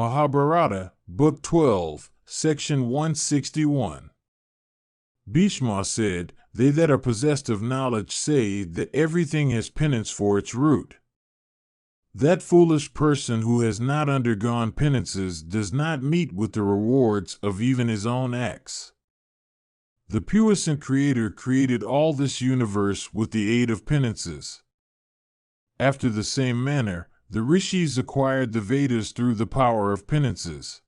Mahabharata, Book 12, Section 161. Bhishma said, "They that are possessed of knowledge say that everything has penance for its root. That foolish person who has not undergone penances does not meet with the rewards of even his own acts. The puissant Creator created all this universe with the aid of penances. After the same manner, the rishis acquired the Vedas through the power of penances.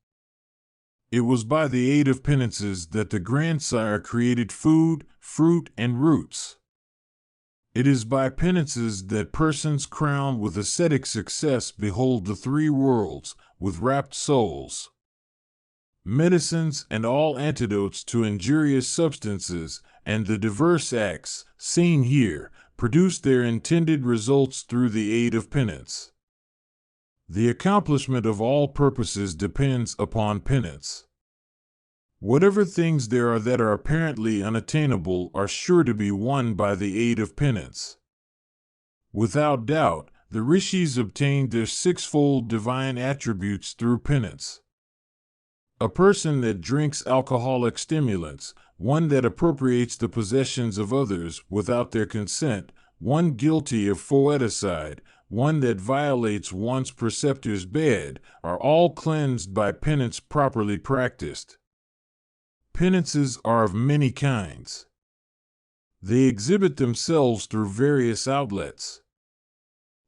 It was by the aid of penances that the grandsire created food, fruit, and roots. It is by penances that persons crowned with ascetic success behold the three worlds with rapt souls. Medicines and all antidotes to injurious substances and the diverse acts seen here produce their intended results through the aid of penance. The accomplishment of all purposes depends upon penance. Whatever things there are that are apparently unattainable are sure to be won by the aid of penance. Without doubt, the rishis obtained their sixfold divine attributes through penance. A person that drinks alcoholic stimulants, one that appropriates the possessions of others without their consent, one guilty of foeticide, one that violates one's preceptor's bed, are all cleansed by penance properly practiced. Penances are of many kinds. They exhibit themselves through various outlets.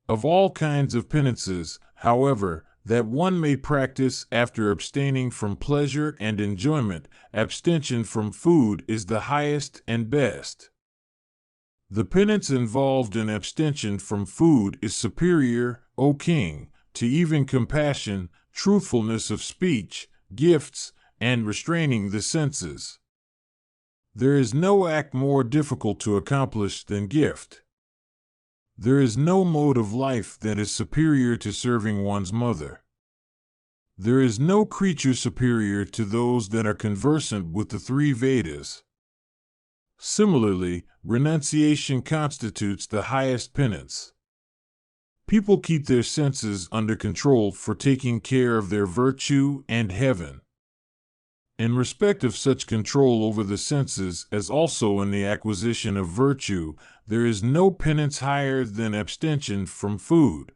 Of all kinds of penances, however, that one may practice after abstaining from pleasure and enjoyment, abstention from food is the highest and best. The penance involved in abstention from food is superior, O king, to even compassion, truthfulness of speech, gifts, and restraining the senses. There is no act more difficult to accomplish than gift. There is no mode of life that is superior to serving one's mother. There is no creature superior to those that are conversant with the three Vedas. Similarly, renunciation constitutes the highest penance. People keep their senses under control for taking care of their virtue and heaven. In respect of such control over the senses as also in the acquisition of virtue, there is no penance higher than abstention from food.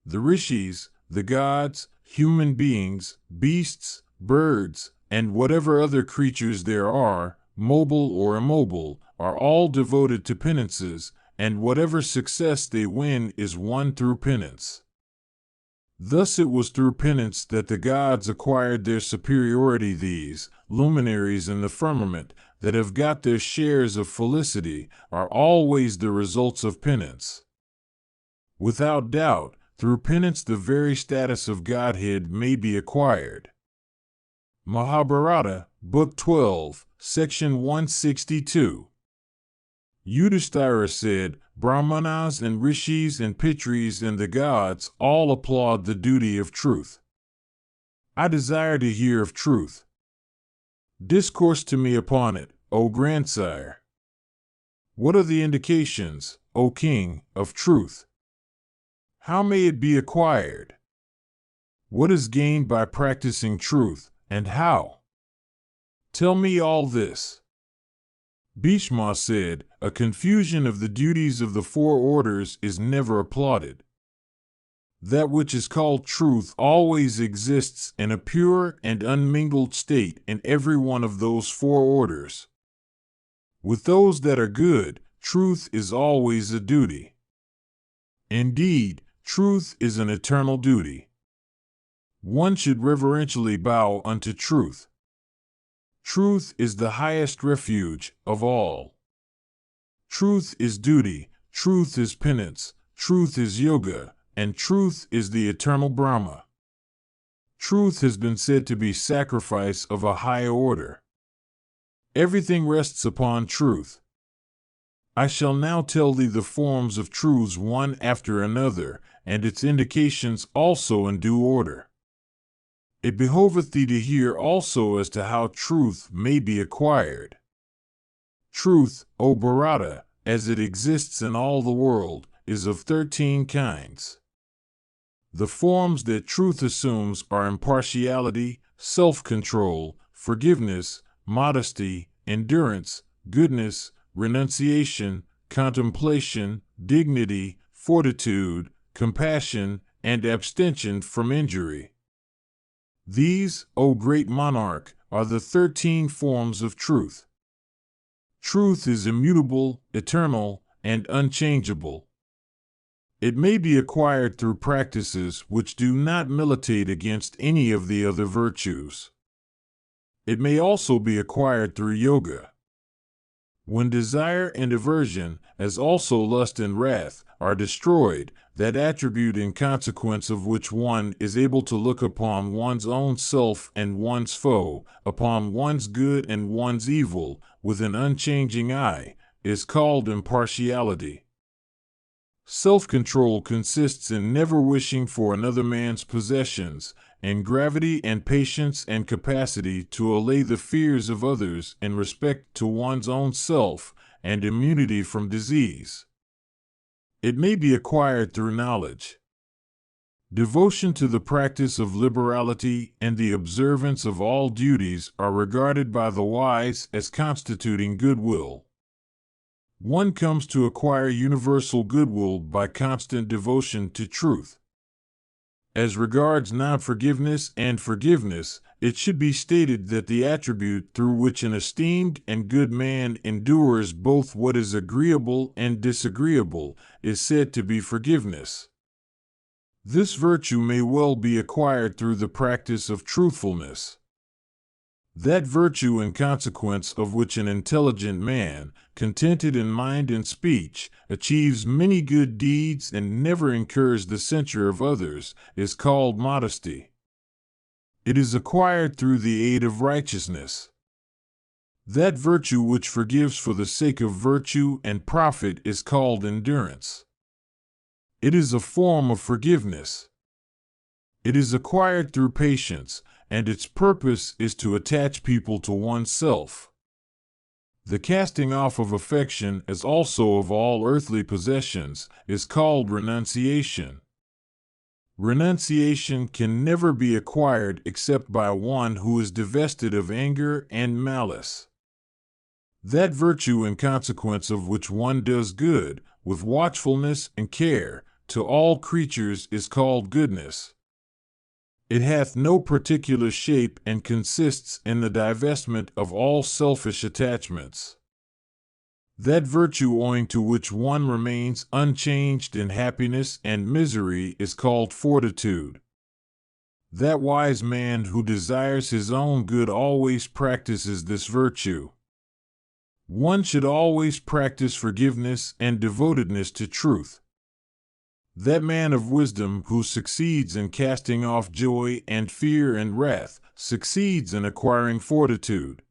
The rishis, the gods, human beings, beasts, birds, and whatever other creatures there are, mobile or immobile, are all devoted to penances, and whatever success they win is won through penance. Thus it was through penance that the gods acquired their superiority. These luminaries in the firmament that have got their shares of felicity are always the results of penance. Without doubt, through penance the very status of godhead may be acquired. Mahabharata, Book 12, Section 162. Yudhishthira said, "Brahmanas and rishis and pitris and the gods all applaud the duty of truth. I desire to hear of truth. Discourse to me upon it, O grandsire. What are the indications, O king, of truth? How may it be acquired? What is gained by practicing truth, and how? Tell me all this." Bhishma said, "A confusion of the duties of the four orders is never applauded. That which is called truth always exists in a pure and unmingled state in every one of those four orders. With those that are good, truth is always a duty. Indeed, truth is an eternal duty. One should reverentially bow unto truth. Truth is the highest refuge of all. Truth is duty, truth is penance, truth is yoga, and truth is the eternal Brahma. Truth has been said to be sacrifice of a high order. Everything rests upon truth. I shall now tell thee the forms of truths one after another, and its indications also in due order. It behoveth thee to hear also as to how truth may be acquired. Truth, O Bharata, as it exists in all the world, is of 13 kinds. The forms that truth assumes are impartiality, self-control, forgiveness, modesty, endurance, goodness, renunciation, contemplation, dignity, fortitude, compassion, and abstention from injury. These, O great monarch, are the 13 forms of truth. Truth is immutable, eternal, and unchangeable. It may be acquired through practices which do not militate against any of the other virtues. It may also be acquired through yoga. When desire and aversion, as also lust and wrath, are destroyed, that attribute in consequence of which one is able to look upon one's own self and one's foe, upon one's good and one's evil, with an unchanging eye, is called impartiality. Self-control consists in never wishing for another man's possessions, and gravity and patience and capacity to allay the fears of others in respect to one's own self, and immunity from disease. It may be acquired through knowledge. Devotion to the practice of liberality and the observance of all duties are regarded by the wise as constituting goodwill. One comes to acquire universal goodwill by constant devotion to truth. As regards non-forgiveness and forgiveness, it should be stated that the attribute through which an esteemed and good man endures both what is agreeable and disagreeable is said to be forgiveness. This virtue may well be acquired through the practice of truthfulness. That virtue in consequence of which an intelligent man, contented in mind and speech, achieves many good deeds and never incurs the censure of others, is called modesty. It is acquired through the aid of righteousness. That virtue which forgives for the sake of virtue and profit is called endurance. It is a form of forgiveness. It is acquired through patience, and its purpose is to attach people to oneself. The casting off of affection, as also of all earthly possessions, is called renunciation. Renunciation can never be acquired except by one who is divested of anger and malice. That virtue in consequence of which one does good, with watchfulness and care, to all creatures is called goodness. It hath no particular shape and consists in the divestment of all selfish attachments. That virtue owing to which one remains unchanged in happiness and misery is called fortitude. That wise man who desires his own good always practices this virtue. One should always practice forgiveness and devotedness to truth. That man of wisdom who succeeds in casting off joy and fear and wrath succeeds in acquiring fortitude.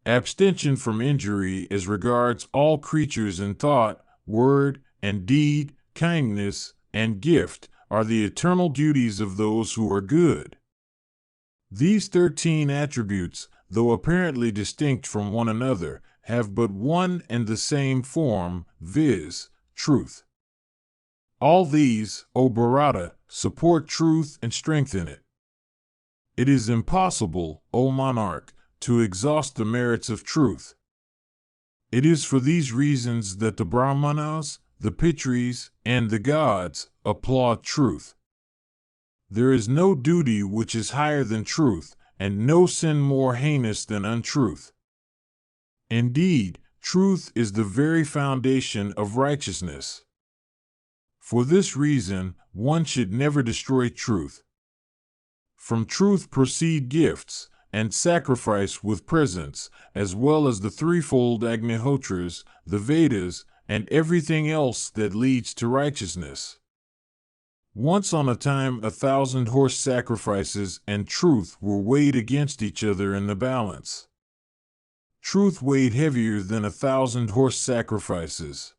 Abstention from injury as regards all creatures in thought, word, and deed, kindness, and gift are the eternal duties of those who are good. These 13 attributes, though apparently distinct from one another, have but one and the same form, viz., truth. All these, O Bharata, support truth and strengthen it. It is impossible, O monarch, to exhaust the merits of truth. It is for these reasons that the Brahmanas, the Pitris, and the gods applaud truth. There is no duty which is higher than truth, and no sin more heinous than untruth. Indeed, truth is the very foundation of righteousness. For this reason, one should never destroy truth. From truth proceed gifts, and sacrifice with presents, as well as the threefold Agnihotras, the Vedas, and everything else that leads to righteousness. Once on a time 1,000 horse sacrifices and truth were weighed against each other in the balance. Truth weighed heavier than 1,000 horse sacrifices.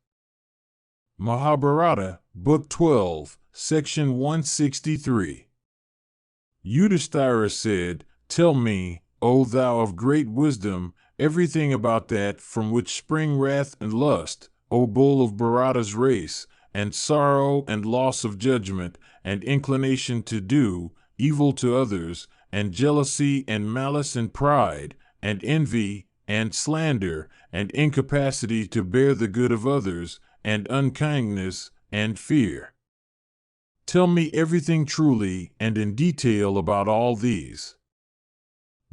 Mahabharata, Book 12, Section 163. Yudhishthira said, "Tell me, O thou of great wisdom, everything about that from which spring wrath and lust, O bull of Bharata's race, and sorrow and loss of judgment, and inclination to do evil to others, and jealousy and malice and pride, and envy, and slander, and incapacity to bear the good of others, and unkindness, and fear. Tell me everything truly and in detail about all these.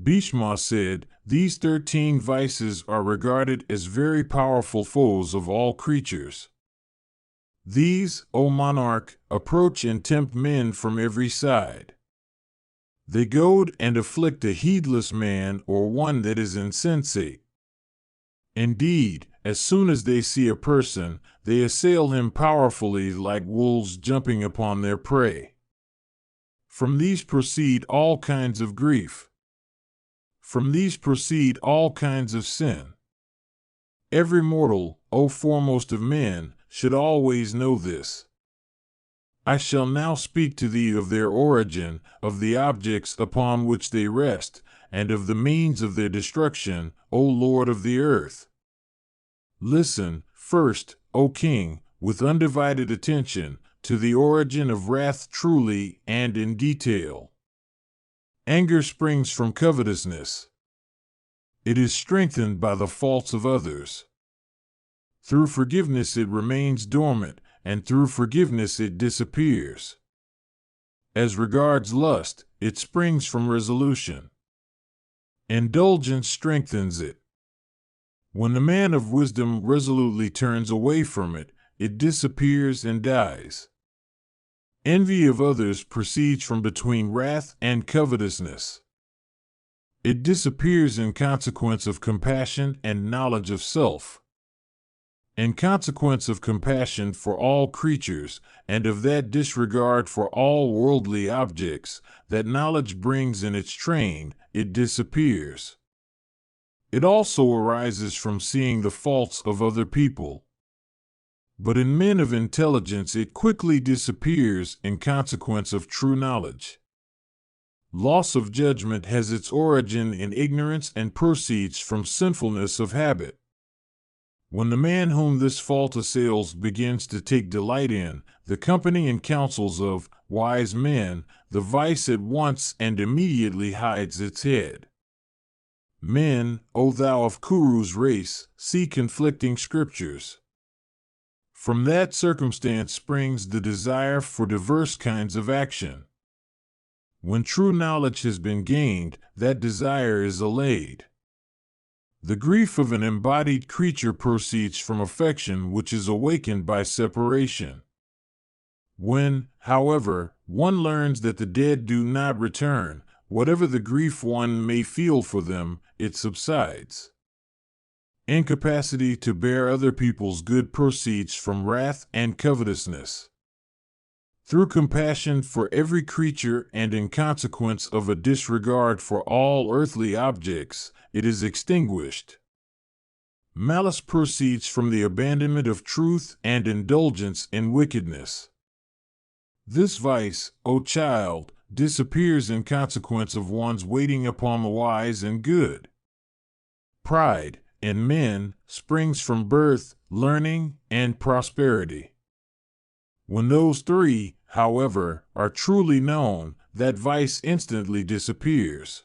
Bhishma said, these 13 vices are regarded as very powerful foes of all creatures. These, O monarch, approach and tempt men from every side. They goad and afflict a heedless man or one that is insensate. Indeed, as soon as they see a person, they assail him powerfully like wolves jumping upon their prey. From these proceed all kinds of grief. From these proceed all kinds of sin. Every mortal, O foremost of men, should always know this. I shall now speak to thee of their origin, of the objects upon which they rest, and of the means of their destruction, O Lord of the earth. Listen, first, O King, with undivided attention, to the origin of wrath truly and in detail. Anger springs from covetousness. It is strengthened by the faults of others. Through forgiveness it remains dormant, and through forgiveness it disappears. As regards lust, it springs from resolution. Indulgence strengthens it. When the man of wisdom resolutely turns away from it, it disappears and dies. Envy of others proceeds from between wrath and covetousness. It disappears in consequence of compassion and knowledge of self. In consequence of compassion for all creatures, and of that disregard for all worldly objects that knowledge brings in its train, it disappears. It also arises from seeing the faults of other people. But in men of intelligence it quickly disappears in consequence of true knowledge. Loss of judgment has its origin in ignorance and proceeds from sinfulness of habit. When the man whom this fault assails begins to take delight in the company and counsels of wise men, the vice at once and immediately hides its head. Men, O thou of Kuru's race, see conflicting scriptures. From that circumstance springs the desire for diverse kinds of action. When true knowledge has been gained, that desire is allayed. The grief of an embodied creature proceeds from affection which is awakened by separation. When, however, one learns that the dead do not return, whatever the grief one may feel for them, it subsides. Incapacity to bear other people's good proceeds from wrath and covetousness. Through compassion for every creature and in consequence of a disregard for all earthly objects, it is extinguished. Malice proceeds from the abandonment of truth and indulgence in wickedness. This vice, O child, disappears in consequence of one's waiting upon the wise and good. Pride, in men, springs from birth, learning, and prosperity. When those three, however, are truly known, that vice instantly disappears.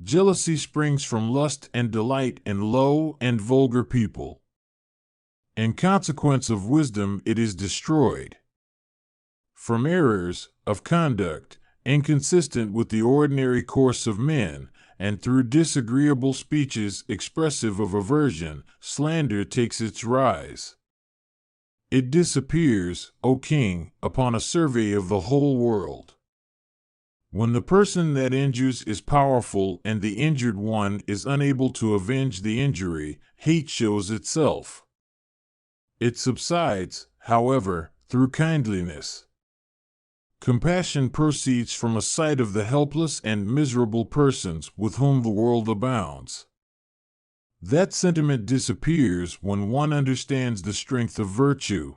Jealousy springs from lust and delight in low and vulgar people. In consequence of wisdom it is destroyed. From errors of conduct, inconsistent with the ordinary course of men, and through disagreeable speeches expressive of aversion, slander takes its rise. It disappears, O King, upon a survey of the whole world. When the person that injures is powerful and the injured one is unable to avenge the injury, hate shows itself. It subsides, however, through kindliness. Compassion proceeds from a sight of the helpless and miserable persons with whom the world abounds. That sentiment disappears when one understands the strength of virtue.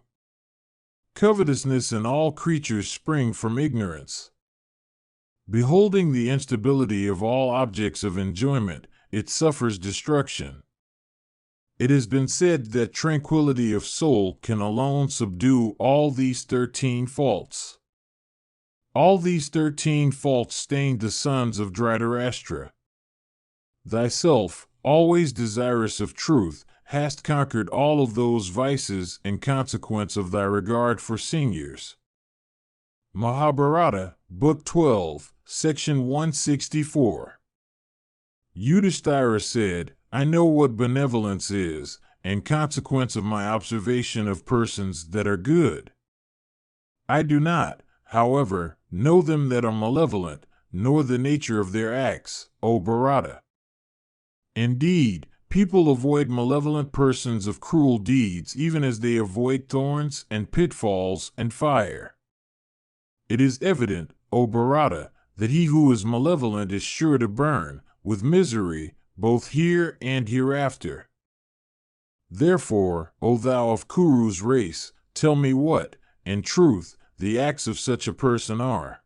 Covetousness in all creatures spring from ignorance. Beholding the instability of all objects of enjoyment, it suffers destruction. It has been said that tranquility of soul can alone subdue all these 13 faults. All these 13 faults stained the sons of Dhritarashtra. Thyself, always desirous of truth, hast conquered all of those vices in consequence of thy regard for seniors. Mahabharata, Book 12, Section 164. Yudhishthira said, I know what benevolence is, in consequence of my observation of persons that are good. I do not, however, know them that are malevolent, nor the nature of their acts, O Bharata. Indeed, people avoid malevolent persons of cruel deeds even as they avoid thorns and pitfalls and fire. It is evident, O Bharata, that he who is malevolent is sure to burn, with misery, both here and hereafter. Therefore, O thou of Kuru's race, tell me what, in truth, the acts of such a person are.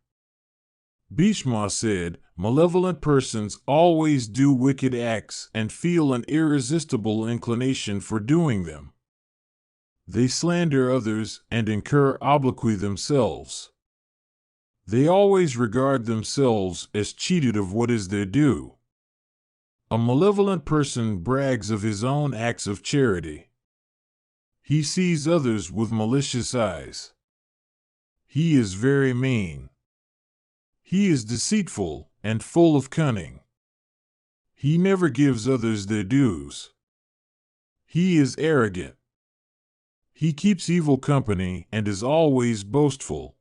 Bhishma said, malevolent persons always do wicked acts and feel an irresistible inclination for doing them. They slander others and incur obloquy themselves. They always regard themselves as cheated of what is their due. A malevolent person brags of his own acts of charity. He sees others with malicious eyes. He is very mean. He is deceitful and full of cunning. He never gives others their dues. He is arrogant. He keeps evil company and is always boastful.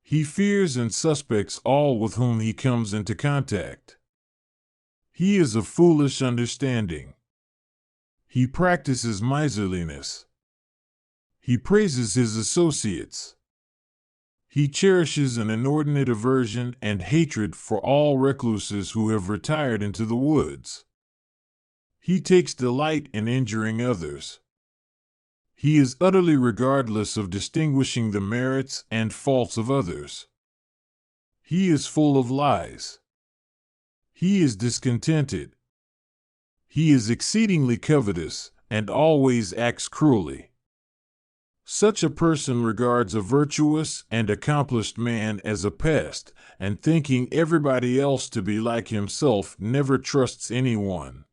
He fears and suspects all with whom he comes into contact. He is of foolish understanding. He practices miserliness. He praises his associates. He cherishes an inordinate aversion and hatred for all recluses who have retired into the woods. He takes delight in injuring others. He is utterly regardless of distinguishing the merits and faults of others. He is full of lies. He is discontented. He is exceedingly covetous and always acts cruelly. Such a person regards a virtuous and accomplished man as a pest, and thinking everybody else to be like himself, never trusts anyone.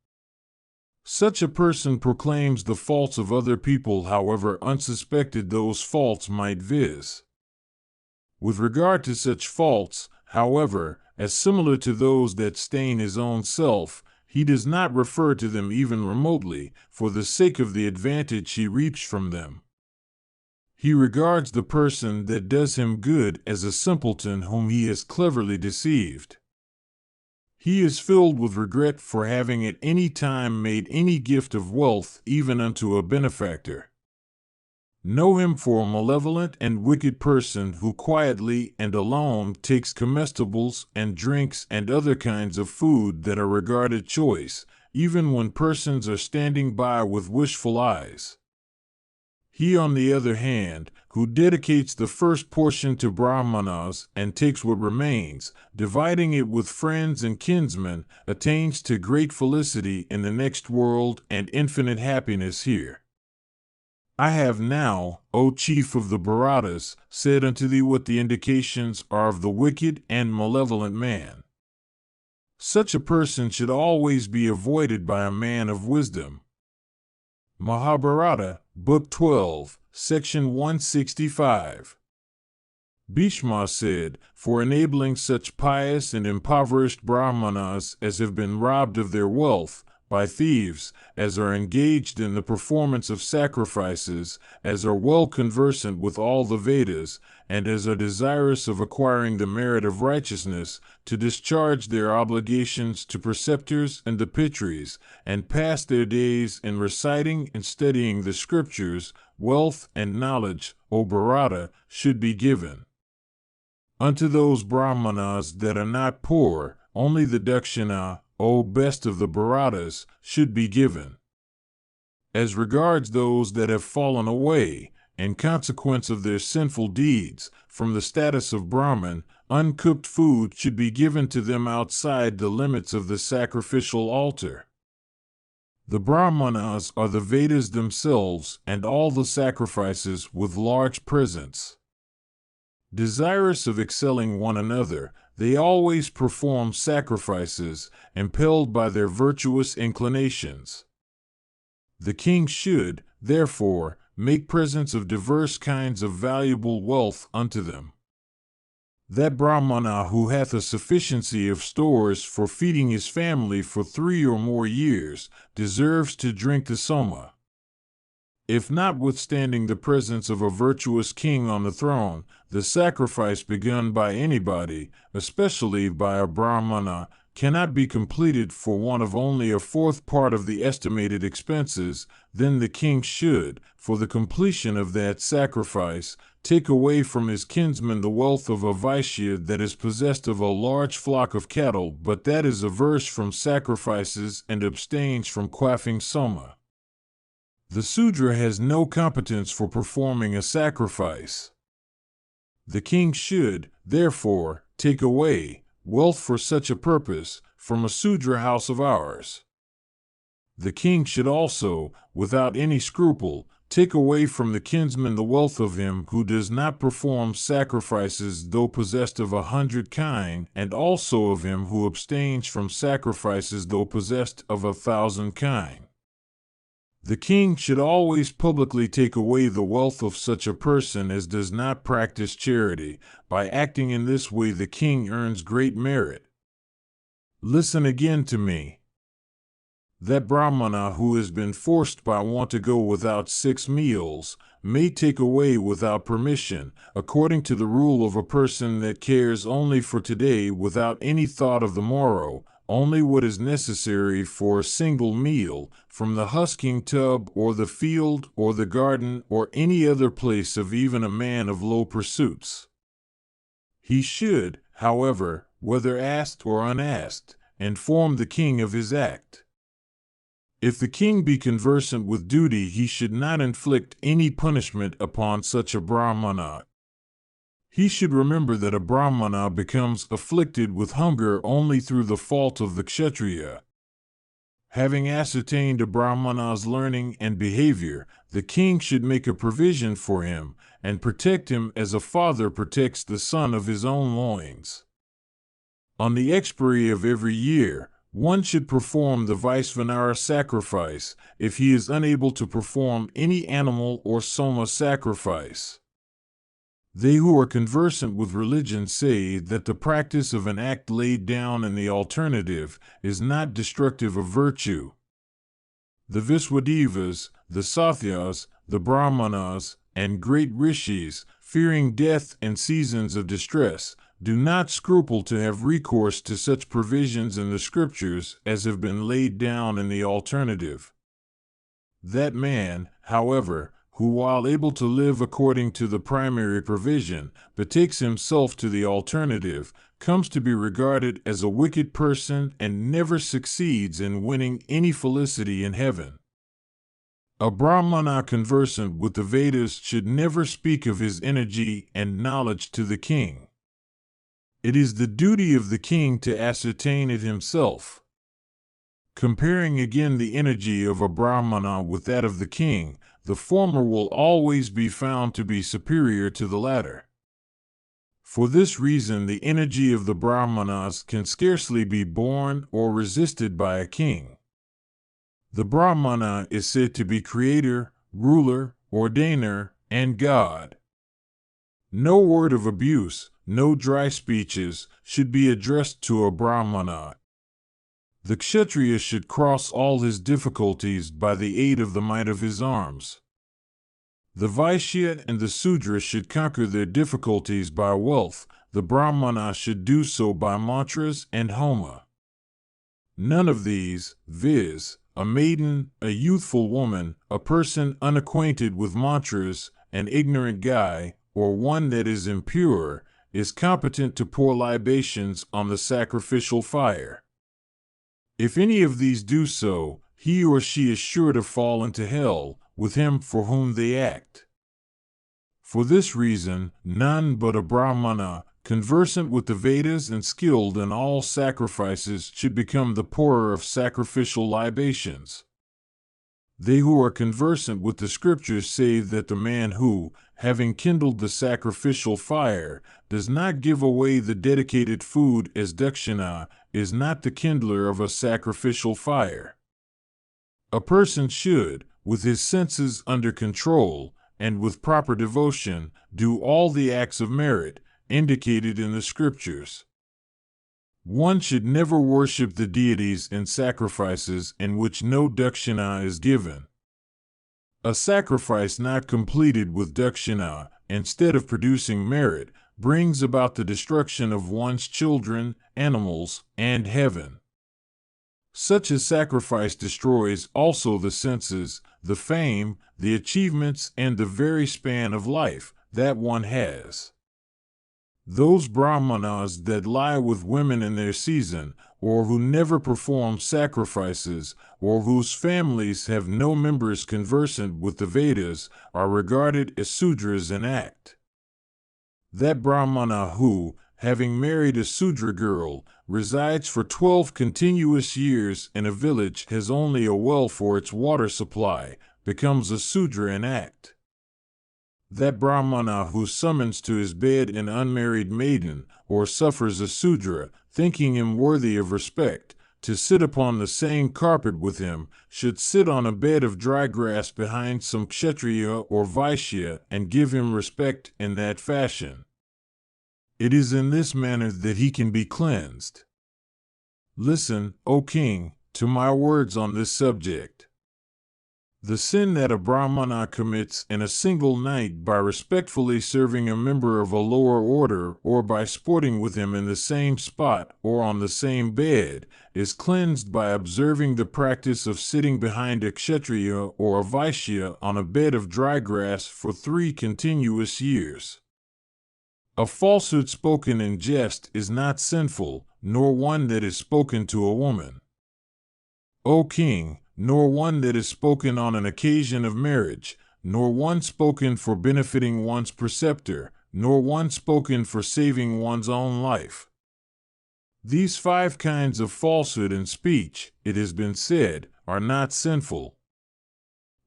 Such a person proclaims the faults of other people, however unsuspected those faults might viz. With regard to such faults, however, as similar to those that stain his own self, he does not refer to them even remotely, for the sake of the advantage he reaps from them. He regards the person that does him good as a simpleton whom he has cleverly deceived. He is filled with regret for having at any time made any gift of wealth even unto a benefactor. Know him for a malevolent and wicked person who quietly and alone takes comestibles and drinks and other kinds of food that are regarded choice, even when persons are standing by with wishful eyes. He, on the other hand, who dedicates the first portion to Brahmanas and takes what remains, dividing it with friends and kinsmen, attains to great felicity in the next world and infinite happiness here. I have now, O chief of the Bharatas, said unto thee what the indications are of the wicked and malevolent man. Such a person should always be avoided by a man of wisdom. Mahabharata, Book 12, Section 165. Bhishma said, for enabling such pious and impoverished Brahmanas as have been robbed of their wealth by thieves, as are engaged in the performance of sacrifices, as are well conversant with all the Vedas, and as are desirous of acquiring the merit of righteousness, to discharge their obligations to preceptors and the Pitris, and pass their days in reciting and studying the scriptures, wealth and knowledge, O Bharata, should be given. Unto those Brahmanas that are not poor, only the dakshina, O best of the Bharatas, should be given. As regards those that have fallen away, in consequence of their sinful deeds, from the status of Brahman, uncooked food should be given to them outside the limits of the sacrificial altar. The Brahmanas are the Vedas themselves and all the sacrifices with large presents. Desirous of excelling one another, they always perform sacrifices, impelled by their virtuous inclinations. The king should, therefore, make presents of diverse kinds of valuable wealth unto them. That Brahmana who hath a sufficiency of stores for feeding his family for 3 or more years deserves to drink the soma. If notwithstanding the presence of a virtuous king on the throne, the sacrifice begun by anybody, especially by a Brahmana, cannot be completed for want of only a fourth part of the estimated expenses, then the king should, for the completion of that sacrifice, take away from his kinsman the wealth of a Vaishya that is possessed of a large flock of cattle, but that is averse from sacrifices and abstains from quaffing soma. The Sudra has no competence for performing a sacrifice. The king should, therefore, take away wealth for such a purpose from a Sudra house of ours. The king should also, without any scruple, take away from the kinsman the wealth of him who does not perform sacrifices though possessed of 100 kine, and also of him who abstains from sacrifices though possessed of 1,000 kine. The king should always publicly take away the wealth of such a person as does not practice charity. By acting in this way the king earns great merit. Listen again to me. That Brahmana who has been forced by want to go without 6 meals may take away without permission, according to the rule of a person that cares only for today without any thought of the morrow, only what is necessary for a single meal, from the husking tub or the field or the garden or any other place of even a man of low pursuits. He should, however, whether asked or unasked, inform the king of his act. If the king be conversant with duty, he should not inflict any punishment upon such a Brahmana. He should remember that a Brahmana becomes afflicted with hunger only through the fault of the Kshatriya. Having ascertained a Brahmana's learning and behavior, the king should make a provision for him and protect him as a father protects the son of his own loins. On the expiry of every year, one should perform the Vaisvanara sacrifice if he is unable to perform any animal or soma sacrifice. They who are conversant with religion say that the practice of an act laid down in the alternative is not destructive of virtue. The Viswadevas, the Sathyas, the Brahmanas, and great rishis, fearing death and seasons of distress, do not scruple to have recourse to such provisions in the scriptures as have been laid down in the alternative. That man, however, who while able to live according to the primary provision, betakes himself to the alternative, comes to be regarded as a wicked person and never succeeds in winning any felicity in heaven. A Brahmana conversant with the Vedas should never speak of his energy and knowledge to the king. It is the duty of the king to ascertain it himself. Comparing again the energy of a Brahmana with that of the king, the former will always be found to be superior to the latter. For this reason, the energy of the Brahmanas can scarcely be borne or resisted by a king. The Brahmana is said to be creator, ruler, ordainer, and God. No word of abuse, no dry speeches, should be addressed to a Brahmana. The Kshatriya should cross all his difficulties by the aid of the might of his arms. The Vaishya and the Sudra should conquer their difficulties by wealth. The Brahmana should do so by mantras and homa. None of these, viz., a maiden, a youthful woman, a person unacquainted with mantras, an ignorant guy, or one that is impure, is competent to pour libations on the sacrificial fire. If any of these do so, he or she is sure to fall into hell with him for whom they act. For this reason, none but a Brahmana, conversant with the Vedas and skilled in all sacrifices, should become the pourer of sacrificial libations. They who are conversant with the scriptures say that the man who, having kindled the sacrificial fire, does not give away the dedicated food as dakshina, is not the kindler of a sacrificial fire. A person should, with his senses under control, and with proper devotion, do all the acts of merit indicated in the scriptures. One should never worship the deities in sacrifices in which no dakshina is given. A sacrifice not completed with dakshina, instead of producing merit, brings about the destruction of one's children, animals, and heaven. Such a sacrifice destroys also the senses, the fame, the achievements, and the very span of life that one has. Those brahmanas that lie with women in their season, or who never perform sacrifices, or whose families have no members conversant with the Vedas, are regarded as Sudras in act. That brahmana who, having married a Sudra girl, resides for 12 continuous years in a village, has only a well for its water supply, becomes a Sudra in act. That brahmana who summons to his bed an unmarried maiden, or suffers a Sudra, thinking him worthy of respect, to sit upon the same carpet with him, should sit on a bed of dry grass behind some Kshatriya or Vaishya and give him respect in that fashion. It is in this manner that he can be cleansed. Listen, O king, to my words on this subject. The sin that a brahmana commits in a single night by respectfully serving a member of a lower order, or by sporting with him in the same spot or on the same bed, is cleansed by observing the practice of sitting behind a kshatriya or a vaishya on a bed of dry grass for 3 continuous years. A falsehood spoken in jest is not sinful, nor one that is spoken to a woman. O king, nor one that is spoken on an occasion of marriage, nor one spoken for benefiting one's preceptor, nor one spoken for saving one's own life. These 5 kinds of falsehood in speech, it has been said, are not sinful.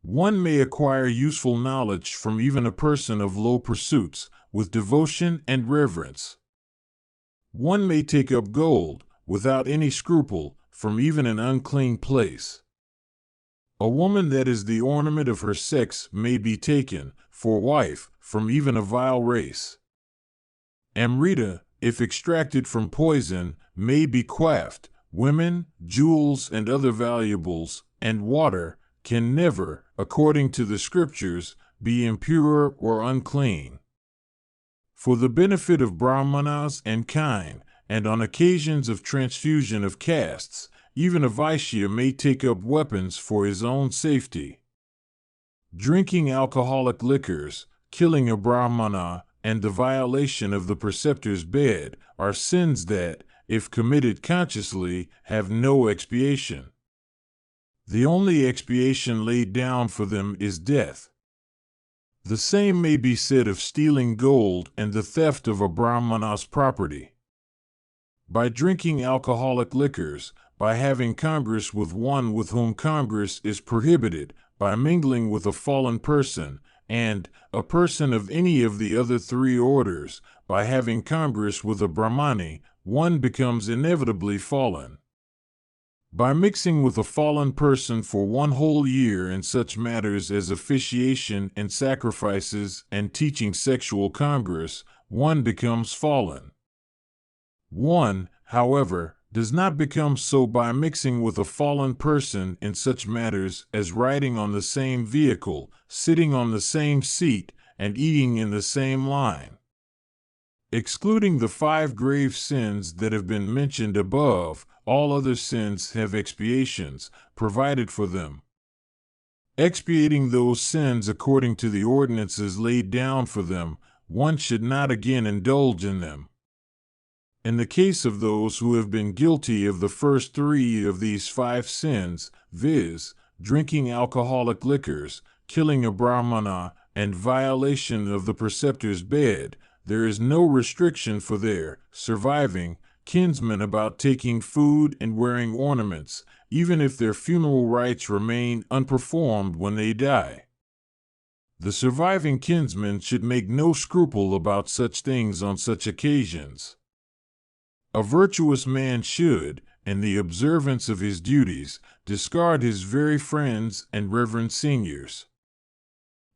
One may acquire useful knowledge from even a person of low pursuits, with devotion and reverence. One may take up gold, without any scruple, from even an unclean place. A woman that is the ornament of her sex may be taken, for wife, from even a vile race. Amrita, if extracted from poison, may be quaffed. Women, jewels, and other valuables, and water, can never, according to the scriptures, be impure or unclean. For the benefit of brahmanas and kine, and on occasions of transfusion of castes, even a Vaishya may take up weapons for his own safety. Drinking alcoholic liquors, killing a brahmana, and the violation of the preceptor's bed are sins that, if committed consciously, have no expiation. The only expiation laid down for them is death. The same may be said of stealing gold and the theft of a brahmana's property. By drinking alcoholic liquors, by having congress with one with whom congress is prohibited, by mingling with a fallen person, and a person of any of the other 3 orders, by having congress with a Brahmani, one becomes inevitably fallen. By mixing with a fallen person for 1 whole year in such matters as officiation and sacrifices and teaching sexual congress, one becomes fallen. One, however, does not become so by mixing with a fallen person in such matters as riding on the same vehicle, sitting on the same seat, and eating in the same line. Excluding the 5 grave sins that have been mentioned above, all other sins have expiations provided for them. Expiating those sins according to the ordinances laid down for them, one should not again indulge in them. In the case of those who have been guilty of the first 3 of these 5 sins, viz., drinking alcoholic liquors, killing a brahmana, and violation of the preceptor's bed, there is no restriction for their surviving, kinsmen about taking food and wearing ornaments, even if their funeral rites remain unperformed when they die. The surviving kinsmen should make no scruple about such things on such occasions. A virtuous man should, in the observance of his duties, discard his very friends and reverend seniors.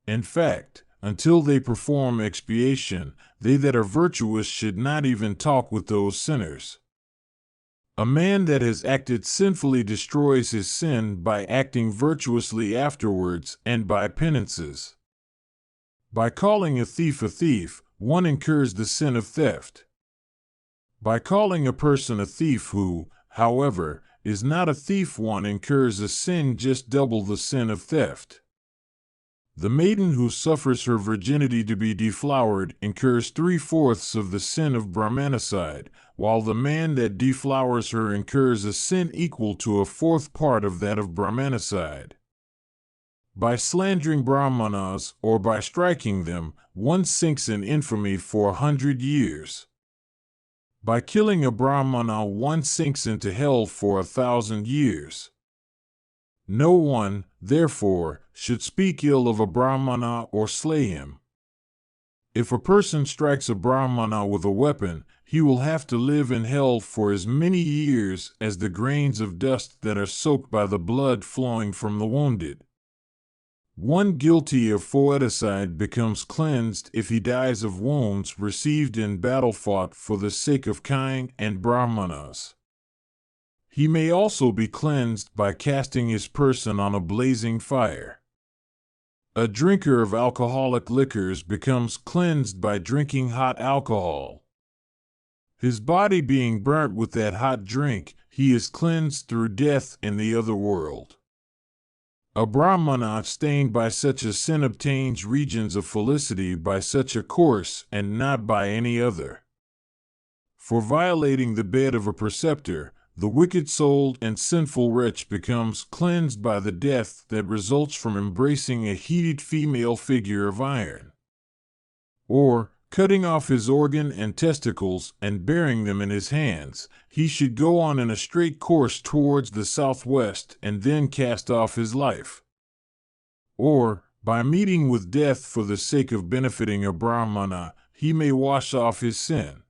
In fact, until they perform expiation, they that are virtuous should not even talk with those sinners. A man that has acted sinfully destroys his sin by acting virtuously afterwards and by penances. By calling a thief, one incurs the sin of theft. By calling a person a thief who, however, is not a thief, one incurs a sin just double the sin of theft. The maiden who suffers her virginity to be deflowered incurs 3/4 of the sin of Brahmanicide, while the man that deflowers her incurs a sin equal to a 4th part of that of Brahmanicide. By slandering Brahmanas or by striking them, one sinks in infamy for 100 years. By killing a Brahmana, one sinks into hell for 1,000 years. No one, therefore, should speak ill of a Brahmana or slay him. If a person strikes a Brahmana with a weapon, he will have to live in hell for as many years as the grains of dust that are soaked by the blood flowing from the wounded. One guilty of foeticide becomes cleansed if he dies of wounds received in battle fought for the sake of kine and Brahmanas. He may also be cleansed by casting his person on a blazing fire. A drinker of alcoholic liquors becomes cleansed by drinking hot alcohol. His body being burnt with that hot drink, he is cleansed through death in the other world. A Brahmana stained by such a sin obtains regions of felicity by such a course and not by any other. For violating the bed of a preceptor, the wicked-souled and sinful wretch becomes cleansed by the death that results from embracing a heated female figure of iron. Or, cutting off his organ and testicles and bearing them in his hands, he should go on in a straight course towards the southwest and then cast off his life. Or, by meeting with death for the sake of benefiting a Brahmana, he may wash off his sin.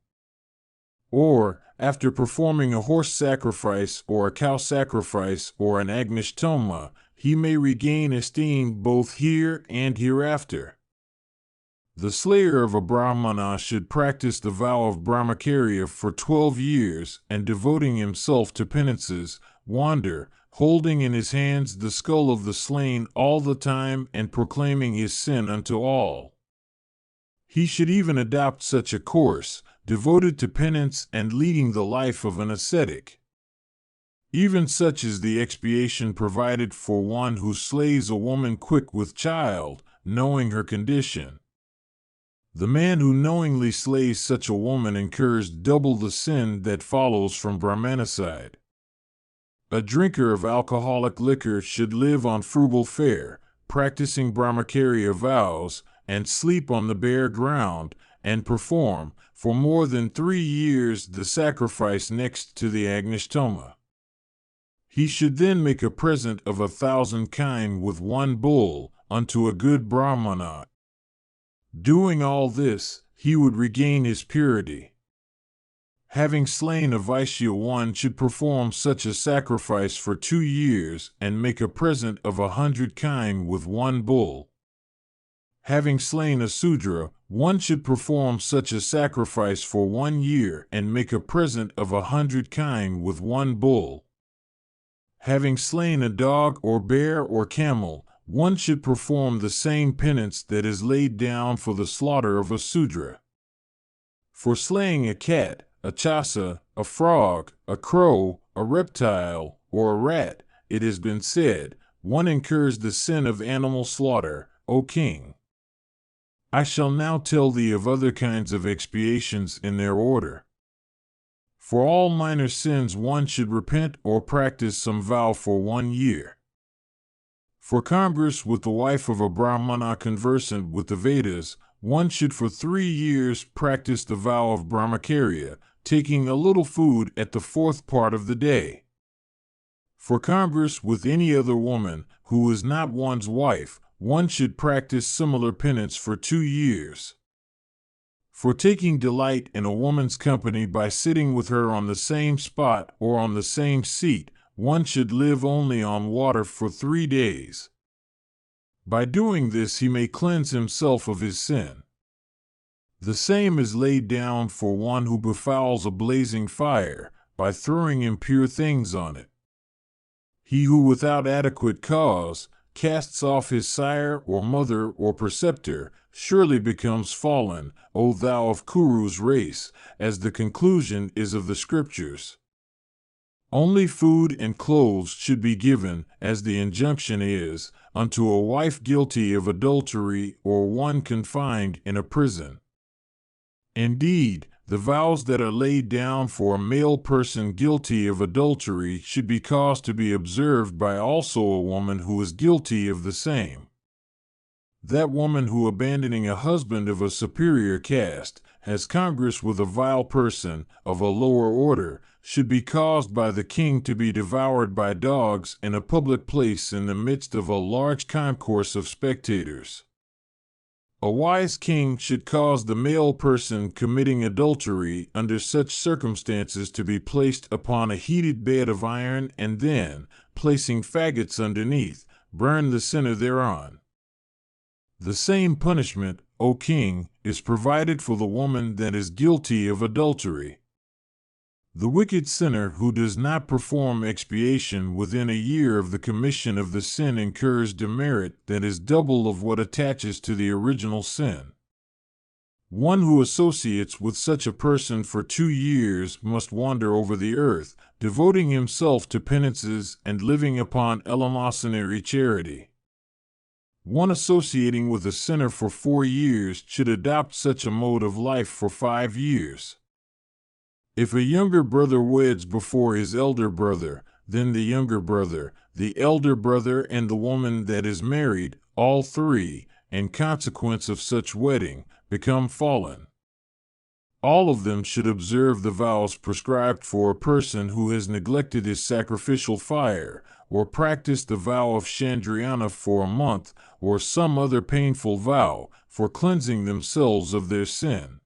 Or, after performing a horse sacrifice or a cow sacrifice or an agnishtoma, he may regain esteem both here and hereafter. The slayer of a Brahmana should practice the vow of Brahmacharya for 12 years and, devoting himself to penances, wander, holding in his hands the skull of the slain all the time and proclaiming his sin unto all. He should even adopt such a course, devoted to penance and leading the life of an ascetic. Even such is the expiation provided for one who slays a woman quick with child, knowing her condition. The man who knowingly slays such a woman incurs double the sin that follows from Brahmanicide. A drinker of alcoholic liquor should live on frugal fare, practicing Brahmacharya vows, and sleep on the bare ground, and perform, for more than 3 years, the sacrifice next to the agnishtoma. He should then make a present of 1,000 kine with 1 bull unto a good Brahmana. Doing all this, he would regain his purity. Having slain a Vaishya, one should perform such a sacrifice for 2 years and make a present of 100 kine with 1 bull. Having slain a Sudra, one should perform such a sacrifice for 1 year and make a present of 100 kine with 1 bull. Having slain a dog or bear or camel, one should perform the same penance that is laid down for the slaughter of a Sudra. For slaying a cat, a chasa, a frog, a crow, a reptile, or a rat, it has been said, one incurs the sin of animal slaughter, O king. I shall now tell thee of other kinds of expiations in their order. For all minor sins one should repent or practice some vow for 1 year. For converse with the wife of a Brahmana conversant with the Vedas, one should for 3 years practice the vow of Brahmacharya, taking a little food at the fourth part of the day. For converse with any other woman who is not one's wife, one should practice similar penance for 2 years. For taking delight in a woman's company by sitting with her on the same spot or on the same seat, one should live only on water for 3 days. By doing this he may cleanse himself of his sin. The same is laid down for one who befouls a blazing fire by throwing impure things on it. He who without adequate cause casts off his sire or mother or preceptor surely becomes fallen, O thou of Kuru's race, as the conclusion is of the scriptures. Only food and clothes should be given, as the injunction is, unto a wife guilty of adultery or one confined in a prison. Indeed, the vows that are laid down for a male person guilty of adultery should be caused to be observed by also a woman who is guilty of the same. That woman who, abandoning a husband of a superior caste, has congress with a vile person of a lower order, should be caused by the king to be devoured by dogs in a public place in the midst of a large concourse of spectators. A wise king should cause the male person committing adultery under such circumstances to be placed upon a heated bed of iron and then, placing faggots underneath, burn the sinner thereon. The same punishment, O king, is provided for the woman that is guilty of adultery. The wicked sinner who does not perform expiation within a year of the commission of the sin incurs demerit that is double of what attaches to the original sin. One who associates with such a person for 2 years must wander over the earth, devoting himself to penances and living upon eleemosynary charity. One associating with a sinner for 4 years should adopt such a mode of life for 5 years. If a younger brother weds before his elder brother, then the younger brother, the elder brother, and the woman that is married, all three, in consequence of such wedding, become fallen. All of them should observe the vows prescribed for a person who has neglected his sacrificial fire, or practiced the vow of Chandriana for a month, or some other painful vow, for cleansing themselves of their sin.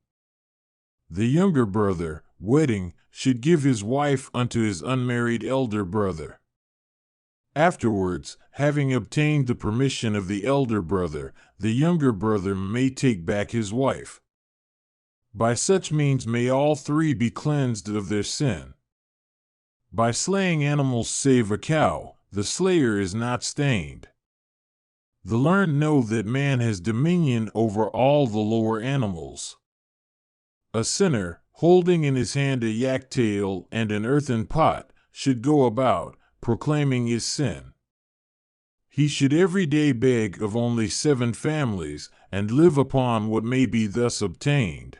The younger brother, wedding, should give his wife unto his unmarried elder brother. Afterwards, having obtained the permission of the elder brother, the younger brother may take back his wife. By such means may all three be cleansed of their sin. By slaying animals save a cow, the slayer is not stained. The learned know that man has dominion over all the lower animals. A sinner, holding in his hand a yak tail and an earthen pot, should go about, proclaiming his sin. He should every day beg of only 7 families, and live upon what may be thus obtained.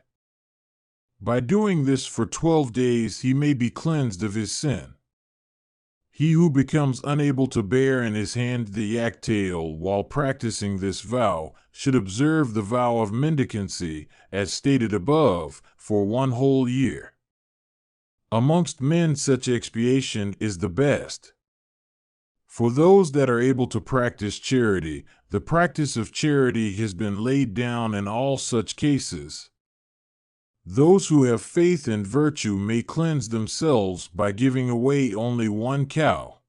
By doing this for 12 days he may be cleansed of his sin. He who becomes unable to bear in his hand the yak tail while practicing this vow should observe the vow of mendicancy, as stated above, for 1 whole year. Amongst men such expiation is the best. For those that are able to practice charity, the practice of charity has been laid down in all such cases. Those who have faith and virtue may cleanse themselves by giving away only 1 cow.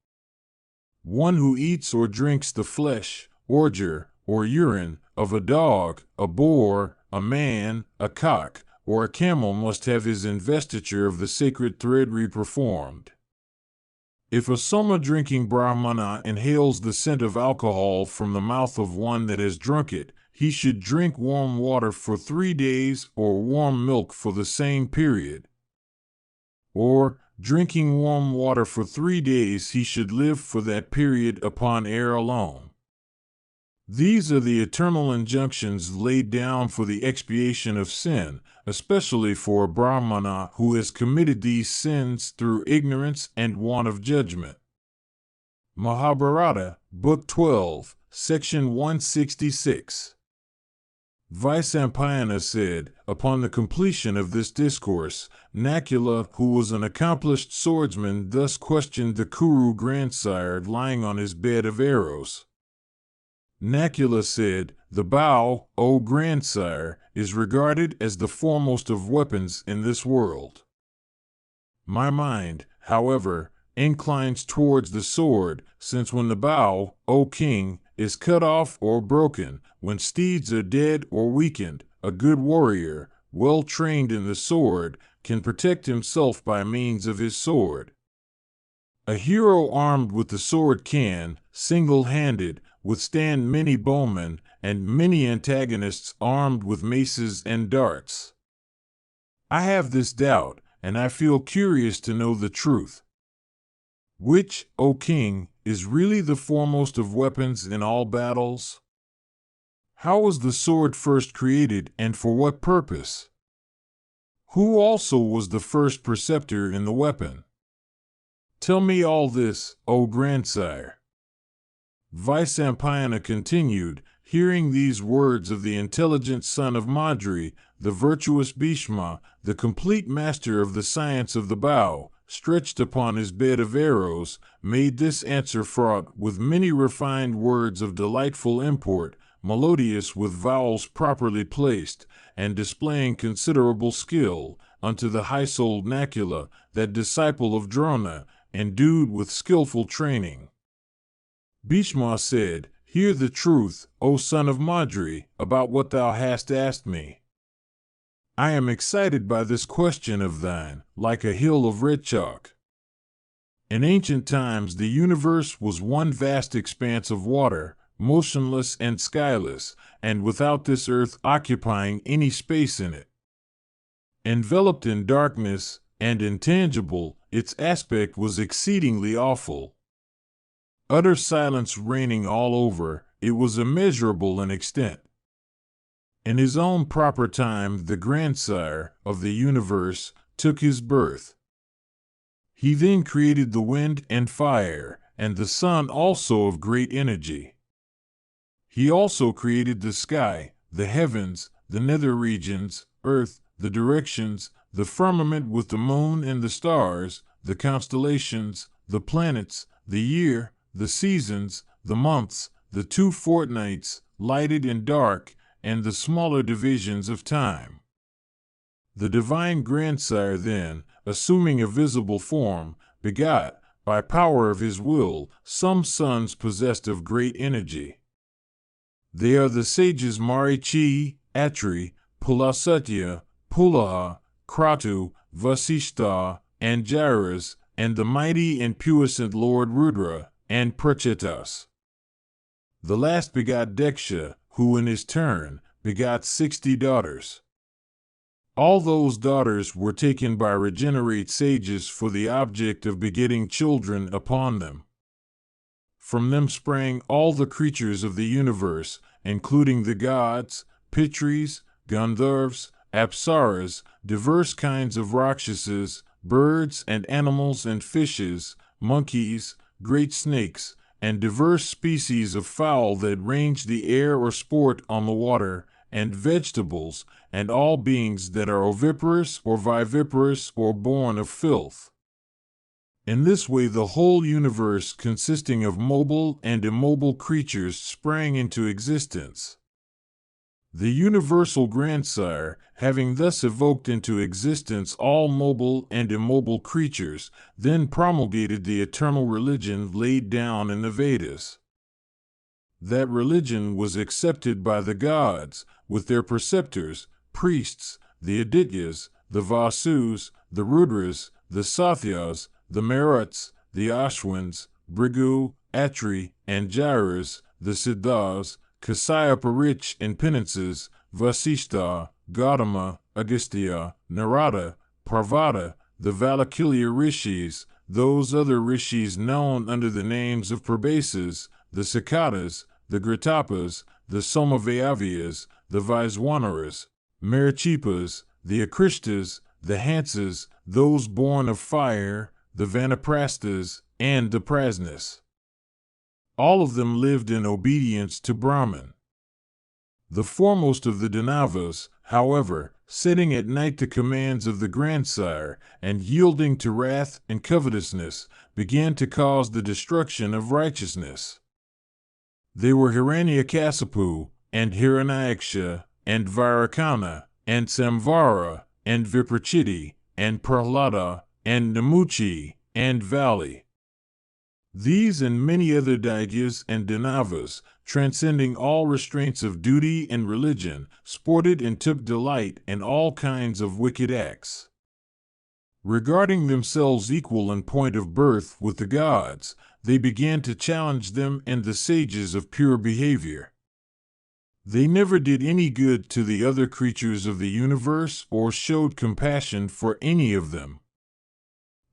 One who eats or drinks the flesh, ordure, or urine of a dog, a boar, a man, a cock, or a camel must have his investiture of the sacred thread re-performed. If a Soma-drinking Brahmana inhales the scent of alcohol from the mouth of one that has drunk it, he should drink warm water for 3 days or warm milk for the same period. Or, drinking warm water for 3 days, he should live for that period upon air alone. These are the eternal injunctions laid down for the expiation of sin, especially for a Brahmana who has committed these sins through ignorance and want of judgment. Mahabharata, Book 12, Section 166. Vyasa said, upon the completion of this discourse, Nakula, who was an accomplished swordsman, thus questioned the Kuru grandsire lying on his bed of arrows. Nakula said, "The bow, O grandsire, is regarded as the foremost of weapons in this world. My mind, however, inclines towards the sword, since when the bow, O king, is cut off or broken, when steeds are dead or weakened, a good warrior, well trained in the sword, can protect himself by means of his sword. A hero armed with the sword can, single-handed, withstand many bowmen and many antagonists armed with maces and darts. I have this doubt, and I feel curious to know the truth. Which, O king, is really the foremost of weapons in all battles? How was the sword first created, and for what purpose? Who also was the first preceptor in the weapon? Tell me all this, O grandsire." Vyasa continued, hearing these words of the intelligent son of Madri, the virtuous Bhishma, the complete master of the science of the bow, stretched upon his bed of arrows, made this answer fraught with many refined words of delightful import, melodious with vowels properly placed, and displaying considerable skill, unto the high-souled Nakula, that disciple of Drona, endued with skillful training. Bhishma said, "Hear the truth, O son of Madri, about what thou hast asked me. I am excited by this question of thine, like a hill of red chalk. In ancient times the universe was one vast expanse of water, motionless and skyless, and without this earth occupying any space in it. Enveloped in darkness and intangible, its aspect was exceedingly awful. Utter silence reigning all over, it was immeasurable in extent. In his own proper time, the grandsire of the universe took his birth. He then created the wind and fire, and the sun also of great energy. He also created the sky, the heavens, the nether regions, earth, the directions, the firmament with the moon and the stars, the constellations, the planets, the year, the seasons, the months, the 2 fortnights, lighted and dark, and the smaller divisions of time. The divine grandsire then, assuming a visible form, begot, by power of his will, some sons possessed of great energy. They are the sages Marichi, Atri, Pulasatya, Pulaha, Kratu, Vasishta, and Jairas, and the mighty and puissant Lord Rudra, and Prachetas. The last begot Deksha, who in his turn begot 60 daughters. All those daughters were taken by regenerate sages for the object of begetting children upon them. From them sprang all the creatures of the universe, including the gods, Pitris, Gandharvas, Apsaras, diverse kinds of Rakshasas, birds and animals and fishes, monkeys, great snakes, and diverse species of fowl that range the air or sport on the water, and vegetables, and all beings that are oviparous or viviparous or born of filth. In this way the whole universe, consisting of mobile and immobile creatures, sprang into existence. The universal grandsire, having thus evoked into existence all mobile and immobile creatures, then promulgated the eternal religion laid down in the Vedas. That religion was accepted by the gods, with their preceptors, priests, the Adityas, the Vasus, the Rudras, the Sathyas, the Maruts, the Ashwins, Brigu, Atri, and Jairas, the Siddhas, Kasyapa rich in penances, Vasishta, Gautama, Agastya, Narada, Parvata, the Valakilya rishis, those other rishis known under the names of Prabhasas, the Sakatas, the Gritapas, the Somavayavyas, the Vaiswanaras, Marichipas, the Akrishtas, the Hansas, those born of fire, the Vanaprasthas, and the Prasnas. All of them lived in obedience to Brahman. The foremost of the Pandavas, however, setting at night the commands of the grandsire, and yielding to wrath and covetousness, began to cause the destruction of righteousness. They were Hiranyakasipu, and Hiranyaksha, and Virakana, and Samvara, and Viprachiti, and Prahlada, and Namuchi, and Vali. These and many other Daityas and Dandavas, transcending all restraints of duty and religion, sported and took delight in all kinds of wicked acts. Regarding themselves equal in point of birth with the gods, they began to challenge them and the sages of pure behavior. They never did any good to the other creatures of the universe or showed compassion for any of them.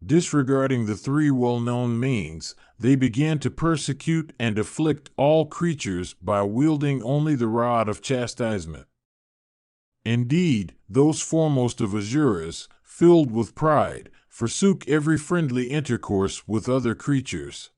Disregarding the three well-known means, they began to persecute and afflict all creatures by wielding only the rod of chastisement. Indeed, those foremost of Asuras, filled with pride, forsook every friendly intercourse with other creatures.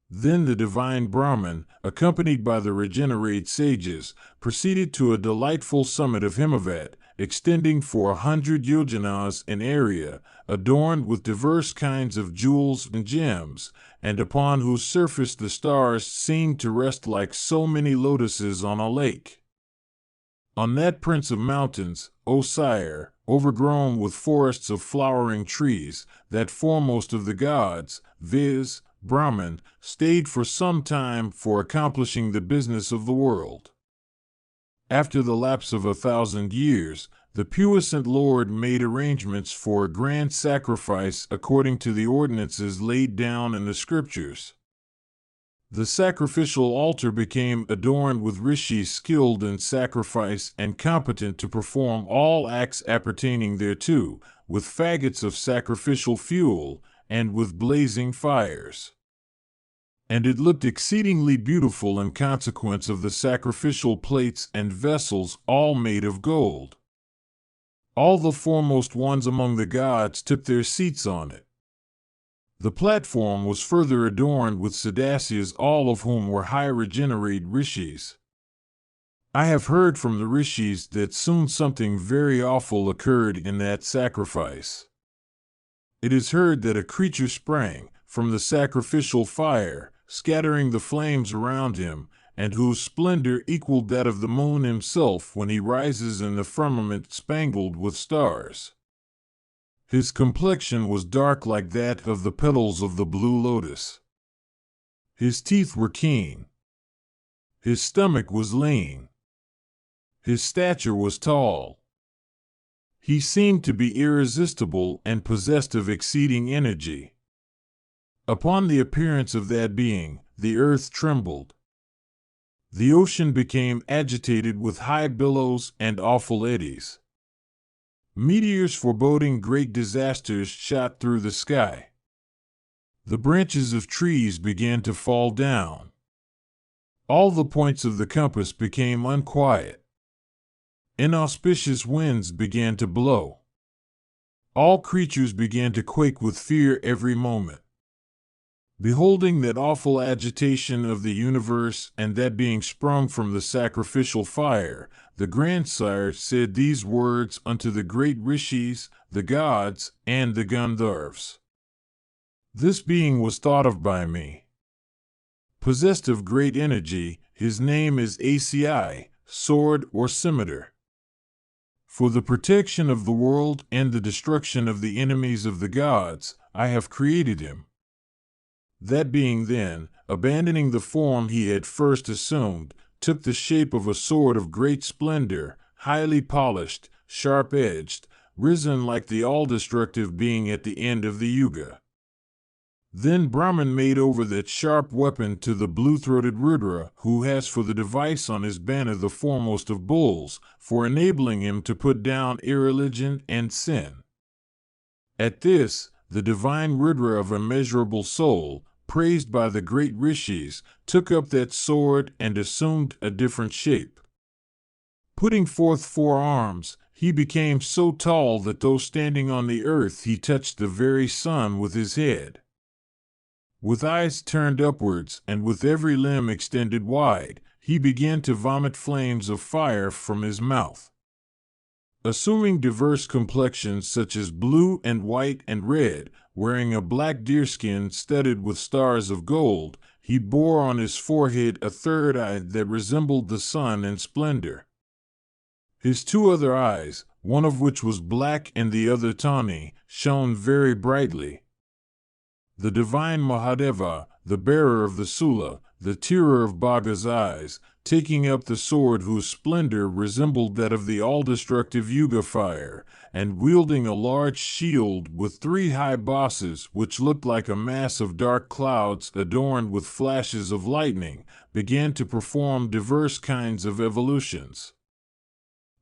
Then the divine Brahman, accompanied by the regenerate sages, proceeded to a delightful summit of Himavat, extending for 100 yojanas in area, adorned with diverse kinds of jewels and gems, and upon whose surface the stars seemed to rest like so many lotuses on a lake. On that prince of mountains, O sire, overgrown with forests of flowering trees, that foremost of the gods, viz., Brahman, stayed for some time for accomplishing the business of the world. After the lapse of 1,000 years, the puissant Lord made arrangements for a grand sacrifice according to the ordinances laid down in the scriptures. The sacrificial altar became adorned with rishis skilled in sacrifice and competent to perform all acts appertaining thereto, with faggots of sacrificial fuel, and with blazing fires. And it looked exceedingly beautiful in consequence of the sacrificial plates and vessels all made of gold. All the foremost ones among the gods took their seats on it. The platform was further adorned with Sadasyas, all of whom were high regenerate rishis. I have heard from the rishis that soon something very awful occurred in that sacrifice. It is heard that a creature sprang from the sacrificial fire, scattering the flames around him, and whose splendor equaled that of the moon himself when he rises in the firmament spangled with stars. His complexion was dark like that of the petals of the blue lotus. His teeth were keen. His stomach was lean. His stature was tall. He seemed to be irresistible and possessed of exceeding energy. Upon the appearance of that being, the earth trembled. The ocean became agitated with high billows and awful eddies. Meteors foreboding great disasters shot through the sky. The branches of trees began to fall down. All the points of the compass became unquiet. Inauspicious winds began to blow. All creatures began to quake with fear every moment. Beholding that awful agitation of the universe and that being sprung from the sacrificial fire, the grandsire said these words unto the great rishis, the gods, and the Gandharvas. This being was thought of by me. Possessed of great energy, his name is Aci, sword or scimitar. For the protection of the world and the destruction of the enemies of the gods, I have created him. That being then, abandoning the form he had first assumed, took the shape of a sword of great splendor, highly polished, sharp-edged, risen like the all-destructive being at the end of the Yuga. Then Brahman made over that sharp weapon to the blue-throated Rudra, who has for the device on his banner the foremost of bulls, for enabling him to put down irreligion and sin. At this, the divine Rudra of immeasurable soul, praised by the great rishis, took up that sword and assumed a different shape. Putting forth 4 arms, he became so tall that though standing on the earth he touched the very sun with his head. With eyes turned upwards and with every limb extended wide, he began to vomit flames of fire from his mouth. Assuming diverse complexions such as blue and white and red, wearing a black deerskin studded with stars of gold, he bore on his forehead a third eye that resembled the sun in splendor. His two other eyes, one of which was black and the other tawny, shone very brightly. The divine Mahadeva, the bearer of the Sula, the tearer of Bhaga's eyes, taking up the sword whose splendor resembled that of the all-destructive Yuga fire, and wielding a large shield with 3 high bosses which looked like a mass of dark clouds adorned with flashes of lightning, began to perform diverse kinds of evolutions.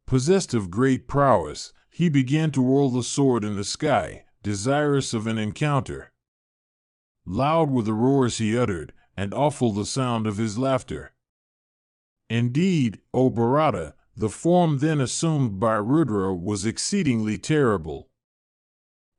Possessed of great prowess, he began to whirl the sword in the sky, desirous of an encounter. Loud were the roars he uttered, and awful the sound of his laughter. Indeed, O Bharata, the form then assumed by Rudra was exceedingly terrible.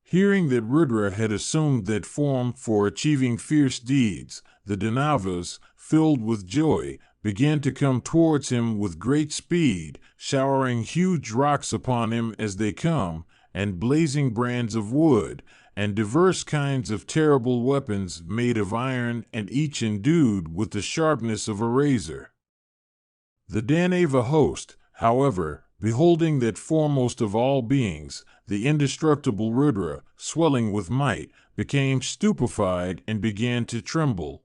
Hearing that Rudra had assumed that form for achieving fierce deeds, the Danavas, filled with joy, began to come towards him with great speed, showering huge rocks upon him as they come, and blazing brands of wood, and diverse kinds of terrible weapons made of iron and each endued with the sharpness of a razor. The Danava host, however, beholding that foremost of all beings, the indestructible Rudra, swelling with might, became stupefied and began to tremble.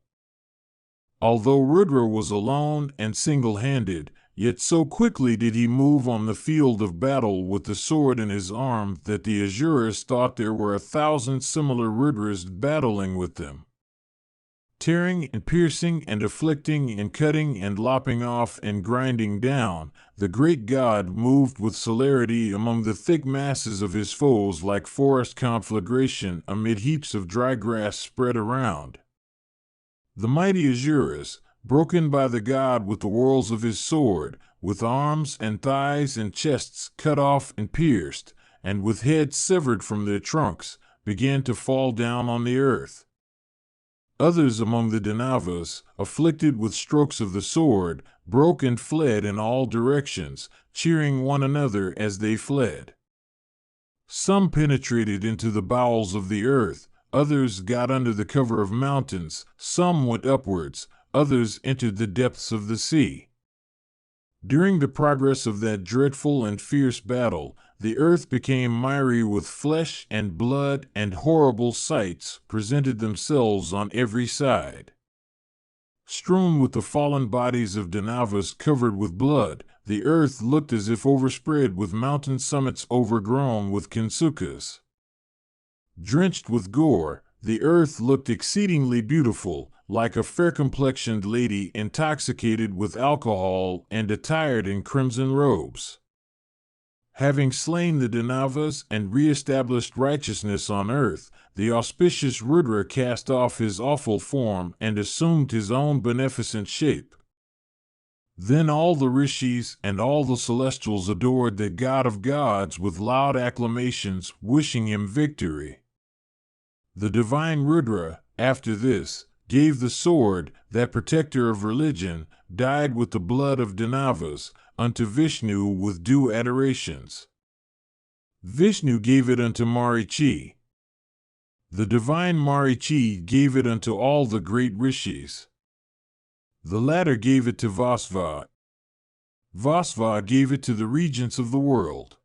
Although Rudra was alone and single-handed, yet so quickly did he move on the field of battle with the sword in his arm that the Asuras thought there were 1,000 similar Rudras battling with them. Tearing and piercing and afflicting and cutting and lopping off and grinding down, the great god moved with celerity among the thick masses of his foes like forest conflagration amid heaps of dry grass spread around. The mighty Asuras, broken by the god with the whirls of his sword, with arms and thighs and chests cut off and pierced, and with heads severed from their trunks, began to fall down on the earth. Others among the Danavas, afflicted with strokes of the sword, broke and fled in all directions, cheering one another as they fled. Some penetrated into the bowels of the earth, others got under the cover of mountains, some went upwards, others entered the depths of the sea. During the progress of that dreadful and fierce battle, the earth became miry with flesh and blood, and horrible sights presented themselves on every side. Strewn with the fallen bodies of Danavas covered with blood, the earth looked as if overspread with mountain summits overgrown with kinsukas. Drenched with gore, the earth looked exceedingly beautiful, like a fair-complexioned lady intoxicated with alcohol and attired in crimson robes. Having slain the Danavas and re-established righteousness on earth, the auspicious Rudra cast off his awful form and assumed his own beneficent shape. Then all the rishis and all the celestials adored the god of gods with loud acclamations, wishing him victory. The divine Rudra, after this, gave the sword, that protector of religion, dyed with the blood of Danavas, unto Vishnu with due adorations. Vishnu gave it unto Marichi. The divine Marichi gave it unto all the great rishis. The latter gave it to Vasva. Vasva gave it to the regents of the world.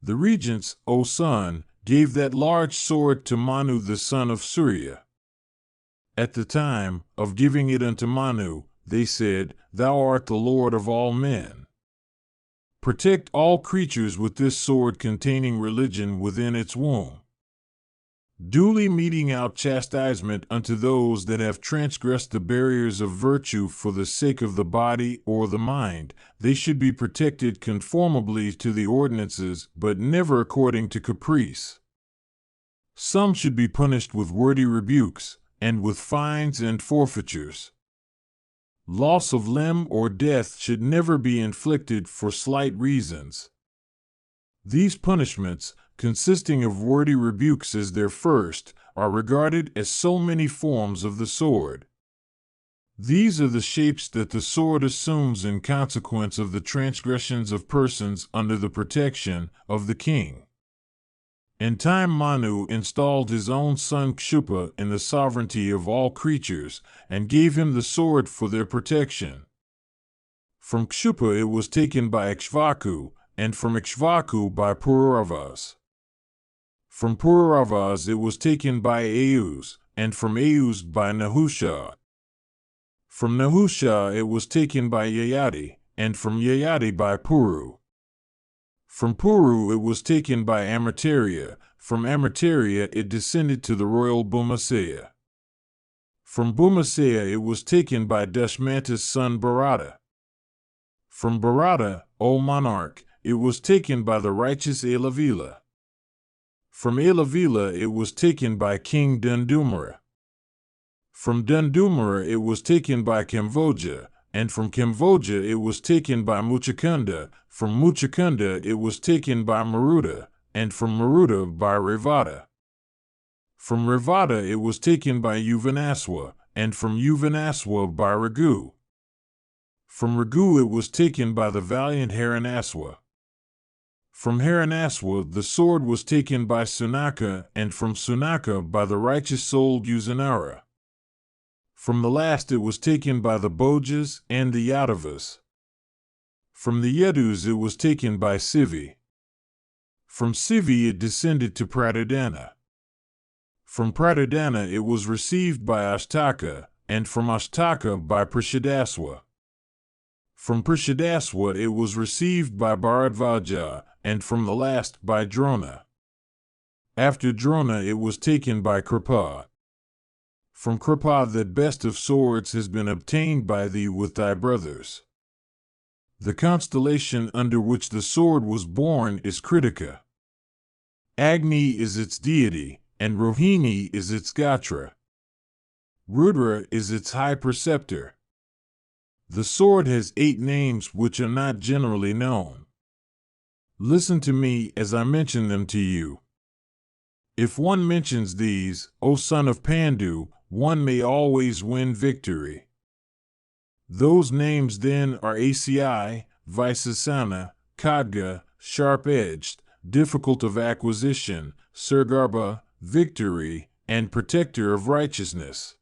The regents, O son, gave that large sword to Manu the son of Surya. At the time of giving it unto Manu, they said, "Thou art the Lord of all men. Protect all creatures with this sword containing religion within its womb." Duly meting out chastisement unto those that have transgressed the barriers of virtue for the sake of the body or the mind, they should be protected conformably to the ordinances, but never according to caprice. Some should be punished with wordy rebukes, and with fines and forfeitures. Loss of limb or death should never be inflicted for slight reasons. These punishments, consisting of wordy rebukes as their first, are regarded as so many forms of the sword. These are the shapes that the sword assumes in consequence of the transgressions of persons under the protection of the king. In time, Manu installed his own son Kshupa in the sovereignty of all creatures and gave him the sword for their protection. From Kshupa it was taken by Ikshvaku, and from Ikshvaku by Kauravas. From Kauravas it was taken by Ayus, and from Ayus by Nahusha. From Nahusha it was taken by Yayati, and from Yayati by Puru. From Puru it was taken by Amartya, from Amartya it descended to the royal Bhumasaya. From Bhumasaya it was taken by Dashmanta's son Bharata. From Bharata, O monarch, it was taken by the righteous Elavila. From Elavila it was taken by King Dundumara. From Dundumara it was taken by Kambodja, and from Kambodja it was taken by Muchakunda, from Muchakunda it was taken by Maruta, and from Maruta by Revata. From Revata it was taken by Uvanaswa, and from Uvanaswa by Ragu. From Ragu it was taken by the valiant Haranaswa. From Haranaswa the sword was taken by Sunaka, and from Sunaka by the righteous-souled Usanara. From the last it was taken by the Bhojas and the Yadavas. From the Yadus it was taken by Sivi. From Sivi it descended to Pratidana. From Pratidana it was received by Ashtaka, and from Ashtaka by Prishadaswa. From Prishadaswa it was received by Bharadvaja, and from the last by Drona. After Drona it was taken by Kripa. From Kripa the best of swords has been obtained by thee with thy brothers. The constellation under which the sword was born is Kritika. Agni is its deity, and Rohini is its Gatra. Rudra is its high preceptor. The sword has 8 names which are not generally known. Listen to me as I mention them to you. If one mentions these, O son of Pandu, one may always win victory. Those names then are Aci, Vaisasana, Khadga, sharp-edged, difficult of acquisition, Surgarbha, victory, and protector of righteousness.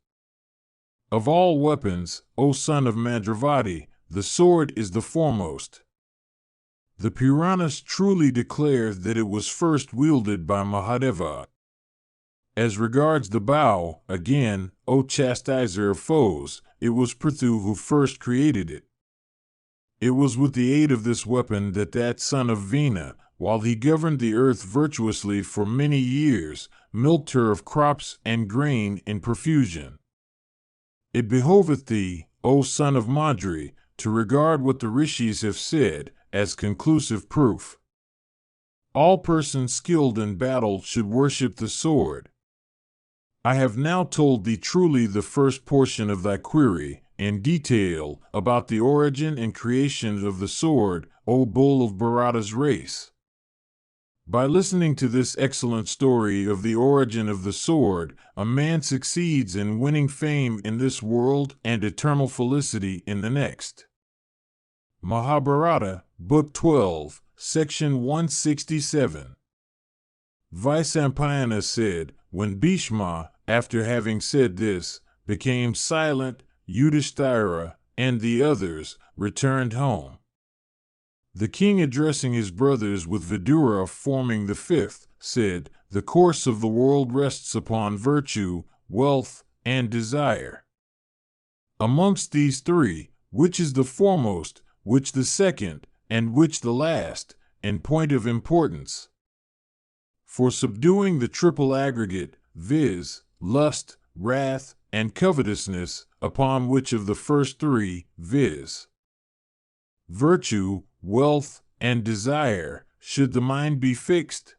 Of all weapons, O son of Madravati, the sword is the foremost. The Puranas truly declare that it was first wielded by Mahadeva. As regards the bow, again, O chastiser of foes, it was Prithu who first created it. It was with the aid of this weapon that son of Vena, while he governed the earth virtuously for many years, milked her of crops and grain in profusion. It behoveth thee, O son of Madri, to regard what the rishis have said as conclusive proof. All persons skilled in battle should worship the sword. I have now told thee truly the first portion of thy query, in detail, about the origin and creation of the sword, O bull of Bharata's race. By listening to this excellent story of the origin of the sword, a man succeeds in winning fame in this world and eternal felicity in the next. Mahabharata, Book 12, Section 167. Vaisampayana said, when Bhishma, after having said this, became silent, Yudhishthira and the others returned home. The king, addressing his brothers with Vidura forming the 5th, said, the course of the world rests upon virtue, wealth, and desire. Amongst these 3, which is the foremost, which the second, and which the last, in point of importance? For subduing the triple aggregate, viz., lust, wrath, and covetousness, upon which of the first 3, viz., virtue, wealth, and desire, should the mind be fixed?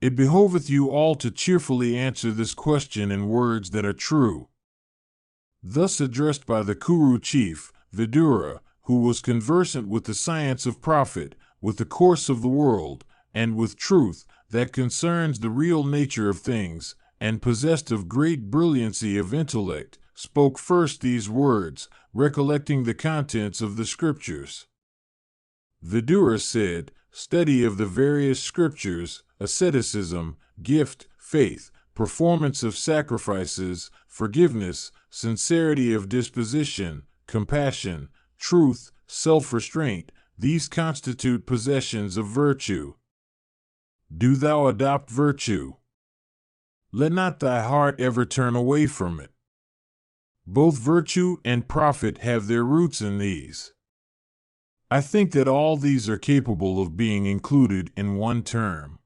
It behoveth you all to cheerfully answer this question in words that are true. Thus addressed by the Kuru chief, Vidura, who was conversant with the science of profit, with the course of the world, and with truth that concerns the real nature of things, and possessed of great brilliancy of intellect, spoke first these words, recollecting the contents of the scriptures. Vidura said, "Study of the various scriptures, asceticism, gift, faith, performance of sacrifices, forgiveness, sincerity of disposition, compassion, truth, self-restraint, these constitute possessions of virtue. Do thou adopt virtue. Let not thy heart ever turn away from it. Both virtue and profit have their roots in these." I think that all these are capable of being included in one term.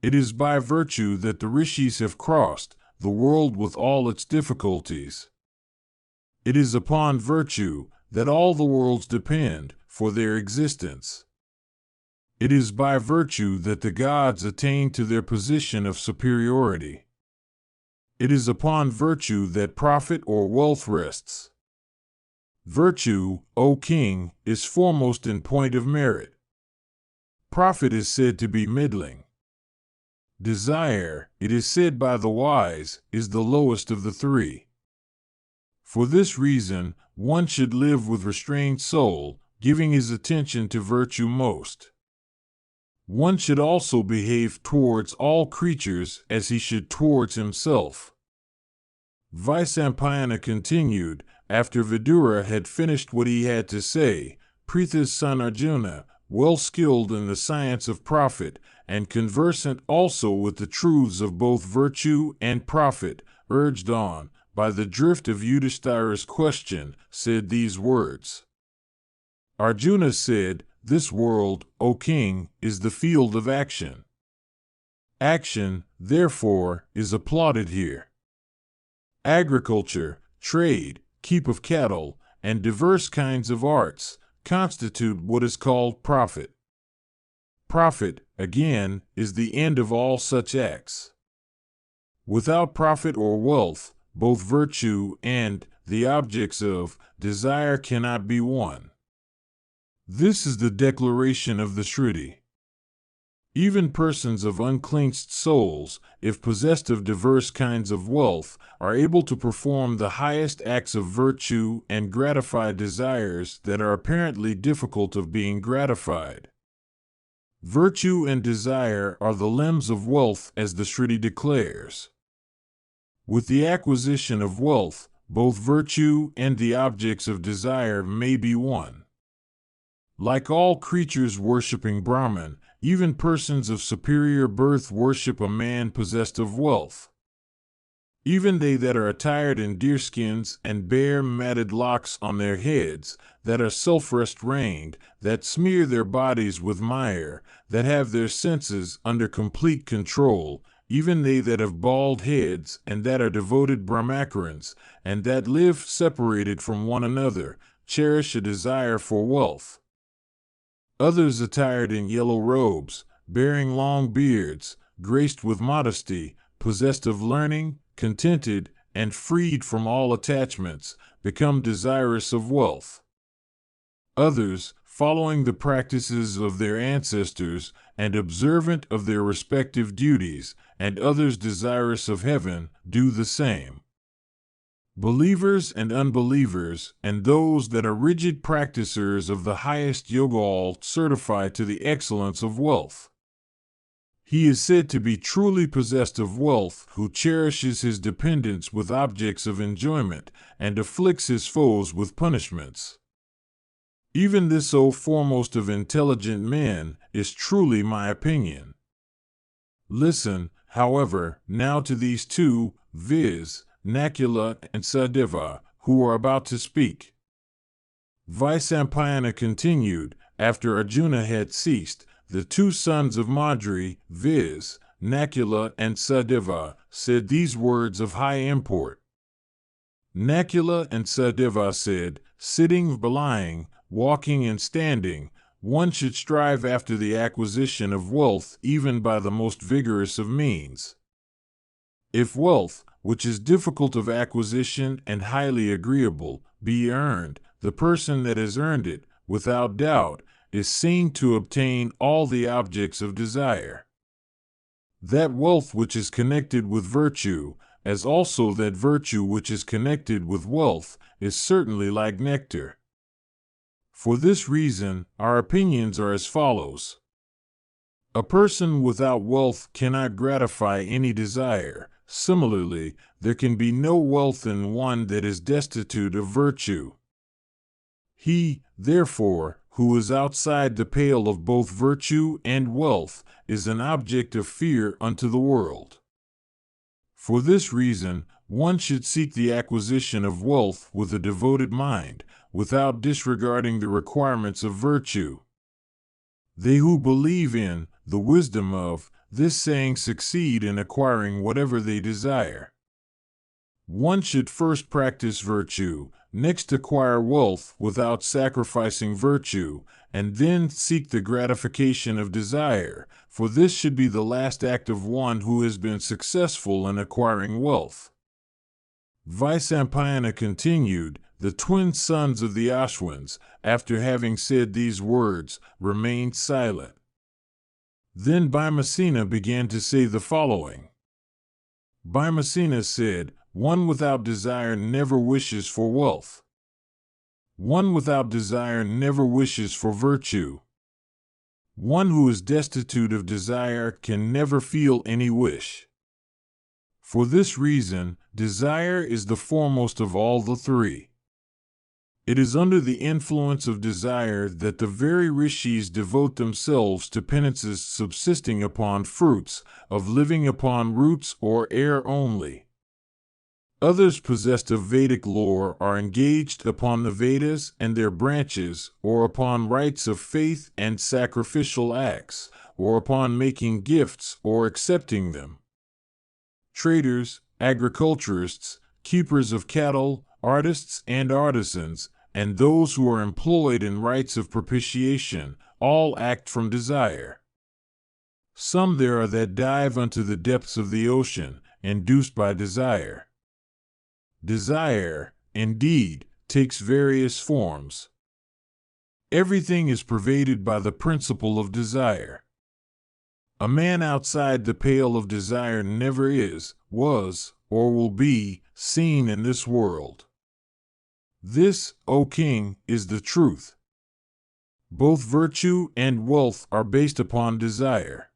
It is by virtue that the rishis have crossed the world with all its difficulties. It is upon virtue that all the worlds depend for their existence. It is by virtue that the gods attain to their position of superiority. It is upon virtue that profit or wealth rests. Virtue, O king, is foremost in point of merit. Profit is said to be middling. Desire, it is said by the wise, is the lowest of the three. For this reason, one should live with restrained soul, giving his attention to virtue most. One should also behave towards all creatures as he should towards himself. Vaisampayana continued, after Vidura had finished what he had to say, Pritha's son Arjuna, well skilled in the science of profit, and conversant also with the truths of both virtue and profit, urged on by the drift of Yudhishthira's question, said these words. Arjuna said, "This world, O king, is the field of action. Action, therefore, is applauded here. Agriculture, trade, keep of cattle, and diverse kinds of arts constitute what is called profit. Profit, again, is the end of all such acts. Without profit or wealth, both virtue and the objects of desire cannot be won." This is the declaration of the Shruti. Even persons of uncleansed souls, if possessed of diverse kinds of wealth, are able to perform the highest acts of virtue and gratify desires that are apparently difficult of being gratified. Virtue and desire are the limbs of wealth, as the Shruti declares. With the acquisition of wealth, both virtue and the objects of desire may be won. Like all creatures worshipping Brahman, even persons of superior birth worship a man possessed of wealth. Even they that are attired in deerskins and bear matted locks on their heads, that are self-restrained, that smear their bodies with mire, that have their senses under complete control, even they that have bald heads and that are devoted Brahmacarans, and that live separated from one another, cherish a desire for wealth. Others attired in yellow robes, bearing long beards, graced with modesty, possessed of learning, contented, and freed from all attachments, become desirous of wealth. Others, following the practices of their ancestors, and observant of their respective duties, and others desirous of heaven, do the same. Believers and unbelievers, and those that are rigid practicers of the highest yoga, all certify to the excellence of wealth. He is said to be truly possessed of wealth who cherishes his dependents with objects of enjoyment, and afflicts his foes with punishments. Even this, O foremost of intelligent men, is truly my opinion. Listen, however, now to these two, viz., Nakula and Sadeva, who are about to speak. Vaisampayana continued, after Arjuna had ceased, the two sons of Madri, viz., Nakula and Sadeva, said these words of high import. Nakula and Sadeva said, "Sitting, lying, walking, and standing, one should strive after the acquisition of wealth even by the most vigorous of means. If wealth, which is difficult of acquisition and highly agreeable, be earned, the person that has earned it, without doubt, is seen to obtain all the objects of desire. That wealth which is connected with virtue, as also that virtue which is connected with wealth is certainly like nectar. For this reason, our opinions are as follows. A person without wealth cannot gratify any desire. Similarly, there can be no wealth in one that is destitute of virtue. He, therefore, who is outside the pale of both virtue and wealth is an object of fear unto the world. For this reason, one should seek the acquisition of wealth with a devoted mind, without disregarding the requirements of virtue. They who believe in the wisdom of this saying succeed in acquiring whatever they desire. One should first practice virtue, next acquire wealth without sacrificing virtue, and then seek the gratification of desire, for this should be the last act of one who has been successful in acquiring wealth. Vyasa continued, the twin sons of the Ashwins, after having said these words, remained silent. Then Bhimasena began to say the following. Bhimasena said, one without desire never wishes for wealth. One without desire never wishes for virtue. One who is destitute of desire can never feel any wish. For this reason, desire is the foremost of all the three. It is under the influence of desire that the very rishis devote themselves to penances subsisting upon fruits, of living upon roots or air only. Others possessed of Vedic lore are engaged upon the Vedas and their branches, or upon rites of faith and sacrificial acts, or upon making gifts or accepting them. Traders, agriculturists, keepers of cattle, artists and artisans, and those who are employed in rites of propitiation, all act from desire. Some there are that dive unto the depths of the ocean, induced by desire. Desire, indeed, takes various forms. Everything is pervaded by the principle of desire. A man outside the pale of desire never is, was, or will be seen in this world. This, O king, is the truth. Both virtue and wealth are based upon desire.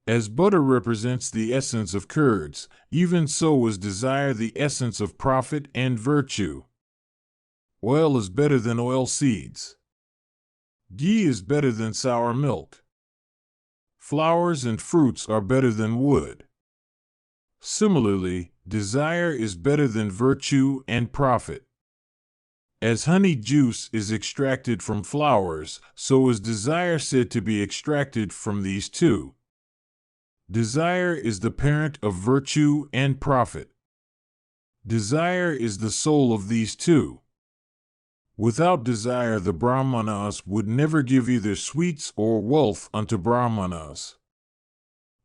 As butter represents the essence of curds, even so is desire the essence of profit and virtue. Oil is better than oil seeds. Ghee is better than sour milk. Flowers and fruits are better than wood. Similarly, desire is better than virtue and profit. As honey juice is extracted from flowers, so is desire said to be extracted from these two. Desire is the parent of virtue and profit. Desire is the soul of these two. Without desire, the Brahmanas would never give either sweets or wealth unto Brahmanas.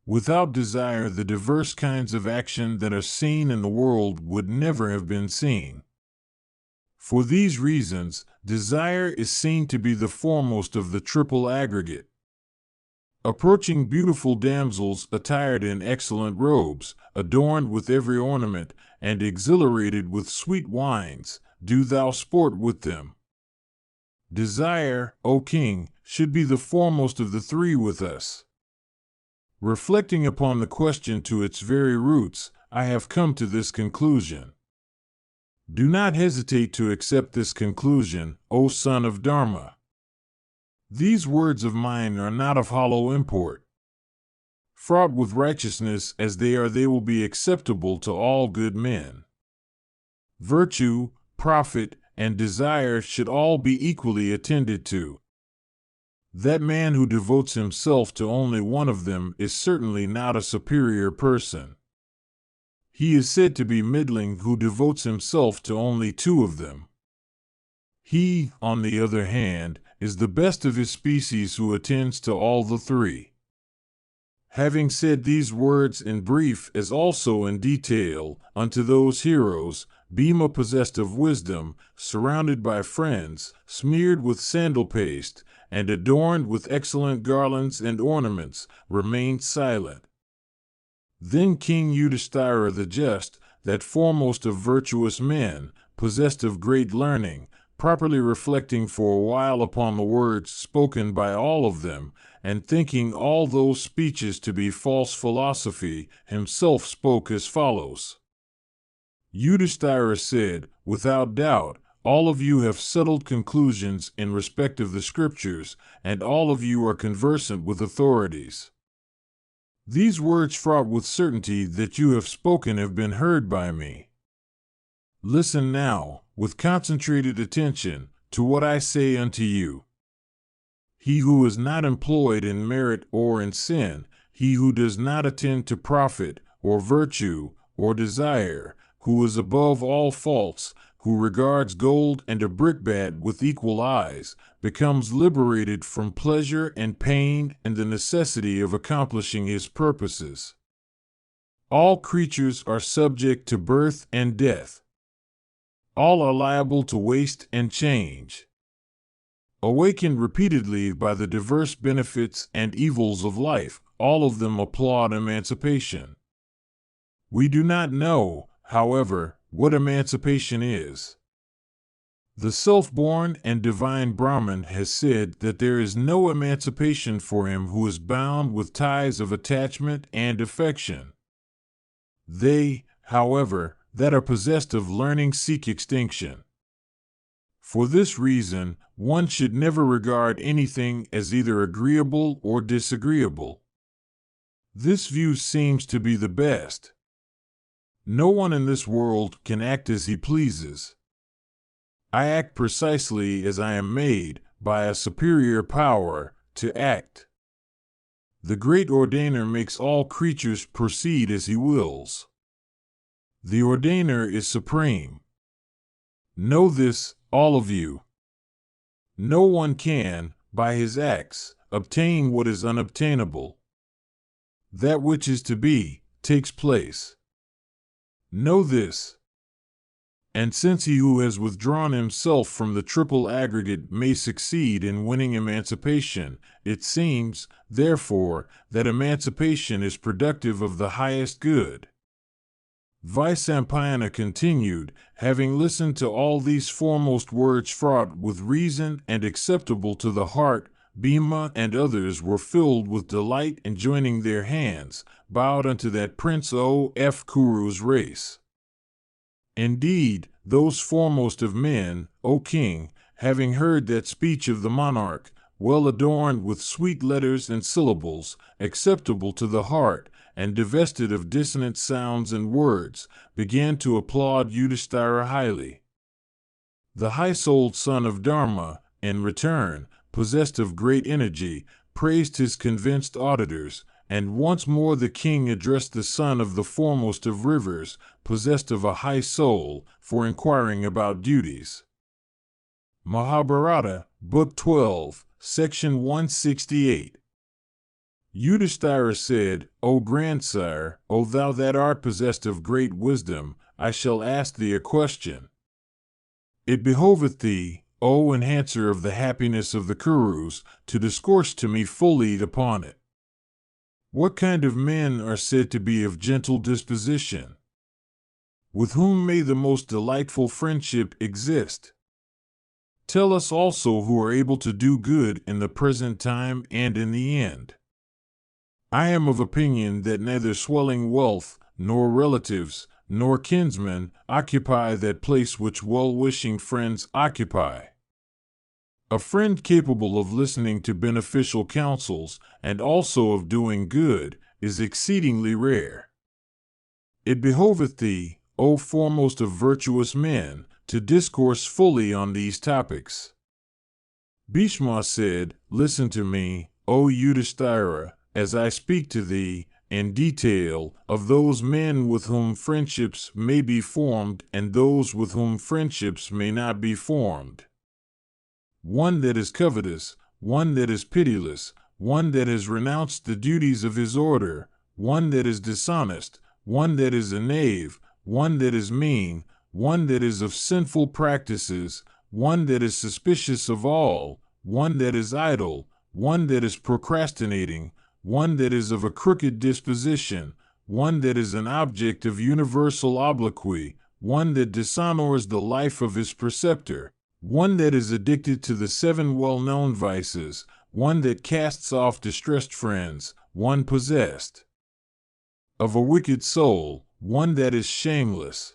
Without desire, the diverse kinds of action that are seen in the world would never have been seen. For these reasons, desire is seen to be the foremost of the triple aggregate. Approaching beautiful damsels attired in excellent robes, adorned with every ornament, and exhilarated with sweet wines, do thou sport with them. Desire, O king, should be the foremost of the three with us. Reflecting upon the question to its very roots, I have come to this conclusion. Do not hesitate to accept this conclusion, O son of Dharma. These words of mine are not of hollow import. Fraught with righteousness as they are, they will be acceptable to all good men. Virtue, profit, and desire should all be equally attended to. That man who devotes himself to only one of them is certainly not a superior person. He is said to be middling who devotes himself to only two of them. He, on the other hand, is the best of his species who attends to all the three. Having said these words in brief as also in detail, unto those heroes, Bhima possessed of wisdom, surrounded by friends, smeared with sandal paste, and adorned with excellent garlands and ornaments, remained silent. Then King Yudhishthira the just, that foremost of virtuous men, possessed of great learning, properly reflecting for a while upon the words spoken by all of them, and thinking all those speeches to be false philosophy, himself spoke as follows. Yudhishthira said, "Without doubt, all of you have settled conclusions in respect of the scriptures, and all of you are conversant with authorities. These words fraught with certainty that you have spoken have been heard by me. Listen now, with concentrated attention, to what I say unto you. He who is not employed in merit or in sin, he who does not attend to profit, or virtue, or desire, who is above all faults, who regards gold and a brickbat with equal eyes, becomes liberated from pleasure and pain and the necessity of accomplishing his purposes. All creatures are subject to birth and death. All are liable to waste and change. Awakened repeatedly by the diverse benefits and evils of life, all of them applaud emancipation. We do not know, however, what emancipation is. The self-born and divine Brahman has said that there is no emancipation for him who is bound with ties of attachment and affection. They, however, that are possessed of learning seek extinction. For this reason, one should never regard anything as either agreeable or disagreeable. This view seems to be the best. No one in this world can act as he pleases. I act precisely as I am made, by a superior power, to act. The great ordainer makes all creatures proceed as he wills. The ordainer is supreme. Know this, all of you. No one can, by his acts, obtain what is unobtainable. That which is to be, takes place. Know this. And since he who has withdrawn himself from the triple aggregate may succeed in winning emancipation, it seems, therefore, that emancipation is productive of the highest good. Vyasa continued, having listened to all these foremost words fraught with reason and acceptable to the heart, Bhima and others were filled with delight and joining their hands, bowed unto that prince of Kuru's race. Indeed, those foremost of men, O king, having heard that speech of the monarch, well adorned with sweet letters and syllables, acceptable to the heart, and divested of dissonant sounds and words, began to applaud Yudhishthira highly. The high-souled son of Dharma, in return, possessed of great energy, praised his convinced auditors, and once more the king addressed the son of the foremost of rivers, possessed of a high soul, for inquiring about duties. Mahabharata, Book 12, Section 168. Yudhishthira said, O grandsire, O thou that art possessed of great wisdom, I shall ask thee a question. It behoveth thee, O enhancer of the happiness of the Kurus, to discourse to me fully upon it. What kind of men are said to be of gentle disposition? With whom may the most delightful friendship exist? Tell us also who are able to do good in the present time and in the end. I am of opinion that neither swelling wealth, nor relatives, nor kinsmen occupy that place which well-wishing friends occupy. A friend capable of listening to beneficial counsels, and also of doing good, is exceedingly rare. It behoveth thee, O foremost of virtuous men, to discourse fully on these topics. Bhishma said, Listen to me, O Yudhishthira, as I speak to thee, in detail, of those men with whom friendships may be formed and those with whom friendships may not be formed. One that is covetous, one that is pitiless, one that has renounced the duties of his order, one that is dishonest, one that is a knave, one that is mean, one that is of sinful practices, one that is suspicious of all, one that is idle, one that is procrastinating, one that is of a crooked disposition, one that is an object of universal obloquy, one that dishonors the life of his preceptor, one that is addicted to the 7 well-known vices, one that casts off distressed friends, one possessed of a wicked soul, one that is shameless,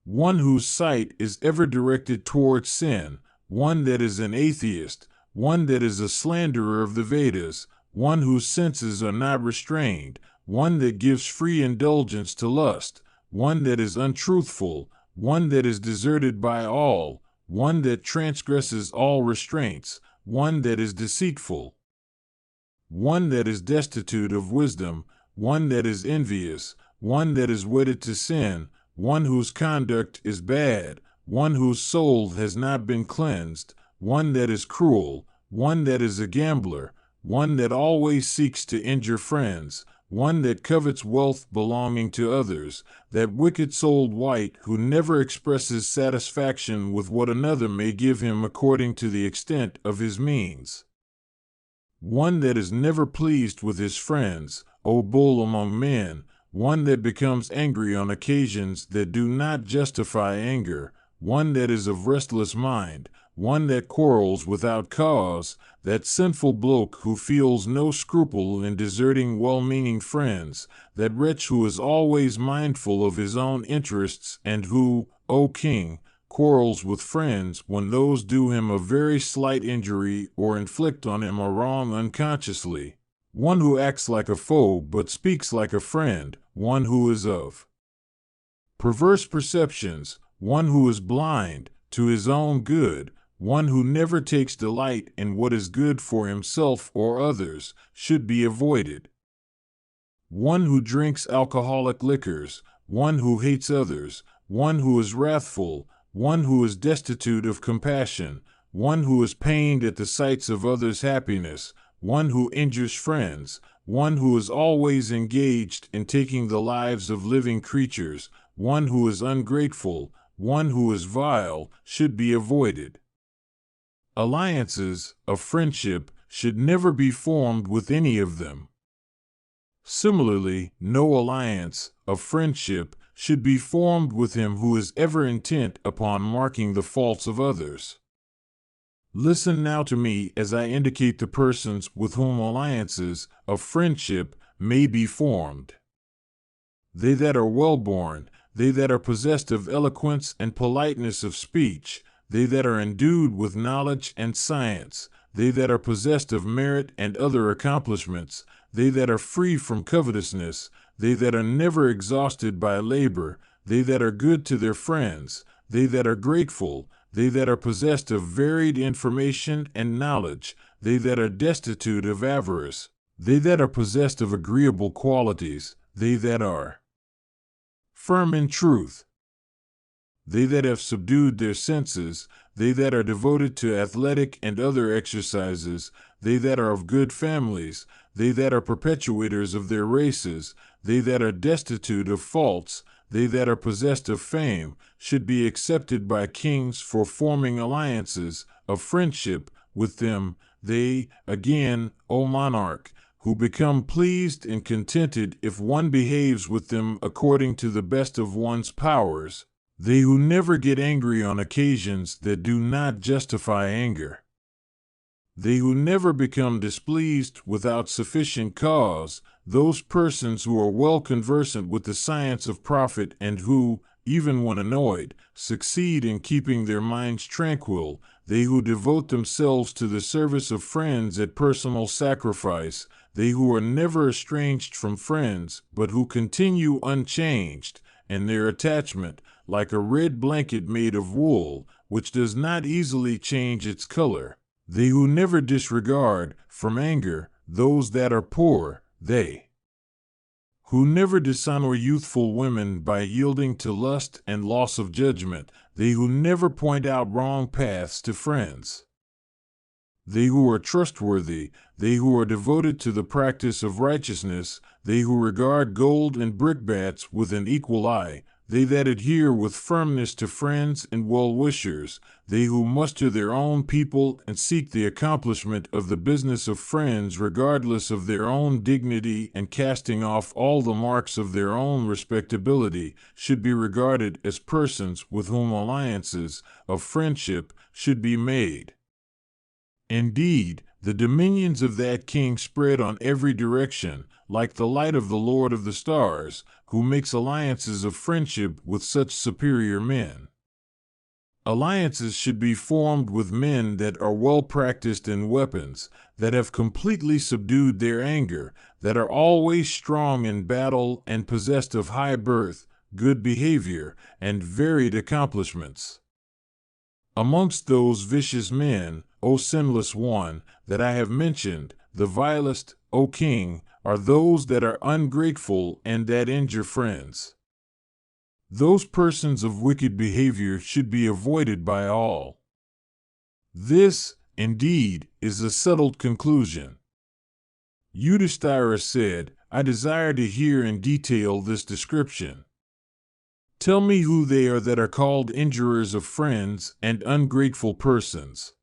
one whose sight is ever directed toward sin, one that is an atheist, one that is a slanderer of the Vedas, one whose senses are not restrained, one that gives free indulgence to lust, one that is untruthful, one that is deserted by all, one that transgresses all restraints, one that is deceitful, one that is destitute of wisdom, one that is envious, one that is wedded to sin, one whose conduct is bad, one whose soul has not been cleansed, one that is cruel, one that is a gambler, one that always seeks to injure friends, one that covets wealth belonging to others, that wicked-souled wight who never expresses satisfaction with what another may give him according to the extent of his means, one that is never pleased with his friends, O bull among men, one that becomes angry on occasions that do not justify anger, one that is of restless mind, one that quarrels without cause, that sinful bloke who feels no scruple in deserting well-meaning friends, that wretch who is always mindful of his own interests and who, O king, quarrels with friends when those do him a very slight injury or inflict on him a wrong unconsciously, one who acts like a foe but speaks like a friend, one who is of perverse perceptions, one who is blind to his own good, one who never takes delight in what is good for himself or others, should be avoided. One who drinks alcoholic liquors, one who hates others, one who is wrathful, one who is destitute of compassion, one who is pained at the sights of others' happiness, one who injures friends, one who is always engaged in taking the lives of living creatures, one who is ungrateful, one who is vile, should be avoided. Alliances of friendship should never be formed with any of them. Similarly, no alliance of friendship should be formed with him who is ever intent upon marking the faults of others. Listen now to me as I indicate the persons with whom alliances of friendship may be formed. They that are well-born, they that are possessed of eloquence and politeness of speech, they that are endued with knowledge and science, they that are possessed of merit and other accomplishments, they that are free from covetousness, they that are never exhausted by labor, they that are good to their friends, they that are grateful, they that are possessed of varied information and knowledge, they that are destitute of avarice, they that are possessed of agreeable qualities, they that are firm in truth, they that have subdued their senses, they that are devoted to athletic and other exercises, they that are of good families, they that are perpetuators of their races, they that are destitute of faults, they that are possessed of fame, should be accepted by kings for forming alliances of friendship with them. They, again, O monarch, who become pleased and contented if one behaves with them according to the best of one's powers, they who never get angry on occasions that do not justify anger, they who never become displeased without sufficient cause, those persons who are well conversant with the science of profit and who, even when annoyed, succeed in keeping their minds tranquil, they who devote themselves to the service of friends at personal sacrifice, they who are never estranged from friends, but who continue unchanged, and their attachment, like a red blanket made of wool, which does not easily change its color. They who never disregard, from anger, those that are poor, they who never dishonor youthful women by yielding to lust and loss of judgment, they who never point out wrong paths to friends, they who are trustworthy, they who are devoted to the practice of righteousness, they who regard gold and brickbats with an equal eye, they that adhere with firmness to friends and well-wishers, they who muster their own people and seek the accomplishment of the business of friends regardless of their own dignity and casting off all the marks of their own respectability, should be regarded as persons with whom alliances of friendship should be made. Indeed, the dominions of that king spread on every direction, like the light of the Lord of the stars, who makes alliances of friendship with such superior men. Alliances should be formed with men that are well practiced in weapons, that have completely subdued their anger, that are always strong in battle and possessed of high birth, good behavior, and varied accomplishments. Amongst those vicious men, O sinless one, that I have mentioned, the vilest, O king, are those that are ungrateful and that injure friends. Those persons of wicked behavior should be avoided by all. This, indeed, is a settled conclusion. Yudhishthira said, I desire to hear in detail this description. Tell me who they are that are called injurers of friends and ungrateful persons.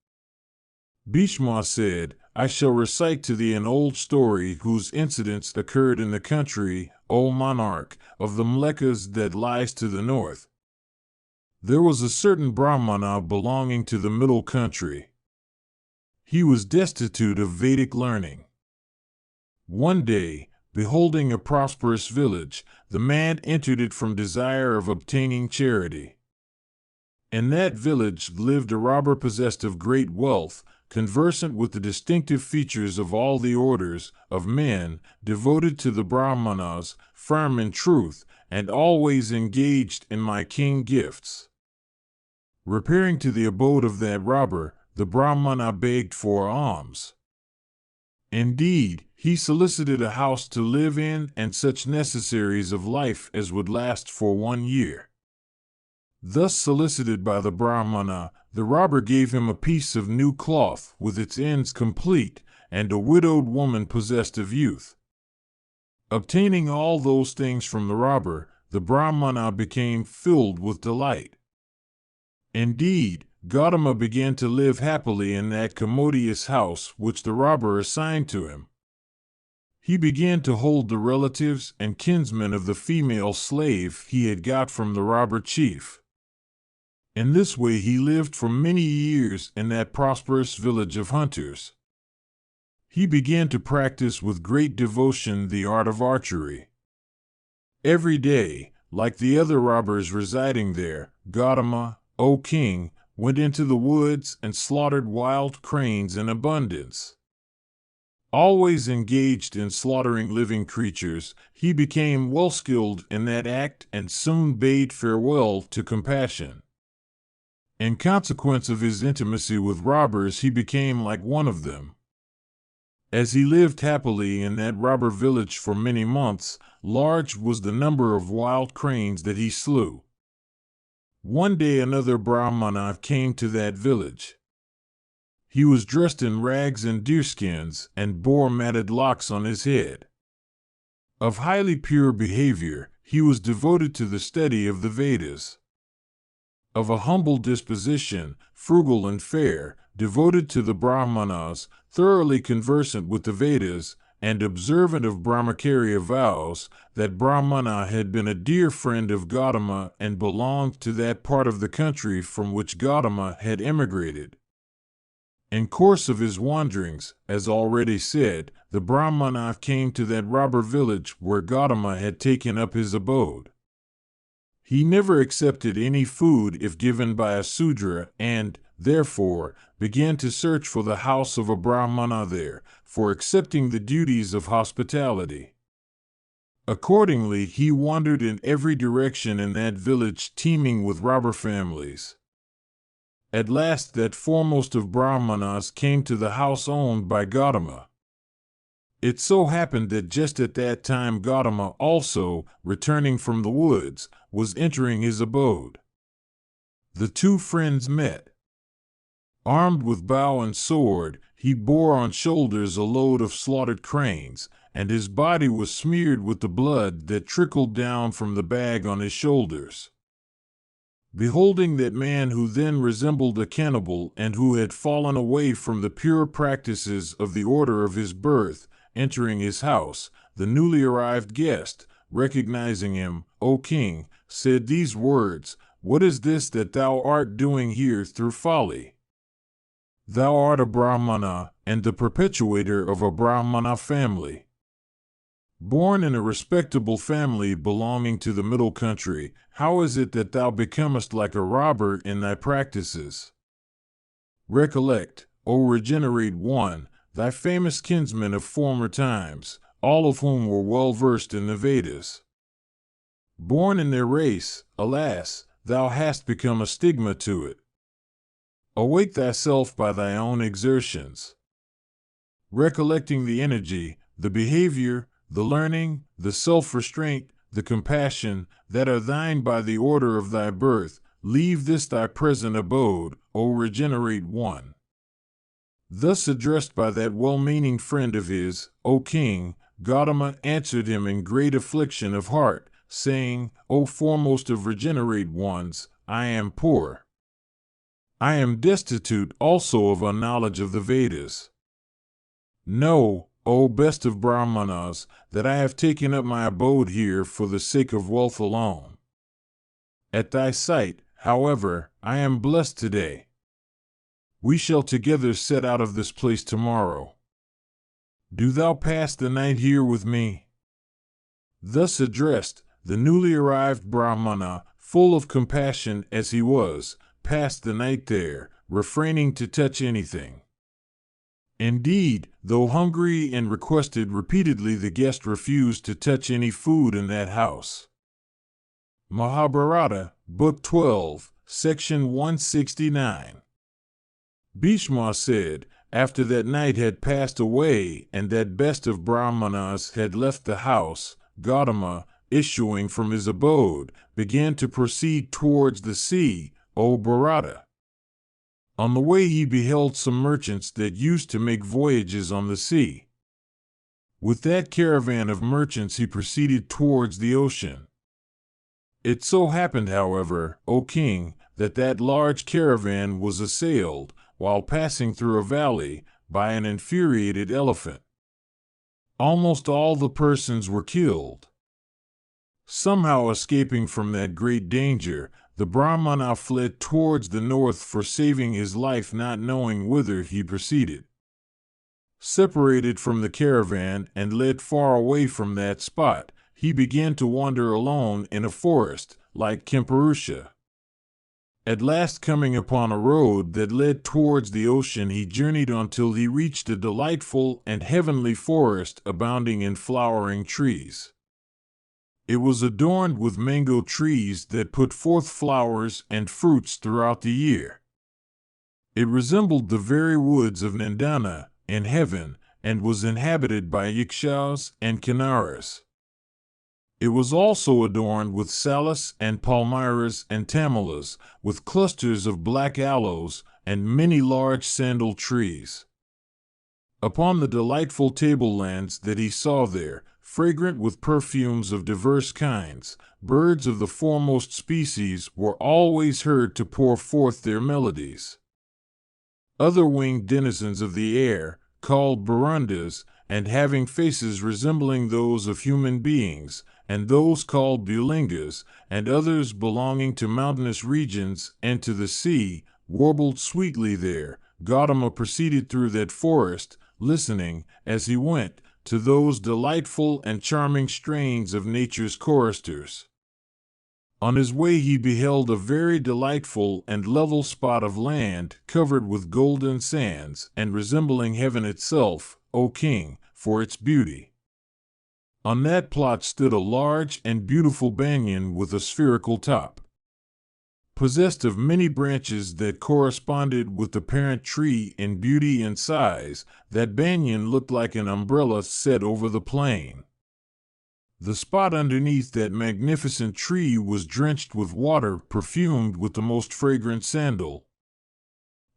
Bhishma said, I shall recite to thee an old story whose incidents occurred in the country, O monarch, of the Mlekas that lies to the north. There was a certain Brahmana belonging to the middle country. He was destitute of Vedic learning. One day, beholding a prosperous village, the man entered it from desire of obtaining charity. In that village lived a robber possessed of great wealth, conversant with the distinctive features of all the orders of men, devoted to the Brahmanas, firm in truth, and always engaged in my king gifts. Repairing to the abode of that robber, the Brahmana begged for alms. Indeed, he solicited a house to live in and such necessaries of life as would last for 1 year. Thus solicited by the Brahmana, the robber gave him a piece of new cloth with its ends complete, and a widowed woman possessed of youth. Obtaining all those things from the robber, the Brahmana became filled with delight. Indeed, Gautama began to live happily in that commodious house which the robber assigned to him. He began to hold the relatives and kinsmen of the female slave he had got from the robber chief. In this way he lived for many years in that prosperous village of hunters. He began to practice with great devotion the art of archery. Every day, like the other robbers residing there, Gautama, O king, went into the woods and slaughtered wild cranes in abundance. Always engaged in slaughtering living creatures, he became well skilled in that act and soon bade farewell to compassion. In consequence of his intimacy with robbers, he became like one of them. As he lived happily in that robber village for many months, large was the number of wild cranes that he slew. One day another Brahmana came to that village. He was dressed in rags and deerskins, and bore matted locks on his head. Of highly pure behavior, he was devoted to the study of the Vedas. Of a humble disposition, frugal and fair, devoted to the Brahmanas, thoroughly conversant with the Vedas, and observant of Brahmacharya vows, that Brahmana had been a dear friend of Gautama and belonged to that part of the country from which Gautama had emigrated. In course of his wanderings, as already said, the Brahmana came to that robber village where Gautama had taken up his abode. He never accepted any food if given by a Sudra and, therefore, began to search for the house of a Brahmana there, for accepting the duties of hospitality. Accordingly, he wandered in every direction in that village teeming with robber families. At last that foremost of Brahmanas came to the house owned by Gautama. It so happened that just at that time Gautama also, returning from the woods, was entering his abode. The two friends met. Armed with bow and sword, he bore on shoulders a load of slaughtered cranes, and his body was smeared with the blood that trickled down from the bag on his shoulders. Beholding that man, who then resembled a cannibal and who had fallen away from the pure practices of the order of his birth, entering his house, the newly arrived guest, recognizing him, O king, said these words, "What is this that thou art doing here through folly? Thou art a Brahmana, and the perpetuator of a Brahmana family. Born in a respectable family belonging to the middle country, how is it that thou becomest like a robber in thy practices? Recollect, O regenerate one, thy famous kinsmen of former times, all of whom were well versed in the Vedas. Born in their race, alas, thou hast become a stigma to it. Awake thyself by thy own exertions. Recollecting the energy, the behavior, the learning, the self-restraint, the compassion that are thine by the order of thy birth, leave this thy present abode, O regenerate one." Thus addressed by that well-meaning friend of his, O king, Gautama answered him in great affliction of heart, saying, "O foremost of regenerate ones, I am poor. I am destitute also of a knowledge of the Vedas. Know, O best of Brahmanas, that I have taken up my abode here for the sake of wealth alone. At thy sight, however, I am blessed today. We shall together set out of this place tomorrow. Do thou pass the night here with me." Thus addressed, the newly arrived Brahmana, full of compassion as he was, passed the night there, refraining to touch anything. Indeed, though hungry and requested repeatedly, the guest refused to touch any food in that house. Mahabharata, Book 12, Section 169. Bhishma said, after that night had passed away and that best of Brahmanas had left the house, Gautama, issuing from his abode, began to proceed towards the sea, O Bharata. On the way he beheld some merchants that used to make voyages on the sea. With that caravan of merchants he proceeded towards the ocean. It so happened, however, O king, that that large caravan was assailed, while passing through a valley, by an infuriated elephant. Almost all the persons were killed. Somehow escaping from that great danger, the Brahmana fled towards the north for saving his life, not knowing whither he proceeded. Separated from the caravan and led far away from that spot, he began to wander alone in a forest, like Kempurusha. At last, coming upon a road that led towards the ocean, he journeyed on till he reached a delightful and heavenly forest abounding in flowering trees. It was adorned with mango trees that put forth flowers and fruits throughout the year. It resembled the very woods of Nandana in heaven, and was inhabited by yakshas and kinnaras. It was also adorned with salas and palmyras and tamalas, with clusters of black aloes and many large sandal trees. Upon the delightful tablelands that he saw there, fragrant with perfumes of diverse kinds, birds of the foremost species were always heard to pour forth their melodies. Other winged denizens of the air, called barundas, and having faces resembling those of human beings, and those called bulingas, and others belonging to mountainous regions and to the sea, warbled sweetly there. Gautama proceeded through that forest, listening, as he went, to those delightful and charming strains of nature's choristers. On his way he beheld a very delightful and level spot of land covered with golden sands and resembling heaven itself, O king, for its beauty. On that plot stood a large and beautiful banyan with a spherical top. Possessed of many branches that corresponded with the parent tree in beauty and size, that banyan looked like an umbrella set over the plain. The spot underneath that magnificent tree was drenched with water perfumed with the most fragrant sandal.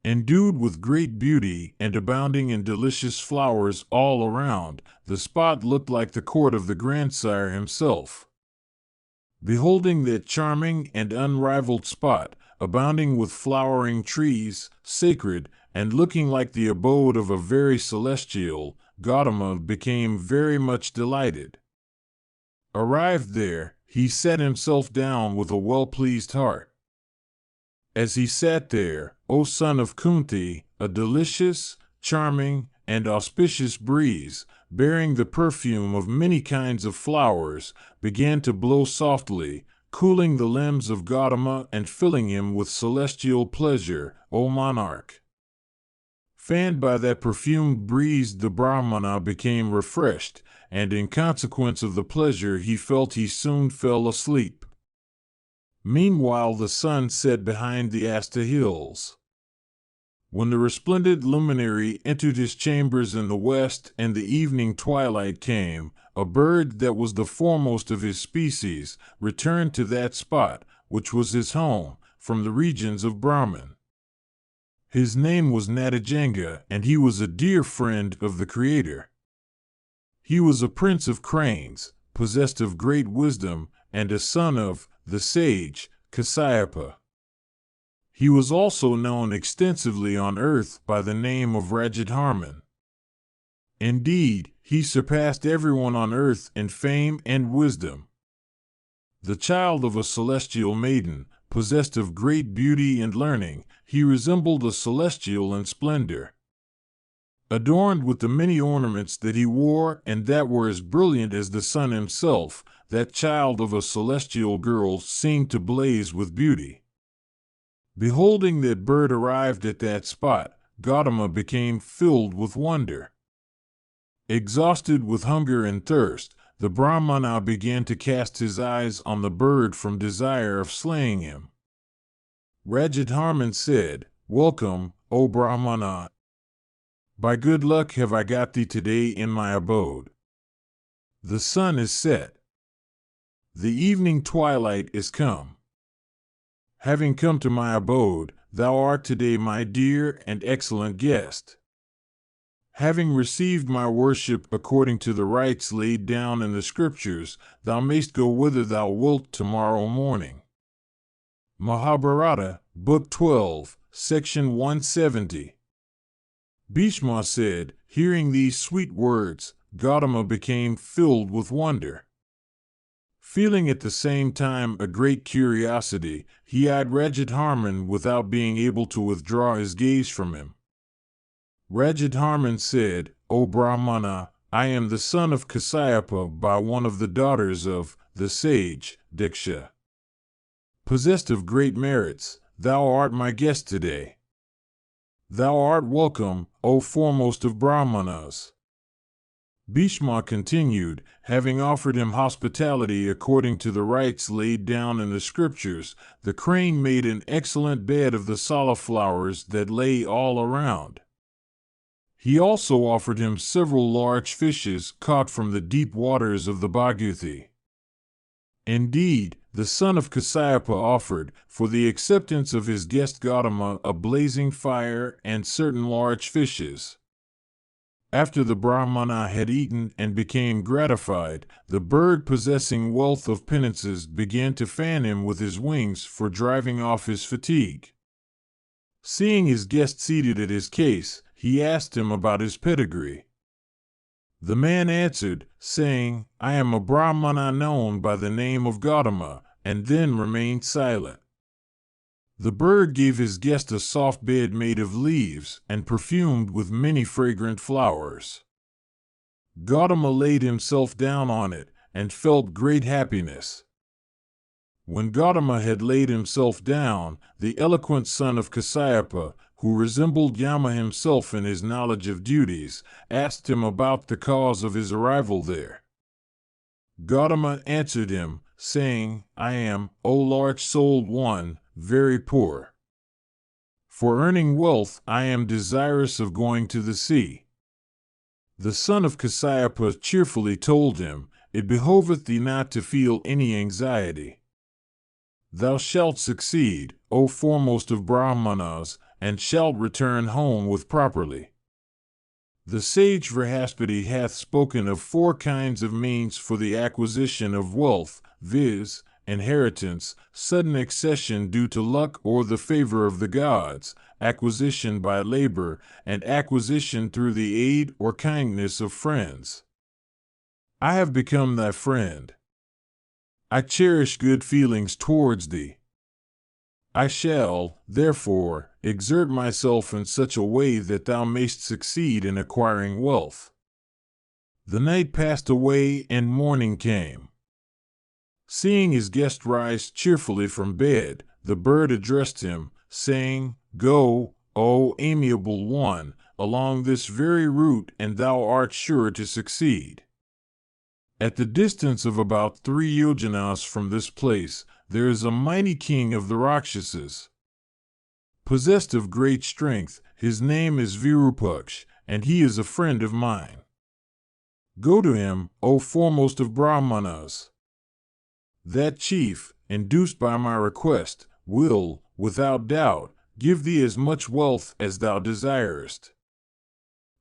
Endued with great beauty and abounding in delicious flowers all around, the spot looked like the court of the grandsire himself. Beholding that charming and unrivaled spot, abounding with flowering trees, sacred, and looking like the abode of a very celestial, Gautama became very much delighted. Arrived there, he sat himself down with a well-pleased heart. As he sat there, O son of Kunti, a delicious, charming, and auspicious breeze, bearing the perfume of many kinds of flowers, began to blow softly, cooling the limbs of Gautama and filling him with celestial pleasure, O monarch. Fanned by that perfumed breeze, the Brahmana became refreshed, and in consequence of the pleasure he felt, he soon fell asleep. Meanwhile the sun set behind the Asta hills. When the resplendent luminary entered his chambers in the west and the evening twilight came, a bird that was the foremost of his species returned to that spot, which was his home, from the regions of Brahman. His name was Natijanga, and he was a dear friend of the Creator. He was a prince of cranes, possessed of great wisdom, and a son of the sage Kasyapa. He was also known extensively on earth by the name of Rajadharman. Indeed, he surpassed everyone on earth in fame and wisdom. The child of a celestial maiden, possessed of great beauty and learning, he resembled a celestial in splendor. Adorned with the many ornaments that he wore and that were as brilliant as the sun himself, that child of a celestial girl seemed to blaze with beauty. Beholding that bird arrived at that spot, Gautama became filled with wonder. Exhausted with hunger and thirst, the Brahmana began to cast his eyes on the bird from desire of slaying him. Rajadharman said, "Welcome, O Brahmana. By good luck have I got thee today in my abode. The sun is set. The evening twilight is come. Having come to my abode, thou art today my dear and excellent guest. Having received my worship according to the rites laid down in the scriptures, thou mayst go whither thou wilt tomorrow morning." Mahabharata, Book 12, Section 170. Bhishma said, hearing these sweet words, Gautama became filled with wonder. Feeling at the same time a great curiosity, he eyed Rajadharman without being able to withdraw his gaze from him. Rajadharman said, "O Brahmana, I am the son of Kasyapa by one of the daughters of the sage Diksha. Possessed of great merits, thou art my guest today. Thou art welcome, O foremost of Brahmanas." Bhishma continued, having offered him hospitality according to the rites laid down in the scriptures, the crane made an excellent bed of the sala flowers that lay all around. He also offered him several large fishes caught from the deep waters of the Bhaguthi. Indeed, the son of Kasyapa offered, for the acceptance of his guest Gautama, a blazing fire and certain large fishes. After the Brahmana had eaten and became gratified, the bird possessing wealth of penances began to fan him with his wings for driving off his fatigue. Seeing his guest seated at his case, he asked him about his pedigree. The man answered, saying, "I am a Brahmana known by the name of Gautama," and then remained silent. The bird gave his guest a soft bed made of leaves and perfumed with many fragrant flowers. Gautama laid himself down on it and felt great happiness. When Gautama had laid himself down, the eloquent son of Kasyapa, who resembled Yama himself in his knowledge of duties, asked him about the cause of his arrival there. Gautama answered him, saying, "I am, O large-souled one, very poor. For earning wealth I am desirous of going to the sea." The son of Kasyapa cheerfully told him, "It behoveth thee not to feel any anxiety. Thou shalt succeed, O foremost of Brahmanas, and shalt return home with properly. The sage Vrahaspati hath spoken of 4 kinds of means for the acquisition of wealth, viz., inheritance, sudden accession due to luck or the favor of the gods, acquisition by labor, and acquisition through the aid or kindness of friends. I have become thy friend. I cherish good feelings towards thee. I shall, therefore, exert myself in such a way that thou mayst succeed in acquiring wealth. The night passed away and morning came. Seeing his guest rise cheerfully from bed, the bird addressed him, saying, Go, O amiable one, along this very route, and thou art sure to succeed. At the distance of about 3 yojanas from this place, there is a mighty king of the Rakshasas. Possessed of great strength, his name is Virupaksh, and he is a friend of mine. Go to him, O foremost of Brahmanas. That chief, induced by my request, will, without doubt, give thee as much wealth as thou desirest.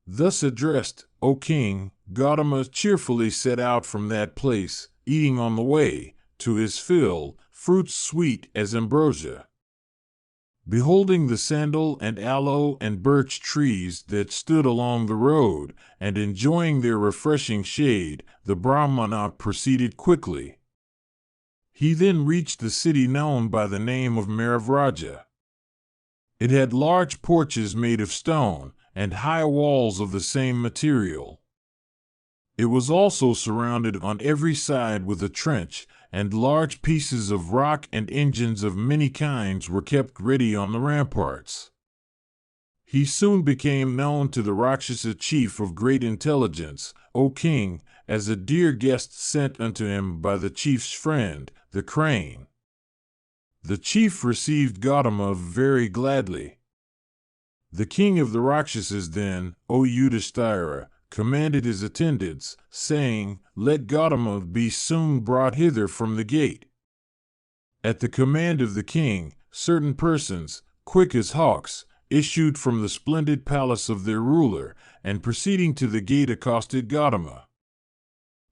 Thus addressed, O king, Gautama cheerfully set out from that place, eating on the way, to his fill, fruits sweet as ambrosia. Beholding the sandal and aloe and birch trees that stood along the road, and enjoying their refreshing shade, the Brahmana proceeded quickly. He then reached the city known by the name of Mahavraja. It had large porches made of stone, and high walls of the same material. It was also surrounded on every side with a trench, and large pieces of rock and engines of many kinds were kept ready on the ramparts. He soon became known to the Rakshasa chief of great intelligence, O king, as a dear guest sent unto him by the chief's friend, the crane. The chief received Gautama very gladly. The king of the Rakshasas then, O Yudhishthira, commanded his attendants, saying, Let Gautama be soon brought hither from the gate. At the command of the king, certain persons, quick as hawks, issued from the splendid palace of their ruler, and proceeding to the gate accosted Gautama.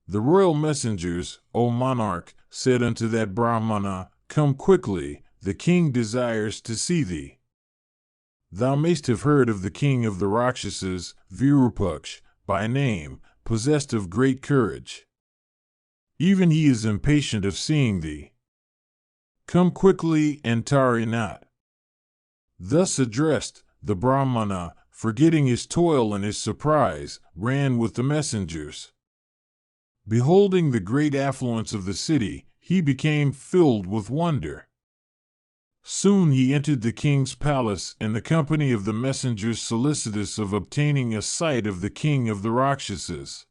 The royal messengers, O monarch, said unto that Brahmana, Come quickly, the king desires to see thee. Thou mayst have heard of the king of the Rakshasas, Virupaksh, by name, possessed of great courage. Even he is impatient of seeing thee. Come quickly and tarry not. Thus addressed, the Brahmana, forgetting his toil and his surprise, ran with the messengers. Beholding the great affluence of the city, he became filled with wonder. Soon he entered the king's palace in the company of the messengers solicitous of obtaining a sight of the king of the Rakshasas.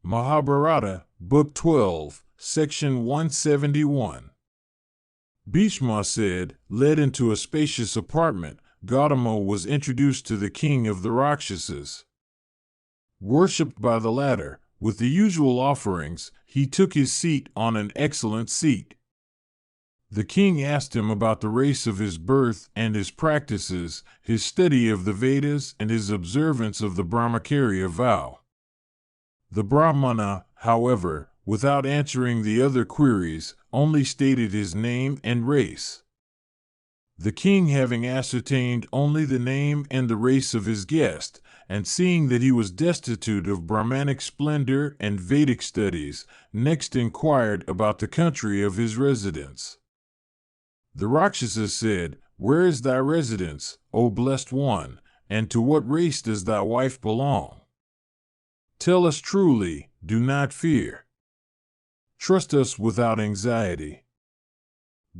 Mahabharata, Book 12, Section 171. Bhishma said, led into a spacious apartment, Gautama was introduced to the king of the Rakshasas. Worshipped by the latter, with the usual offerings, he took his seat on an excellent seat. The king asked him about the race of his birth and his practices, his study of the Vedas, and his observance of the Brahmacharya vow. The Brahmana, however, without answering the other queries, only stated his name and race. The king, having ascertained only the name and the race of his guest, and seeing that he was destitute of Brahmanic splendor and Vedic studies, next inquired about the country of his residence. The Rakshasa said, Where is thy residence, O blessed one, and to what race does thy wife belong? Tell us truly, do not fear. Trust us without anxiety.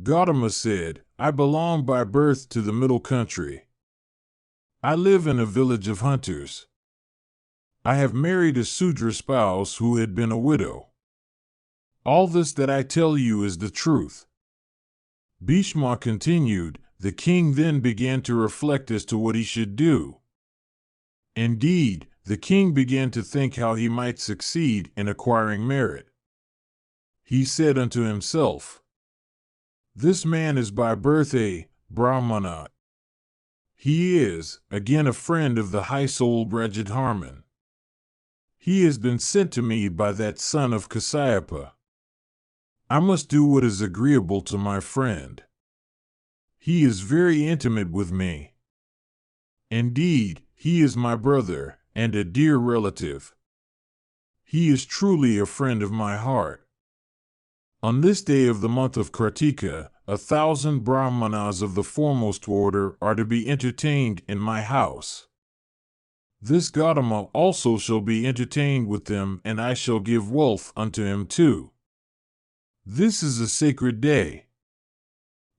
Gautama said, I belong by birth to the middle country. I live in a village of hunters. I have married a Sudra spouse who had been a widow. All this that I tell you is the truth. Bhishma continued, the king then began to reflect as to what he should do. Indeed, the king began to think how he might succeed in acquiring merit. He said unto himself, This man is by birth a Brahmana. He is, again, a friend of the high-souled Rajadharman. He has been sent to me by that son of Kasyapa. I must do what is agreeable to my friend. He is very intimate with me. Indeed, he is my brother, and a dear relative. He is truly a friend of my heart. On this day of the month of Kartika, 1,000 Brahmanas of the foremost order are to be entertained in my house. This Gautama also shall be entertained with them, and I shall give wealth unto him too. This is a sacred day.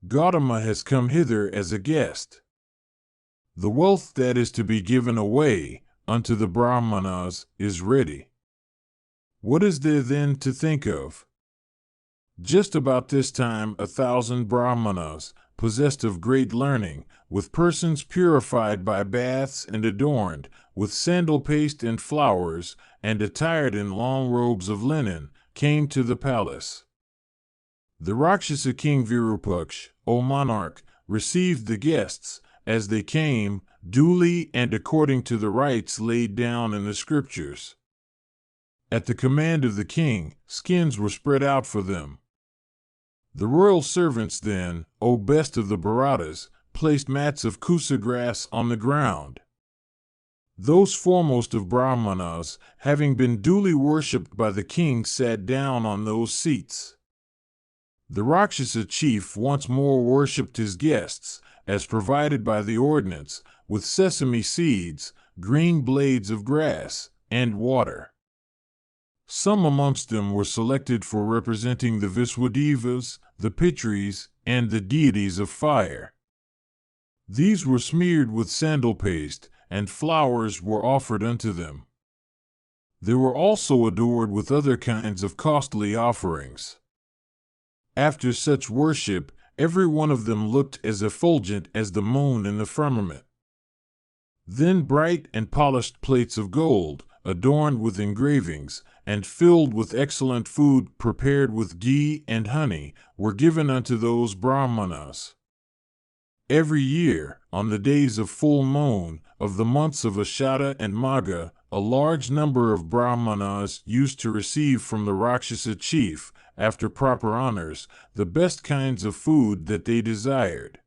Gautama has come hither as a guest. The wealth that is to be given away unto the Brahmanas is ready. What is there then to think of? Just about this time 1,000 Brahmanas, possessed of great learning, with persons purified by baths and adorned with sandal paste and flowers, and attired in long robes of linen, came to the palace. The Rakshasa king Virupaksha, O monarch, received the guests, as they came, duly and according to the rites laid down in the scriptures. At the command of the king, skins were spread out for them. The royal servants then, O best of the Bharatas, placed mats of kusa grass on the ground. Those foremost of Brahmanas, having been duly worshipped by the king, sat down on those seats. The Rakshasa chief once more worshipped his guests, as provided by the ordinance, with sesame seeds, green blades of grass, and water. Some amongst them were selected for representing the Viswadevas, the Pitris, and the deities of fire. These were smeared with sandal paste, and flowers were offered unto them. They were also adored with other kinds of costly offerings. After such worship, every one of them looked as effulgent as the moon in the firmament. Then bright and polished plates of gold, adorned with engravings, and filled with excellent food prepared with ghee and honey, were given unto those Brahmanas. Every year, on the days of full moon, of the months of Ashada and Magha, a large number of Brahmanas used to receive from the Rakshasa chief, after proper honors, the best kinds of food that they desired.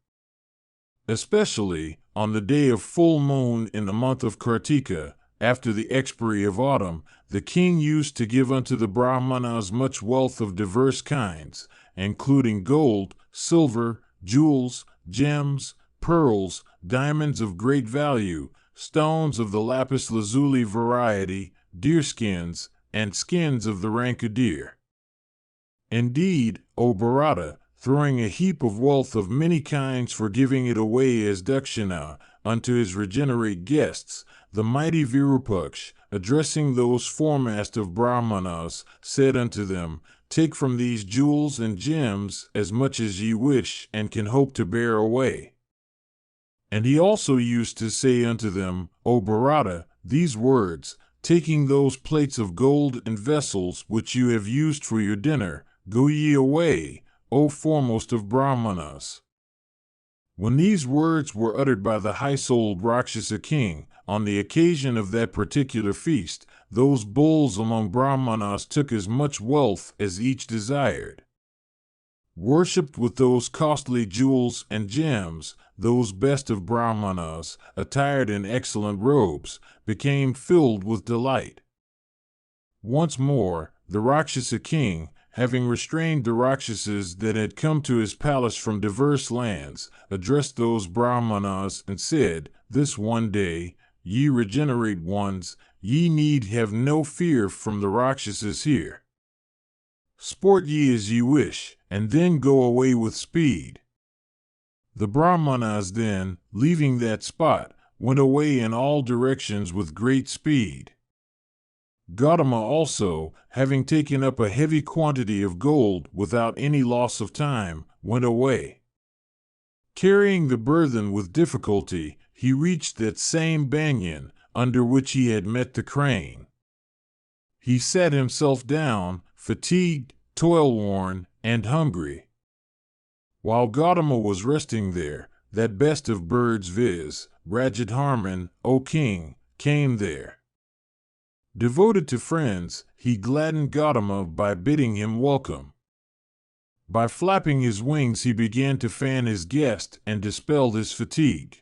Especially, on the day of full moon in the month of Kartika, after the expiry of autumn, the king used to give unto the Brahmanas much wealth of diverse kinds, including gold, silver, jewels, gems, pearls, diamonds of great value, stones of the lapis lazuli variety, deerskins, and skins of the rank deer. Indeed, O Bharata, throwing a heap of wealth of many kinds for giving it away as dakshina unto his regenerate guests, the mighty Virupaksha, addressing those foremost of Brahmanas, said unto them, Take from these jewels and gems as much as ye wish and can hope to bear away. And he also used to say unto them, O Bharata, these words, taking those plates of gold and vessels which you have used for your dinner, go ye away, O foremost of Brahmanas. When these words were uttered by the high-souled Rakshasa king, on the occasion of that particular feast, those bulls among Brahmanas took as much wealth as each desired. Worshipped with those costly jewels and gems, those best of Brahmanas, attired in excellent robes, became filled with delight. Once more, the Rakshasa king, having restrained the Rakshasas that had come to his palace from diverse lands, addressed those Brahmanas and said, This one day, ye regenerate ones, ye need have no fear from the Rakshasas here. Sport ye as ye wish, and then go away with speed. The Brahmanas then, leaving that spot, went away in all directions with great speed. Gautama also, having taken up a heavy quantity of gold without any loss of time, went away. Carrying the burthen with difficulty, he reached that same banyan under which he had met the crane. He sat himself down, fatigued, toil-worn, and hungry. While Gautama was resting there, that best of birds, viz., Rajadharman, O king, came there. Devoted to friends, he gladdened Gautama by bidding him welcome. By flapping his wings he began to fan his guest and dispelled his fatigue.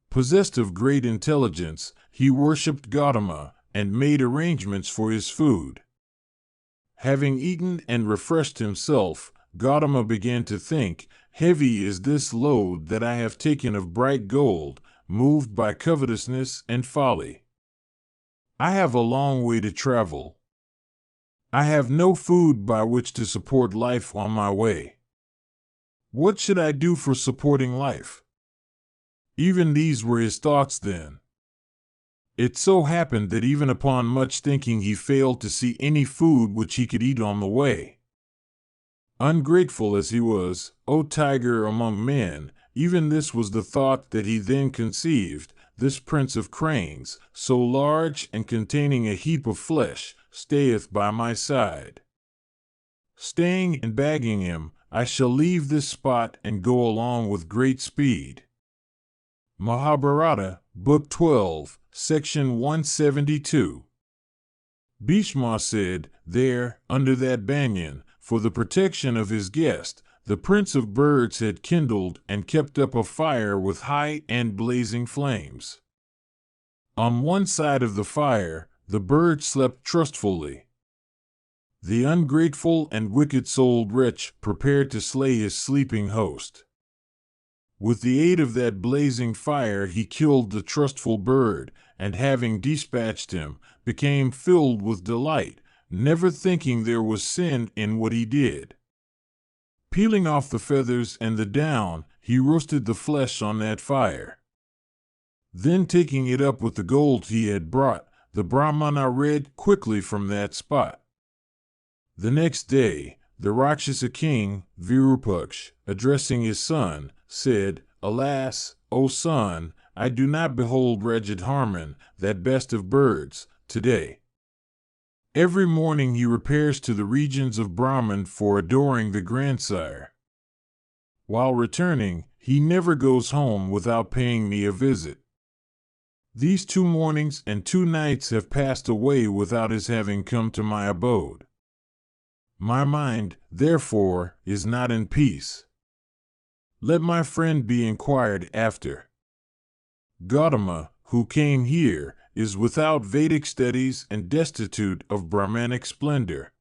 Possessed of great intelligence, he worshipped Gautama and made arrangements for his food. Having eaten and refreshed himself, Gautama began to think, "Heavy is this load that I have taken of bright gold, moved by covetousness and folly. I have a long way to travel. I have no food by which to support life on my way. What should I do for supporting life?" Even these were his thoughts then. It so happened that even upon much thinking he failed to see any food which he could eat on the way. Ungrateful as he was, O tiger among men, even this was the thought that he then conceived: "This prince of cranes, so large and containing a heap of flesh, stayeth by my side. Staying and bagging him, I shall leave this spot and go along with great speed." Mahabharata, Book 12, Section 172. Bhishma said, "There, under that banyan, for the protection of his guest, the prince of birds had kindled and kept up a fire with high and blazing flames. On one side of the fire, the bird slept trustfully. The ungrateful and wicked-souled wretch prepared to slay his sleeping host. With the aid of that blazing fire he killed the trustful bird, and having dispatched him, became filled with delight, never thinking there was sin in what he did. Peeling off the feathers and the down, he roasted the flesh on that fire. Then taking it up with the gold he had brought, the Brahmana read quickly from that spot. The next day, the Rakshasa king, Virupaksh, addressing his son, said, "Alas, O son, I do not behold Rajadharman, that best of birds, today. Every morning he repairs to the regions of Brahman for adoring the grandsire. While returning, he never goes home without paying me a visit. These 2 mornings and 2 nights have passed away without his having come to my abode. My mind, therefore, is not in peace. Let my friend be inquired after. Gautama, who came here, is without Vedic studies and destitute of Brahmanic splendor.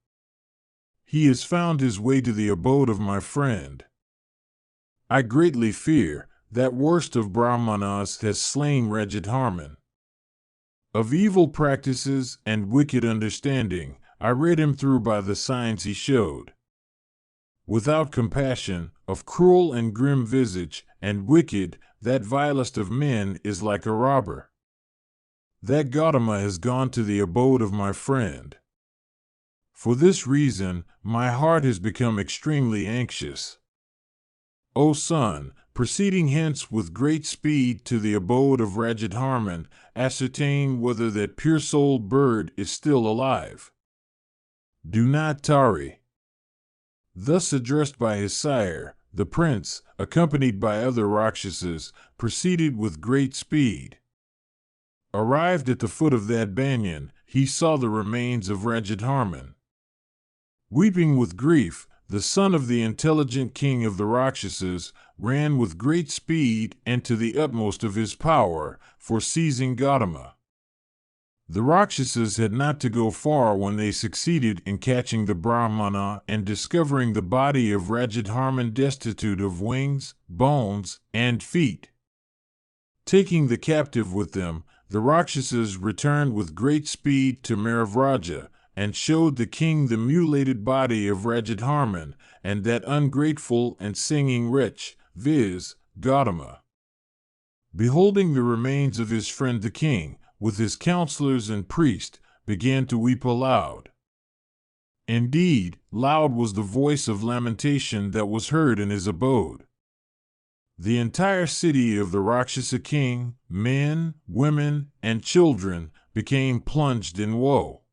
He has found his way to the abode of my friend. I greatly fear that worst of Brahmanas has slain Rajadharman. Of evil practices and wicked understanding, I read him through by the signs he showed. Without compassion, of cruel and grim visage, and wicked, that vilest of men is like a robber. That Gautama has gone to the abode of my friend. For this reason, my heart has become extremely anxious. O son, proceeding hence with great speed to the abode of Rajadharman, ascertain whether that pure-souled bird is still alive. Do not tarry." Thus addressed by his sire, the prince, accompanied by other Rakshasas, proceeded with great speed. Arrived at the foot of that banyan, he saw the remains of Rajadharman. Weeping with grief, the son of the intelligent king of the Rakshasas ran with great speed and to the utmost of his power for seizing Gautama. The Rakshasas had not to go far when they succeeded in catching the Brahmana and discovering the body of Rajadharman destitute of wings, bones, and feet. Taking the captive with them, the Rakshasas returned with great speed to Mahavraja and showed the king the mutilated body of Rajadharman and that ungrateful and singing wretch, viz., Gautama. Beholding the remains of his friend the king, with his counselors and priests, began to weep aloud. Indeed, loud was the voice of lamentation that was heard in his abode. The entire city of the Rakshasa king, men, women, and children, became plunged in woe.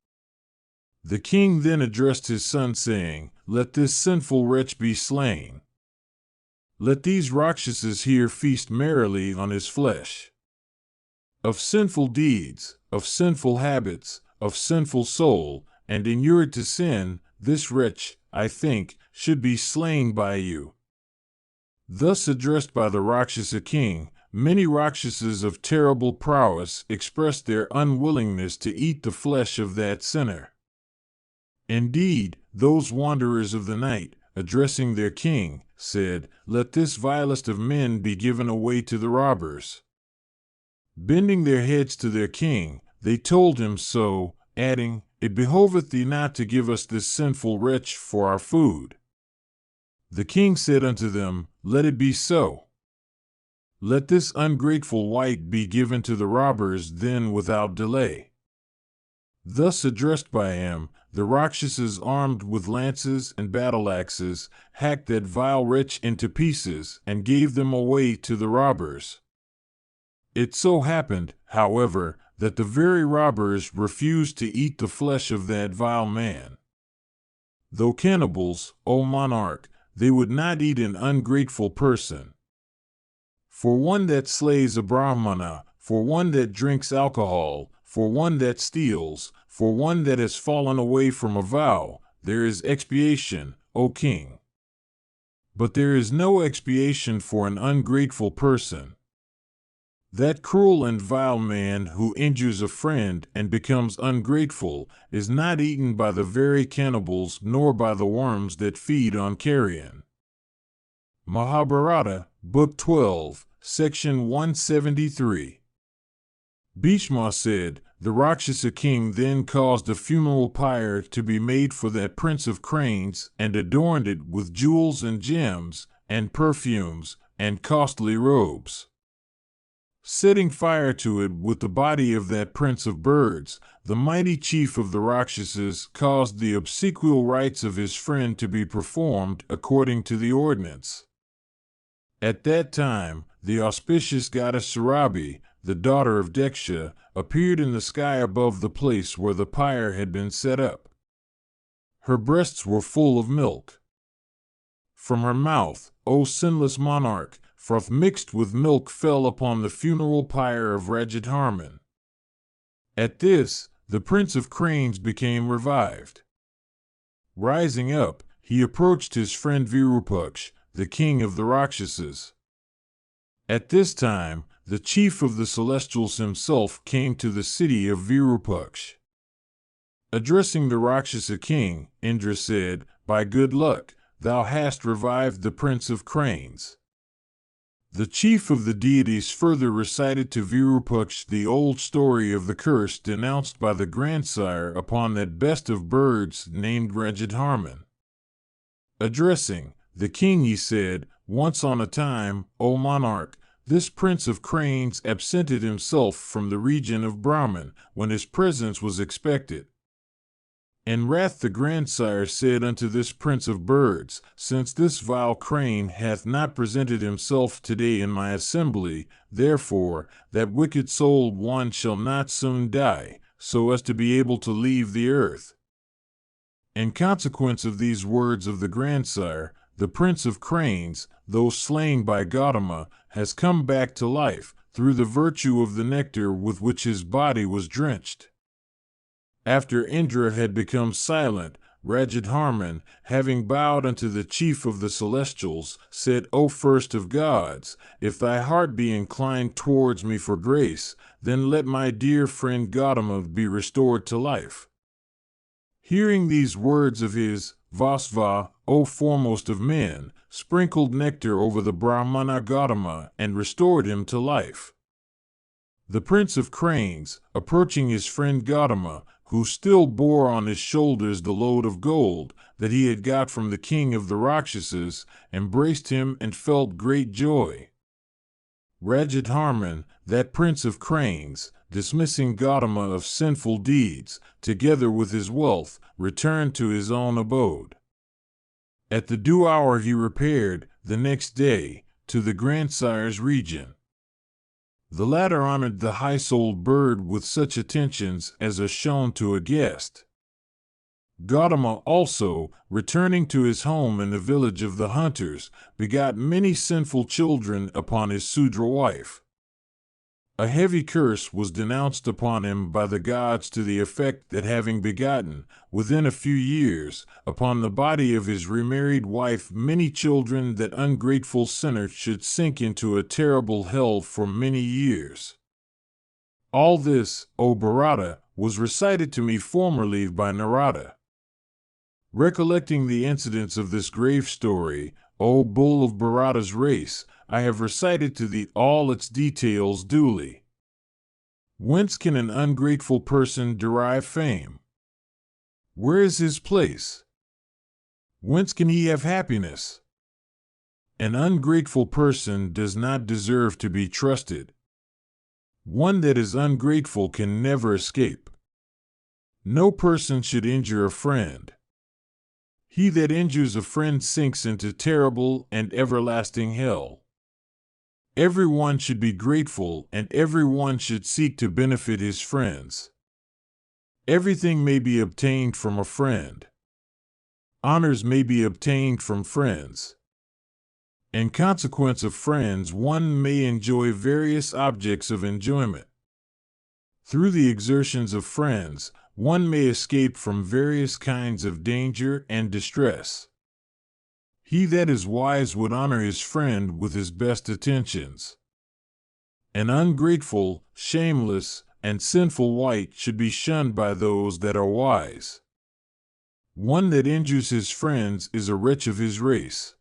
The king then addressed his son, saying, "Let this sinful wretch be slain. let these Rakshasas here feast merrily on his flesh. Of sinful deeds, of sinful habits, of sinful soul, and inured to sin, this wretch, I think, should be slain by you." Thus addressed by the Rakshasa king, many Rakshasas of terrible prowess expressed their unwillingness to eat the flesh of that sinner. Indeed, those wanderers of the night, addressing their king, said, "Let this vilest of men be given away to the robbers." Bending their heads to their king, they told him so, adding, "It behoveth thee not to give us this sinful wretch for our food." The king said unto them, "Let it be so. Let this ungrateful wight be given to the robbers then without delay." Thus addressed by him, the Rakshasas armed with lances and battle-axes hacked that vile wretch into pieces and gave them away to the robbers. It so happened, however, that the very robbers refused to eat the flesh of that vile man. Though cannibals, O monarch, they would not eat an ungrateful person. For one that slays a Brahmana, for one that drinks alcohol, for one that steals, for one that has fallen away from a vow, there is expiation, O king. But there is no expiation for an ungrateful person. That cruel and vile man who injures a friend and becomes ungrateful is not eaten by the very cannibals nor by the worms that feed on carrion. Mahabharata, Book 12, Section 173. Bhishma said, "The Rakshasa king then caused a funeral pyre to be made for that prince of cranes and adorned it with jewels and gems and perfumes and costly robes. Setting fire to it with the body of that prince of birds, the mighty chief of the Rakshasas caused the obsequial rites of his friend to be performed according to the ordinance. At that time, the auspicious goddess Surabi, the daughter of Deksha, appeared in the sky above the place where the pyre had been set up. Her breasts were full of milk. From her mouth, O sinless monarch, froth mixed with milk fell upon the funeral pyre of Rajadharman. At this, the prince of cranes became revived. Rising up, he approached his friend Virupaksh, the king of the Rakshasas. At this time, the chief of the celestials himself came to the city of Virupaksh. Addressing the Rakshasa king, Indra said, "By good luck, thou hast revived the prince of cranes." The chief of the deities further recited to Virupaksh the old story of the curse denounced by the grandsire upon that best of birds named Rajadharman. Addressing the king, he said, "Once on a time, O monarch, this prince of cranes absented himself from the region of Brahman when his presence was expected. In wrath the grandsire said unto this prince of birds, Since this vile crane hath not presented himself today in my assembly, therefore that wicked souled one shall not soon die, so as to be able to leave the earth." In consequence of these words of the grandsire, the prince of cranes, though slain by Gautama, has come back to life, through the virtue of the nectar with which his body was drenched. After Indra had become silent, Rajadharman, having bowed unto the chief of the celestials, said, "O first of gods, if thy heart be inclined towards me for grace, then let my dear friend Gautama be restored to life." Hearing these words of his, Vasva, O foremost of men, sprinkled nectar over the Brahmana Gautama and restored him to life. The prince of cranes, approaching his friend Gautama, who still bore on his shoulders the load of gold that he had got from the king of the Rakshasas, embraced him and felt great joy. Rajadharman, that prince of cranes, dismissing Gautama of sinful deeds, together with his wealth, returned to his own abode. At the due hour he repaired, the next day, to the grandsire's region. The latter honored the high-souled bird with such attentions as are shown to a guest. Gautama also, returning to his home in the village of the hunters, begot many sinful children upon his Sudra wife. A heavy curse was denounced upon him by the gods to the effect that having begotten, within a few years, upon the body of his remarried wife many children, that ungrateful sinner should sink into a terrible hell for many years. All this, O Bharata, was recited to me formerly by Narada. Recollecting the incidents of this grave story, O bull of Bharata's race, I have recited to thee all its details duly. Whence can an ungrateful person derive fame? Where is his place? Whence can he have happiness? An ungrateful person does not deserve to be trusted. One that is ungrateful can never escape. No person should injure a friend. He that injures a friend sinks into terrible and everlasting hell. Everyone should be grateful, and everyone should seek to benefit his friends. Everything may be obtained from a friend. Honors may be obtained from friends. In consequence of friends, one may enjoy various objects of enjoyment. Through the exertions of friends, one may escape from various kinds of danger and distress. He that is wise would honor his friend with his best attentions. An ungrateful, shameless, and sinful wight should be shunned by those that are wise. One that injures his friends is a wretch of his race.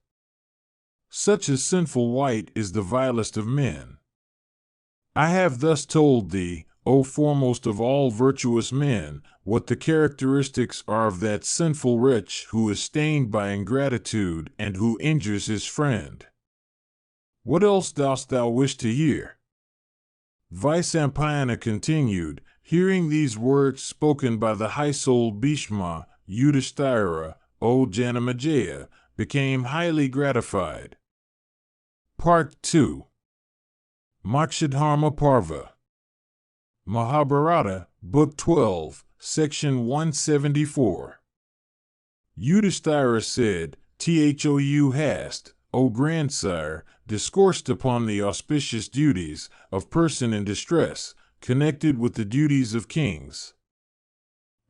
Such a sinful wight is the vilest of men. I have thus told thee, O foremost of all virtuous men, what the characteristics are of that sinful wretch who is stained by ingratitude and who injures his friend. What else dost thou wish to hear? Vaisampayana continued, hearing these words spoken by the high-souled Bhishma, Yudhishthira, O Janamejaya, became highly gratified. Part 2. Mokshadharma Parva. Mahabharata, Book 12, Section 174. Yudhishthira said, Thou hast, O grandsire, discoursed upon the auspicious duties of person in distress, connected with the duties of kings.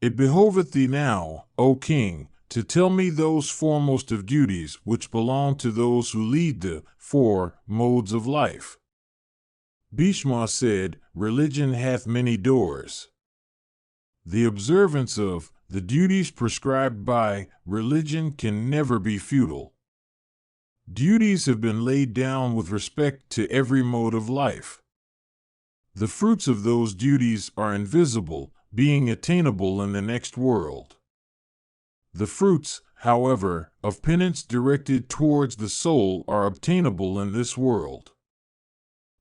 It behoveth thee now, O king, to tell me those foremost of duties which belong to those who lead the 4 modes of life. Bhishma said, Religion hath many doors. The observance of the duties prescribed by religion can never be futile. Duties have been laid down with respect to every mode of life. The fruits of those duties are invisible, being attainable in the next world. The fruits, however, of penance directed towards the soul are obtainable in this world.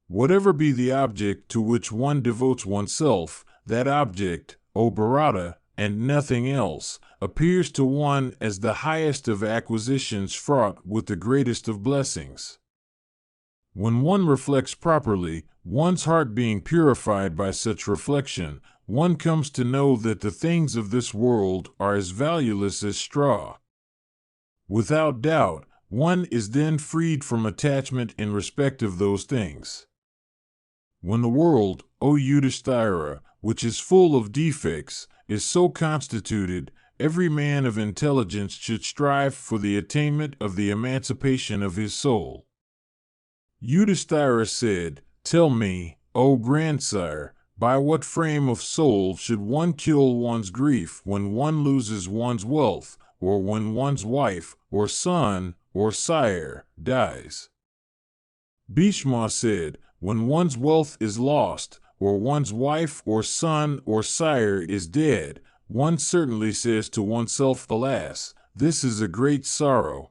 Whatever be the object to which one devotes oneself, that object, O Bharata, and nothing else, appears to one as the highest of acquisitions fraught with the greatest of blessings. When one reflects properly, one's heart being purified by such reflection, one comes to know that the things of this world are as valueless as straw. Without doubt, one is then freed from attachment in respect of those things. When the world, O Yudhishthira, which is full of defects, is so constituted, every man of intelligence should strive for the attainment of the emancipation of his soul. Yudhishthira said, Tell me, O grandsire, by what frame of soul should one kill one's grief when one loses one's wealth, or when one's wife, or son, or sire, dies? Bhishma said, When one's wealth is lost, or one's wife, or son, or sire is dead, one certainly says to oneself, Alas, this is a great sorrow.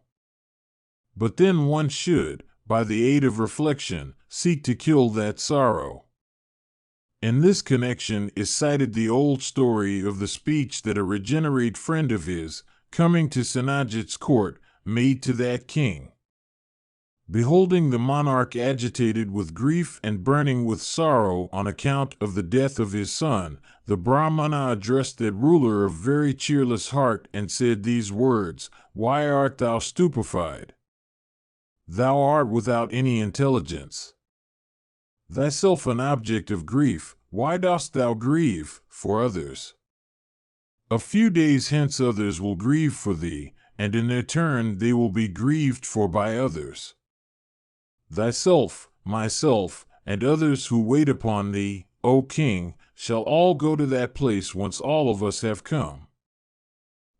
But then one should, by the aid of reflection, seek to kill that sorrow. In this connection is cited the old story of the speech that a regenerate friend of his, coming to Sanajit's court, made to that king. Beholding the monarch agitated with grief and burning with sorrow on account of the death of his son, the Brahmana addressed that ruler of very cheerless heart and said these words, "Why art thou stupefied? Thou art without any intelligence. Thyself an object of grief, why dost thou grieve for others? A few days hence others will grieve for thee, and in their turn they will be grieved for by others. Thyself, myself, and others who wait upon thee, O king, shall all go to that place whence all of us have come."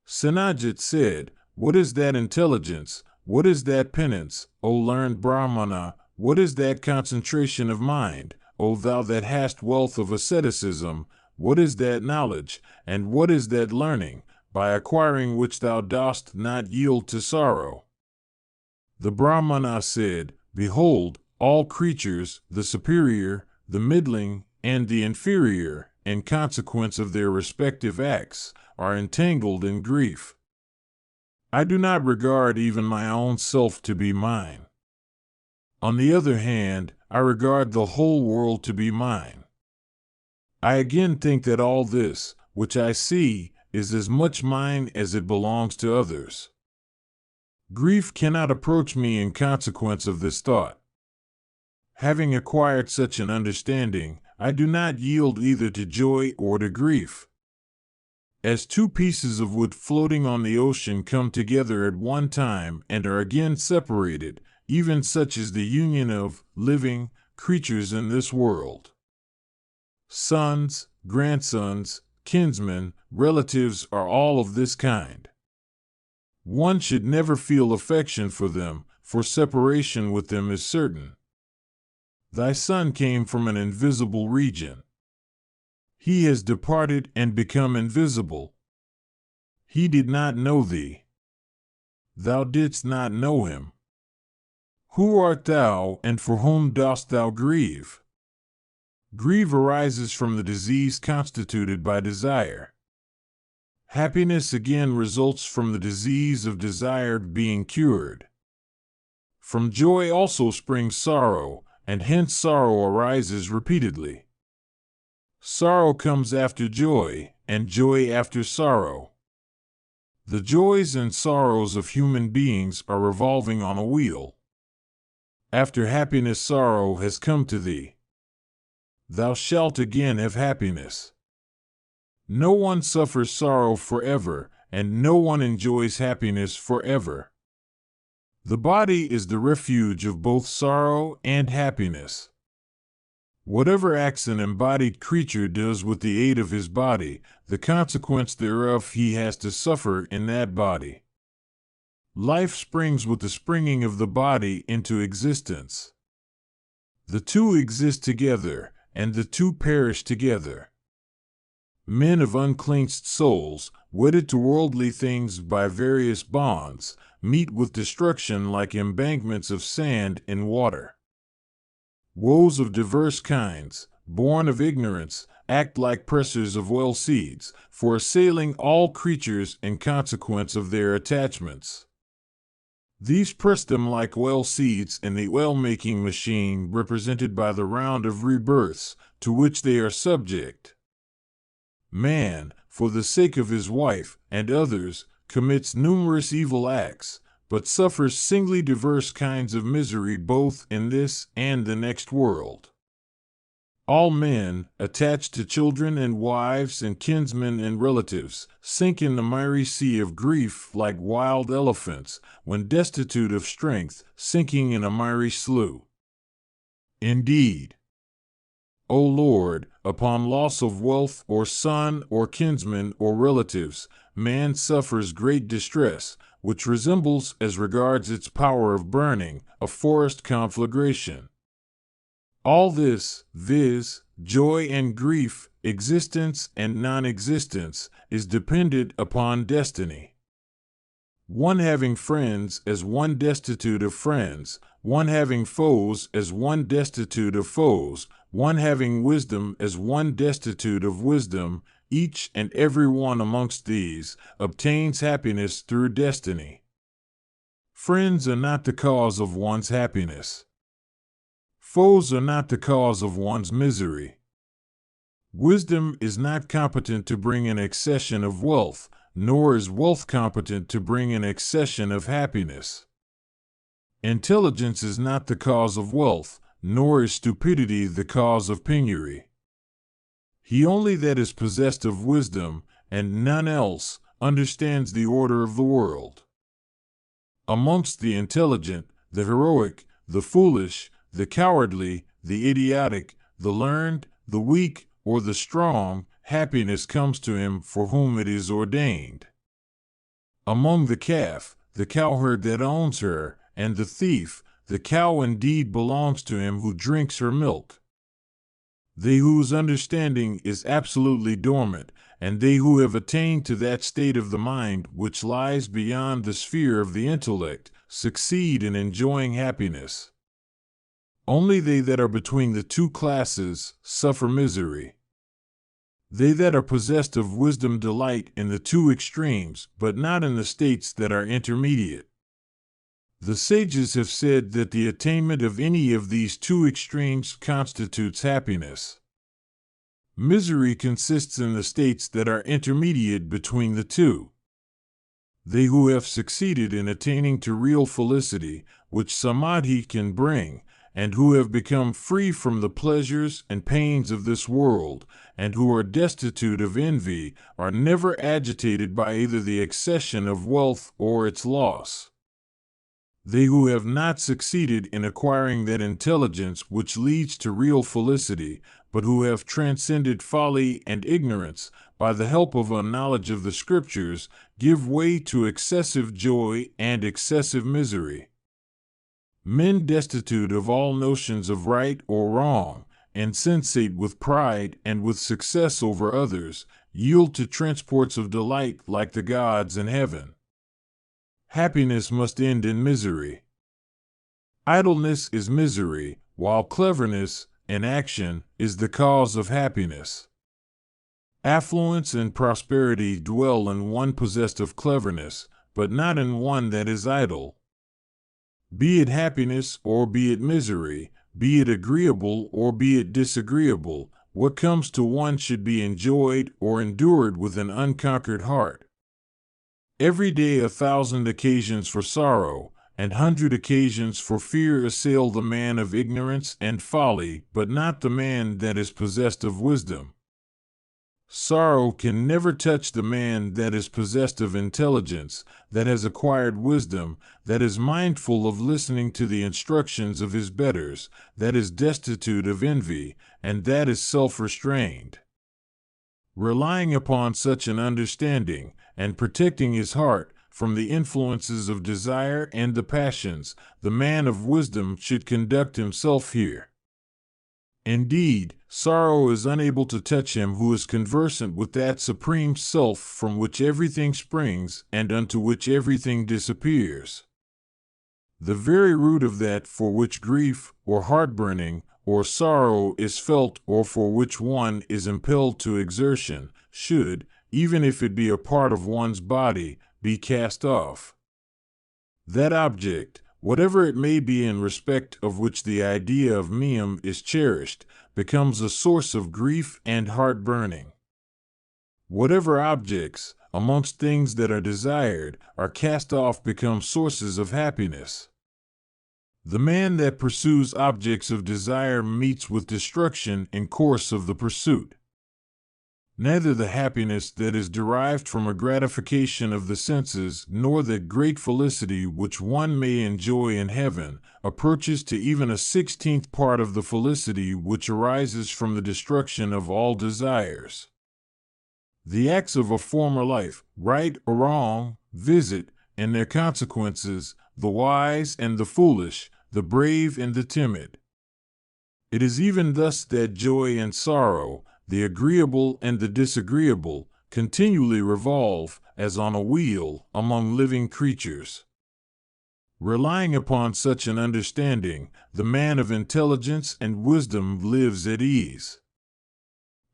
Sanajit said, "What is that intelligence? What is that penance, O learned Brahmana? What is that concentration of mind, O thou that hast wealth of asceticism? What is that knowledge, and what is that learning, by acquiring which thou dost not yield to sorrow?" The Brahmana said, "Behold, all creatures, the superior, the middling, and the inferior, in consequence of their respective acts, are entangled in grief. I do not regard even my own self to be mine. On the other hand, I regard the whole world to be mine. I again think that all this, which I see, is as much mine as it belongs to others. Grief cannot approach me in consequence of this thought. Having acquired such an understanding, I do not yield either to joy or to grief. As two pieces of wood floating on the ocean come together at one time and are again separated, even such is the union of living creatures in this world. Sons, grandsons, kinsmen, relatives are all of this kind. One should never feel affection for them, for separation with them is certain. Thy son came from an invisible region. He has departed and become invisible. He did not know thee. Thou didst not know him. Who art thou, and for whom dost thou grieve? Grief arises from the disease constituted by desire. Happiness again results from the disease of desire being cured. From joy also springs sorrow, and hence sorrow arises repeatedly. Sorrow comes after joy, and joy after sorrow. The joys and sorrows of human beings are revolving on a wheel. After happiness, sorrow has come to thee. Thou shalt again have happiness. No one suffers sorrow forever, and no one enjoys happiness forever. The body is the refuge of both sorrow and happiness. Whatever acts an embodied creature does with the aid of his body, the consequence thereof he has to suffer in that body. Life springs with the springing of the body into existence. The two exist together, and the two perish together. Men of uncleansed souls, wedded to worldly things by various bonds, meet with destruction like embankments of sand in water. Woes of diverse kinds, born of ignorance, act like pressers of well seeds, for assailing all creatures in consequence of their attachments. These press them like well seeds in the well-making machine represented by the round of rebirths, to which they are subject. Man, for the sake of his wife and others, commits numerous evil acts, but suffers singly diverse kinds of misery both in this and the next world. All men, attached to children and wives and kinsmen and relatives, sink in the miry sea of grief like wild elephants, when destitute of strength, sinking in a miry slough. Indeed, O Lord, upon loss of wealth or son or kinsmen or relatives, man suffers great distress, which resembles, as regards its power of burning, a forest conflagration. All this, viz., joy and grief, existence and non-existence, is dependent upon destiny. One having friends as one destitute of friends, one having foes as one destitute of foes, one having wisdom as one destitute of wisdom, each and every one amongst these obtains happiness through destiny. Friends are not the cause of one's happiness. Foes are not the cause of one's misery. Wisdom is not competent to bring an accession of wealth, nor is wealth competent to bring an accession of happiness. Intelligence is not the cause of wealth, nor is stupidity the cause of penury. He only that is possessed of wisdom, and none else, understands the order of the world. Amongst the intelligent, the heroic, the foolish, the cowardly, the idiotic, the learned, the weak, or the strong, happiness comes to him for whom it is ordained. Among the calf, the cowherd that owns her, and the thief, the cow indeed belongs to him who drinks her milk. They whose understanding is absolutely dormant, and they who have attained to that state of the mind which lies beyond the sphere of the intellect, succeed in enjoying happiness. Only they that are between the two classes suffer misery. They that are possessed of wisdom delight in the two extremes, but not in the states that are intermediate. The sages have said that the attainment of any of these two extremes constitutes happiness. Misery consists in the states that are intermediate between the two. They who have succeeded in attaining to real felicity, which samadhi can bring, and who have become free from the pleasures and pains of this world, and who are destitute of envy, are never agitated by either the accession of wealth or its loss. They who have not succeeded in acquiring that intelligence which leads to real felicity, but who have transcended folly and ignorance, by the help of a knowledge of the Scriptures, give way to excessive joy and excessive misery. Men destitute of all notions of right or wrong, insensate with pride and with success over others, yield to transports of delight like the gods in heaven. Happiness must end in misery. Idleness is misery, while cleverness, in action, is the cause of happiness. Affluence and prosperity dwell in one possessed of cleverness, but not in one that is idle. Be it happiness or be it misery, be it agreeable or be it disagreeable, what comes to one should be enjoyed or endured with an unconquered heart. Every day 1,000 occasions for sorrow, and 100 occasions for fear assail the man of ignorance and folly, but not the man that is possessed of wisdom. Sorrow can never touch the man that is possessed of intelligence, that has acquired wisdom, that is mindful of listening to the instructions of his betters, that is destitute of envy, and that is self-restrained. Relying upon such an understanding, and protecting his heart from the influences of desire and the passions, the man of wisdom should conduct himself here. Indeed, sorrow is unable to touch him who is conversant with that supreme self from which everything springs and unto which everything disappears. The very root of that for which grief, or heartburning, or sorrow is felt, or for which one is impelled to exertion, should, even if it be a part of one's body, be cast off. That object, whatever it may be in respect of which the idea of meum is cherished, becomes a source of grief and heart-burning. Whatever objects, amongst things that are desired, are cast off become sources of happiness. The man that pursues objects of desire meets with destruction in course of the pursuit. Neither the happiness that is derived from a gratification of the senses nor that great felicity which one may enjoy in heaven approaches to even a 16th part of the felicity which arises from the destruction of all desires. The acts of a former life, right or wrong, visit, and their consequences, the wise and the foolish, the brave and the timid. It is even thus that joy and sorrow, the agreeable and the disagreeable, continually revolve, as on a wheel, among living creatures. Relying upon such an understanding, the man of intelligence and wisdom lives at ease.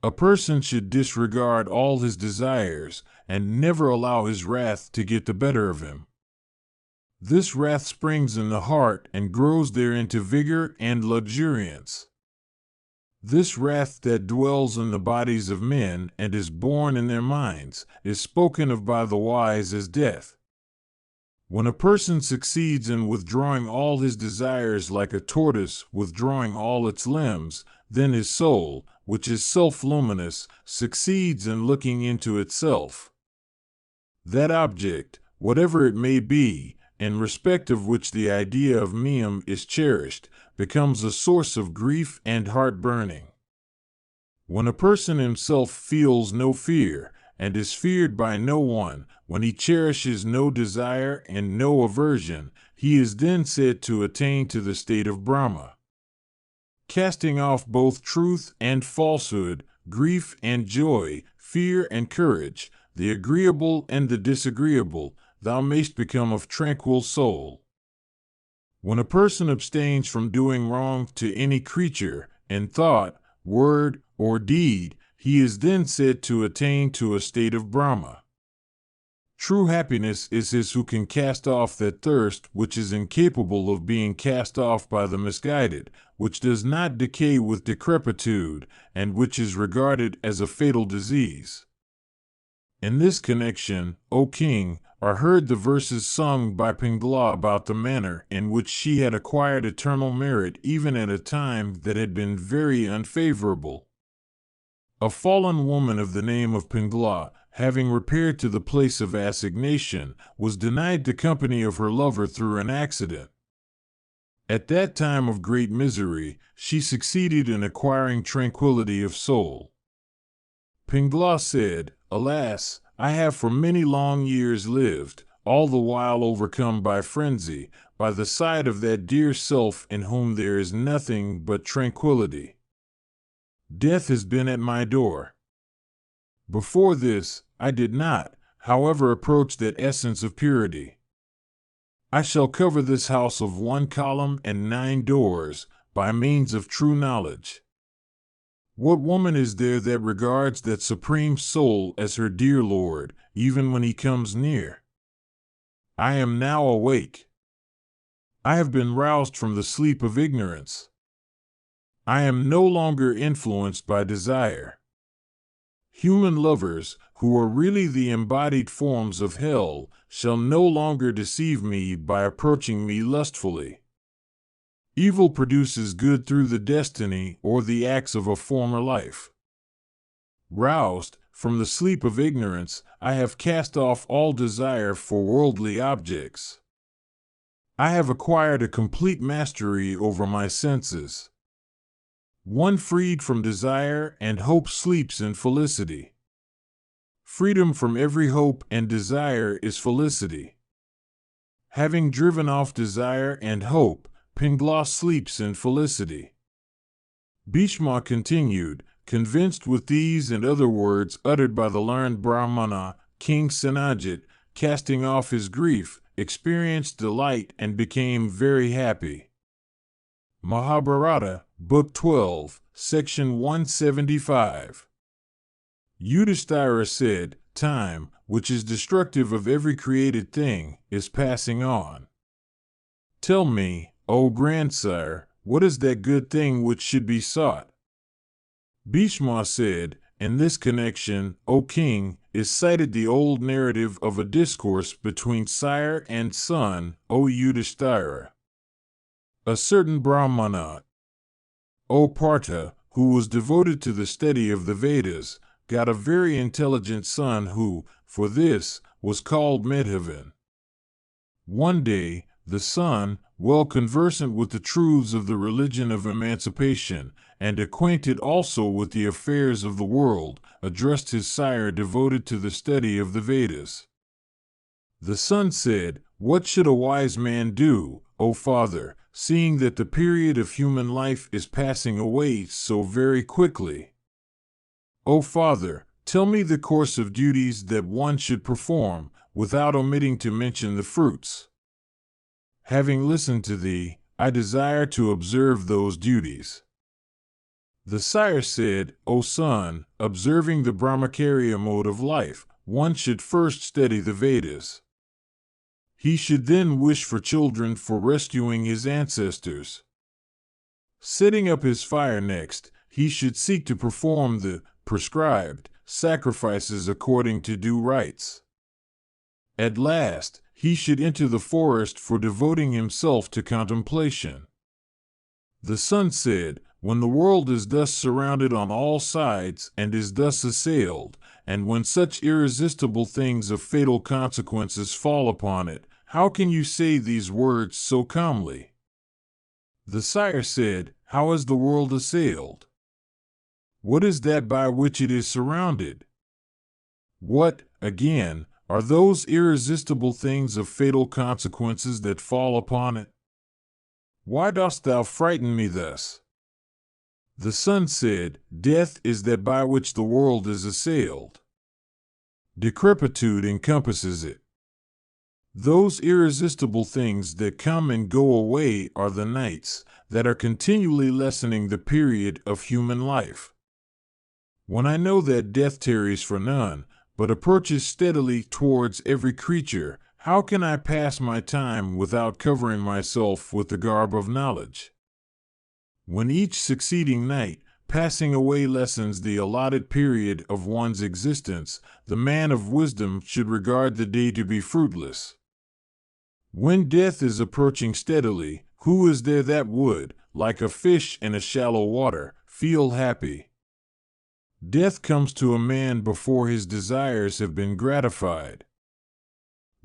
A person should disregard all his desires, and never allow his wrath to get the better of him. This wrath springs in the heart and grows there into vigor and luxuriance. This wrath that dwells in the bodies of men and is born in their minds is spoken of by the wise as death. When a person succeeds in withdrawing all his desires like a tortoise withdrawing all its limbs, then his soul, which is self-luminous, succeeds in looking into itself. That object, whatever it may be, in respect of which the idea of meum is cherished, becomes a source of grief and heart-burning. When a person himself feels no fear, and is feared by no one, when he cherishes no desire and no aversion, he is then said to attain to the state of Brahma. Casting off both truth and falsehood, grief and joy, fear and courage, the agreeable and the disagreeable, thou mayst become of tranquil soul. When a person abstains from doing wrong to any creature, in thought, word, or deed, he is then said to attain to a state of Brahma. True happiness is his who can cast off that thirst which is incapable of being cast off by the misguided, which does not decay with decrepitude, and which is regarded as a fatal disease. In this connection, O king, are heard the verses sung by Pingala about the manner in which she had acquired eternal merit even at a time that had been very unfavorable. A fallen woman of the name of Pingala, having repaired to the place of assignation, was denied the company of her lover through an accident. At that time of great misery, she succeeded in acquiring tranquility of soul. Pingala said, "Alas, I have for many long years lived, all the while overcome by frenzy, by the side of that dear self in whom there is nothing but tranquility. Death has been at my door. Before this, I did not, however, approach that essence of purity. I shall cover this house of 1 column and 9 doors, by means of true knowledge. What woman is there that regards that supreme soul as her dear Lord, even when he comes near? I am now awake. I have been roused from the sleep of ignorance. I am no longer influenced by desire. Human lovers, who are really the embodied forms of hell, shall no longer deceive me by approaching me lustfully. Evil produces good through the destiny or the acts of a former life. Roused from the sleep of ignorance, I have cast off all desire for worldly objects. I have acquired a complete mastery over my senses. One freed from desire and hope sleeps in felicity. Freedom from every hope and desire is felicity. Having driven off desire and hope, Pingala sleeps in felicity." Bhishma continued, convinced with these and other words uttered by the learned Brahmana, King Sanajit, casting off his grief, experienced delight and became very happy. Mahabharata, Book 12, Section 175. Yudhishthira said, "Time, which is destructive of every created thing, is passing on. Tell me, O grandsire, what is that good thing which should be sought?" Bhishma said, "In this connection, O king, is cited the old narrative of a discourse between sire and son, O Yudhishthira. A certain Brahmana, O Partha, who was devoted to the study of the Vedas, got a very intelligent son who, for this, was called Medhavan. One day, the son, well conversant with the truths of the religion of emancipation, and acquainted also with the affairs of the world, addressed his sire devoted to the study of the Vedas. The son said, "What should a wise man do, O father, seeing that the period of human life is passing away so very quickly? O father, tell me the course of duties that one should perform, without omitting to mention the fruits. Having listened to thee, I desire to observe those duties." The sire said, "O son, observing the Brahmacharya mode of life, one should first study the Vedas. He should then wish for children for rescuing his ancestors. Setting up his fire next, he should seek to perform the prescribed sacrifices according to due rites. At last, he should enter the forest for devoting himself to contemplation. The sun said, when the world is thus surrounded on all sides and is thus assailed, and when such irresistible things of fatal consequences fall upon it, how can you say these words so calmly? The sire said, how is the world assailed? What is that by which it is surrounded? What, again, are those irresistible things of fatal consequences that fall upon it? Why dost thou frighten me thus? The sun said, death is that by which the world is assailed. Decrepitude encompasses it. Those irresistible things that come and go away are the nights that are continually lessening the period of human life. When I know that death tarries for none, but approaches steadily towards every creature, how can I pass my time without covering myself with the garb of knowledge? When each succeeding night, passing away lessens the allotted period of one's existence, the man of wisdom should regard the day to be fruitless. When death is approaching steadily, who is there that would, like a fish in a shallow water, feel happy? Death comes to a man before his desires have been gratified.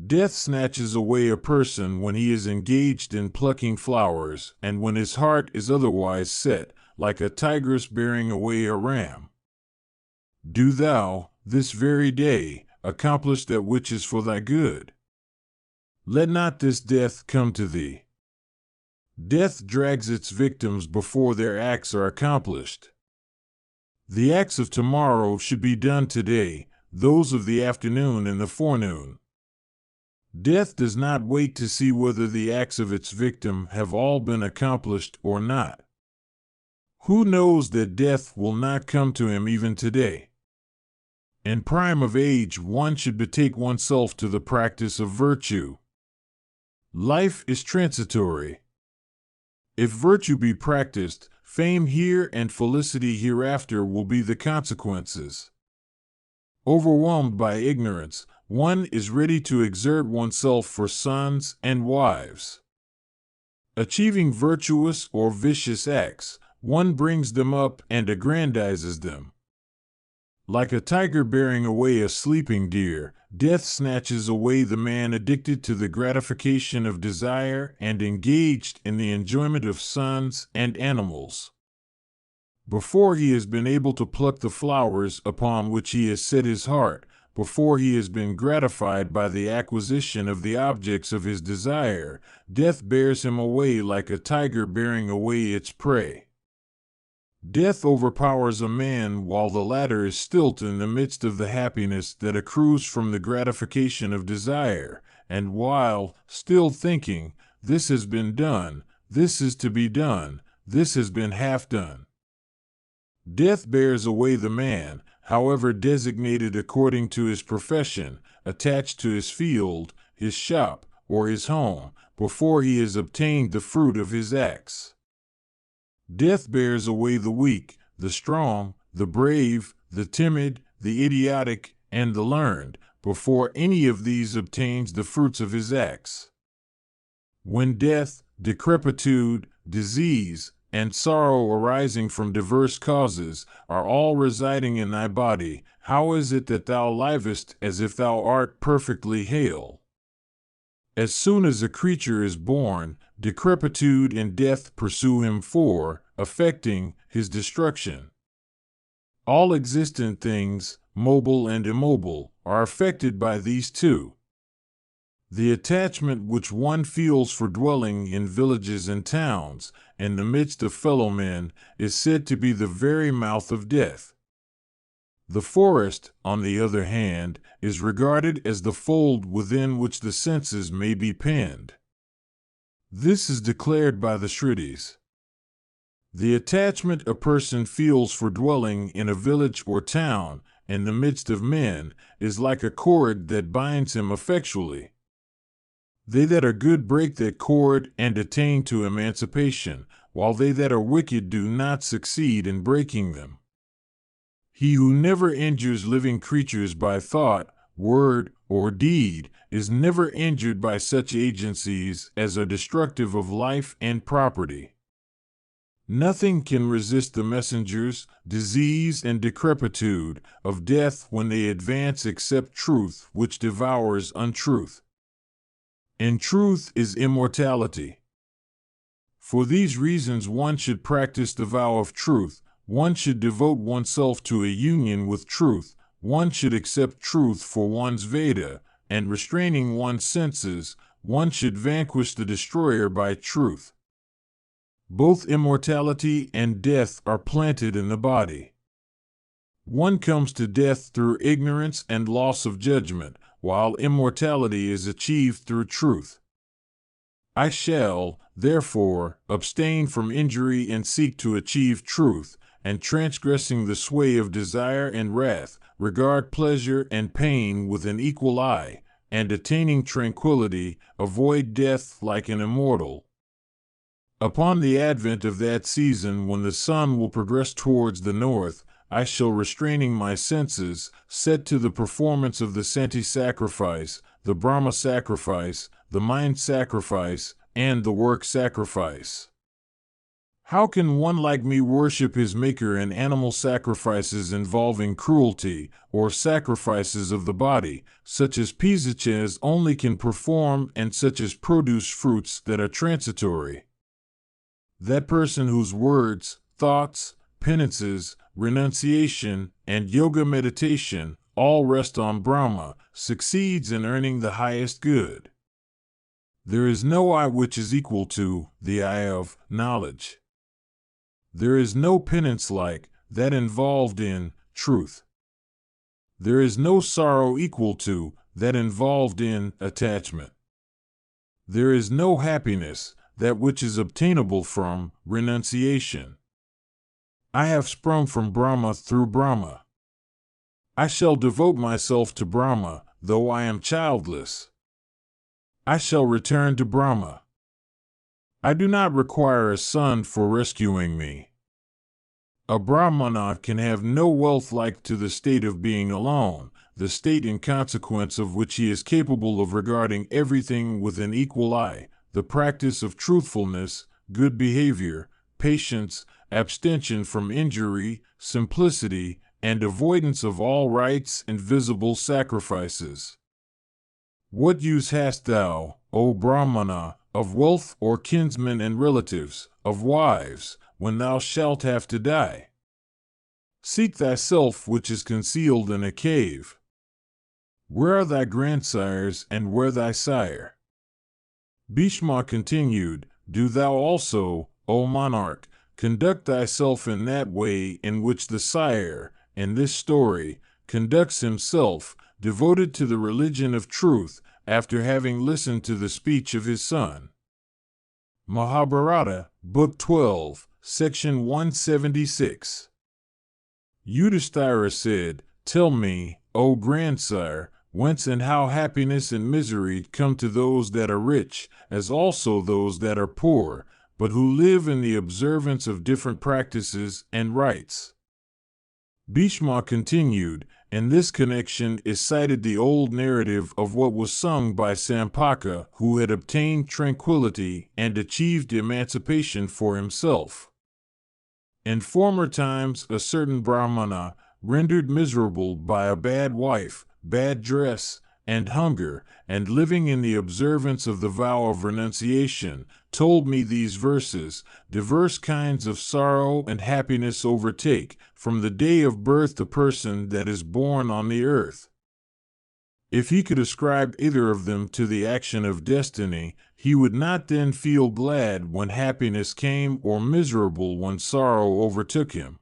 Death snatches away a person when he is engaged in plucking flowers and when his heart is otherwise set, like a tigress bearing away a ram. Do thou, this very day, accomplish that which is for thy good. Let not this death come to thee. Death drags its victims before their acts are accomplished. The acts of tomorrow should be done today, those of the afternoon and the forenoon. Death does not wait to see whether the acts of its victim have all been accomplished or not. Who knows that death will not come to him even today? In prime of age, one should betake oneself to the practice of virtue. Life is transitory. If virtue be practiced, fame here and felicity hereafter will be the consequences. Overwhelmed by ignorance, one is ready to exert oneself for sons and wives. Achieving virtuous or vicious acts, one brings them up and aggrandizes them. Like a tiger bearing away a sleeping deer, death snatches away the man addicted to the gratification of desire and engaged in the enjoyment of sons and animals. Before he has been able to pluck the flowers upon which he has set his heart, before he has been gratified by the acquisition of the objects of his desire, death bears him away like a tiger bearing away its prey. Death overpowers a man while the latter is still in the midst of the happiness that accrues from the gratification of desire, and while, still thinking, this has been done, this is to be done, this has been half done. Death bears away the man, however designated according to his profession, attached to his field, his shop, or his home, before he has obtained the fruit of his acts. Death bears away the weak, the strong, the brave, the timid, the idiotic, and the learned, before any of these obtains the fruits of his acts. When death, decrepitude, disease, and sorrow arising from diverse causes are all residing in thy body, how is it that thou livest as if thou art perfectly hale? As soon as a creature is born, decrepitude and death pursue him for, effecting, his destruction. All existent things, mobile and immobile, are affected by these two. The attachment which one feels for dwelling in villages and towns, in the midst of fellow men, is said to be the very mouth of death. The forest, on the other hand, is regarded as the fold within which the senses may be penned. This is declared by the Shrutis. The attachment a person feels for dwelling in a village or town, in the midst of men, is like a cord that binds him effectually. They that are good break that cord and attain to emancipation, while they that are wicked do not succeed in breaking them. He who never injures living creatures by thought, word, or deed is never injured by such agencies as are destructive of life and property. Nothing can resist the messengers, disease, and decrepitude of death when they advance except truth, which devours untruth. And truth is immortality. For these reasons one should practice the vow of truth, one should devote oneself to a union with truth, one should accept truth for one's Veda, and restraining one's senses, one should vanquish the destroyer by truth. Both immortality and death are planted in the body. One comes to death through ignorance and loss of judgment, while immortality is achieved through truth. I shall, therefore, abstain from injury and seek to achieve truth, and transgressing the sway of desire and wrath, regard pleasure and pain with an equal eye, and attaining tranquility, avoid death like an immortal. Upon the advent of that season when the sun will progress towards the north, I shall, restraining my senses, set to the performance of the Santi sacrifice, the Brahma sacrifice, the mind sacrifice, and the work sacrifice. How can one like me worship his maker in animal sacrifices involving cruelty, or sacrifices of the body, such as Pisaches only can perform and such as produce fruits that are transitory? That person whose words, thoughts, penances, renunciation, and yoga meditation all rest on Brahma succeeds in earning the highest good. There is no eye which is equal to the eye of knowledge. There is no penance like that involved in truth. There is no sorrow equal to that involved in attachment. There is no happiness, that which is obtainable from renunciation. I have sprung from Brahma through Brahma. I shall devote myself to Brahma, though I am childless. I shall return to Brahma. I do not require a son for rescuing me. A Brahmana can have no wealth like to the state of being alone, the state in consequence of which he is capable of regarding everything with an equal eye, the practice of truthfulness, good behavior, patience, abstention from injury, simplicity, and avoidance of all rites and visible sacrifices. What use hast thou, O Brahmana, of wealth or kinsmen and relatives, of wives, when thou shalt have to die? Seek thyself which is concealed in a cave. Where are thy grandsires and where thy sire? Bhishma continued, Do thou also, O monarch, conduct thyself in that way in which the sire, in this story, conducts himself, devoted to the religion of truth, after having listened to the speech of his son. Mahabharata, Book 12, Section 176. Yudhishthira said, Tell me, O grandsire, whence and how happiness and misery come to those that are rich, as also those that are poor, but who live in the observance of different practices and rites. Bhishma continued, In this connection is cited the old narrative of what was sung by Sampaka, who had obtained tranquility and achieved emancipation for himself. In former times a certain Brahmana, rendered miserable by a bad wife, bad dress, and hunger, and living in the observance of the vow of renunciation, told me these verses, Diverse kinds of sorrow and happiness overtake, from the day of birth the person that is born on the earth. If he could ascribe either of them to the action of destiny, he would not then feel glad when happiness came or miserable when sorrow overtook him.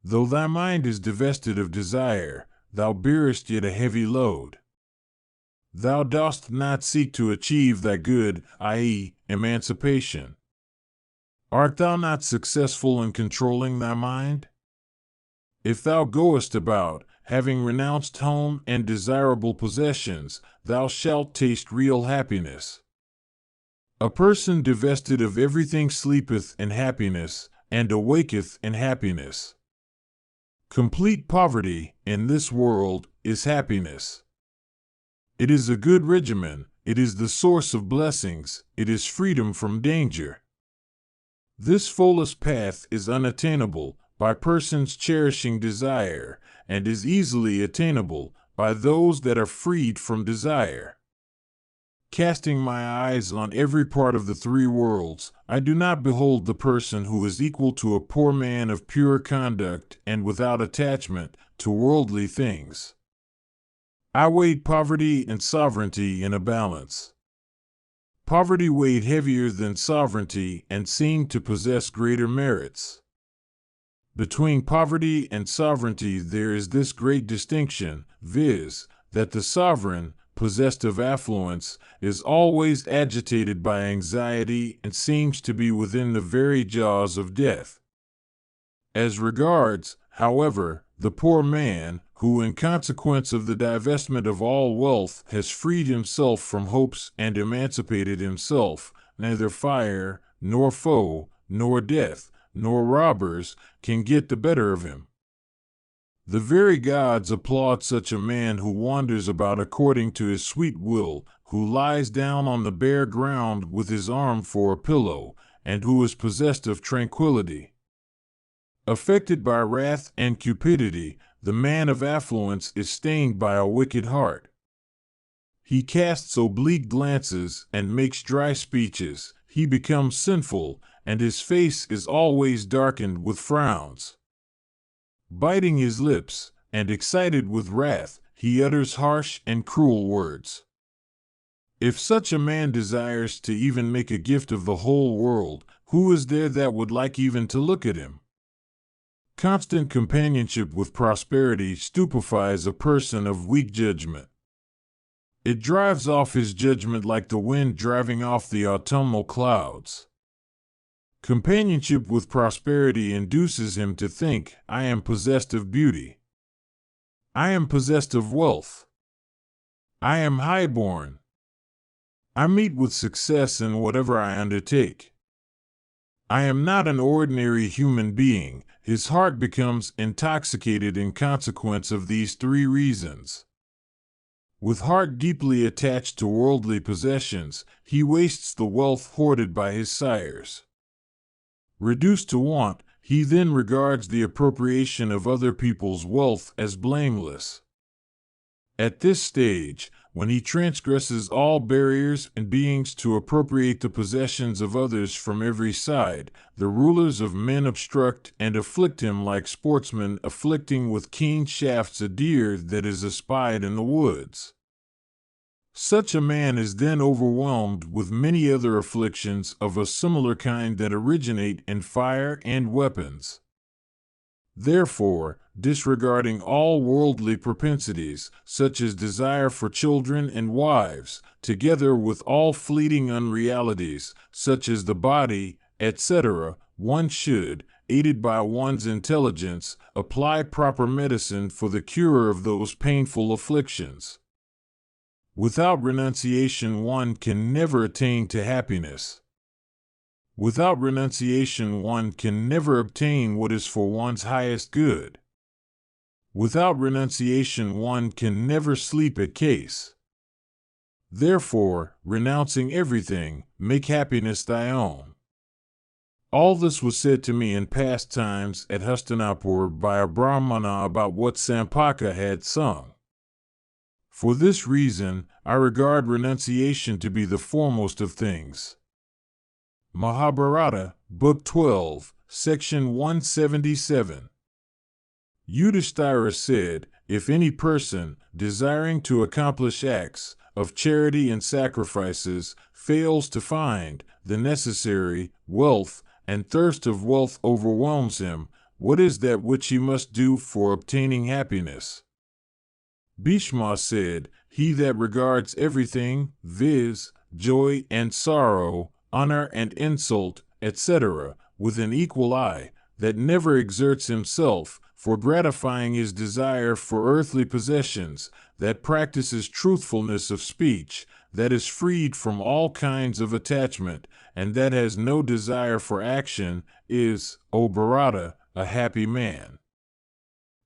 Though thy mind is divested of desire, thou bearest yet a heavy load. Thou dost not seek to achieve thy good, i.e., emancipation. Art thou not successful in controlling thy mind? If thou goest about, having renounced home and desirable possessions, thou shalt taste real happiness. A person divested of everything sleepeth in happiness, and awaketh in happiness. Complete poverty, in this world, is happiness. It is a good regimen, it is the source of blessings, it is freedom from danger. This fullest path is unattainable by persons cherishing desire, and is easily attainable by those that are freed from desire. Casting my eyes on every part of the three worlds, I do not behold the person who is equal to a poor man of pure conduct and without attachment to worldly things. I weighed poverty and sovereignty in a balance. Poverty weighed heavier than sovereignty and seemed to possess greater merits. Between poverty and sovereignty there is this great distinction, viz., that the sovereign, possessed of affluence, is always agitated by anxiety and seems to be within the very jaws of death. As regards, however, the poor man, who in consequence of the divestment of all wealth has freed himself from hopes and emancipated himself, neither fire, nor foe, nor death, nor robbers can get the better of him. The very gods applaud such a man who wanders about according to his sweet will, who lies down on the bare ground with his arm for a pillow, and who is possessed of tranquility. Affected by wrath and cupidity, the man of affluence is stained by a wicked heart. He casts oblique glances and makes dry speeches, he becomes sinful, and his face is always darkened with frowns. Biting his lips, and excited with wrath, he utters harsh and cruel words. If such a man desires to even make a gift of the whole world, who is there that would like even to look at him? Constant companionship with prosperity stupefies a person of weak judgment. It drives off his judgment like the wind driving off the autumnal clouds. Companionship with prosperity induces him to think, I am possessed of beauty. I am possessed of wealth. I am highborn. I meet with success in whatever I undertake. I am not an ordinary human being. His heart becomes intoxicated in consequence of these three reasons. With heart deeply attached to worldly possessions, he wastes the wealth hoarded by his sires. Reduced to want, he then regards the appropriation of other people's wealth as blameless. At this stage, when he transgresses all barriers and beings to appropriate the possessions of others from every side, the rulers of men obstruct and afflict him like sportsmen afflicting with keen shafts a deer that is espied in the woods. Such a man is then overwhelmed with many other afflictions of a similar kind that originate in fire and weapons. Therefore, disregarding all worldly propensities, such as desire for children and wives, together with all fleeting unrealities, such as the body, etc., one should, aided by one's intelligence, apply proper medicine for the cure of those painful afflictions. Without renunciation one can never attain to happiness. Without renunciation one can never obtain what is for one's highest good. Without renunciation one can never sleep at case. Therefore, renouncing everything, make happiness thy own. All this was said to me in past times at Hastinapur by a Brahmana about what Sampaka had sung. For this reason, I regard renunciation to be the foremost of things. Mahabharata, Book 12, Section 177. Yudhishthira said, if any person, desiring to accomplish acts of charity and sacrifices, fails to find the necessary wealth, and thirst of wealth overwhelms him, what is that which he must do for obtaining happiness? Bhishma said, he that regards everything, viz., joy and sorrow, honor and insult, etc., with an equal eye, that never exerts himself, for gratifying his desire for earthly possessions, that practices truthfulness of speech, that is freed from all kinds of attachment, and that has no desire for action, is, O Bharata, a happy man.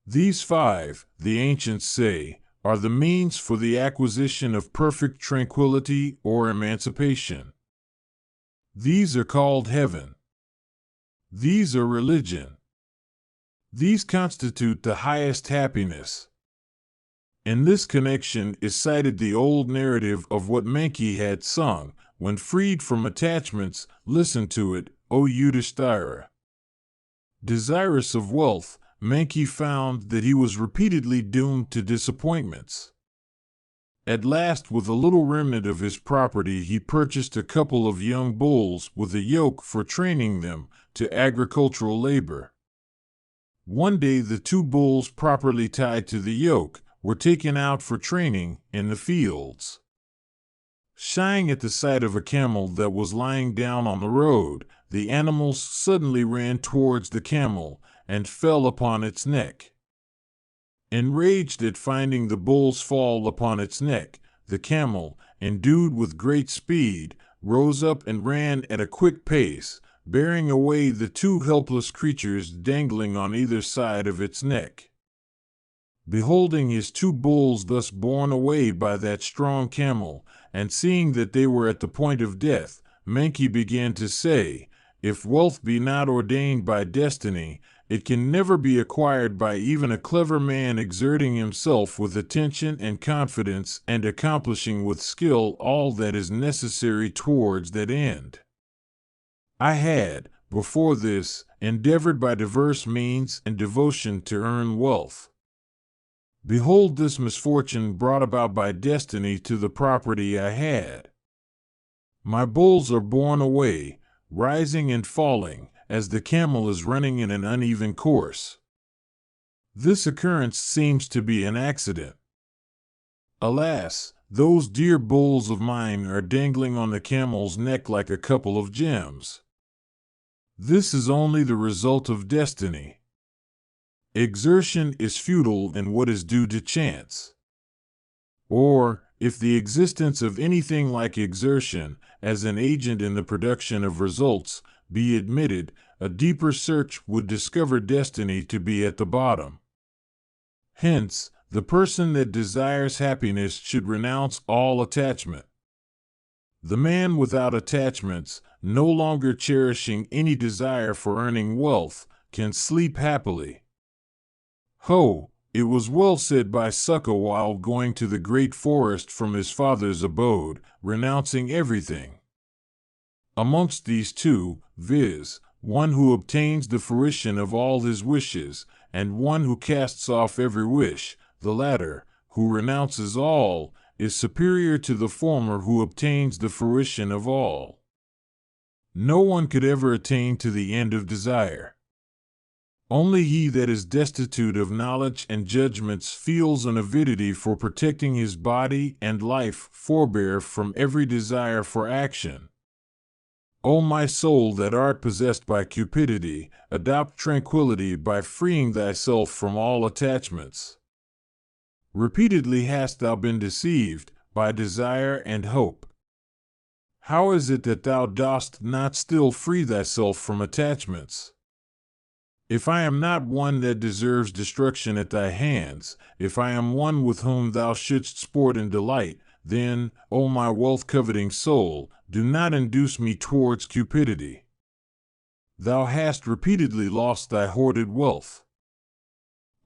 These 5, the ancients say, are the means for the acquisition of perfect tranquility or emancipation. These are called heaven. These are religion. These constitute the highest happiness. In this connection is cited the old narrative of what Menki had sung, when freed from attachments. Listen to it, O Yudhishthira. Desirous of wealth, Menki found that he was repeatedly doomed to disappointments. At last, with a little remnant of his property, he purchased a couple of young bulls with a yoke for training them to agricultural labor. One day the 2 bulls, properly tied to the yoke, were taken out for training in the fields. Shying at the sight of a camel that was lying down on the road, the animals suddenly ran towards the camel and fell upon its neck. Enraged at finding the bulls fall upon its neck, the camel, endued with great speed, rose up and ran at a quick pace, bearing away the 2 helpless creatures dangling on either side of its neck. Beholding his 2 bulls thus borne away by that strong camel, and seeing that they were at the point of death, Menki began to say, "If wealth be not ordained by destiny, it can never be acquired by even a clever man exerting himself with attention and confidence and accomplishing with skill all that is necessary towards that end. I had, before this, endeavored by diverse means and devotion to earn wealth. Behold this misfortune brought about by destiny to the property I had. My bulls are borne away, rising and falling, as the camel is running in an uneven course. This occurrence seems to be an accident. Alas, those dear bulls of mine are dangling on the camel's neck like a couple of gems. This is only the result of destiny. Exertion is futile in what is due to chance. Or, if the existence of anything like exertion, as an agent in the production of results, be admitted, a deeper search would discover destiny to be at the bottom. Hence, the person that desires happiness should renounce all attachment. The man without attachments, no longer cherishing any desire for earning wealth, can sleep happily. Ho! It was well said by Sukha while going to the great forest from his father's abode, renouncing everything. Amongst these 2, viz., one who obtains the fruition of all his wishes, and one who casts off every wish, the latter, who renounces all, is superior to the former who obtains the fruition of all. No one could ever attain to the end of desire. Only he that is destitute of knowledge and judgments feels an avidity for protecting his body and life, forbear from every desire for action. O my soul that art possessed by cupidity, adopt tranquility by freeing thyself from all attachments. Repeatedly hast thou been deceived by desire and hope. How is it that thou dost not still free thyself from attachments? If I am not one that deserves destruction at thy hands, if I am one with whom thou shouldst sport and delight, then, O my wealth-coveting soul, do not induce me towards cupidity. Thou hast repeatedly lost thy hoarded wealth.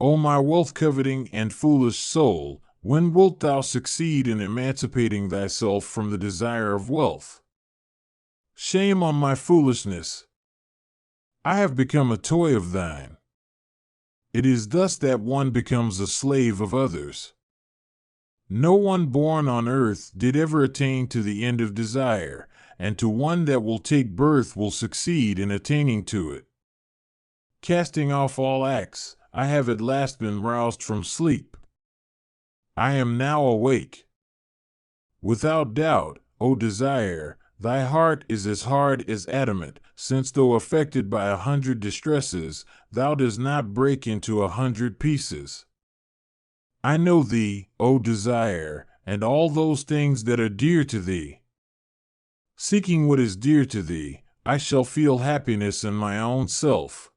O my wealth-coveting and foolish soul, when wilt thou succeed in emancipating thyself from the desire of wealth? Shame on my foolishness! I have become a toy of thine. It is thus that one becomes a slave of others. No one born on earth did ever attain to the end of desire, and to one that will take birth will succeed in attaining to it. Casting off all acts, I have at last been roused from sleep. I am now awake. Without doubt, O desire, Thy heart is as hard as adamant, since though affected by 100 distresses, thou dost not break into 100 pieces. I know thee, O desire, and all those things that are dear to thee. Seeking what is dear to thee, I shall feel happiness in my own self.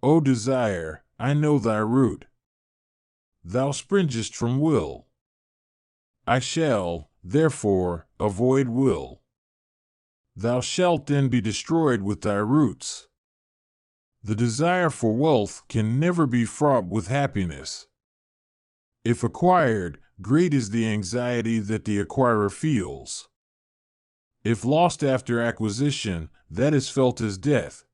O desire, I know thy root. Thou springest from will. I shall, therefore, avoid will. Thou shalt then be destroyed with thy roots. The desire for wealth can never be fraught with happiness. If acquired, great is the anxiety that the acquirer feels. If lost after acquisition, that is felt as death.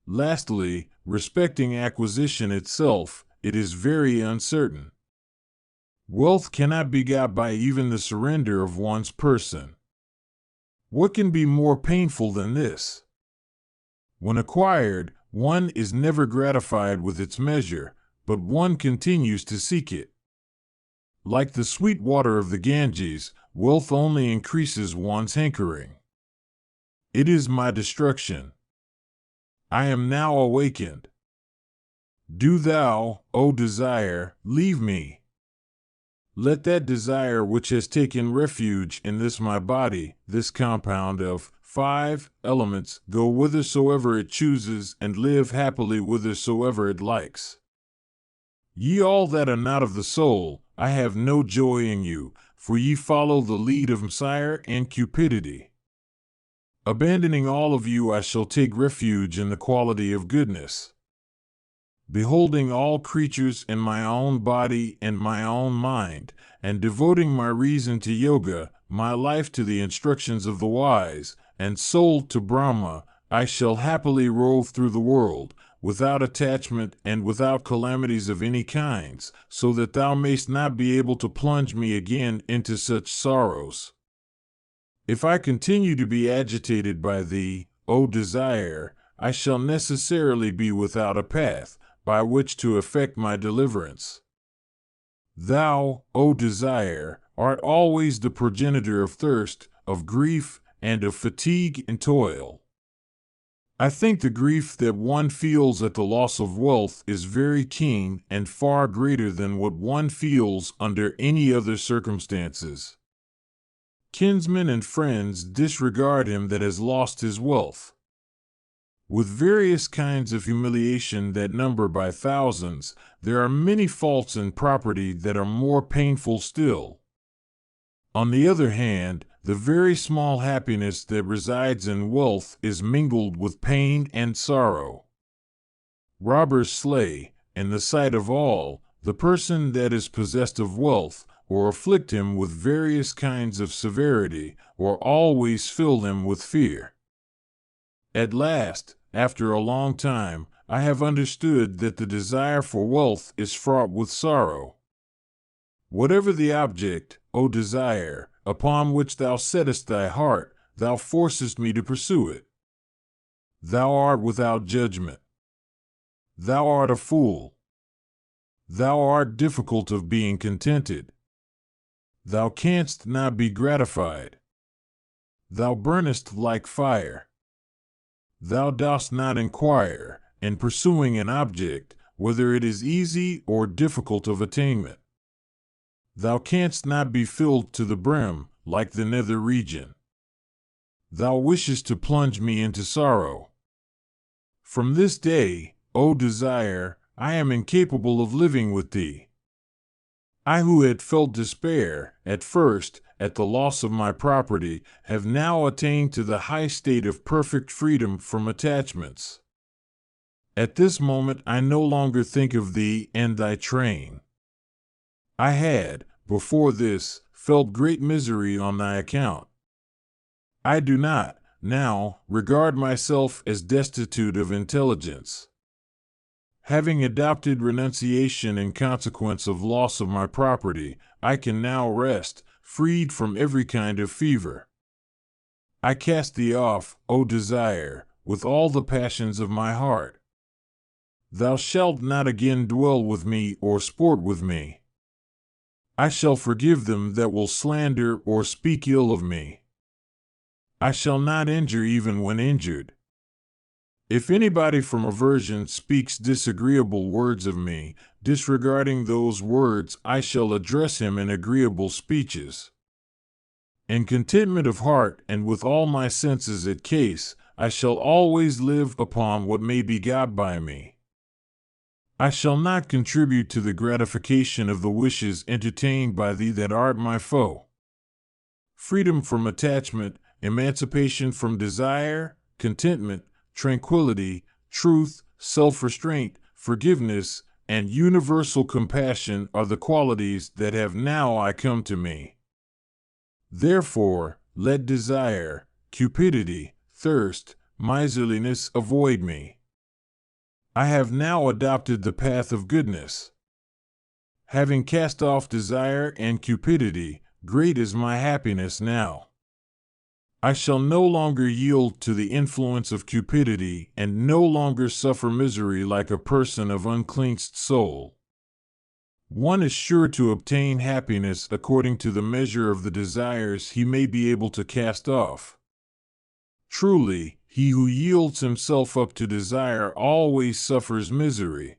Lastly, respecting acquisition itself, it is very uncertain. Wealth cannot be got by even the surrender of one's person. What can be more painful than this? When acquired, one is never gratified with its measure, but one continues to seek it. Like the sweet water of the Ganges, wealth only increases one's hankering. It is my destruction. I am now awakened. Do thou, O desire, leave me. Let that desire which has taken refuge in this my body, this compound of 5 elements, go whithersoever it chooses and live happily whithersoever it likes. Ye all that are not of the soul, I have no joy in you, for ye follow the lead of mire and cupidity. Abandoning all of you, I shall take refuge in the quality of goodness. Beholding all creatures in my own body and my own mind, and devoting my reason to yoga, my life to the instructions of the wise, and soul to Brahma, I shall happily rove through the world, without attachment and without calamities of any kinds, so that thou mayst not be able to plunge me again into such sorrows. If I continue to be agitated by thee, O desire, I shall necessarily be without a path by which to effect my deliverance. Thou, O desire, art always the progenitor of thirst, of grief, and of fatigue and toil. I think the grief that one feels at the loss of wealth is very keen and far greater than what one feels under any other circumstances. Kinsmen and friends disregard him that has lost his wealth. With various kinds of humiliation that number by thousands, there are many faults in property that are more painful still. On the other hand, the very small happiness that resides in wealth is mingled with pain and sorrow. Robbers slay, in the sight of all, the person that is possessed of wealth, or afflict him with various kinds of severity, or always fill him with fear. At last, after a long time, I have understood that the desire for wealth is fraught with sorrow. Whatever the object, O desire, upon which thou settest thy heart, thou forcest me to pursue it. Thou art without judgment. Thou art a fool. Thou art difficult of being contented. Thou canst not be gratified. Thou burnest like fire. Thou dost not inquire, in pursuing an object, whether it is easy or difficult of attainment. Thou canst not be filled to the brim, like the nether region. Thou wishest to plunge me into sorrow. From this day, O desire, I am incapable of living with thee. I who had felt despair, at first, at the loss of my property, have now attained to the high state of perfect freedom from attachments. At this moment I no longer think of thee and thy train. I had, before this, felt great misery on thy account. I do not, now, regard myself as destitute of intelligence. Having adopted renunciation in consequence of loss of my property, I can now rest, freed from every kind of fever. I cast thee off, O desire, with all the passions of my heart. Thou shalt not again dwell with me or sport with me. I shall forgive them that will slander or speak ill of me. I shall not injure even when injured. If anybody from aversion speaks disagreeable words of me, disregarding those words, I shall address him in agreeable speeches. In contentment of heart and with all my senses at case, I shall always live upon what may be got by me. I shall not contribute to the gratification of the wishes entertained by thee that art my foe. Freedom from attachment, emancipation from desire, contentment, tranquility, truth, self-restraint, forgiveness, and universal compassion are the qualities that have now I come to me. Therefore, let desire, cupidity, thirst, miserliness avoid me. I have now adopted the path of goodness. Having cast off desire and cupidity, great is my happiness now. I shall no longer yield to the influence of cupidity and no longer suffer misery like a person of uncleansed soul. One is sure to obtain happiness according to the measure of the desires he may be able to cast off. Truly, he who yields himself up to desire always suffers misery.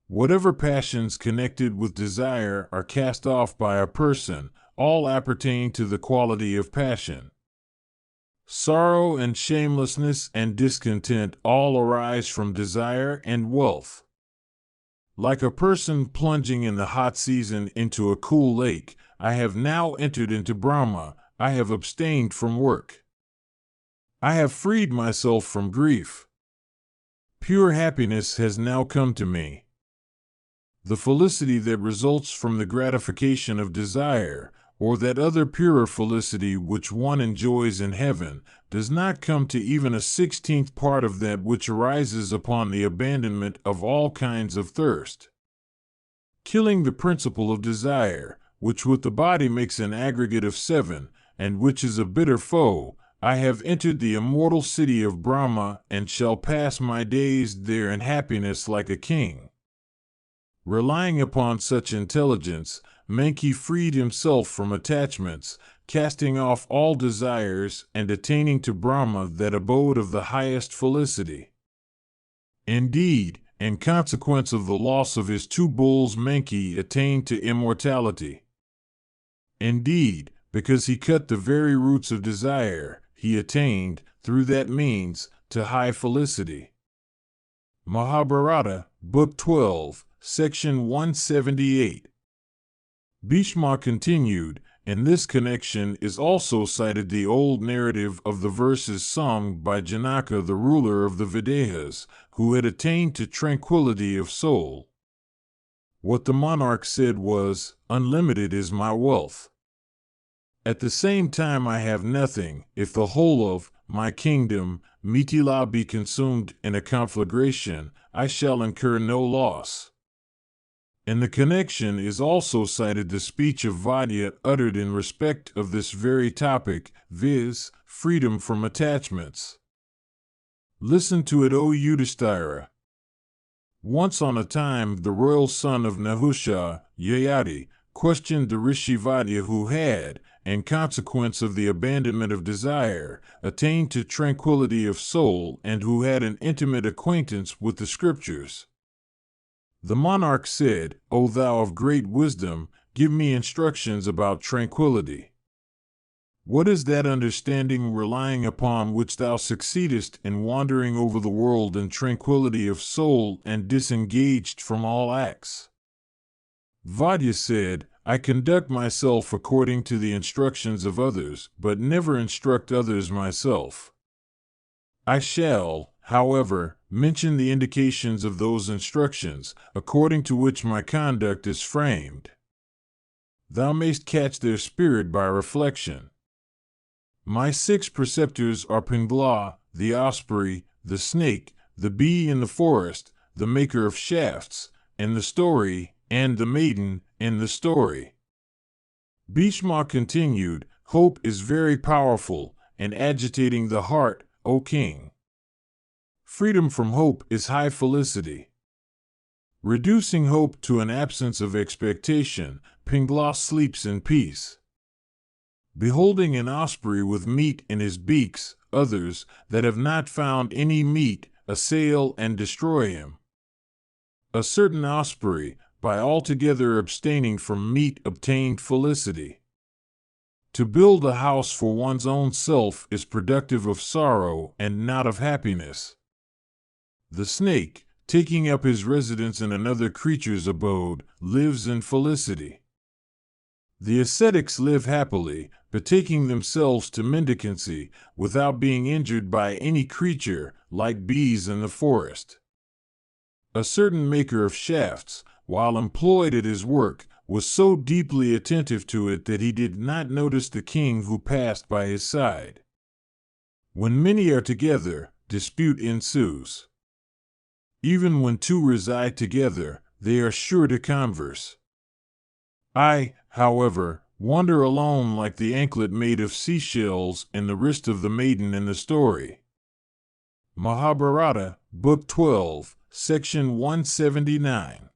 Whatever passions connected with desire are cast off by a person, all appertain to the quality of passion. Sorrow and shamelessness and discontent all arise from desire and wealth. Like a person plunging in the hot season into a cool lake, I have now entered into Brahma, I have abstained from work. I have freed myself from grief. Pure happiness has now come to me. The felicity that results from the gratification of desire, or that other purer felicity which one enjoys in heaven, does not come to even a 16th part of that which arises upon the abandonment of all kinds of thirst. Killing the principle of desire, which with the body makes an aggregate of 7, and which is a bitter foe, I have entered the immortal city of Brahma and shall pass my days there in happiness like a king. Relying upon such intelligence, Menki freed himself from attachments, casting off all desires and attaining to Brahma, that abode of the highest felicity. Indeed, in consequence of the loss of his 2 bulls, Menki attained to immortality. Indeed, because he cut the very roots of desire, he attained, through that means, to high felicity. Mahabharata, Book 12, Section 178. Bhishma continued, in this connection is also cited the old narrative of the verses sung by Janaka, the ruler of the Videhas, who had attained to tranquility of soul. What the monarch said was, "Unlimited is my wealth. At the same time I have nothing. If the whole of my kingdom, Mithila, be consumed in a conflagration, I shall incur no loss." In the connection is also cited the speech of Vadya uttered in respect of this very topic, viz., freedom from attachments. Listen to it, O Yudhishthira. Once on a time, the royal son of Nahusha, Yayati, questioned the Rishi Vadya, who had, in consequence of the abandonment of desire, attained to tranquility of soul and who had an intimate acquaintance with the scriptures. The monarch said, "O thou of great wisdom, give me instructions about tranquility. What is that understanding relying upon which thou succeedest in wandering over the world in tranquility of soul and disengaged from all acts?" Vadya said, "I conduct myself according to the instructions of others, but never instruct others myself. I shall, however, mention the indications of those instructions, according to which my conduct is framed. Thou mayst catch their spirit by reflection. My 6 preceptors are Pingla, the osprey, the snake, the bee in the forest, the maker of shafts, in the story, and the maiden, in the story." Bhishma continued, "Hope is very powerful, and agitating the heart, O king. Freedom from hope is high felicity. Reducing hope to an absence of expectation, Pingla sleeps in peace. beholding an osprey with meat in his beaks, others, that have not found any meat, assail and destroy him. A certain osprey, by altogether abstaining from meat, obtained felicity. To build a house for one's own self is productive of sorrow and not of happiness. The snake, taking up his residence in another creature's abode, lives in felicity. The ascetics live happily, betaking themselves to mendicancy, without being injured by any creature, like bees in the forest. A certain maker of shafts, while employed at his work, was so deeply attentive to it that he did not notice the king who passed by his side. When many are together, dispute ensues. Even when two reside together, they are sure to converse. I, however, wander alone like the anklet made of seashells in the wrist of the maiden in the story. Mahabharata, Book 12, Section 179.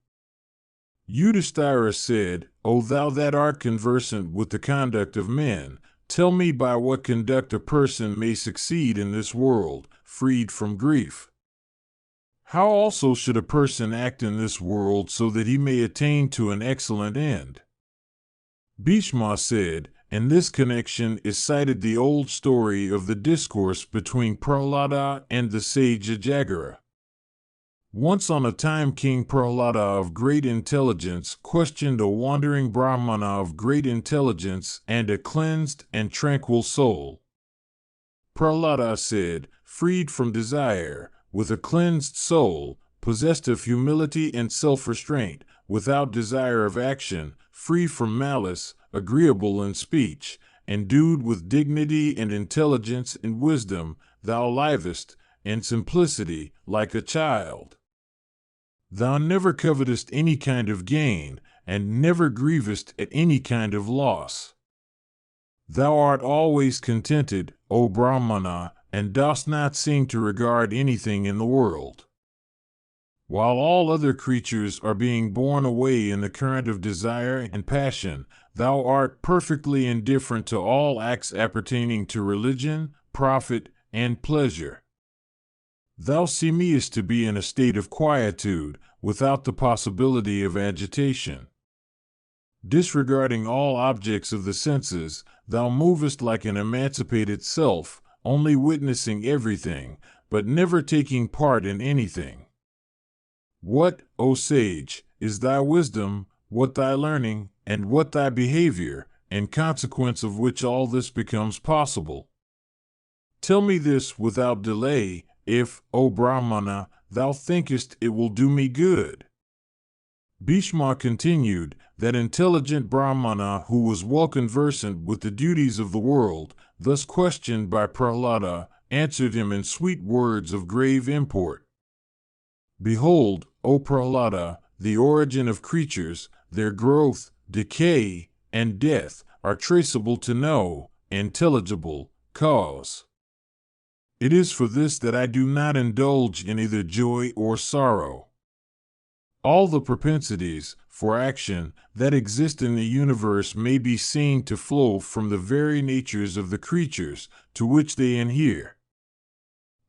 Yudhishthira said, O thou that art conversant with the conduct of men, tell me by what conduct a person may succeed in this world, freed from grief. How also should a person act in this world so that he may attain to an excellent end? Bhishma said, in this connection is cited the old story of the discourse between Prahlada and the sage Ajagara. Once on a time King Prahlada of great intelligence questioned a wandering Brahmana of great intelligence and a cleansed and tranquil soul. Prahlada said, freed from desire, with a cleansed soul, possessed of humility and self-restraint, without desire of action, free from malice, agreeable in speech, endued with dignity and intelligence and wisdom, thou livest, in simplicity, like a child. Thou never covetest any kind of gain, and never grievest at any kind of loss. Thou art always contented, O Brahmana, and dost not seem to regard anything in the world. While all other creatures are being borne away in the current of desire and passion, thou art perfectly indifferent to all acts appertaining to religion, profit, and pleasure. Thou seemest to be in a state of quietude, without the possibility of agitation. Disregarding all objects of the senses, thou movest like an emancipated self, only witnessing everything, but never taking part in anything. What, O sage, is thy wisdom, what thy learning, and what thy behavior, in consequence of which all this becomes possible? Tell me this without delay, if, O Brahmana, thou thinkest it will do me good. Bhishma continued, that intelligent Brahmana who was well conversant with the duties of the world, thus questioned by Prahlada, answered him in sweet words of grave import. Behold, O Prahlada, the origin of creatures, their growth, decay, and death are traceable to no intelligible cause. It is for this that I do not indulge in either joy or sorrow. All the propensities for action that exist in the universe may be seen to flow from the very natures of the creatures to which they adhere.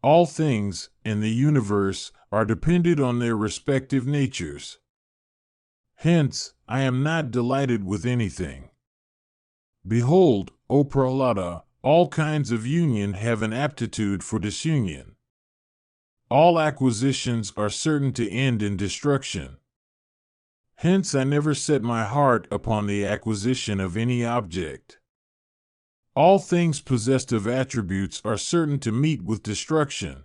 All things in the universe are dependent on their respective natures. Hence, I am not delighted with anything. Behold, O Prahlada, all kinds of union have an aptitude for disunion. All acquisitions are certain to end in destruction. Hence I never set my heart upon the acquisition of any object. All things possessed of attributes are certain to meet with destruction.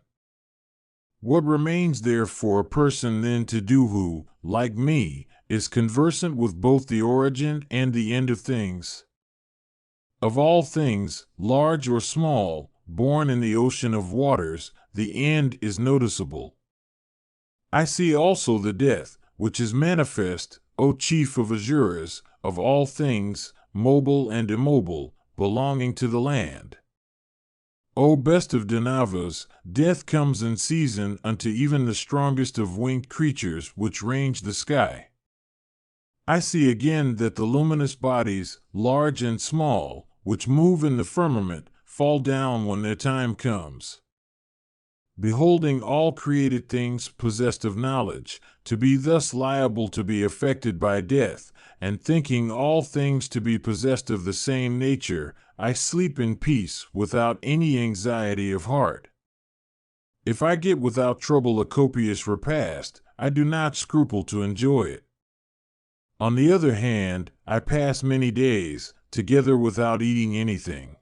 What remains there for a person then to do who, like me, is conversant with both the origin and the end of things? Of all things, large or small, born in the ocean of waters, the end is noticeable. I see also the death, which is manifest, O chief of Asuras, of all things, mobile and immobile, belonging to the land. O best of Danavas, death comes in season unto even the strongest of winged creatures which range the sky. I see again that the luminous bodies, large and small, which move in the firmament, fall down when their time comes. Beholding all created things possessed of knowledge, to be thus liable to be affected by death, and thinking all things to be possessed of the same nature, I sleep in peace without any anxiety of heart. If I get without trouble a copious repast, I do not scruple to enjoy it. On the other hand, I pass many days together without eating anything.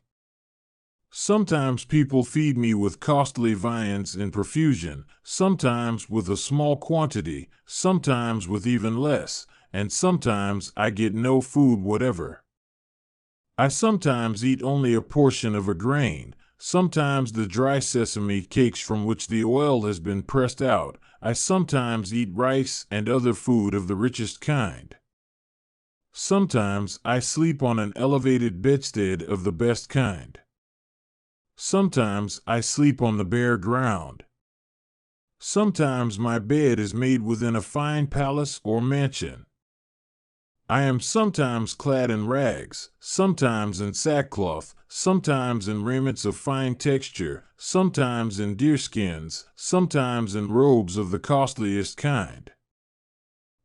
Sometimes people feed me with costly viands in profusion, sometimes with a small quantity, sometimes with even less, and sometimes I get no food whatever. I sometimes eat only a portion of a grain, sometimes the dry sesame cakes from which the oil has been pressed out. I sometimes eat rice and other food of the richest kind. Sometimes I sleep on an elevated bedstead of the best kind. Sometimes I sleep on the bare ground. Sometimes my bed is made within a fine palace or mansion. I am sometimes clad in rags, sometimes in sackcloth, sometimes in raiments of fine texture, sometimes in deerskins, sometimes in robes of the costliest kind.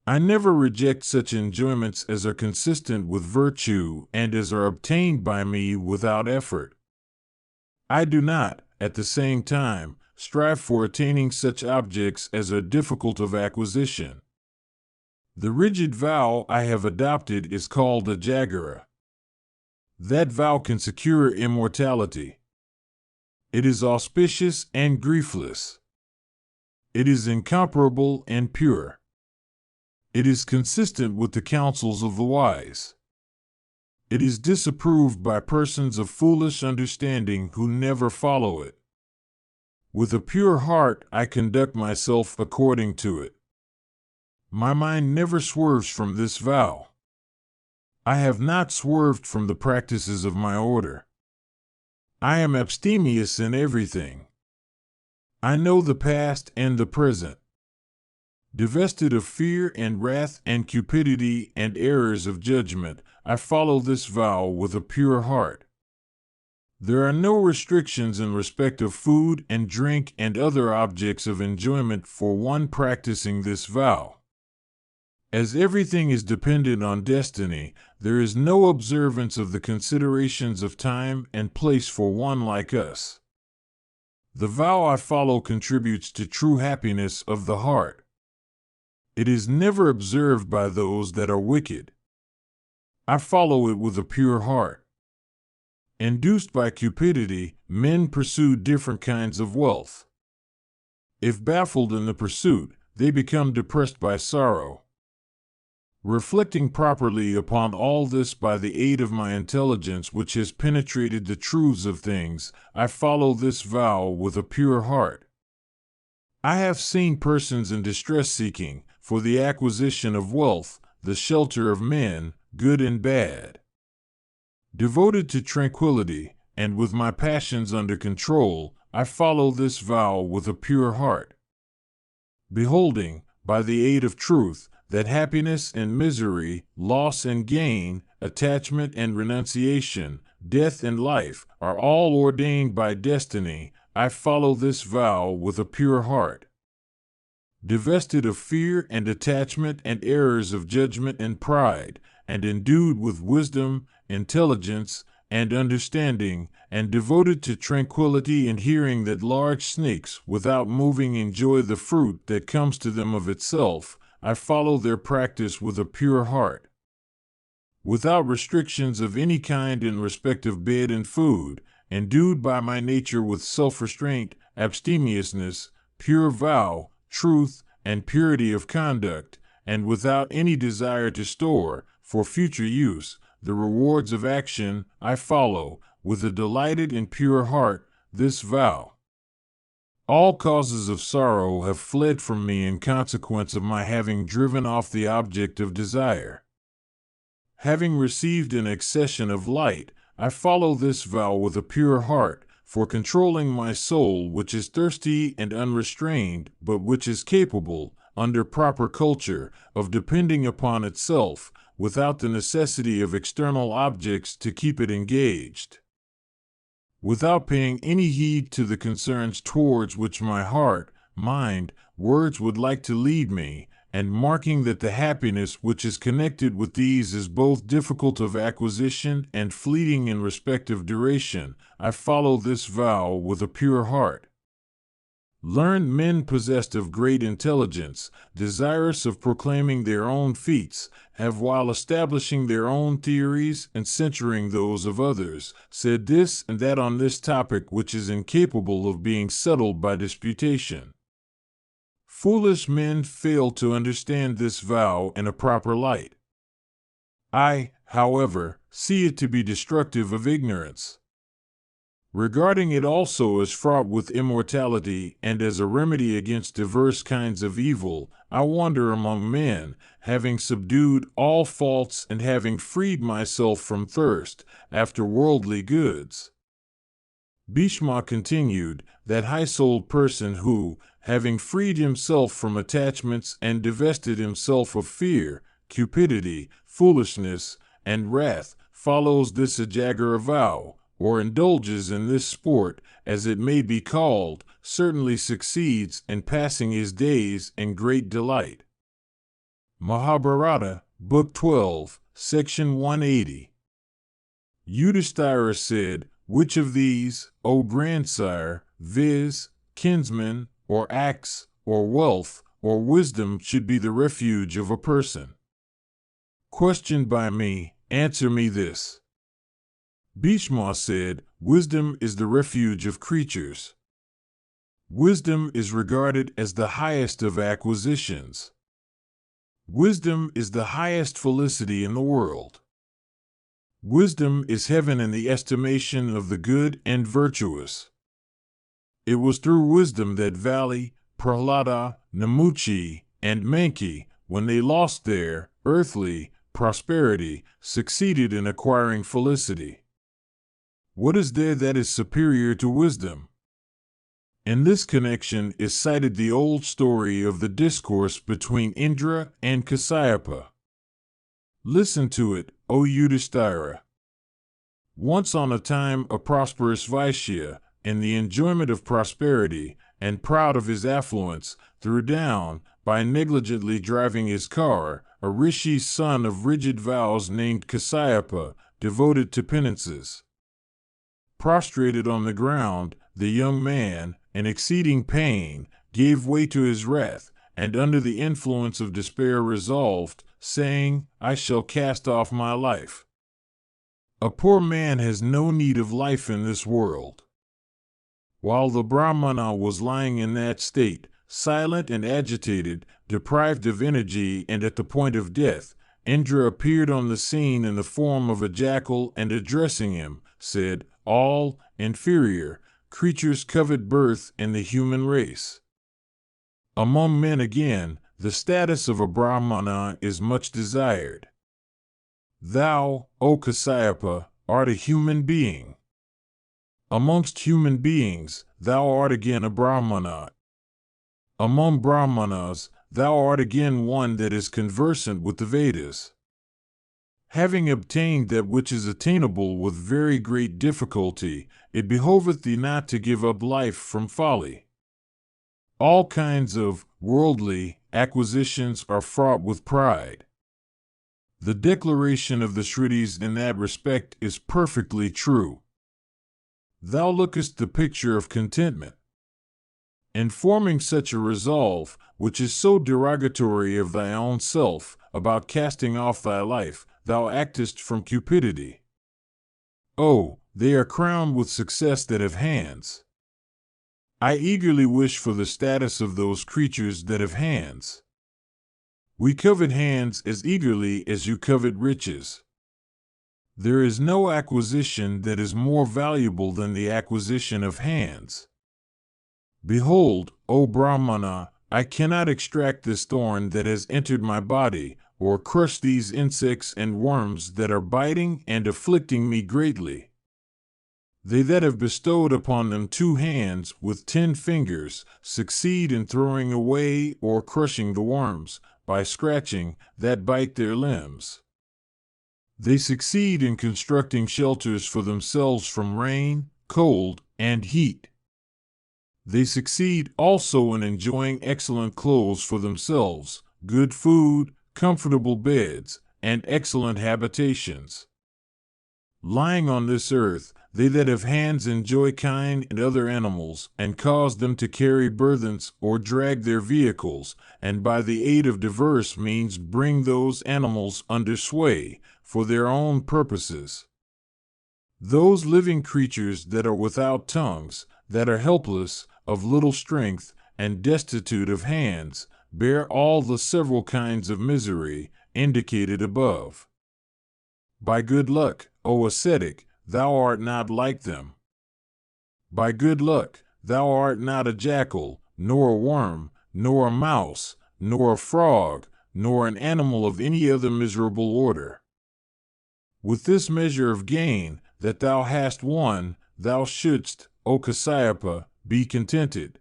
I never reject such enjoyments as are consistent with virtue and as are obtained by me without effort. I do not, at the same time, strive for attaining such objects as are difficult of acquisition. The rigid vow I have adopted is called a jagara. That vow can secure immortality. It is auspicious and griefless. It is incomparable and pure. It is consistent with the counsels of the wise. It is disapproved by persons of foolish understanding who never follow it. With a pure heart I conduct myself according to it. My mind never swerves from this vow. I have not swerved from the practices of my order. I am abstemious in everything. I know the past and the present. Divested of fear and wrath and cupidity and errors of judgment, I follow this vow with a pure heart. There are no restrictions in respect of food and drink and other objects of enjoyment for one practicing this vow. As everything is dependent on destiny, there is no observance of the considerations of time and place for one like us. The vow I follow contributes to true happiness of the heart. It is never observed by those that are wicked. I follow it with a pure heart. Induced by cupidity, men pursue different kinds of wealth. If baffled in the pursuit, they become depressed by sorrow. Reflecting properly upon all this by the aid of my intelligence which has penetrated the truths of things, I follow this vow with a pure heart. I have seen persons in distress seeking, for the acquisition of wealth, the shelter of men, good and bad. Devoted to tranquility, and with my passions under control, I follow this vow with a pure heart. Beholding, by the aid of truth, that happiness and misery, loss and gain, attachment and renunciation, death and life, are all ordained by destiny, I follow this vow with a pure heart. Divested of fear and attachment and errors of judgment and pride, and endued with wisdom, intelligence, and understanding, and devoted to tranquility and hearing that large snakes without moving enjoy the fruit that comes to them of itself, I follow their practice with a pure heart. Without restrictions of any kind in respect of bed and food, endued by my nature with self-restraint, abstemiousness, pure vow, truth, and purity of conduct, and without any desire to store, for future use, the rewards of action, I follow, with a delighted and pure heart, this vow. All causes of sorrow have fled from me in consequence of my having driven off the object of desire. Having received an accession of light, I follow this vow with a pure heart, for controlling my soul which is thirsty and unrestrained, but which is capable, under proper culture, of depending upon itself, without the necessity of external objects to keep it engaged. Without paying any heed to the concerns towards which my heart, mind, words would like to lead me, and marking that the happiness which is connected with these is both difficult of acquisition and fleeting in respect of duration, I follow this vow with a pure heart. Learned men possessed of great intelligence, desirous of proclaiming their own feats, have, while establishing their own theories and censuring those of others, said this and that on this topic which is incapable of being settled by disputation. Foolish men fail to understand this vow in a proper light. I, however, see it to be destructive of ignorance. Regarding it also as fraught with immortality and as a remedy against diverse kinds of evil, I wander among men, having subdued all faults and having freed myself from thirst after worldly goods. Bhishma continued, that high-souled person who, having freed himself from attachments and divested himself of fear, cupidity, foolishness, and wrath, follows this Ajagara vow, or indulges in this sport, as it may be called, certainly succeeds in passing his days in great delight. Mahabharata, Book 12, Section 180. Yudhishthira said, which of these, O grandsire, viz., kinsmen, or acts, or wealth, or wisdom should be the refuge of a person? Questioned by me, answer me this. Bhishma said, wisdom is the refuge of creatures. Wisdom is regarded as the highest of acquisitions. Wisdom is the highest felicity in the world. Wisdom is heaven in the estimation of the good and virtuous. It was through wisdom that Vali, Prahlada, Namuchi, and Manki, when they lost their earthly prosperity, succeeded in acquiring felicity. What is there that is superior to wisdom? In this connection is cited the old story of the discourse between Indra and Kasyapa. Listen to it, O Yudhishthira. Once on a time a prosperous Vaishya, in the enjoyment of prosperity, and proud of his affluence, threw down, by negligently driving his car, a rishi's son of rigid vows named Kasyapa, devoted to penances. Prostrated on the ground, the young man, in exceeding pain, gave way to his wrath, and under the influence of despair resolved, saying, I shall cast off my life. A poor man has no need of life in this world. While the Brahmana was lying in that state, silent and agitated, deprived of energy and at the point of death, Indra appeared on the scene in the form of a jackal and addressing him, said, all inferior creatures covet birth in the human race. Among men again, the status of a Brahmana is much desired. Thou, O Kasyapa, art a human being. Amongst human beings, thou art again a Brahmana. Among Brahmanas, thou art again one that is conversant with the Vedas. Having obtained that which is attainable with very great difficulty, it behoveth thee not to give up life from folly. All kinds of worldly acquisitions are fraught with pride. The declaration of the Shrutis in that respect is perfectly true. Thou lookest the picture of contentment. In forming such a resolve, which is so derogatory of thy own self, about casting off thy life, thou actest from cupidity. Oh, they are crowned with success that have hands. I eagerly wish for the status of those creatures that have hands. We covet hands as eagerly as you covet riches. There is no acquisition that is more valuable than the acquisition of hands. Behold, O Brahmana, I cannot extract this thorn that has entered my body, or crush these insects and worms that are biting and afflicting me greatly. They that have bestowed upon them 2 hands with 10 fingers succeed in throwing away or crushing the worms, by scratching, that bite their limbs. They succeed in constructing shelters for themselves from rain, cold, and heat. They succeed also in enjoying excellent clothes for themselves, good food, comfortable beds, and excellent habitations. Lying on this earth, they that have hands enjoy kine and other animals, and cause them to carry burthens or drag their vehicles, and by the aid of diverse means bring those animals under sway, for their own purposes. Those living creatures that are without tongues, that are helpless, of little strength, and destitute of hands, bear all the several kinds of misery indicated above. By good luck, O ascetic, thou art not like them. By good luck, thou art not a jackal, nor a worm, nor a mouse, nor a frog, nor an animal of any other miserable order. With this measure of gain that thou hast won, thou shouldst, O Kasyapa, be contented.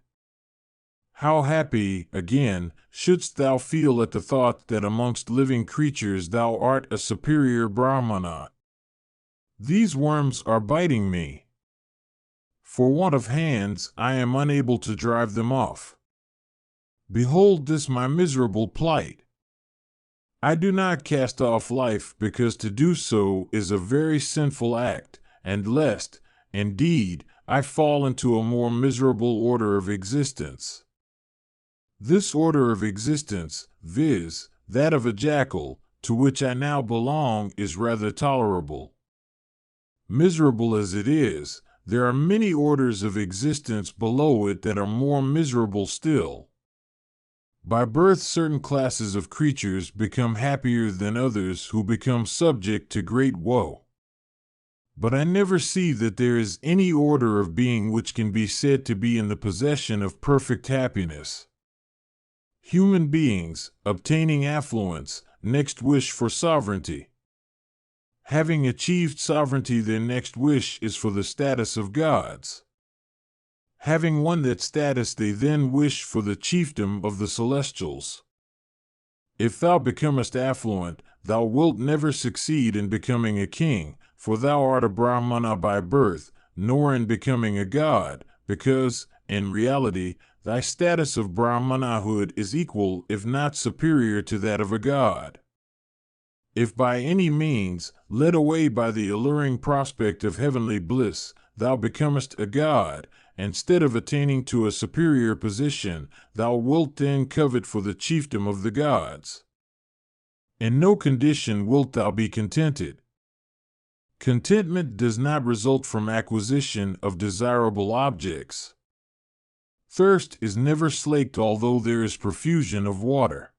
How happy, again, shouldst thou feel at the thought that amongst living creatures thou art a superior Brahmana. These worms are biting me. For want of hands, I am unable to drive them off. Behold this my miserable plight. I do not cast off life because to do so is a very sinful act, and lest, indeed, I fall into a more miserable order of existence. This order of existence, viz., that of a jackal, to which I now belong, is rather tolerable. Miserable as it is, there are many orders of existence below it that are more miserable still. By birth, certain classes of creatures become happier than others who become subject to great woe. But I never see that there is any order of being which can be said to be in the possession of perfect happiness. Human beings, obtaining affluence, next wish for sovereignty. Having achieved sovereignty, their next wish is for the status of gods. Having won that status, they then wish for the chiefdom of the celestials. If thou becomest affluent, thou wilt never succeed in becoming a king, for thou art a Brahmana by birth, nor in becoming a god, because, in reality, thy status of Brahmanahood is equal, if not superior, to that of a god. If by any means, led away by the alluring prospect of heavenly bliss, thou becomest a god, instead of attaining to a superior position, thou wilt then covet for the chiefdom of the gods. In no condition wilt thou be contented. Contentment does not result from acquisition of desirable objects. Thirst is never slaked although there is profusion of water.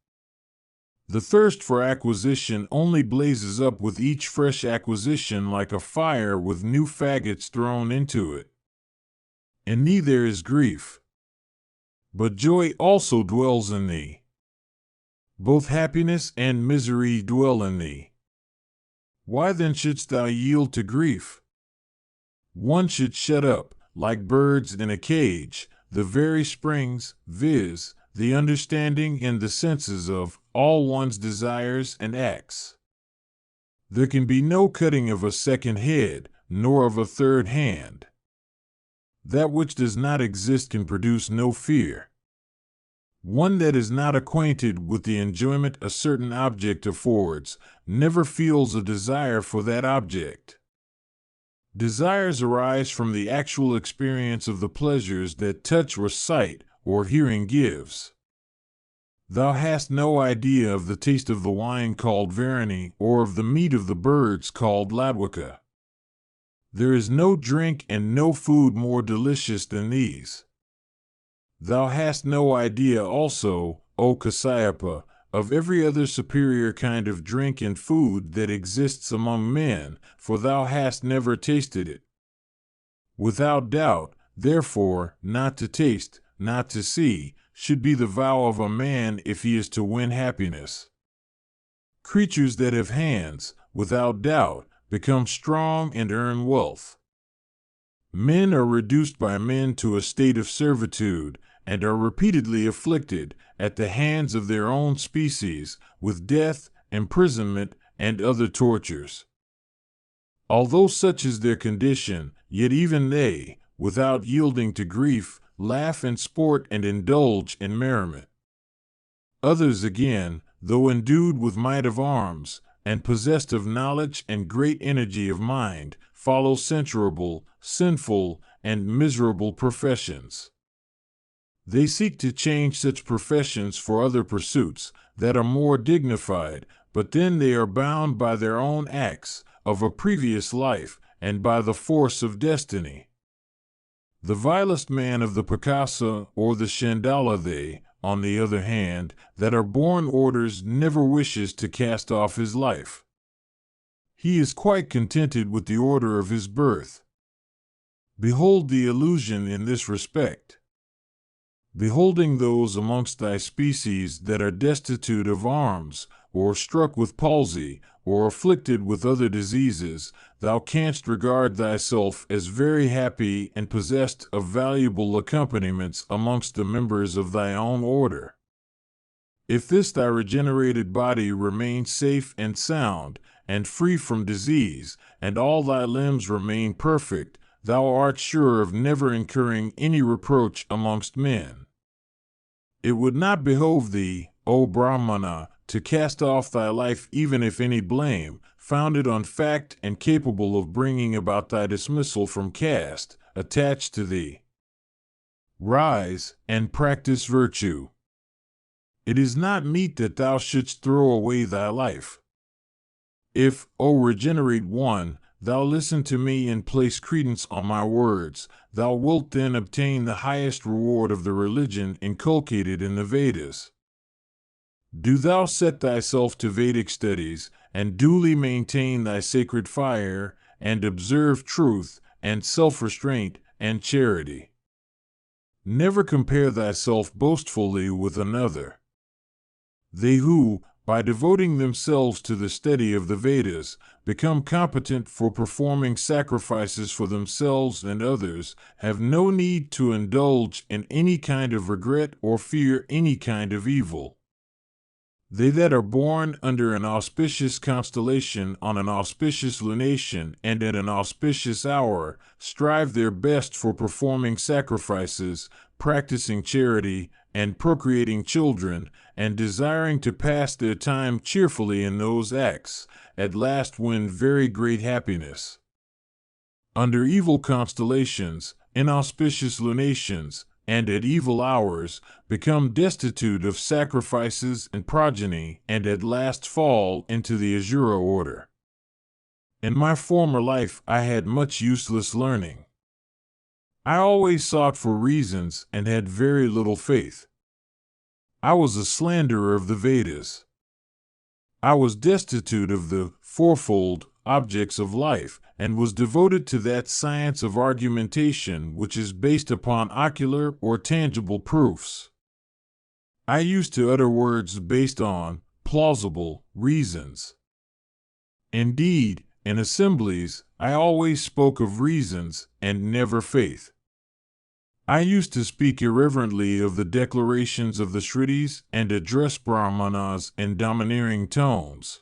The thirst for acquisition only blazes up with each fresh acquisition, like a fire with new faggots thrown into it. In thee there is grief, but joy also dwells in thee. Both happiness and misery dwell in thee. Why then shouldst thou yield to grief? One should shut up, like birds in a cage, the very springs, viz., the understanding and the senses of all one's desires and acts. There can be no cutting of a second head, nor of a third hand. That which does not exist can produce no fear. One that is not acquainted with the enjoyment a certain object affords never feels a desire for that object. Desires arise from the actual experience of the pleasures that touch or sight or hearing gives. Thou hast no idea of the taste of the wine called Varani, or of the meat of the birds called Ladwaka. There is no drink and no food more delicious than these. Thou hast no idea also, O Kasyapa, of every other superior kind of drink and food that exists among men, for thou hast never tasted it. Without doubt, therefore, not to taste, not to see, should be the vow of a man if he is to win happiness. Creatures that have hands, without doubt, become strong and earn wealth. Men are reduced by men to a state of servitude, and are repeatedly afflicted, at the hands of their own species, with death, imprisonment, and other tortures. Although such is their condition, yet even they, without yielding to grief, laugh and sport and indulge in merriment. Others again, though endued with might of arms, and possessed of knowledge and great energy of mind, follow censurable, sinful, and miserable professions. They seek to change such professions for other pursuits that are more dignified, but then they are bound by their own acts of a previous life and by the force of destiny. The vilest man of the Prakasa or the Chandala, they, on the other hand, that are born orders, never wishes to cast off his life. He is quite contented with the order of his birth. Behold the illusion in this respect. Beholding those amongst thy species that are destitute of arms, or struck with palsy, or afflicted with other diseases, thou canst regard thyself as very happy and possessed of valuable accompaniments amongst the members of thy own order. If this thy regenerated body remain safe and sound, and free from disease, and all thy limbs remain perfect, thou art sure of never incurring any reproach amongst men. It would not behove thee, O Brahmana, to cast off thy life even if any blame, founded on fact and capable of bringing about thy dismissal from caste, attached to thee. Rise, and practice virtue. It is not meet that thou shouldst throw away thy life. If, O regenerate one, thou listen to me and place credence on my words, thou wilt then obtain the highest reward of the religion inculcated in the Vedas. Do thou set thyself to Vedic studies, and duly maintain thy sacred fire, and observe truth, and self-restraint, and charity. Never compare thyself boastfully with another. They who, by devoting themselves to the study of the Vedas, become competent for performing sacrifices for themselves and others, have no need to indulge in any kind of regret or fear any kind of evil. They that are born under an auspicious constellation on an auspicious lunation and at an auspicious hour, strive their best for performing sacrifices, practicing charity, and procreating children, and desiring to pass their time cheerfully in those acts, at last win very great happiness. Under evil constellations, inauspicious lunations, and at evil hours, become destitute of sacrifices and progeny, and at last fall into the Asura order. In my former life I had much useless learning. I always sought for reasons and had very little faith. I was a slanderer of the Vedas. I was destitute of the fourfold objects of life, and was devoted to that science of argumentation which is based upon ocular or tangible proofs. I used to utter words based on plausible reasons. Indeed, in assemblies, I always spoke of reasons and never faith. I used to speak irreverently of the declarations of the Shrutis and address Brahmanas in domineering tones.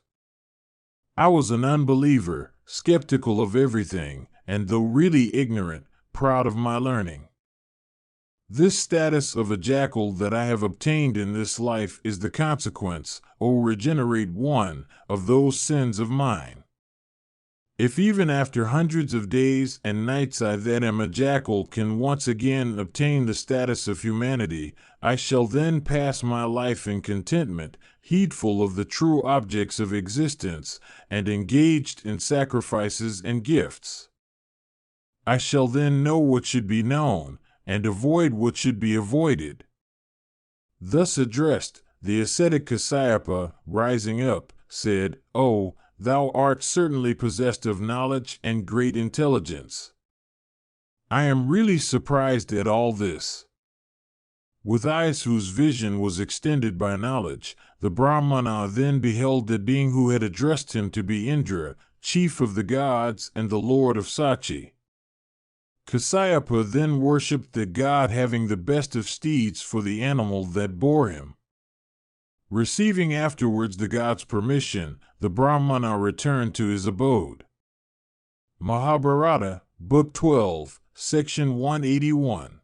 I was an unbeliever, skeptical of everything, and though really ignorant, proud of my learning. This status of a jackal that I have obtained in this life is the consequence, O regenerate one, of those sins of mine. If even after hundreds of days and nights I that am a jackal can once again obtain the status of humanity, I shall then pass my life in contentment, heedful of the true objects of existence, and engaged in sacrifices and gifts. I shall then know what should be known, and avoid what should be avoided. Thus addressed, the ascetic Kasyapa, rising up, said, O, thou art certainly possessed of knowledge and great intelligence. I am really surprised at all this. With eyes whose vision was extended by knowledge, the Brahmana then beheld the being who had addressed him to be Indra, chief of the gods and the lord of Sachi. Kasyapa then worshipped the god having the best of steeds for the animal that bore him. Receiving afterwards the god's permission, the Brahmana returned to his abode. Mahabharata, Book 12, Section 181.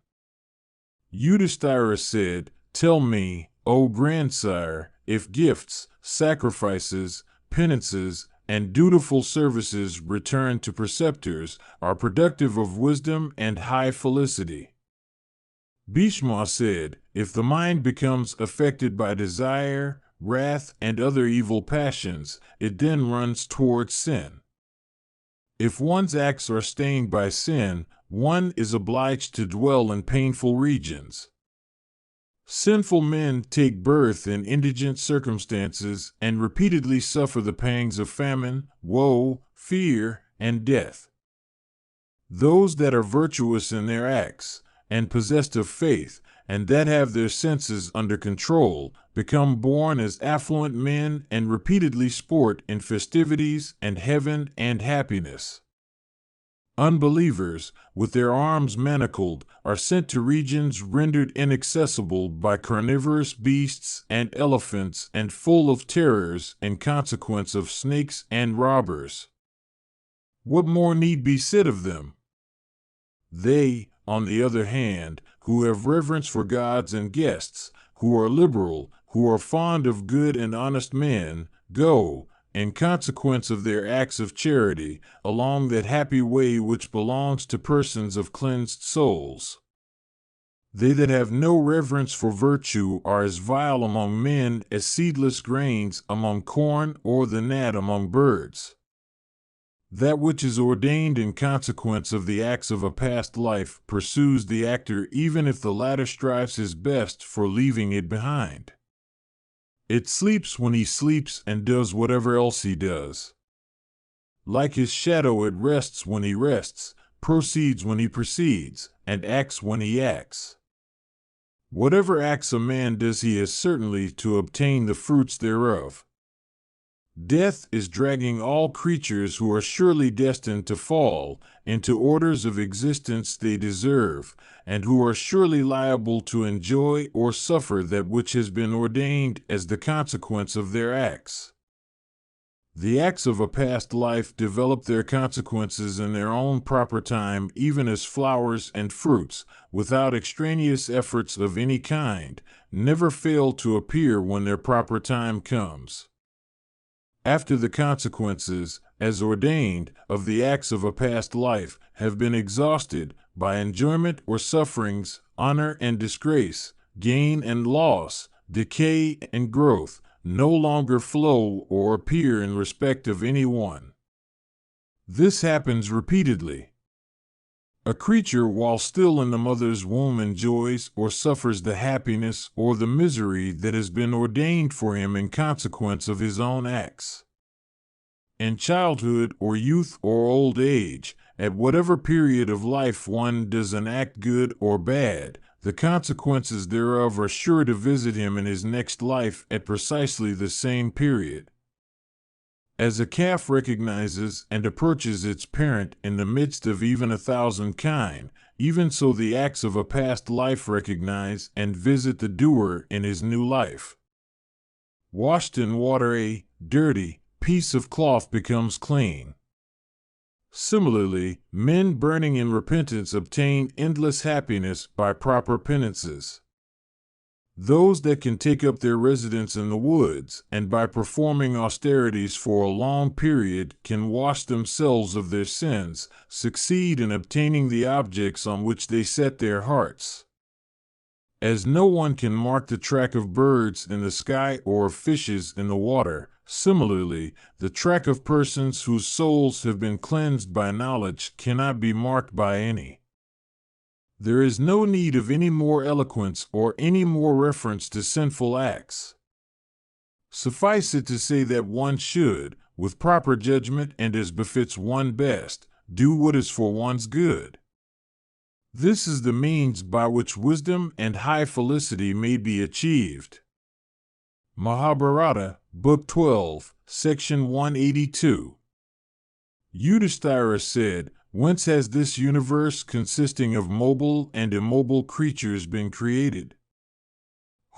Yudhishthira said, "Tell me, O grandsire, if gifts, sacrifices, penances, and dutiful services returned to preceptors are productive of wisdom and high felicity." Bhishma said, "If the mind becomes affected by desire, wrath, and other evil passions, it then runs towards sin. If one's acts are stained by sin, one is obliged to dwell in painful regions. Sinful men take birth in indigent circumstances and repeatedly suffer the pangs of famine, woe, fear, and death. Those that are virtuous in their acts, and possessed of faith, and that have their senses under control, become born as affluent men and repeatedly sport in festivities and heaven and happiness. Unbelievers, with their arms manacled, are sent to regions rendered inaccessible by carnivorous beasts and elephants and full of terrors in consequence of snakes and robbers. What more need be said of them? They, on the other hand, who have reverence for gods and guests, who are liberal, who are fond of good and honest men, go, in consequence of their acts of charity, along that happy way which belongs to persons of cleansed souls. They that have no reverence for virtue are as vile among men as seedless grains among corn or the gnat among birds. That which is ordained in consequence of the acts of a past life pursues the actor even if the latter strives his best for leaving it behind. It sleeps when he sleeps and does whatever else he does. Like his shadow, it rests when he rests, proceeds when he proceeds, and acts when he acts. Whatever acts a man does, he has certainly to obtain the fruits thereof. Death is dragging all creatures who are surely destined to fall into orders of existence they deserve, and who are surely liable to enjoy or suffer that which has been ordained as the consequence of their acts. The acts of a past life develop their consequences in their own proper time, even as flowers and fruits, without extraneous efforts of any kind, never fail to appear when their proper time comes. After the consequences, as ordained, of the acts of a past life have been exhausted by enjoyment or sufferings, honor and disgrace, gain and loss, decay and growth, no longer flow or appear in respect of any one. This happens repeatedly. A creature while still in the mother's womb enjoys or suffers the happiness or the misery that has been ordained for him in consequence of his own acts. In childhood or youth or old age, at whatever period of life one does an act good or bad, the consequences thereof are sure to visit him in his next life at precisely the same period. As a calf recognizes and approaches its parent in the midst of even 1,000 kine, even so the acts of a past life recognize and visit the doer in his new life. Washed in water, a dirty piece of cloth becomes clean. Similarly, men burning in repentance obtain endless happiness by proper penances. Those that can take up their residence in the woods, and by performing austerities for a long period can wash themselves of their sins, succeed in obtaining the objects on which they set their hearts. As no one can mark the track of birds in the sky or of fishes in the water, similarly, the track of persons whose souls have been cleansed by knowledge cannot be marked by any. There is no need of any more eloquence or any more reference to sinful acts. Suffice it to say that one should, with proper judgment and as befits one best, do what is for one's good. This is the means by which wisdom and high felicity may be achieved. Mahabharata, Book 12, Section 182. Yudhishthira said, "Whence has this universe consisting of mobile and immobile creatures been created?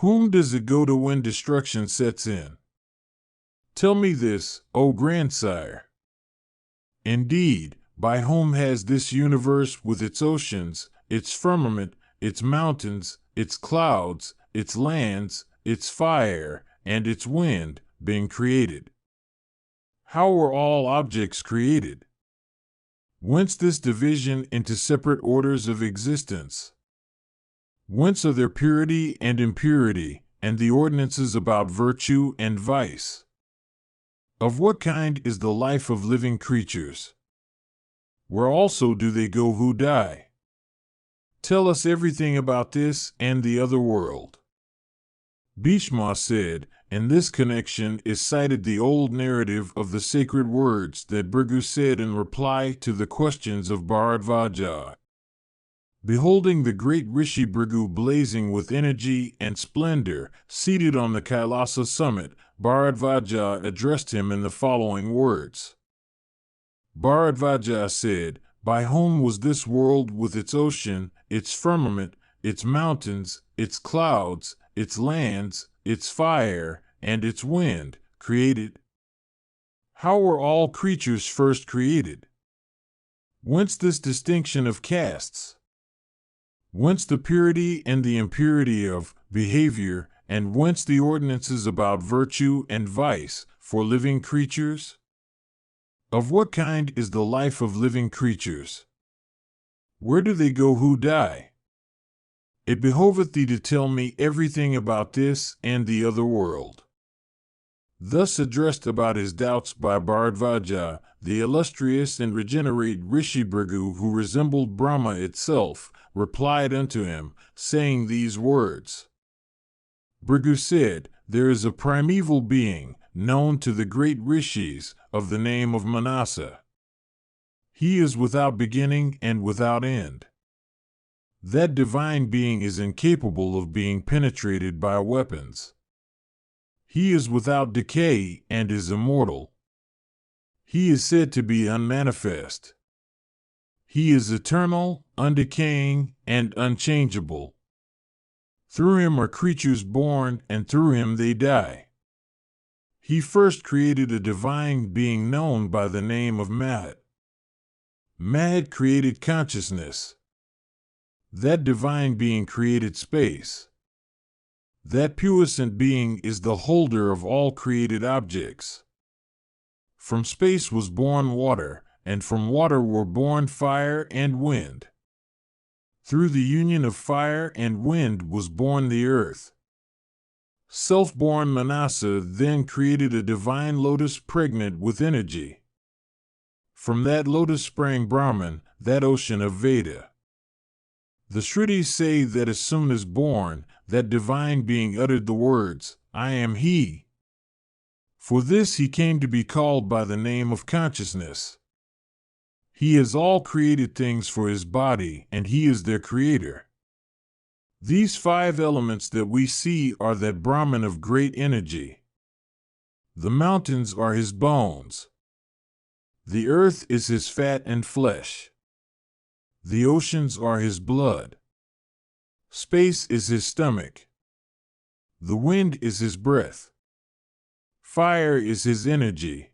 Whom does it go to when destruction sets in? Tell me this, O grandsire." Indeed, by whom has this universe with its oceans, its firmament, its mountains, its clouds, its lands, its fire, and its wind been created? How were all objects created? Whence this division into separate orders of existence? Whence are their purity and impurity, and the ordinances about virtue and vice? Of what kind is the life of living creatures? Where also do they go who die? Tell us everything about this and the other world. Bhishma said, in this connection is cited the old narrative of the sacred words that Bhrigu said in reply to the questions of Bharadvaja. Beholding the great Rishi Bhrigu blazing with energy and splendor, seated on the Kailasa summit, Bharadvaja addressed him in the following words. Bharadvaja said, by whom was this world with its ocean, its firmament, its mountains, its clouds, its lands, its fire, and its wind created? How were all creatures first created? Whence this distinction of castes? Whence the purity and the impurity of behavior, and whence the ordinances about virtue and vice for living creatures? Of what kind is the life of living creatures? Where do they go who die? It behoveth thee to tell me everything about this and the other world. Thus addressed about his doubts by Bharadvaja, the illustrious and regenerate Rishi Bhrigu, who resembled Brahma itself, replied unto him, saying these words. Bhrigu said, there is a primeval being, known to the great rishis, of the name of Manasa. He is without beginning and without end. That divine being is incapable of being penetrated by weapons. He is without decay and is immortal. He is said to be unmanifest. He is eternal, undecaying, and unchangeable. Through him are creatures born, and through him they die. He first created a divine being known by the name of Mahat. Mahat created consciousness. That divine being created space. That puissant being is the holder of all created objects. From space was born water, and from water were born fire and wind. Through the union of fire and wind was born the earth. Self-born Manasa then created a divine lotus pregnant with energy. From that lotus sprang Brahman, that ocean of Veda. The Shrutis say that as soon as born, that divine being uttered the words, I am he. For this he came to be called by the name of consciousness. He has all created things for his body, and he is their creator. These 5 elements that we see are that Brahman of great energy. The mountains are his bones. The earth is his fat and flesh. The oceans are his blood. Space is his stomach. The wind is his breath. Fire is his energy.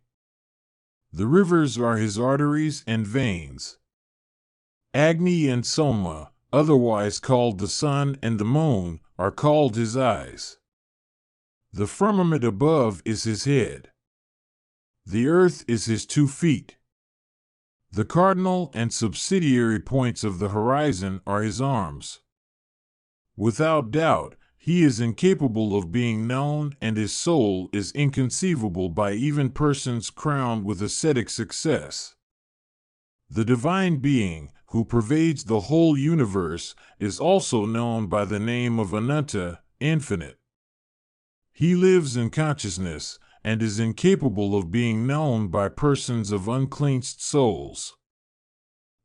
The rivers are his arteries and veins. Agni and Soma, otherwise called the sun and the moon, are called his eyes. The firmament above is his head. The earth is his 2 feet. The cardinal and subsidiary points of the horizon are his arms. Without doubt, he is incapable of being known, and his soul is inconceivable by even persons crowned with ascetic success. The divine being, who pervades the whole universe, is also known by the name of Ananta, infinite. He lives in consciousness, and is incapable of being known by persons of uncleansed souls.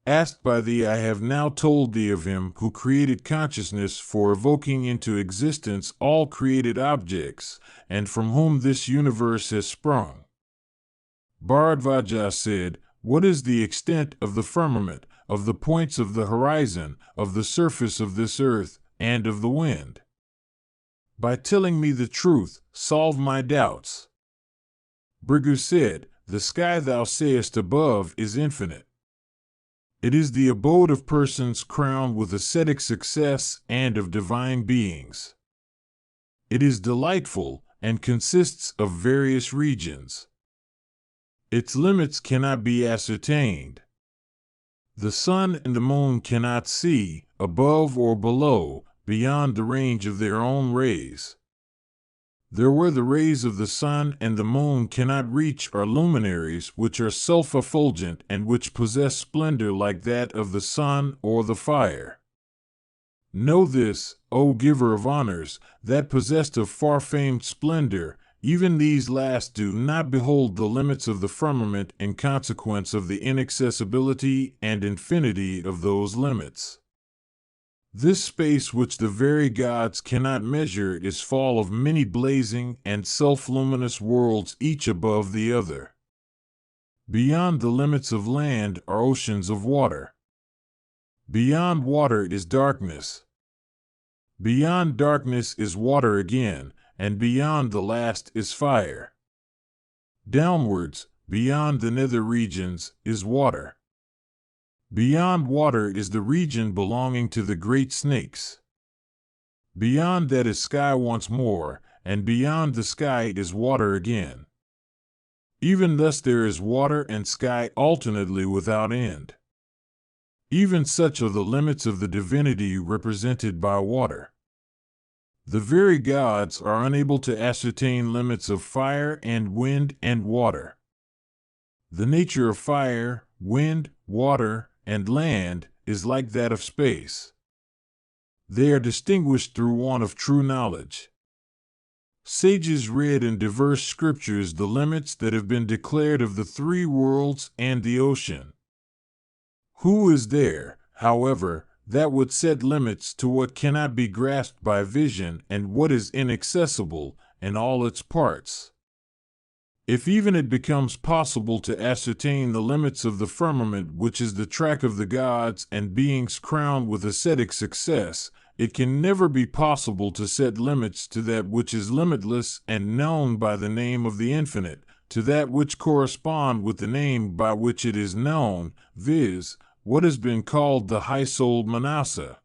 Asked by thee, I have now told thee of him who created consciousness for evoking into existence all created objects, and from whom this universe has sprung. Bharadvaja said, what is the extent of the firmament, of the points of the horizon, of the surface of this earth, and of the wind? By telling me the truth, solve my doubts. Bhrigu said, the sky thou sayest above is infinite. It is the abode of persons crowned with ascetic success and of divine beings. It is delightful and consists of various regions. Its limits cannot be ascertained. The sun and the moon cannot see, above or below, beyond the range of their own rays. There where the rays of the sun and the moon cannot reach are luminaries which are self-effulgent and which possess splendor like that of the sun or the fire. Know this, O giver of honors, that possessed of far-famed splendor, even these last do not behold the limits of the firmament in consequence of the inaccessibility and infinity of those limits. This space which the very gods cannot measure is full of many blazing and self-luminous worlds, each above the other. Beyond the limits of land are oceans of water. Beyond water is darkness. Beyond darkness is water again, and beyond the last is fire. Downwards, beyond the nether regions, is water. Beyond water is the region belonging to the great snakes. Beyond that is sky once more, and beyond the sky is water again. Even thus there is water and sky alternately without end. Even such are the limits of the divinity represented by water. The very gods are unable to ascertain limits of fire and wind and water. The nature of fire, wind, water, and land is like that of space. They are distinguished through want of true knowledge. Sages read in diverse scriptures the limits that have been declared of the three worlds and the ocean. Who is there, however, that would set limits to what cannot be grasped by vision and what is inaccessible in all its parts? If even it becomes possible to ascertain the limits of the firmament, which is the track of the gods and beings crowned with ascetic success, it can never be possible to set limits to that which is limitless and known by the name of the infinite, to that which correspond with the name by which it is known, viz., what has been called the high-souled Manasa.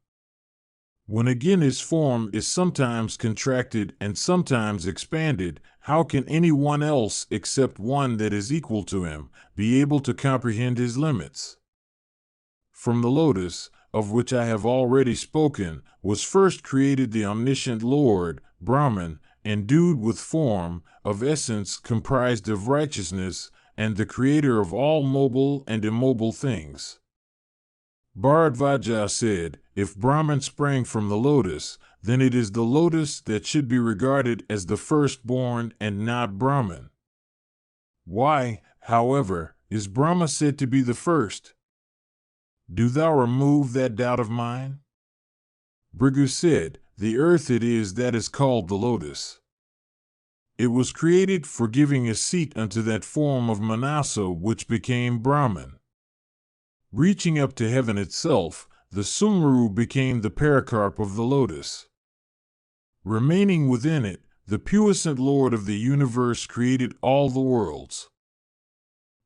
When again his form is sometimes contracted and sometimes expanded, how can anyone else except one that is equal to him be able to comprehend his limits? From the lotus, of which I have already spoken, was first created the omniscient Lord, Brahman, endued with form, of essence comprised of righteousness, and the creator of all mobile and immobile things. Bharadvaja said, if Brahman sprang from the lotus, then it is the lotus that should be regarded as the firstborn and not Brahman. Why, however, is Brahma said to be the first? Do thou remove that doubt of mine? Bhrigu said, the earth it is that is called the lotus. It was created for giving a seat unto that form of Manasa which became Brahman. Reaching up to heaven itself, the Sumeru became the pericarp of the lotus. Remaining within it, the puissant Lord of the universe created all the worlds.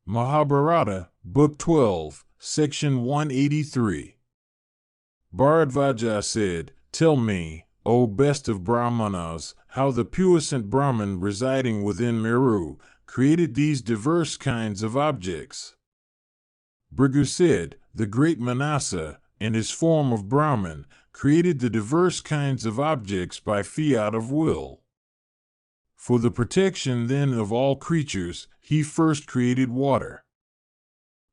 Mahabharata, Book 12, Section 183. Bharadvaja said, tell me, O best of Brahmanas, how the puissant Brahman residing within Meru created these diverse kinds of objects. Bhrigu said, the great Manasa, in his form of Brahman, created the diverse kinds of objects by fiat of will. For the protection then of all creatures, he first created water.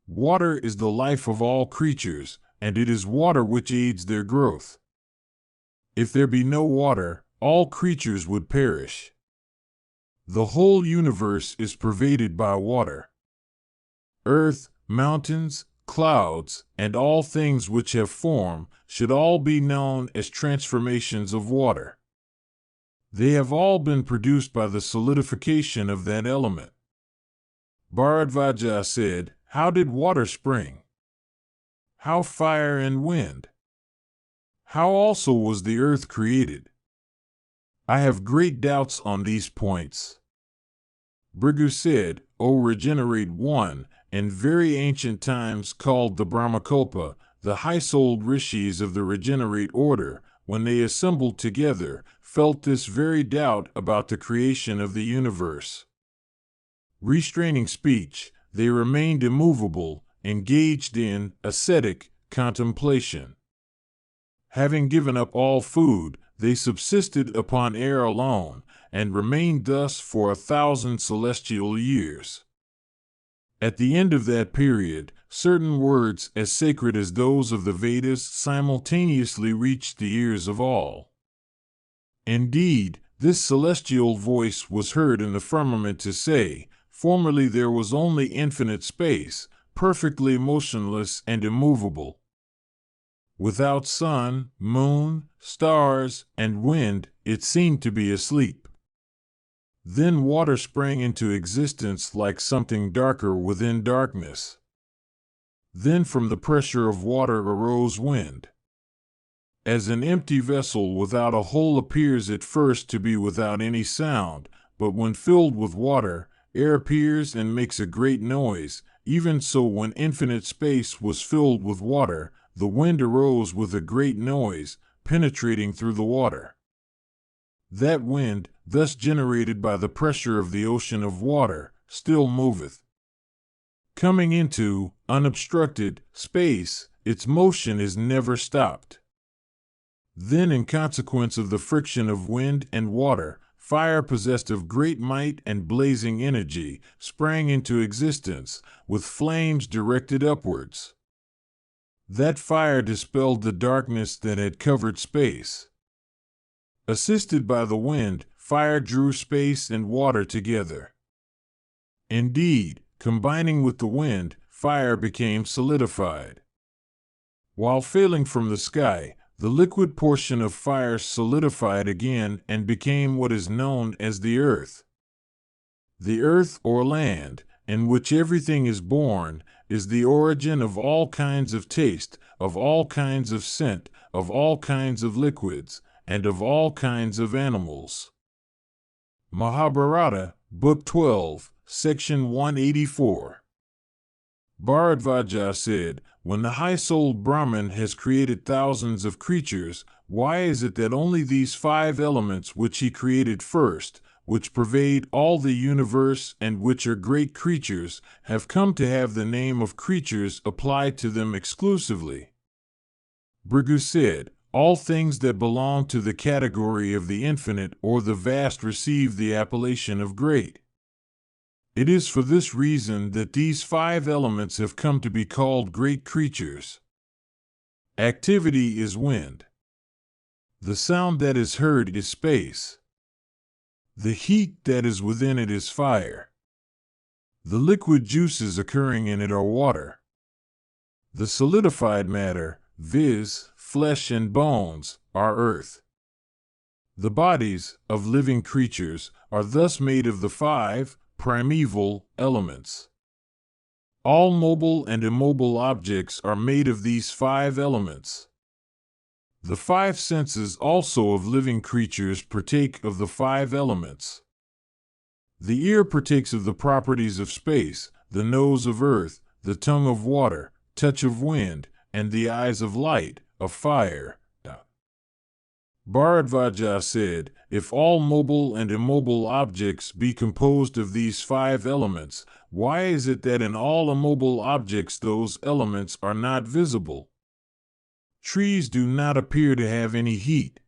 Water is the life of all creatures, and it is water which aids their growth. If there be no water, all creatures would perish. The whole universe is pervaded by water. Earth, mountains, clouds, and all things which have form should all be known as transformations of water. They have all been produced by the solidification of that element. Bharadvaja said, how did water spring? How fire and wind? How also was the earth created? I have great doubts on these points. Bhrigu said, O regenerate one, in very ancient times called the Brahmakulpa, the high-souled rishis of the regenerate order, when they assembled together, felt this very doubt about the creation of the universe. Restraining speech, they remained immovable, engaged in ascetic contemplation. Having given up all food, they subsisted upon air alone, and remained thus for 1,000 celestial years. At the end of that period, certain words as sacred as those of the Vedas simultaneously reached the ears of all. Indeed, this celestial voice was heard in the firmament to say, "Formerly there was only infinite space, perfectly motionless and immovable. Without sun, moon, stars, and wind, it seemed to be asleep. Then water sprang into existence like something darker within darkness. Then from the pressure of water arose wind. As an empty vessel without a hole appears at first to be without any sound, but when filled with water, air appears and makes a great noise, even so when infinite space was filled with water, the wind arose with a great noise, penetrating through the water. That wind, thus generated by the pressure of the ocean of water, still moveth. Coming into unobstructed space, its motion is never stopped. Then, in consequence of the friction of wind and water, fire possessed of great might and blazing energy sprang into existence, with flames directed upwards. That fire dispelled the darkness that had covered space. Assisted by the wind, fire drew space and water together. Indeed, combining with the wind, fire became solidified. While falling from the sky, the liquid portion of fire solidified again and became what is known as the earth. The earth or land, in which everything is born, is the origin of all kinds of taste, of all kinds of scent, of all kinds of liquids, and of all kinds of animals. Mahabharata, Book 12, Section 184. Bharadvaja said, "When the high-souled Brahman has created thousands of creatures, why is it that only these 5 elements which he created first, which pervade all the universe and which are great creatures, have come to have the name of creatures applied to them exclusively?" Bhrigu said, "All things that belong to the category of the infinite or the vast receive the appellation of great. It is for this reason that these 5 elements have come to be called great creatures. Activity is wind. The sound that is heard is space. The heat that is within it is fire. The liquid juices occurring in it are water. The solidified matter, viz., flesh and bones, are earth. The bodies of living creatures are thus made of the 5 primeval elements. All mobile and immobile objects are made of these 5 elements. The 5 senses also of living creatures partake of the 5 elements. The ear partakes of the properties of space, the nose of earth, the tongue of water, touch of wind, and the eyes of light, of fire. Bharadvaja said, "If all mobile and immobile objects be composed of these 5 elements, why is it that in all immobile objects those elements are not visible? Trees do not appear to have any heat.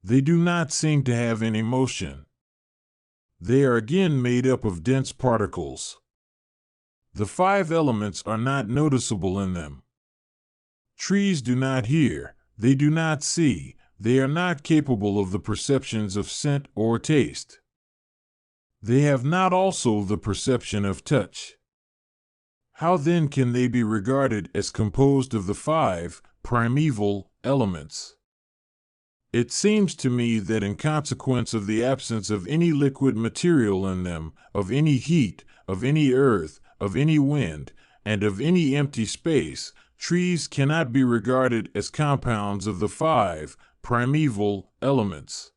They do not seem to have any motion. They are again made up of dense particles. The 5 elements are not noticeable in them. Trees do not hear, they do not see, they are not capable of the perceptions of scent or taste. They have not also the perception of touch. How then can they be regarded as composed of the 5 primeval elements? It seems to me that in consequence of the absence of any liquid material in them, of any heat, of any earth, of any wind, and of any empty space, trees cannot be regarded as compounds of the 5 primeval elements."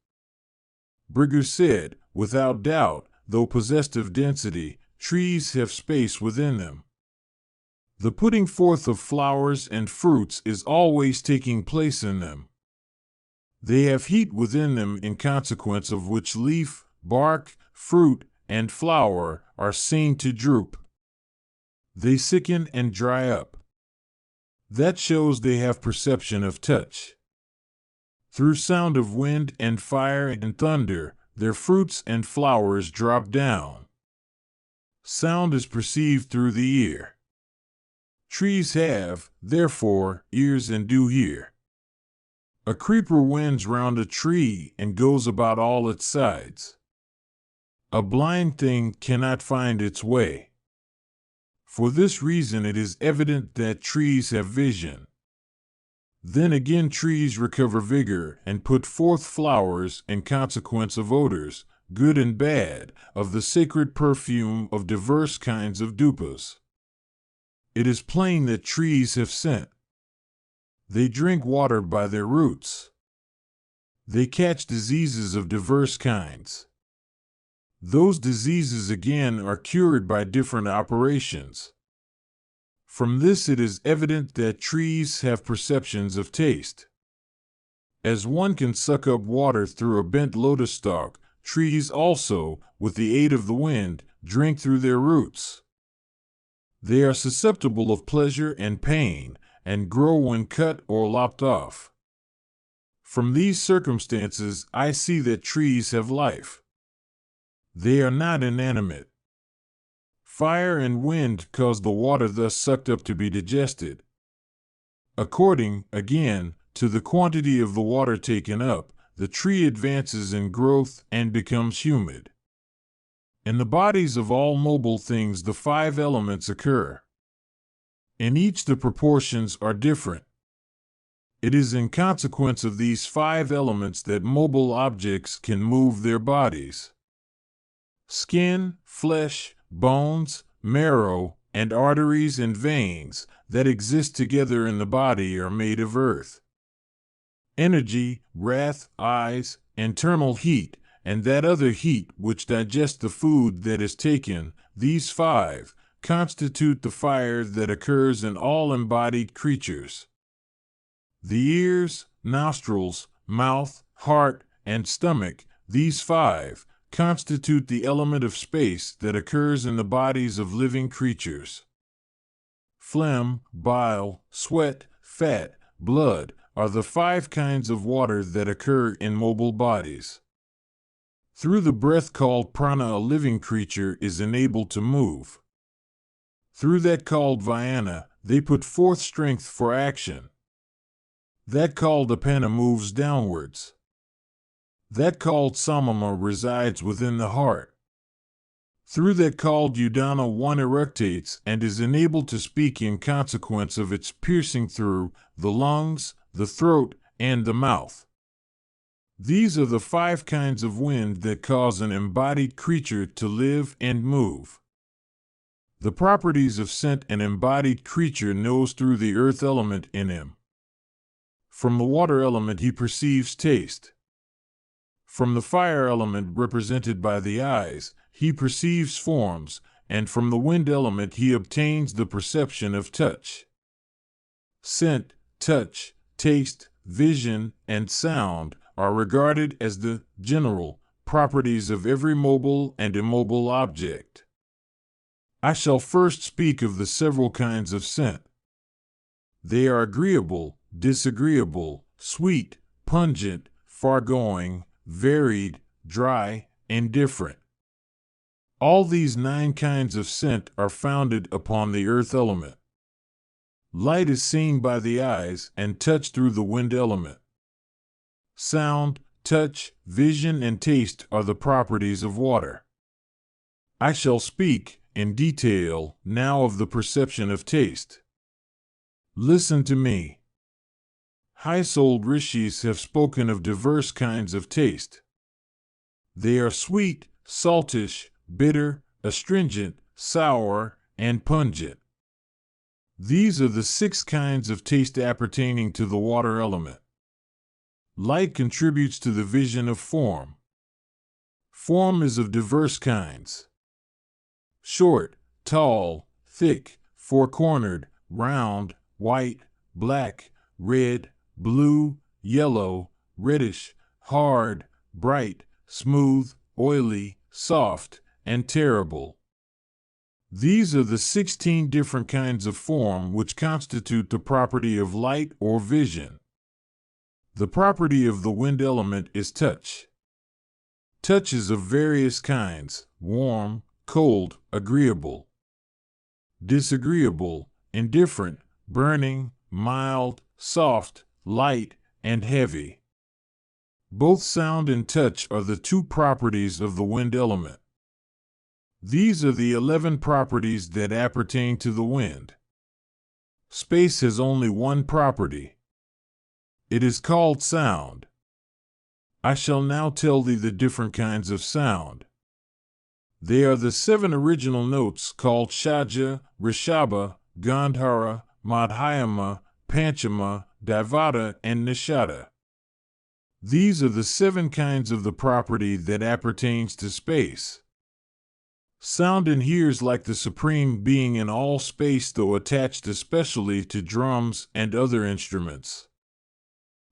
Bhrigu said, "Without doubt, though possessed of density, trees have space within them. The putting forth of flowers and fruits is always taking place in them. They have heat within them, in consequence of which leaf, bark, fruit, and flower are seen to droop. They sicken and dry up. That shows they have perception of touch. Through sound of wind and fire and thunder, their fruits and flowers drop down. Sound is perceived through the ear. Trees have, therefore, ears and do hear. A creeper wends round a tree and goes about all its sides. A blind thing cannot find its way. For this reason it is evident that trees have vision. Then again trees recover vigor and put forth flowers in consequence of odors, good and bad, of the sacred perfume of diverse kinds of dupas. It is plain that trees have scent. They drink water by their roots. They catch diseases of diverse kinds. Those diseases again are cured by different operations. From this it is evident that trees have perceptions of taste. As one can suck up water through a bent lotus stalk, trees also, with the aid of the wind, drink through their roots. They are susceptible of pleasure and pain, and grow when cut or lopped off. From these circumstances I see that trees have life. They are not inanimate. Fire and wind cause the water thus sucked up to be digested. According, again, to the quantity of the water taken up, the tree advances in growth and becomes humid. In the bodies of all mobile things the 5 elements occur. In each the proportions are different. It is in consequence of these 5 elements that mobile objects can move their bodies. Skin, flesh, bones, marrow, and arteries and veins that exist together in the body are made of earth. Energy, wrath, eyes, internal heat, and that other heat which digests the food that is taken, these 5, constitute the fire that occurs in all embodied creatures. The ears, nostrils, mouth, heart, and stomach, these 5, constitute the element of space that occurs in the bodies of living creatures. Phlegm, bile, sweat, fat, blood are the 5 kinds of water that occur in mobile bodies. Through the breath called prana a living creature is enabled to move. Through that called vyana they put forth strength for action. That called apana moves downwards. That called samama resides within the heart. Through that called udana one eructates and is enabled to speak in consequence of its piercing through the lungs, the throat, and the mouth. These are the 5 kinds of wind that cause an embodied creature to live and move. The properties of scent an embodied creature knows through the earth element in him. From the water element he perceives taste. From the fire element represented by the eyes, he perceives forms, and from the wind element he obtains the perception of touch. Scent, touch, taste, vision, and sound are regarded as the general properties of every mobile and immobile object. I shall first speak of the several kinds of scent. They are agreeable, disagreeable, sweet, pungent, far-going, varied, dry, and different. All these 9 kinds of scent are founded upon the earth element. Light is seen by the eyes and touch through the wind element. Sound, touch, vision, and taste are the properties of water. I shall speak, in detail, now of the perception of taste. Listen to me. High-souled rishis have spoken of diverse kinds of taste. They are sweet, saltish, bitter, astringent, sour, and pungent. These are the 6 kinds of taste appertaining to the water element. Light contributes to the vision of form. Form is of diverse kinds. short, tall, thick, four-cornered, round, white, black, red, blue, yellow, reddish, hard, bright, smooth, oily, soft, and terrible. These are the 16 different kinds of form which constitute the property of light or vision. The property of the wind element is touch. Touch is of various kinds: warm, cold, agreeable, disagreeable, indifferent, burning, mild, soft, light, and heavy. Both sound and touch are the two properties of the wind element. These are the 11 properties that appertain to the wind. Space has only one property. It is called sound. I shall now tell thee the different kinds of sound. They are the 7 original notes called Shaja, Rishabha, Gandhara, Madhyama, Panchama, Daivata, and Nishada. These are the 7 kinds of the property that appertains to space. Sound inheres like the Supreme Being in all space, though attached especially to drums and other instruments.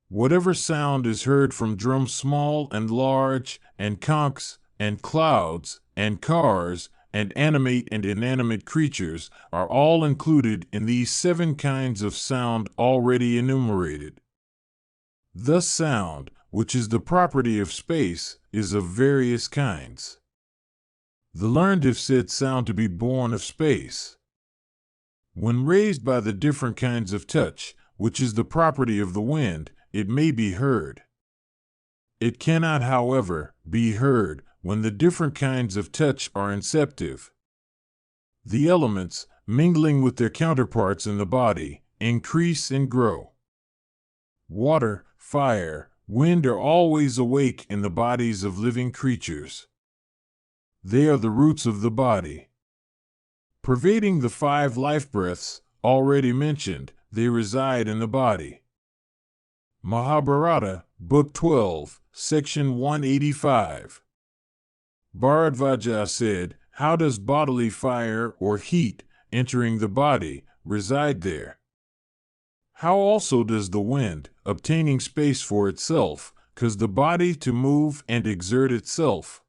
Whatever sound is heard from drums small and large, and conchs, and clouds, and cars, and animate and inanimate creatures, are all included in these 7 kinds of sound already enumerated. Thus sound, which is the property of space, is of various kinds. The learned have said sound to be born of space. When raised by the different kinds of touch, which is the property of the wind, it may be heard. It cannot, however, be heard when the different kinds of touch are inceptive. The elements, mingling with their counterparts in the body, increase and grow. Water, fire, wind are always awake in the bodies of living creatures. They are the roots of the body. Pervading the 5 life breaths, already mentioned, they reside in the body. Mahabharata, Book 12, Section 185. Bharadvaja said, "How does bodily fire or heat, entering the body, reside there? How also does the wind, obtaining space for itself, cause the body to move and exert itself?"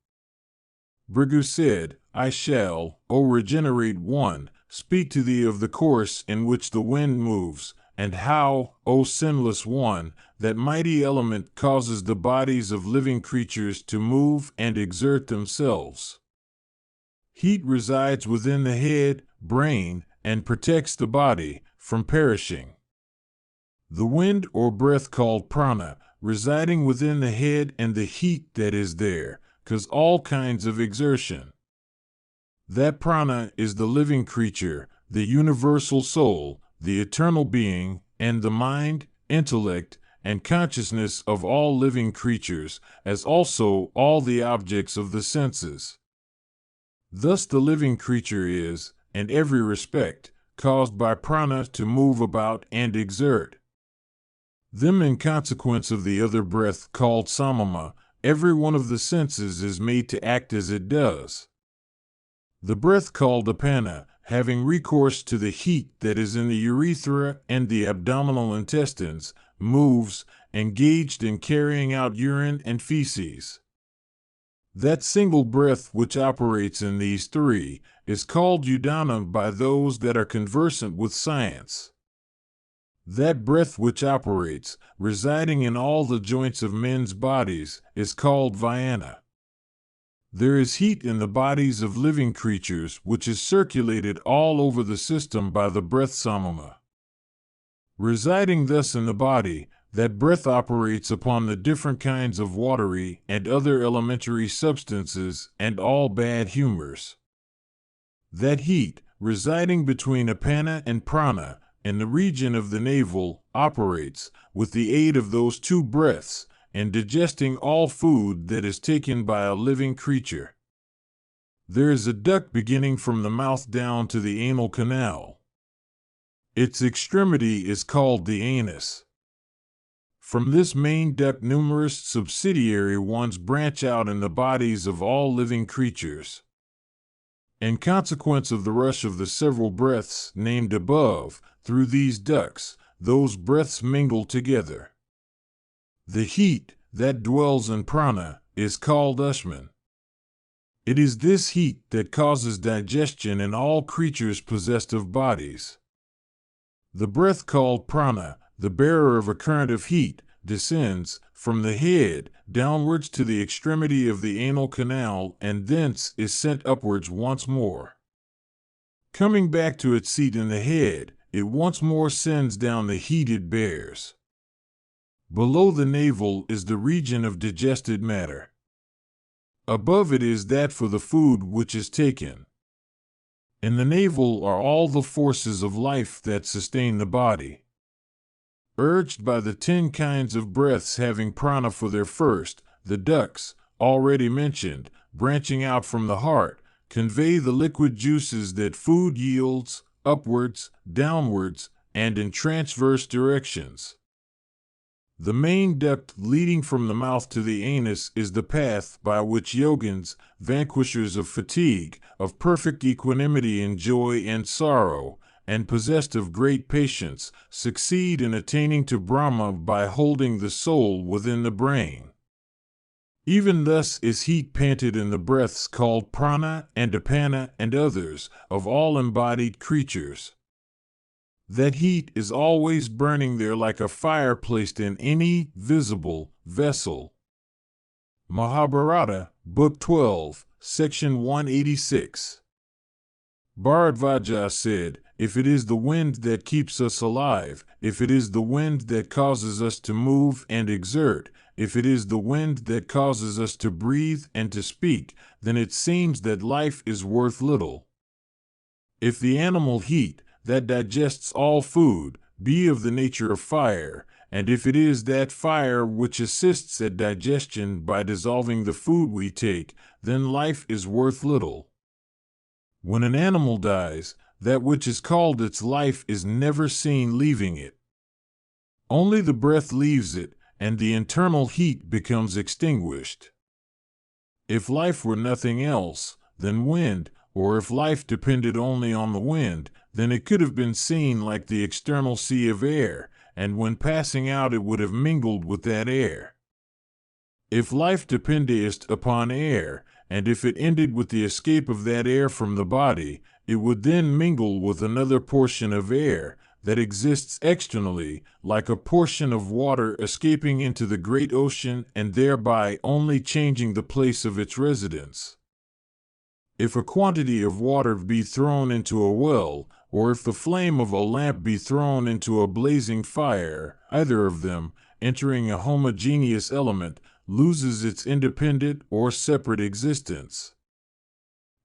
Bhrigu said, "I shall, O regenerate one, speak to thee of the course in which the wind moves, and how, O sinless one, that mighty element causes the bodies of living creatures to move and exert themselves. Heat resides within the head, brain, and protects the body from perishing. The wind or breath called prana, residing within the head, and the heat that is there, cause all kinds of exertion. That prana is the living creature, the universal soul, the eternal being, and the mind, intellect, and consciousness of all living creatures, as also all the objects of the senses. Thus the living creature is, in every respect, caused by prana to move about and exert. Them in consequence of the other breath called samama, every one of the senses is made to act as it does. The breath called apana, having recourse to the heat that is in the urethra and the abdominal intestines, moves, engaged in carrying out urine and feces. That single breath which operates in these 3 is called udana by those that are conversant with science. That breath which operates, residing in all the joints of men's bodies, is called vyana. There is heat in the bodies of living creatures which is circulated all over the system by the breath samama. Residing thus in the body, that breath operates upon the different kinds of watery and other elementary substances and all bad humors. That heat, residing between apana and prana, in the region of the navel, operates, with the aid of those 2 breaths, in digesting all food that is taken by a living creature. There is a duct beginning from the mouth down to the anal canal. Its extremity is called the anus. From this main duct numerous subsidiary ones branch out in the bodies of all living creatures. In consequence of the rush of the several breaths named above, through these ducts, those breaths mingle together. The heat that dwells in prana is called Ushman. It is this heat that causes digestion in all creatures possessed of bodies. The breath called prana, the bearer of a current of heat, descends from the head downwards to the extremity of the anal canal and thence is sent upwards once more. Coming back to its seat in the head, it once more sends down the heat it bears. Below the navel is the region of digested matter. Above it is that for the food which is taken. In the navel are all the forces of life that sustain the body. Urged by the 10 kinds of breaths having prana for their first, the ducts, already mentioned, branching out from the heart, convey the liquid juices that food yields, upwards, downwards, and in transverse directions. The main duct leading from the mouth to the anus is the path by which yogins, vanquishers of fatigue, of perfect equanimity in joy and sorrow, and possessed of great patience, succeed in attaining to Brahma by holding the soul within the brain. Even thus is heat panted in the breaths called prana and apana and others, of all embodied creatures. That heat is always burning there like a fire placed in any visible vessel. Mahabharata, Book 12, Section 186. Bharadvaja said, "If it is the wind that keeps us alive, if it is the wind that causes us to move and exert, if it is the wind that causes us to breathe and to speak, then it seems that life is worth little. If the animal heat that digests all food be of the nature of fire, and if it is that fire which assists at digestion by dissolving the food we take, then life is worth little. When an animal dies, that which is called its life is never seen leaving it. Only the breath leaves it, and the internal heat becomes extinguished. If life were nothing else than wind, or if life depended only on the wind, then it could have been seen like the external sea of air, and when passing out it would have mingled with that air. If life depended upon air, and if it ended with the escape of that air from the body, it would then mingle with another portion of air that exists externally, like a portion of water escaping into the great ocean and thereby only changing the place of its residence. If a quantity of water be thrown into a well, or if the flame of a lamp be thrown into a blazing fire, either of them, entering a homogeneous element, loses its independent or separate existence.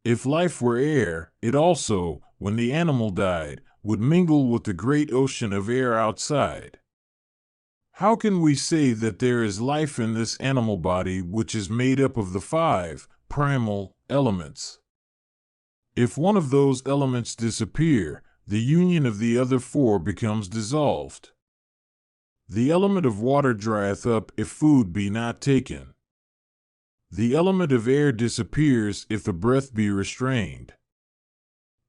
If life were air, it also, when the animal died, would mingle with the great ocean of air outside. How can we say that there is life in this animal body which is made up of the 5 primal elements? If one of those elements disappear, the union of the other 4 becomes dissolved. The element of water drieth up if food be not taken. The element of air disappears if the breath be restrained.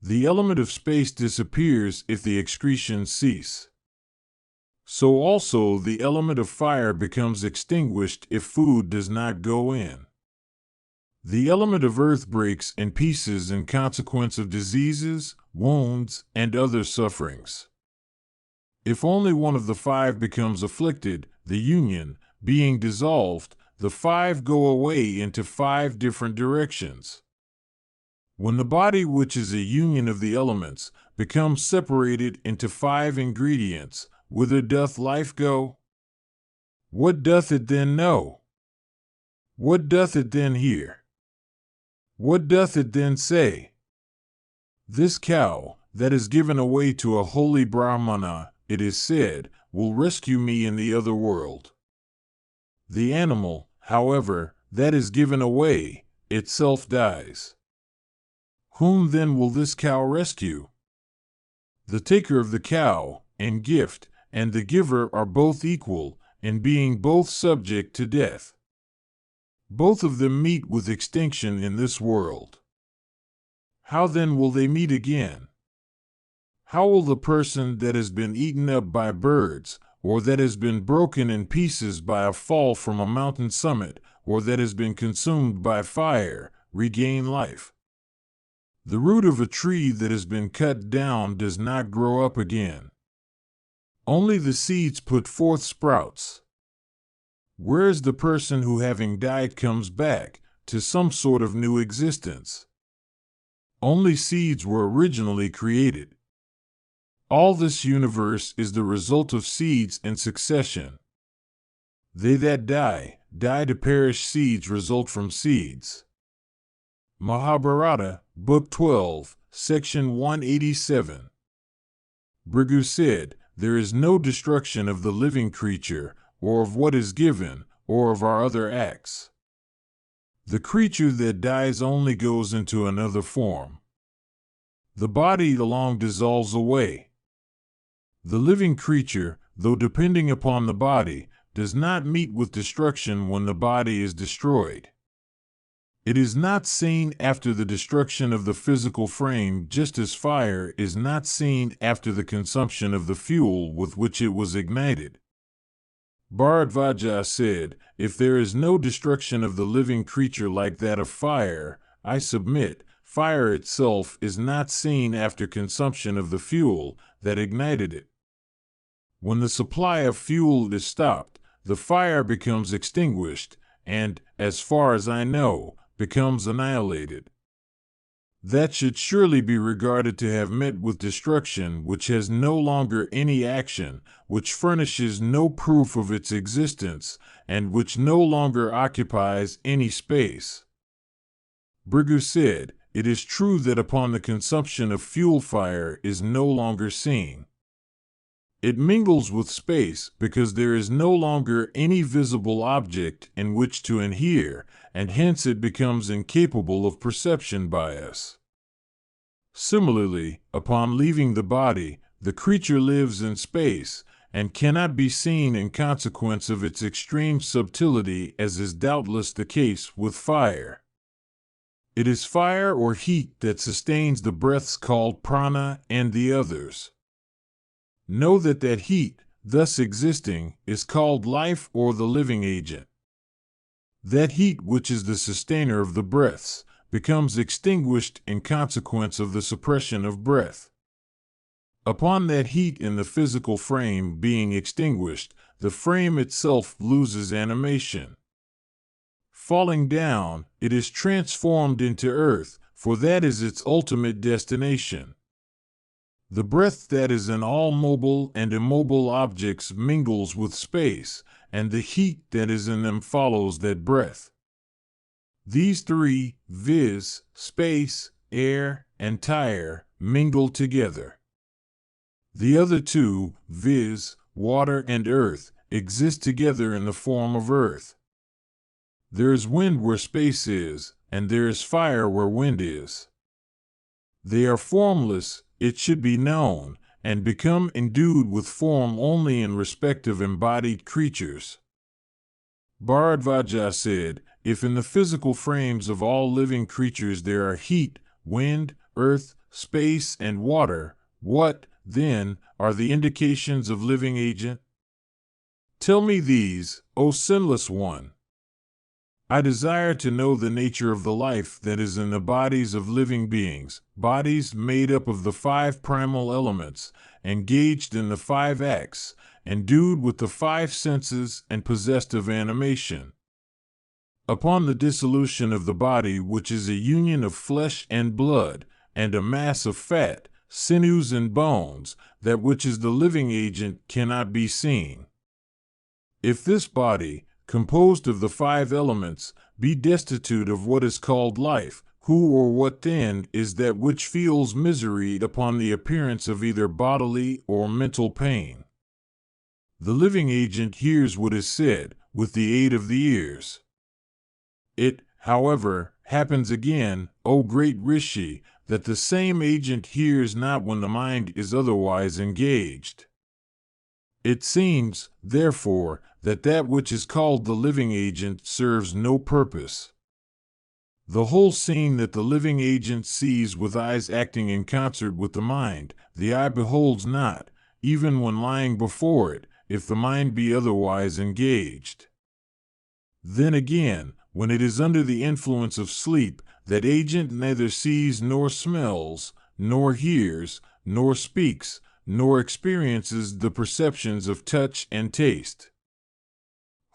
The element of space disappears if the excretions cease. So also the element of fire becomes extinguished if food does not go in. The element of earth breaks in pieces in consequence of diseases, wounds, and other sufferings. If only one of the 5 becomes afflicted, the union, being dissolved, the 5 go away into 5 different directions. When the body, which is a union of the elements, becomes separated into 5 ingredients, whither doth life go? What doth it then know? What doth it then hear? What doth it then say? This cow, that is given away to a holy Brahmana, it is said, will rescue me in the other world. The animal, however, that is given away, itself dies. Whom then will this cow rescue? The taker of the cow, and gift, and the giver are both equal, in being both subject to death. Both of them meet with extinction in this world. How then will they meet again? How will the person that has been eaten up by birds, or that has been broken in pieces by a fall from a mountain summit, or that has been consumed by fire, regain life? The root of a tree that has been cut down does not grow up again. Only the seeds put forth sprouts. Where is the person who, having died, comes back to some sort of new existence? Only seeds were originally created. All this universe is the result of seeds in succession. They that die, die to perish. Seeds result from seeds. Mahabharata, Book 12, Section 187. Bhrigu said, "There is no destruction of the living creature, or of what is given, or of our other acts. The creature that dies only goes into another form. The body alone dissolves away. The living creature, though depending upon the body, does not meet with destruction when the body is destroyed. It is not seen after the destruction of the physical frame, just as fire is not seen after the consumption of the fuel with which it was ignited." Bharadvaja said, "If there is no destruction of the living creature like that of fire, I submit, fire itself is not seen after consumption of the fuel that ignited it. When the supply of fuel is stopped, the fire becomes extinguished and, as far as I know, becomes annihilated. That should surely be regarded to have met with destruction which has no longer any action, which furnishes no proof of its existence, and which no longer occupies any space." Bhrigu said, "It is true that upon the consumption of fuel fire is no longer seen. It mingles with space because there is no longer any visible object in which to inhere, and hence it becomes incapable of perception by us. Similarly, upon leaving the body, the creature lives in space, and cannot be seen in consequence of its extreme subtlety, as is doubtless the case with fire. It is fire or heat that sustains the breaths called prana and the others. Know that heat, thus existing, is called life or the living agent. That heat which is the sustainer of the breaths becomes extinguished in consequence of the suppression of breath. Upon that heat in the physical frame being extinguished, the frame itself loses animation. Falling down, it is transformed into earth, for that is its ultimate destination. The breath that is in all mobile and immobile objects mingles with space, and the heat that is in them follows that breath. These three, viz., space, air, and tire, mingle together. The other two, viz., water and earth, exist together in the form of earth. There is wind where space is, and there is fire where wind is. They are formless, it should be known, and become endued with form only in respect of embodied creatures." Bharadvaja said, "If in the physical frames of all living creatures there are heat, wind, earth, space, and water, what, then, are the indications of living agent? Tell me these, O sinless one. I desire to know the nature of the life that is in the bodies of living beings, bodies made up of the 5 primal elements, engaged in the 5 acts, endued with the 5 senses, and possessed of animation. Upon the dissolution of the body, which is a union of flesh and blood, and a mass of fat, sinews, and bones, that which is the living agent cannot be seen. If this body, composed of the 5 elements, be destitute of what is called life, who or what then is that which feels misery upon the appearance of either bodily or mental pain? The living agent hears what is said, with the aid of the ears. It, however, happens again, O great Rishi, that the same agent hears not when the mind is otherwise engaged. It seems, therefore, that which is called the living agent serves no purpose. The whole scene that the living agent sees with eyes acting in concert with the mind, the eye beholds not, even when lying before it, if the mind be otherwise engaged. Then again, when it is under the influence of sleep, that agent neither sees nor smells, nor hears, nor speaks, nor experiences the perceptions of touch and taste.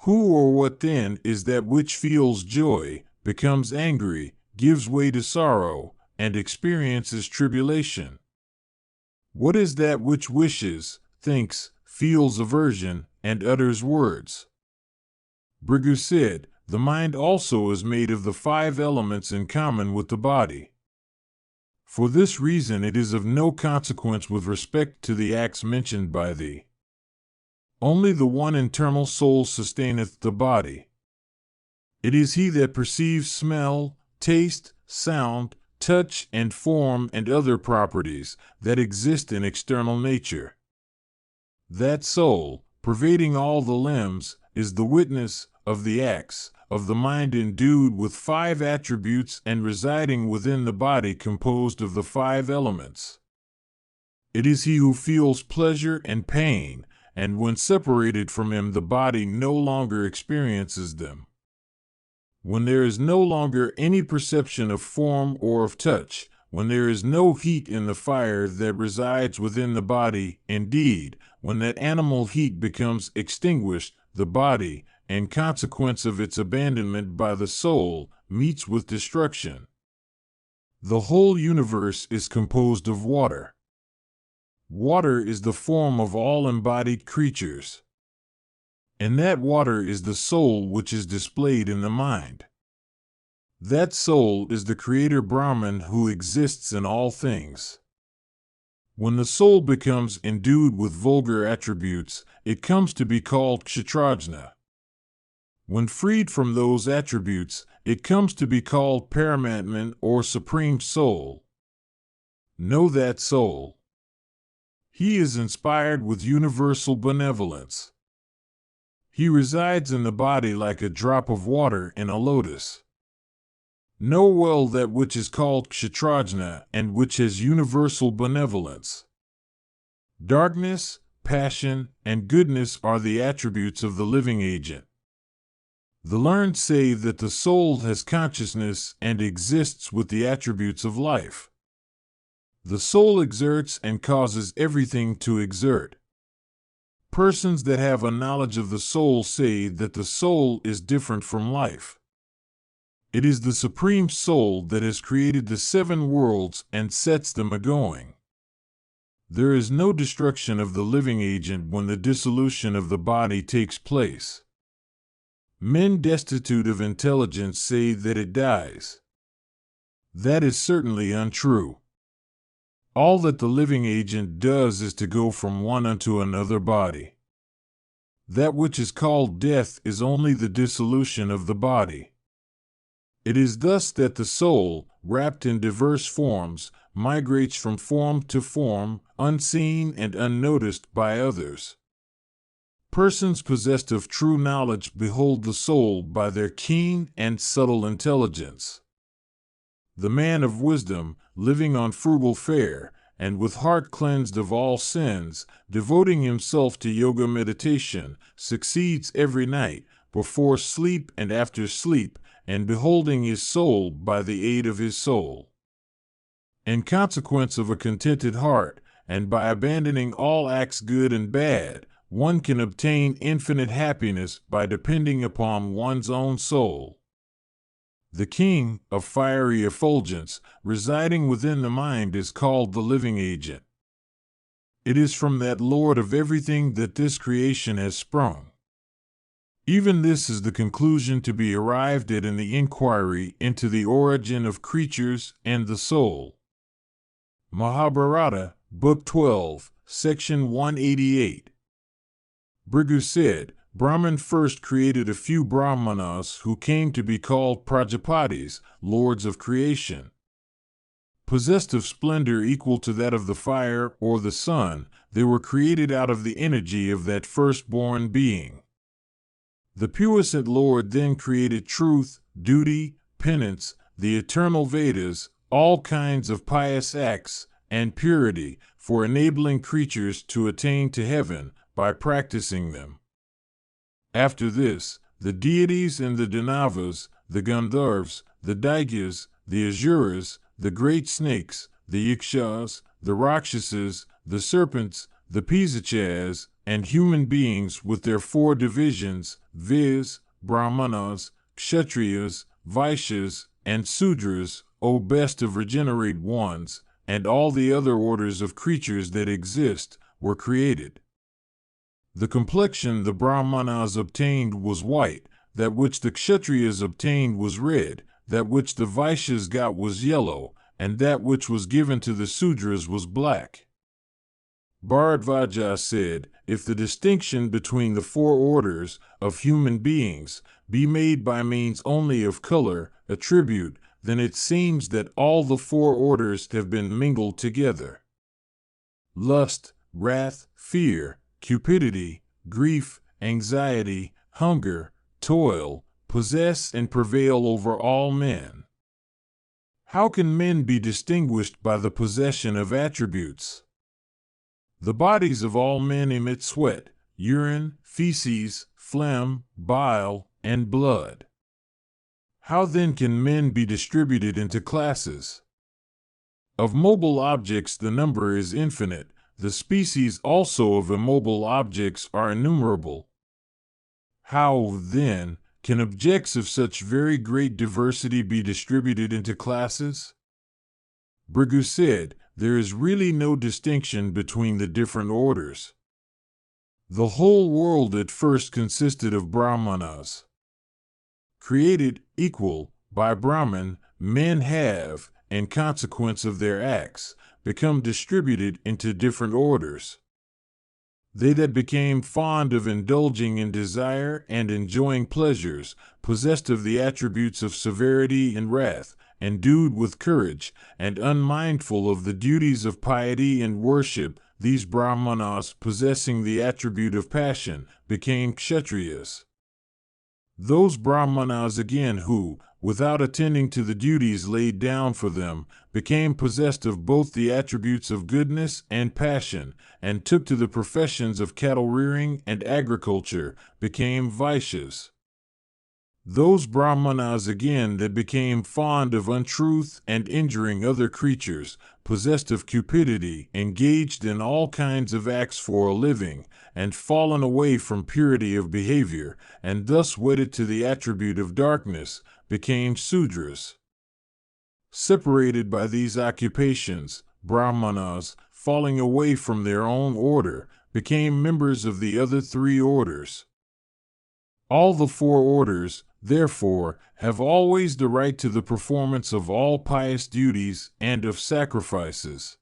Who or what then is that which feels joy, becomes angry, gives way to sorrow, and experiences tribulation? What is that which wishes, thinks, feels aversion, and utters words? Brigu said, the mind also is made of the 5 elements in common with the body. For this reason it is of no consequence with respect to the acts mentioned by thee. Only the one internal soul sustaineth the body. It is he that perceives smell, taste, sound, touch, and form, and other properties that exist in external nature. That soul, pervading all the limbs, is the witness of the acts of the mind endued with 5 attributes and residing within the body composed of the 5 elements. It is he who feels pleasure and pain, and when separated from him the body no longer experiences them. When there is no longer any perception of form or of touch, when there is no heat in the fire that resides within the body, indeed, when that animal heat becomes extinguished, the body, in consequence of its abandonment by the soul, meets with destruction. The whole universe is composed of water. Water is the form of all embodied creatures. And that water is the soul which is displayed in the mind. That soul is the creator Brahman who exists in all things. When the soul becomes endued with vulgar attributes, it comes to be called kshatrajna. When freed from those attributes, it comes to be called Paramatman or Supreme Soul. Know that soul. He is inspired with universal benevolence. He resides in the body like a drop of water in a lotus. Know well that which is called kshatrajna and which has universal benevolence. Darkness, passion, and goodness are the attributes of the living agent. The learned say that the soul has consciousness and exists with the attributes of life. The soul exerts and causes everything to exert. Persons that have a knowledge of the soul say that the soul is different from life. It is the Supreme Soul that has created the 7 worlds and sets them a-going. There is no destruction of the living agent when the dissolution of the body takes place. Men destitute of intelligence say that it dies. That is certainly untrue. All that the living agent does is to go from one unto another body. That which is called death is only the dissolution of the body. It is thus that the soul, wrapped in diverse forms, migrates from form to form, unseen and unnoticed by others. Persons possessed of true knowledge behold the soul by their keen and subtle intelligence. The man of wisdom, living on frugal fare, and with heart cleansed of all sins, devoting himself to yoga meditation, succeeds every night, before sleep and after sleep, and beholding his soul by the aid of his soul. In consequence of a contented heart, and by abandoning all acts good and bad, one can obtain infinite happiness by depending upon one's own soul. The king, of fiery effulgence, residing within the mind is called the living agent. It is from that Lord of everything that this creation has sprung. Even this is the conclusion to be arrived at in the inquiry into the origin of creatures and the soul. Mahabharata, Book 12, Section 188. Brigu said, Brahman first created a few Brahmanas who came to be called Prajapatis, lords of creation. Possessed of splendor equal to that of the fire or the sun, they were created out of the energy of that firstborn being. The puissant Lord then created truth, duty, penance, the eternal Vedas, all kinds of pious acts, and purity for enabling creatures to attain to heaven by practicing them. After this, the deities and the Danavas, the Gandharvas, the Daityas, the Asuras, the great snakes, the Yakshas, the Rakshasas, the serpents, the Pisachas, and human beings with their four divisions, viz., Brahmanas, Kshatriyas, Vaishyas, and Sudras, O best of regenerate ones, and all the other orders of creatures that exist, were created. The complexion the Brahmanas obtained was white, that which the Kshatriyas obtained was red, that which the Vaishyas got was yellow, and that which was given to the Sudras was black. Bharadvaja said, if the distinction between the four orders of human beings be made by means only of color, attribute, then it seems that all the four orders have been mingled together. Lust, wrath, fear, cupidity, grief, anxiety, hunger, toil, possess and prevail over all men. How can men be distinguished by the possession of attributes? The bodies of all men emit sweat, urine, feces, phlegm, bile, and blood. How then can men be distributed into classes? Of mobile objects the number is infinite, the species also of immobile objects are innumerable. How, then, can objects of such very great diversity be distributed into classes? Brigu said, there is really no distinction between the different orders. The whole world at first consisted of Brahmanas. Created, equal, by Brahman, men have, in consequence of their acts, become distributed into different orders. They that became fond of indulging in desire and enjoying pleasures, possessed of the attributes of severity and wrath, endued with courage, and unmindful of the duties of piety and worship, these Brahmanas possessing the attribute of passion, became Kshatriyas. Those Brahmanas again who, without attending to the duties laid down for them, became possessed of both the attributes of goodness and passion, and took to the professions of cattle rearing and agriculture, became Vaishyas. Those Brahmanas again that became fond of untruth and injuring other creatures, possessed of cupidity, engaged in all kinds of acts for a living, and fallen away from purity of behavior, and thus wedded to the attribute of darkness, became Sudras. Separated by these occupations, Brahmanas, falling away from their own order, became members of the other three orders. All the four orders, therefore, have always the right to the performance of all pious duties and of sacrifices.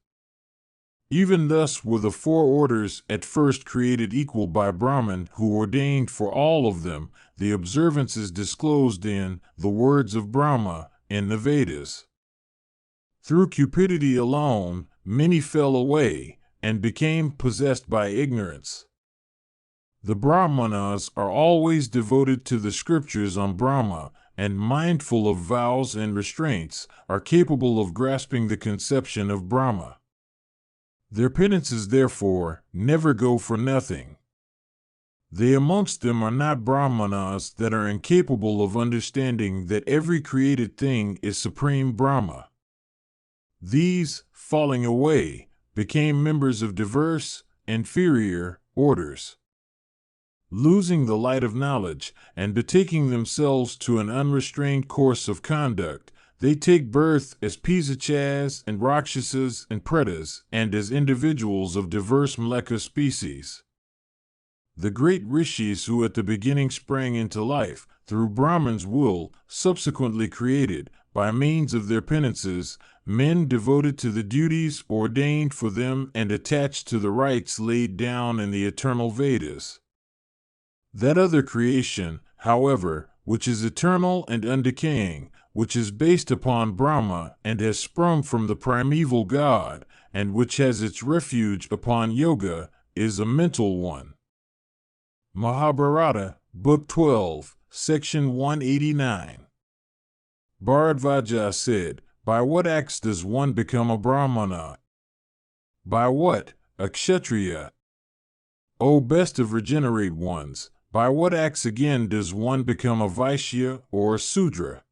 Even thus were the four orders at first created equal by Brahman, who ordained for all of them the observances disclosed in the words of Brahma in the Vedas. Through cupidity alone, many fell away and became possessed by ignorance. The Brahmanas are always devoted to the scriptures on Brahma, and mindful of vows and restraints, are capable of grasping the conception of Brahma. Their penances, therefore, never go for nothing. They amongst them are not Brahmanas that are incapable of understanding that every created thing is Supreme Brahma. These, falling away, became members of diverse, inferior orders. Losing the light of knowledge, and betaking themselves to an unrestrained course of conduct, they take birth as Pisachas and Rakshasas and Pretas, and as individuals of diverse Mleka species. The great rishis who at the beginning sprang into life, through Brahman's will, subsequently created, by means of their penances, men devoted to the duties ordained for them and attached to the rites laid down in the eternal Vedas. That other creation, however, which is eternal and undecaying, which is based upon Brahma and has sprung from the primeval God, and which has its refuge upon yoga, is a mental one. Mahabharata, Book 12, Section 189. Bharadvaja said, "By what acts does one become a Brahmana? By what, a Kshatriya? O best of regenerate ones, by what acts again does one become a Vaishya or a Sudra?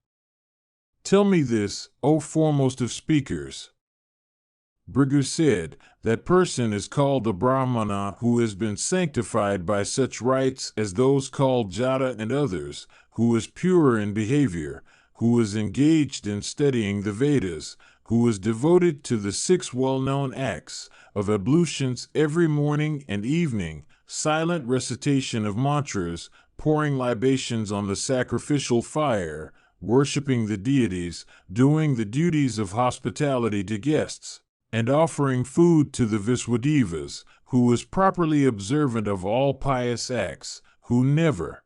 Tell me this, O foremost of speakers." Bhrigu said, "That person is called a Brahmana who has been sanctified by such rites as those called jata and others, who is pure in behavior, who is engaged in studying the Vedas, who is devoted to the 6 well-known acts of ablutions every morning and evening, silent recitation of mantras, pouring libations on the sacrificial fire, worshipping the deities, doing the duties of hospitality to guests, and offering food to the Viswadevas, who is properly observant of all pious acts, who never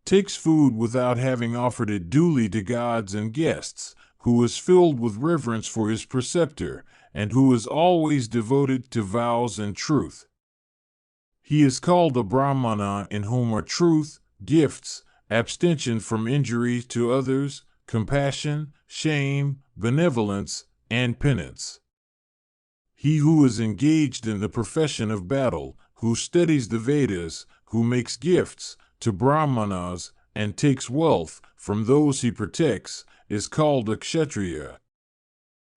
takes food without having offered it duly to gods and guests, who is filled with reverence for his preceptor, and who is always devoted to vows and truth. He is called a Brahmana in whom are truth, gifts, abstention from injury to others, compassion, shame, benevolence, and penance. He who is engaged in the profession of battle, who studies the Vedas, who makes gifts to Brahmanas and takes wealth from those he protects, is called a Kshatriya.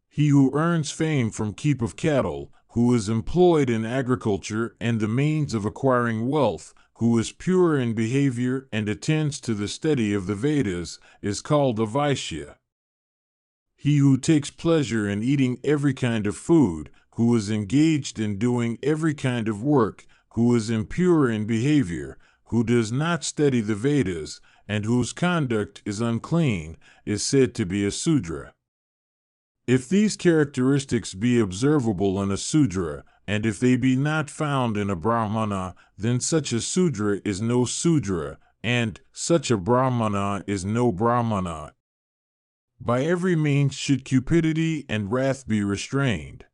He who earns fame from keep of cattle, who is employed in agriculture and the means of acquiring wealth, who is pure in behavior and attends to the study of the Vedas, is called a Vaishya. He who takes pleasure in eating every kind of food, who is engaged in doing every kind of work, who is impure in behavior, who does not study the Vedas, and whose conduct is unclean, is said to be a Sudra. If these characteristics be observable in a Sudra, and if they be not found in a Brahmana, then such a Sudra is no Sudra, and such a Brahmana is no Brahmana. By every means should cupidity and wrath be restrained.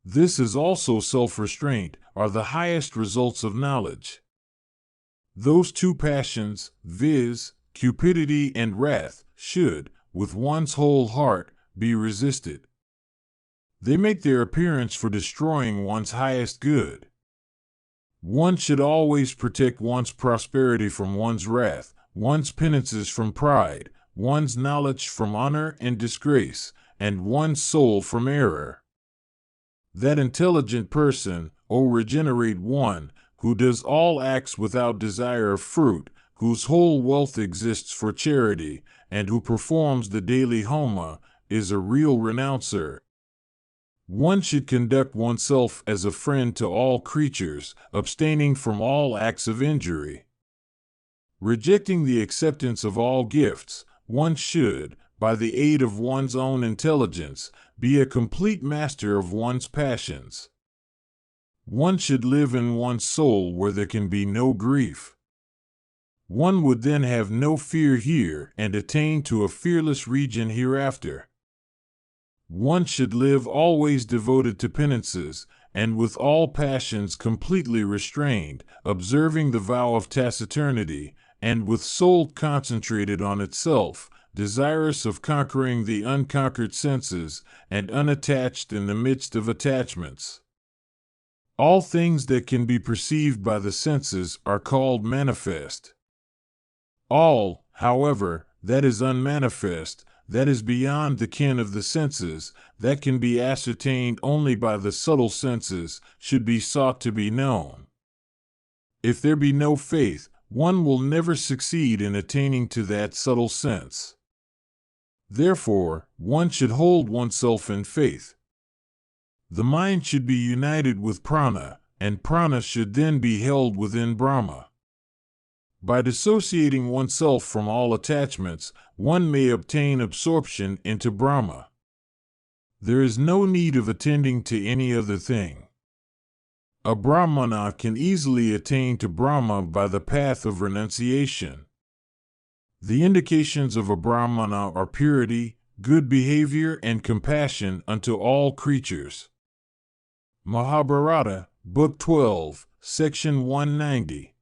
This is also self-restraint, are the highest results of knowledge. Those 2 passions, viz., cupidity and wrath, should, with one's whole heart, be resisted. They make their appearance for destroying one's highest good. One should always protect one's prosperity from one's wrath, one's penances from pride, one's knowledge from honor and disgrace, and one's soul from error. That intelligent person, O regenerate one, who does all acts without desire of fruit, whose whole wealth exists for charity, and who performs the daily homa, is a real renouncer. One should conduct oneself as a friend to all creatures, abstaining from all acts of injury. Rejecting the acceptance of all gifts, one should, by the aid of one's own intelligence, be a complete master of one's passions. One should live in one's soul where there can be no grief. One would then have no fear here and attain to a fearless region hereafter. One should live always devoted to penances, and with all passions completely restrained, observing the vow of taciturnity, and with soul concentrated on itself, desirous of conquering the unconquered senses, and unattached in the midst of attachments. All things that can be perceived by the senses are called manifest. All, however, that is unmanifest, that is beyond the ken of the senses, that can be ascertained only by the subtle senses, should be sought to be known. If there be no faith, one will never succeed in attaining to that subtle sense. Therefore, one should hold oneself in faith. The mind should be united with prana, and prana should then be held within Brahma. By dissociating oneself from all attachments, one may obtain absorption into Brahma. There is no need of attending to any other thing. A Brahmana can easily attain to Brahma by the path of renunciation. The indications of a Brahmana are purity, good behavior, and compassion unto all creatures. Mahabharata, Book 12, Section 190.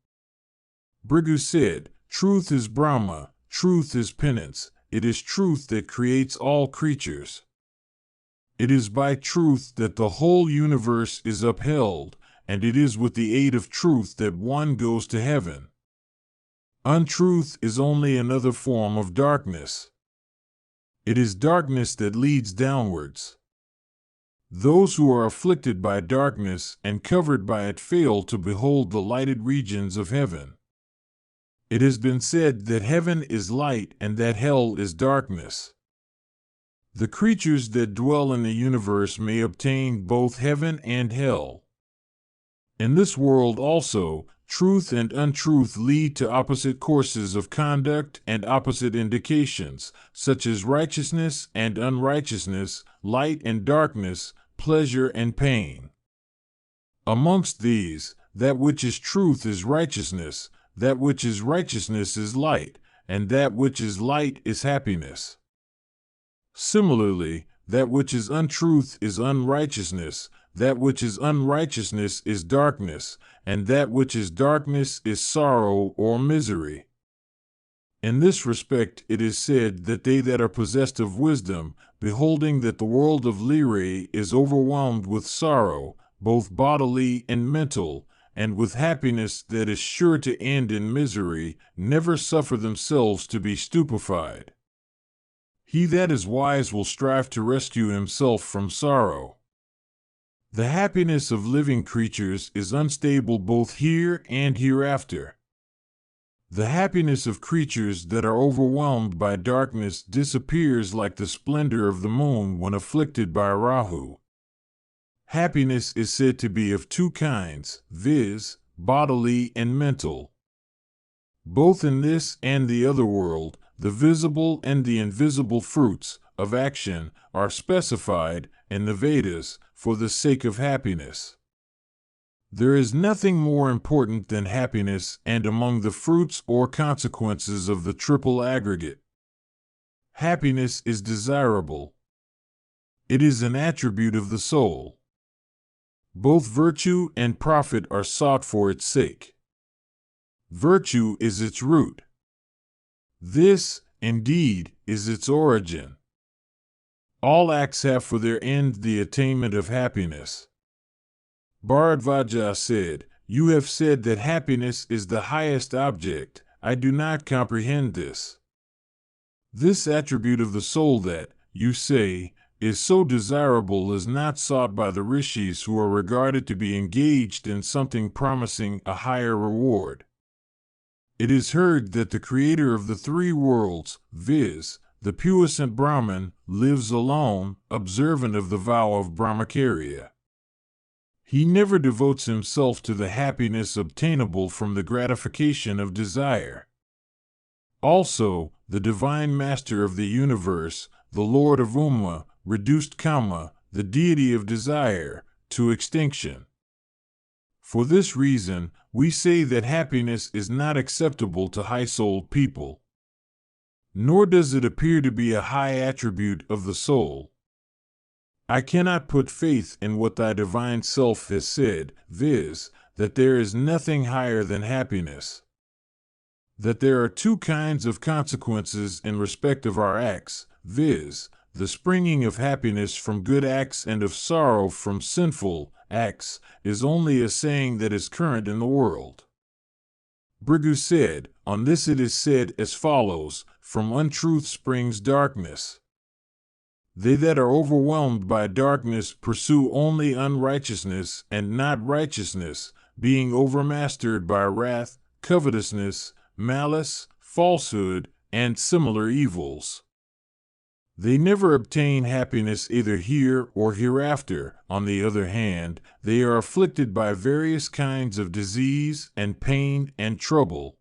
Bhrigu said, "Truth is Brahma, truth is penance, it is truth that creates all creatures. It is by truth that the whole universe is upheld, and it is with the aid of truth that one goes to heaven. Untruth is only another form of darkness. It is darkness that leads downwards. Those who are afflicted by darkness and covered by it fail to behold the lighted regions of heaven. It has been said that heaven is light and that hell is darkness. The creatures that dwell in the universe may obtain both heaven and hell. In this world also, truth and untruth lead to opposite courses of conduct and opposite indications, such as righteousness and unrighteousness, light and darkness, pleasure and pain. Amongst these, that which is truth is righteousness, that which is righteousness is light, and that which is light is happiness. Similarly, that which is untruth is unrighteousness, that which is unrighteousness is darkness, and that which is darkness is sorrow or misery. In this respect it is said that they that are possessed of wisdom, beholding that the world of lyre is overwhelmed with sorrow, both bodily and mental, and with happiness that is sure to end in misery, never suffer themselves to be stupefied. He that is wise will strive to rescue himself from sorrow. The happiness of living creatures is unstable both here and hereafter. The happiness of creatures that are overwhelmed by darkness disappears like the splendor of the moon when afflicted by Rahu. Happiness is said to be of two kinds, viz., bodily and mental. Both in this and the other world, the visible and the invisible fruits of action are specified in the Vedas for the sake of happiness. There is nothing more important than happiness and among the fruits or consequences of the triple aggregate. Happiness is desirable. It is an attribute of the soul. Both virtue and profit are sought for its sake. Virtue is its root. This, indeed, is its origin. All acts have for their end the attainment of happiness. Bharadvaja said, "You have said that happiness is the highest object. I do not comprehend this. This attribute of the soul that, you say, is so desirable is not sought by the rishis who are regarded to be engaged in something promising a higher reward. It is heard that the creator of the three worlds, viz., the puissant Brahman, lives alone, observant of the vow of Brahmacharya. He never devotes himself to the happiness obtainable from the gratification of desire. Also, the divine master of the universe, the Lord of Uma, reduced Kama, the deity of desire, to extinction. For this reason, we say that happiness is not acceptable to high-souled people. Nor does it appear to be a high attribute of the soul. I cannot put faith in what thy divine self has said, viz., that there is nothing higher than happiness. That there are two kinds of consequences in respect of our acts, viz., the springing of happiness from good acts and of sorrow from sinful acts, is only a saying that is current in the world." Brigu said, "On this it is said as follows, from untruth springs darkness. They that are overwhelmed by darkness pursue only unrighteousness and not righteousness, being overmastered by wrath, covetousness, malice, falsehood, and similar evils. They never obtain happiness either here or hereafter. On the other hand, they are afflicted by various kinds of disease and pain and trouble.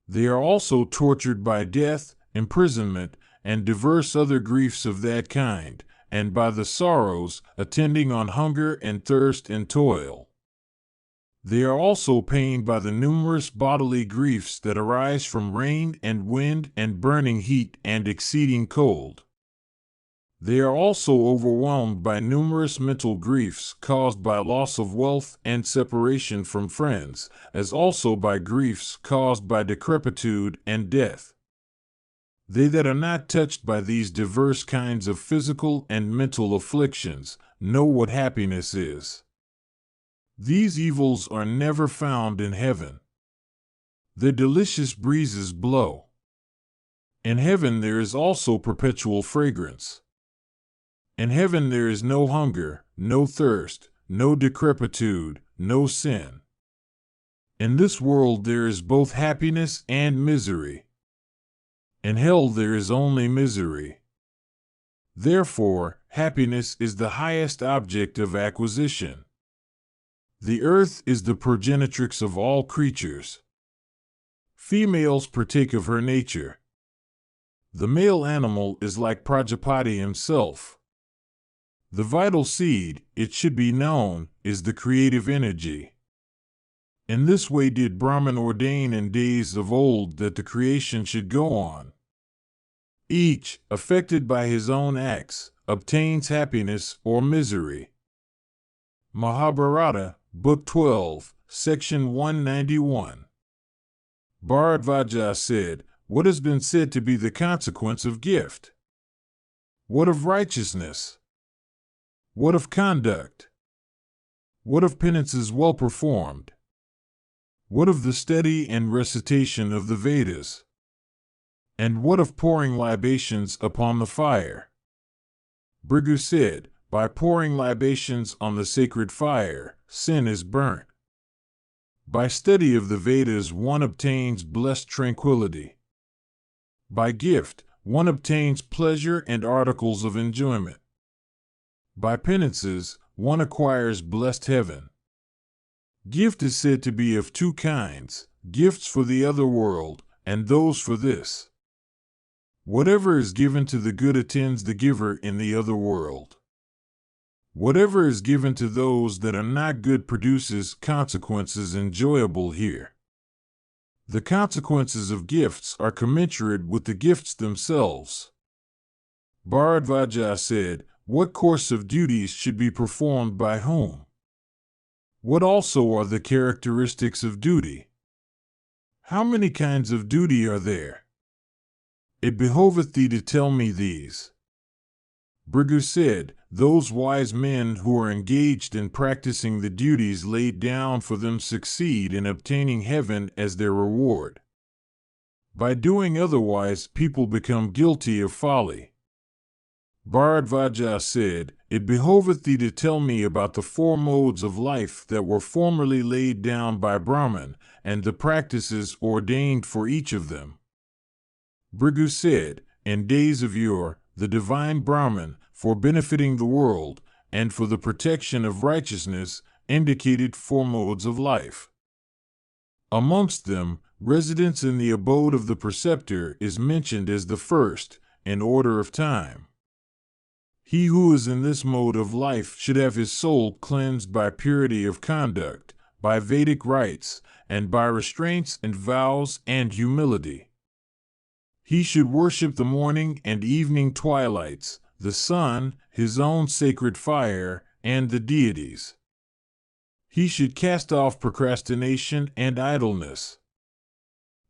They are also tortured by death, imprisonment, and divers other griefs of that kind, and by the sorrows attending on hunger and thirst and toil. They are also pained by the numerous bodily griefs that arise from rain and wind and burning heat and exceeding cold. They are also overwhelmed by numerous mental griefs caused by loss of wealth and separation from friends, as also by griefs caused by decrepitude and death. They that are not touched by these diverse kinds of physical and mental afflictions know what happiness is. These evils are never found in heaven. The delicious breezes blow. In heaven there is also perpetual fragrance. In heaven there is no hunger, no thirst, no decrepitude, no sin. In this world there is both happiness and misery. In hell there is only misery. Therefore, happiness is the highest object of acquisition. The earth is the progenitrix of all creatures. Females partake of her nature. The male animal is like Prajapati himself. The vital seed, it should be known, is the creative energy. In this way did Brahman ordain in days of old that the creation should go on. Each, affected by his own acts, obtains happiness or misery. Mahabharata, Book 12, Section 191. Bharadvaja said, "What has been said to be the consequence of gift? What of righteousness? What of conduct? What of penances well performed? What of the study and recitation of the Vedas? And what of pouring libations upon the fire?" Bhrigu said, "By pouring libations on the sacred fire, sin is burnt. By study of the Vedas one obtains blessed tranquility. By gift, one obtains pleasure and articles of enjoyment. By penances, one acquires blessed heaven." Gift is said to be of two kinds, gifts for the other world, and those for this. Whatever is given to the good attends the giver in the other world. Whatever is given to those that are not good produces consequences enjoyable here. The consequences of gifts are commensurate with the gifts themselves. Bharadvaja said, "What course of duties should be performed by whom? What also are the characteristics of duty? How many kinds of duty are there? It behoveth thee to tell me these." Bhrigu said, "Those wise men who are engaged in practicing the duties laid down for them succeed in obtaining heaven as their reward. By doing otherwise, people become guilty of folly." Bharadvaja said, "It behoveth thee to tell me about the four modes of life that were formerly laid down by Brahman, and the practices ordained for each of them." Bhrigu said, "In days of yore, the divine Brahman, for benefiting the world, and for the protection of righteousness, indicated four modes of life. Amongst them, residence in the abode of the preceptor is mentioned as the first, in order of time. He who is in this mode of life should have his soul cleansed by purity of conduct, by Vedic rites, and by restraints and vows and humility. He should worship the morning and evening twilights, the sun, his own sacred fire, and the deities. He should cast off procrastination and idleness.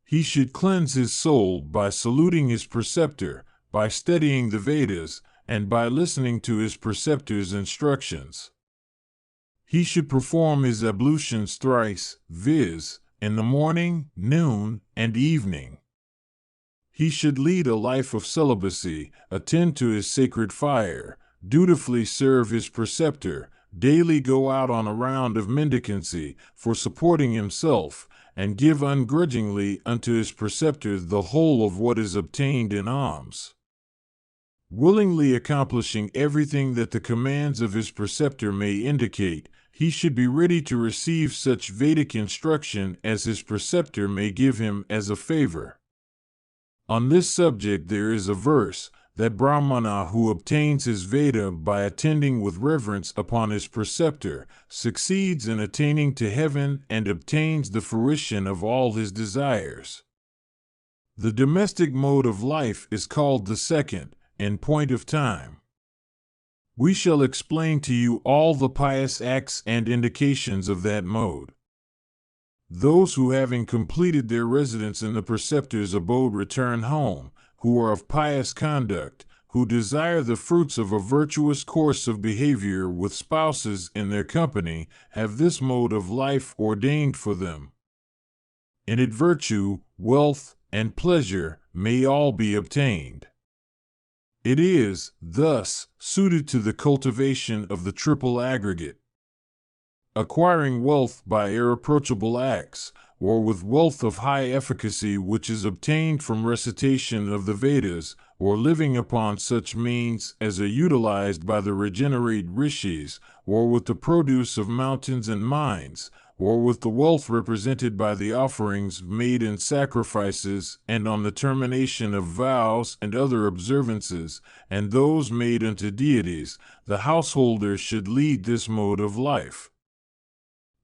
He should cleanse his soul by saluting his preceptor, by studying the Vedas, and by listening to his preceptor's instructions. He should perform his ablutions thrice, viz., in the morning, noon, and evening. He should lead a life of celibacy, attend to his sacred fire, dutifully serve his preceptor, daily go out on a round of mendicancy for supporting himself, and give ungrudgingly unto his preceptor the whole of what is obtained in alms. Willingly accomplishing everything that the commands of his preceptor may indicate, he should be ready to receive such Vedic instruction as his preceptor may give him as a favor." On this subject there is a verse, that Brahmana who obtains his Veda by attending with reverence upon his preceptor succeeds in attaining to heaven and obtains the fruition of all his desires. The domestic mode of life is called the second, in point of time. We shall explain to you all the pious acts and indications of that mode. Those who, having completed their residence in the preceptor's abode, return home, who are of pious conduct, who desire the fruits of a virtuous course of behavior with spouses in their company, have this mode of life ordained for them. In it virtue, wealth, and pleasure may all be obtained. It is, thus, suited to the cultivation of the triple aggregate. Acquiring wealth by irreproachable acts, or with wealth of high efficacy which is obtained from recitation of the Vedas, or living upon such means as are utilized by the regenerate rishis, or with the produce of mountains and mines, or with the wealth represented by the offerings made in sacrifices and on the termination of vows and other observances, and those made unto deities, the householder should lead this mode of life.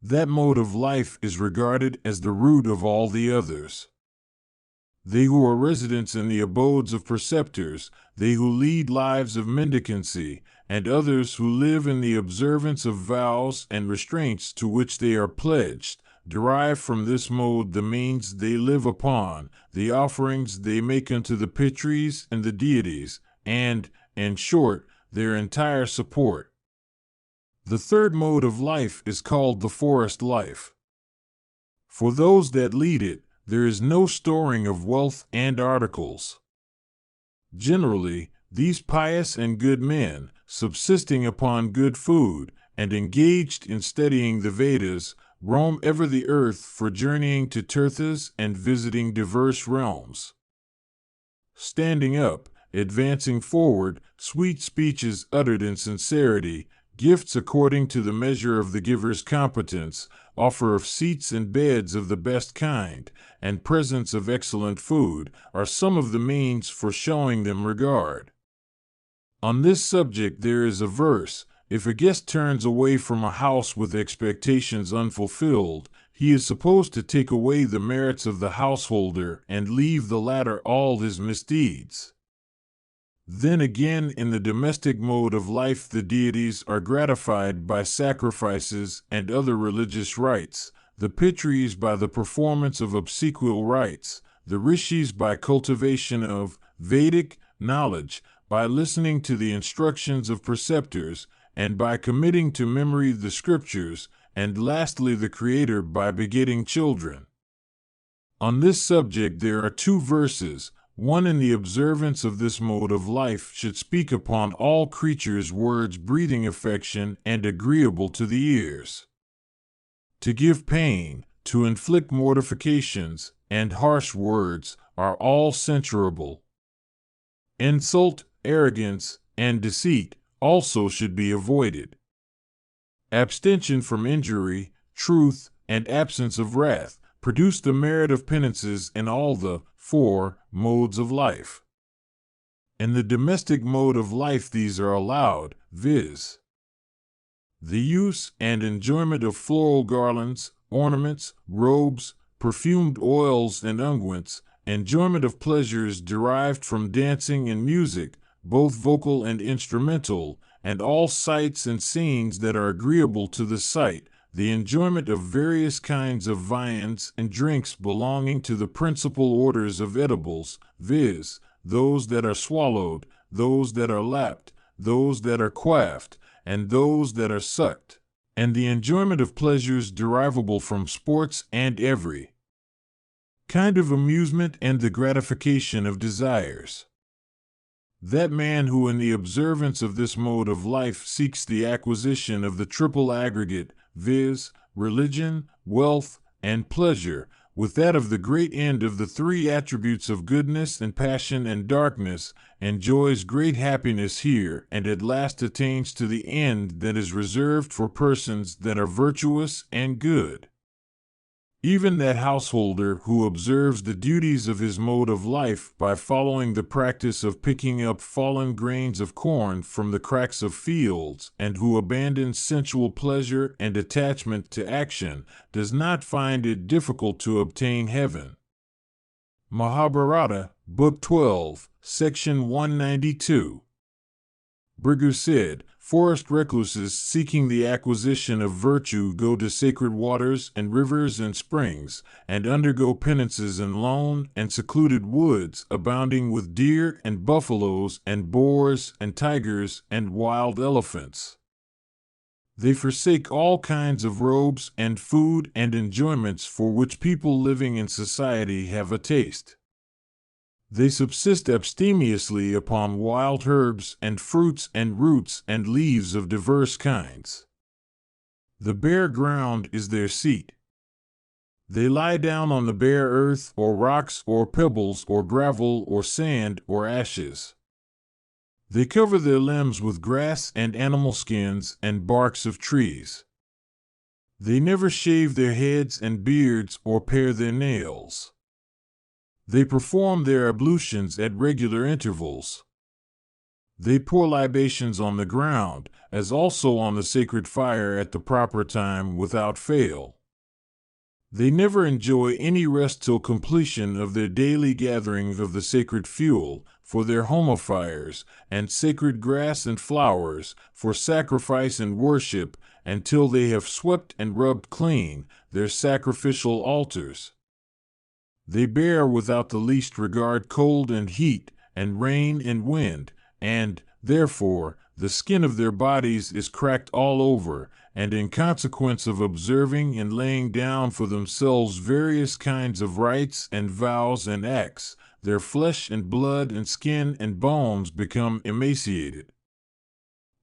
That mode of life is regarded as the root of all the others. They who are residents in the abodes of preceptors, they who lead lives of mendicancy, and others who live in the observance of vows and restraints to which they are pledged, derive from this mode the means they live upon, the offerings they make unto the pitris and the deities, and, in short, their entire support. The third mode of life is called the forest life. For those that lead it, there is no storing of wealth and articles. Generally, these pious and good men, subsisting upon good food, and engaged in studying the Vedas, roam ever the earth for journeying to tirthas and visiting diverse realms. Standing up, advancing forward, sweet speeches uttered in sincerity, gifts according to the measure of the giver's competence, offer of seats and beds of the best kind, and presents of excellent food, are some of the means for showing them regard. On this subject there is a verse: if a guest turns away from a house with expectations unfulfilled, he is supposed to take away the merits of the householder and leave the latter all his misdeeds. Then again, in the domestic mode of life, the deities are gratified by sacrifices and other religious rites, the pitris by the performance of obsequial rites, the rishis by cultivation of Vedic knowledge, by listening to the instructions of preceptors, and by committing to memory the scriptures, and lastly the Creator by begetting children. On this subject there are two verses. One in the observance of this mode of life should speak upon all creatures words breathing affection and agreeable to the ears. To give pain, to inflict mortifications, and harsh words are all censurable. Insult, arrogance, and deceit also should be avoided. Abstention from injury, truth, and absence of wrath produce the merit of penances in all the four modes of life. In the domestic mode of life these are allowed, viz. the use and enjoyment of floral garlands, ornaments, robes, perfumed oils and unguents, enjoyment of pleasures derived from dancing and music, both vocal and instrumental, and all sights and scenes that are agreeable to the sight, the enjoyment of various kinds of viands and drinks belonging to the principal orders of edibles, viz., those that are swallowed, those that are lapped, those that are quaffed, and those that are sucked, and the enjoyment of pleasures derivable from sports and every kind of amusement and the gratification of desires. That man who in the observance of this mode of life seeks the acquisition of the triple aggregate, viz., religion, wealth, and pleasure, with that of the great end of the three attributes of goodness and passion and darkness, enjoys great happiness here and at last attains to the end that is reserved for persons that are virtuous and good. Even that householder who observes the duties of his mode of life by following the practice of picking up fallen grains of corn from the cracks of fields, and who abandons sensual pleasure and attachment to action, does not find it difficult to obtain heaven. Mahabharata, Book 12, Section 192. Brigu said, forest recluses seeking the acquisition of virtue go to sacred waters and rivers and springs, and undergo penances in lone and secluded woods abounding with deer and buffaloes and boars and tigers and wild elephants. They forsake all kinds of robes and food and enjoyments for which people living in society have a taste. They subsist abstemiously upon wild herbs and fruits and roots and leaves of diverse kinds. The bare ground is their seat. They lie down on the bare earth or rocks or pebbles or gravel or sand or ashes. They cover their limbs with grass and animal skins and barks of trees. They never shave their heads and beards or pare their nails. They perform their ablutions at regular intervals. They pour libations on the ground, as also on the sacred fire at the proper time without fail. They never enjoy any rest till completion of their daily gathering of the sacred fuel, for their homofires, and sacred grass and flowers, for sacrifice and worship, until they have swept and rubbed clean their sacrificial altars. They bear without the least regard cold and heat, and rain and wind, and, therefore, the skin of their bodies is cracked all over, and in consequence of observing and laying down for themselves various kinds of rites and vows and acts, their flesh and blood and skin and bones become emaciated.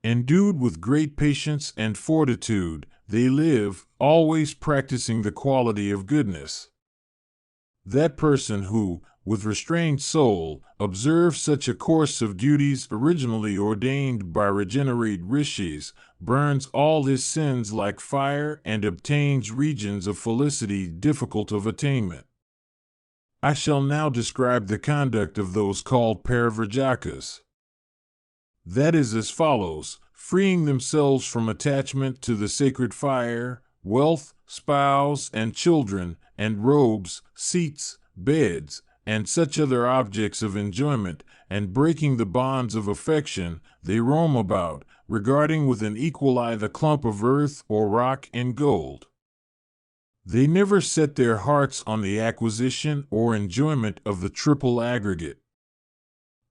Endued with great patience and fortitude, they live, always practicing the quality of goodness. That person who, with restrained soul, observes such a course of duties originally ordained by regenerate rishis, burns all his sins like fire and obtains regions of felicity difficult of attainment. I shall now describe the conduct of those called parivrjakas. That is as follows: freeing themselves from attachment to the sacred fire, wealth, spouse, and children, and robes, seats, beds, and such other objects of enjoyment, and breaking the bonds of affection, they roam about, regarding with an equal eye the clump of earth or rock in gold. They never set their hearts on the acquisition or enjoyment of the triple aggregate.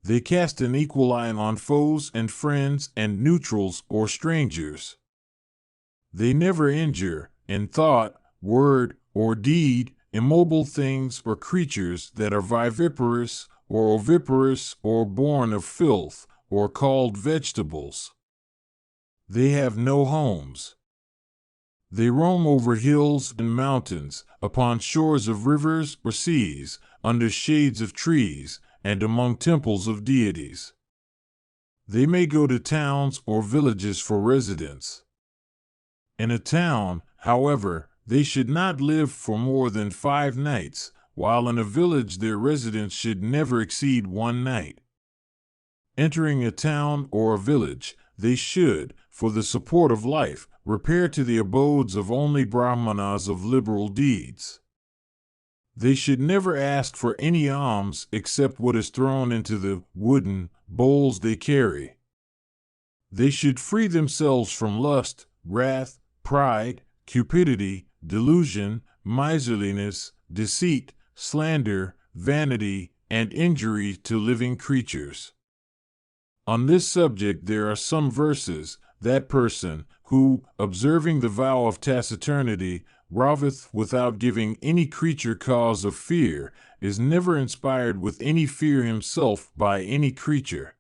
They cast an equal eye on foes and friends and neutrals or strangers. They never injure, in thought, word, or deed, immobile things or creatures that are viviparous or oviparous or born of filth or called vegetables. They have no homes. They roam over hills and mountains, upon shores of rivers or seas, under shades of trees, and among temples of deities. They may go to towns or villages for residence. In a town, however, they should not live for more than 5 nights, while in a village their residence should never exceed 1 night. Entering a town or a village, they should, for the support of life, repair to the abodes of only brahmanas of liberal deeds. They should never ask for any alms except what is thrown into the wooden bowls they carry. They should free themselves from lust, wrath, pride, cupidity, delusion, miserliness, deceit, slander, vanity, and injury to living creatures. On this subject there are some verses. That person who, observing the vow of taciturnity, roveth without giving any creature cause of fear, is never inspired with any fear himself by any creature.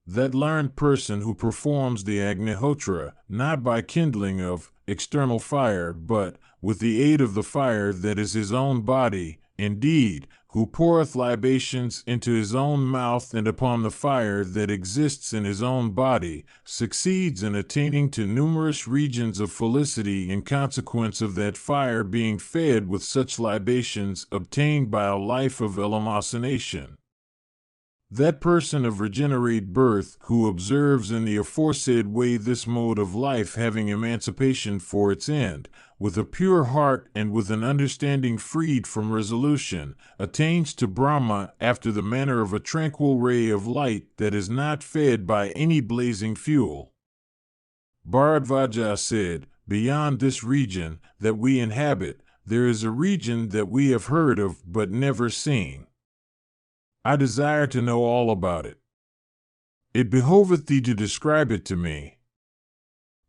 That learned person who performs the Agnihotra, not by kindling of external fire, but with the aid of the fire that is his own body, indeed, who poureth libations into his own mouth and upon the fire that exists in his own body, succeeds in attaining to numerous regions of felicity in consequence of that fire being fed with such libations obtained by a life of eleemosynation. That person of regenerate birth who observes in the aforesaid way this mode of life having emancipation for its end, with a pure heart and with an understanding freed from resolution, attains to Brahma after the manner of a tranquil ray of light that is not fed by any blazing fuel. Bharadvaja said, "Beyond this region that we inhabit, there is a region that we have heard of but never seen. I desire to know all about it. It behoveth thee to describe it to me."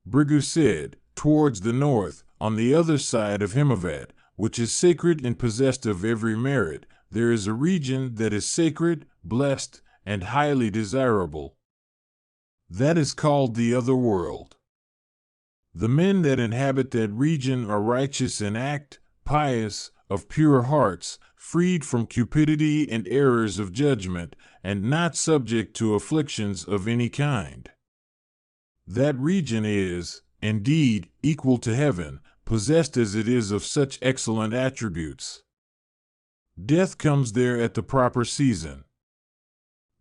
Bhrigu said, "Towards the north, on the other side of Himavat, which is sacred and possessed of every merit, there is a region that is sacred, blessed, and highly desirable. That is called the other world. The men that inhabit that region are righteous in act, pious, of pure hearts, freed from cupidity and errors of judgment, and not subject to afflictions of any kind. That region is, indeed, equal to heaven, possessed as it is of such excellent attributes. Death comes there at the proper season.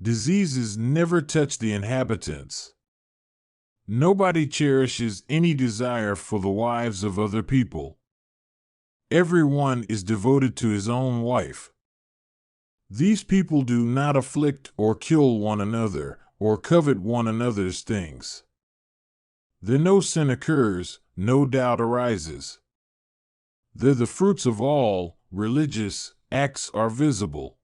Diseases never touch the inhabitants. Nobody cherishes any desire for the wives of other people. Every one is devoted to his own wife. These people do not afflict or kill one another, or covet one another's things. There no sin occurs, no doubt arises. There the fruits of all religious acts are visible.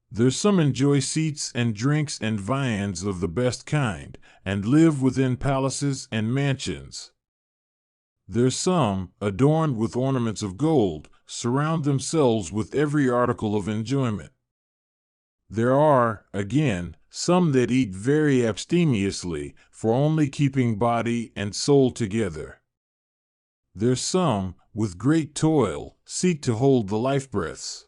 There some enjoy seats and drinks and viands of the best kind, and live within palaces and mansions. There some, adorned with ornaments of gold, surround themselves with every article of enjoyment. There are, again, some that eat very abstemiously, for only keeping body and soul together. There some, with great toil, seek to hold the life breaths.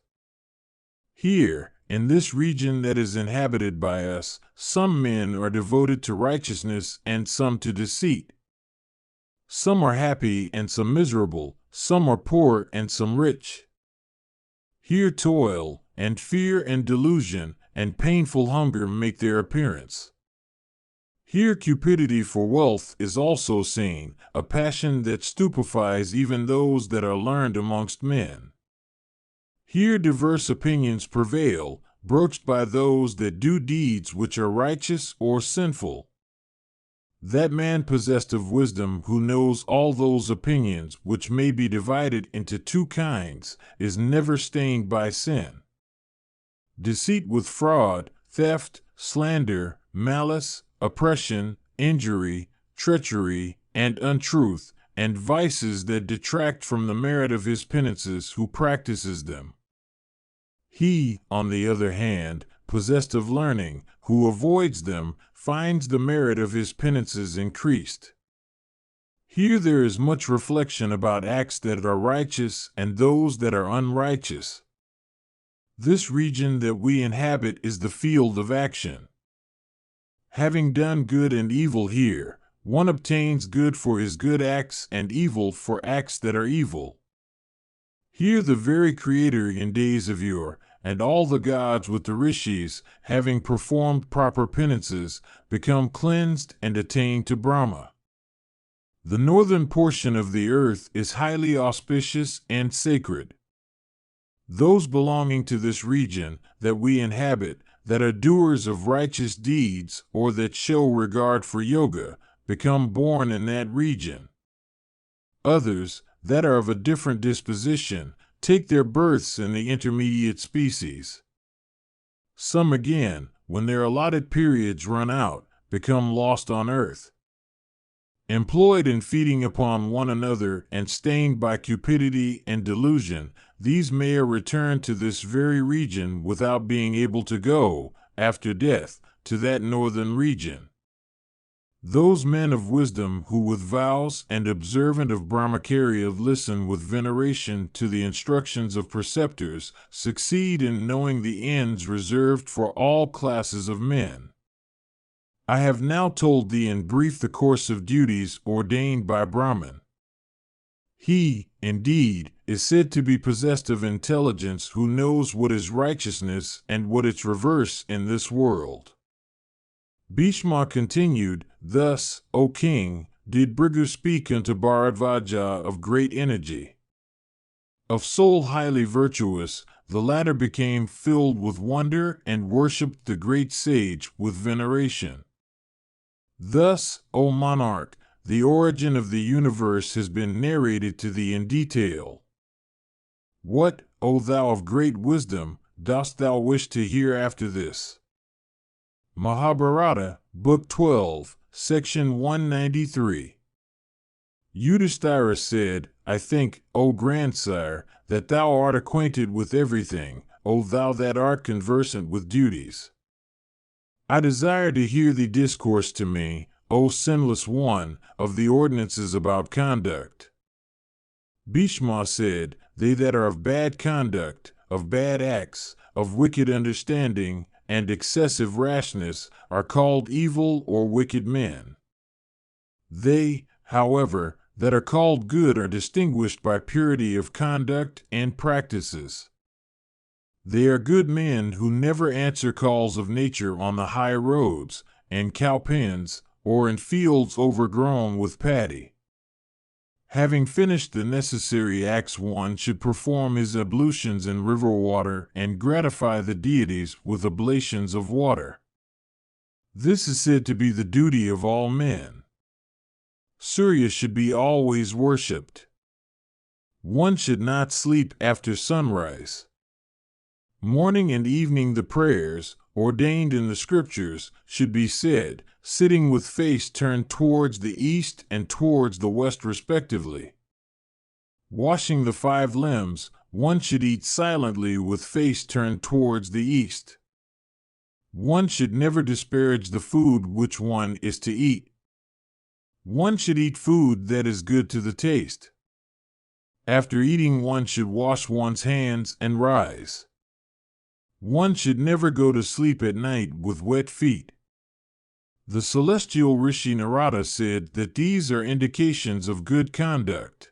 Here, in this region that is inhabited by us, some men are devoted to righteousness and some to deceit. Some are happy and some miserable, some are poor and some rich. Here toil, and fear and delusion, and painful hunger make their appearance. Here cupidity for wealth is also seen, a passion that stupefies even those that are learned amongst men. Here diverse opinions prevail, broached by those that do deeds which are righteous or sinful. That man possessed of wisdom who knows all those opinions which may be divided into two kinds is never stained by sin. Deceit with fraud, theft, slander, malice, oppression, injury, treachery, and untruth, and vices that detract from the merit of his penances who practices them. He, on the other hand, possessed of learning, who avoids them, finds the merit of his penances increased. Here there is much reflection about acts that are righteous and those that are unrighteous. This region that we inhabit is the field of action. Having done good and evil here, one obtains good for his good acts and evil for acts that are evil. Here the very Creator in days of yore, and all the gods with the rishis, having performed proper penances, become cleansed and attain to Brahma. The northern portion of the earth is highly auspicious and sacred. Those belonging to this region that we inhabit, that are doers of righteous deeds or that show regard for yoga, become born in that region. Others, that are of a different disposition, take their births in the intermediate species. Some again, when their allotted periods run out, become lost on earth. Employed in feeding upon one another and stained by cupidity and delusion, these may return to this very region without being able to go, after death, to that northern region. Those men of wisdom who with vows and observant of Brahmacharya listen with veneration to the instructions of preceptors succeed in knowing the ends reserved for all classes of men. I have now told thee in brief the course of duties ordained by Brahman. He, indeed, is said to be possessed of intelligence who knows what is righteousness and what its reverse in this world. Bhishma continued, "Thus, O king, did Bhrigu speak unto Bharadvaja of great energy. Of soul highly virtuous, the latter became filled with wonder and worshipped the great sage with veneration. Thus, O monarch, the origin of the universe has been narrated to thee in detail. What, O thou of great wisdom, dost thou wish to hear after this? Mahabharata, Book 12, Section 193. Yudhishthira said, I think, O grandsire, that thou art acquainted with everything, O thou that art conversant with duties. I desire to hear thee discourse to me, O sinless one, of the ordinances about conduct. Bhishma said, They that are of bad conduct, of bad acts, of wicked understanding, and excessive rashness, are called evil or wicked men. They, however, that are called good are distinguished by purity of conduct and practices. They are good men who never answer calls of nature on the high roads, and cow pens, or in fields overgrown with paddy. Having finished the necessary acts, one should perform his ablutions in river water and gratify the deities with oblations of water. This is said to be the duty of all men. Surya should be always worshipped. One should not sleep after sunrise. Morning and evening the prayers, ordained in the scriptures, should be said, sitting with face turned towards the east and towards the west respectively. Washing the 5 limbs, one should eat silently with face turned towards the east. One should never disparage the food which one is to eat. One should eat food that is good to the taste. After eating, one should wash one's hands and rise. One should never go to sleep at night with wet feet. The celestial Rishi Narada said that these are indications of good conduct.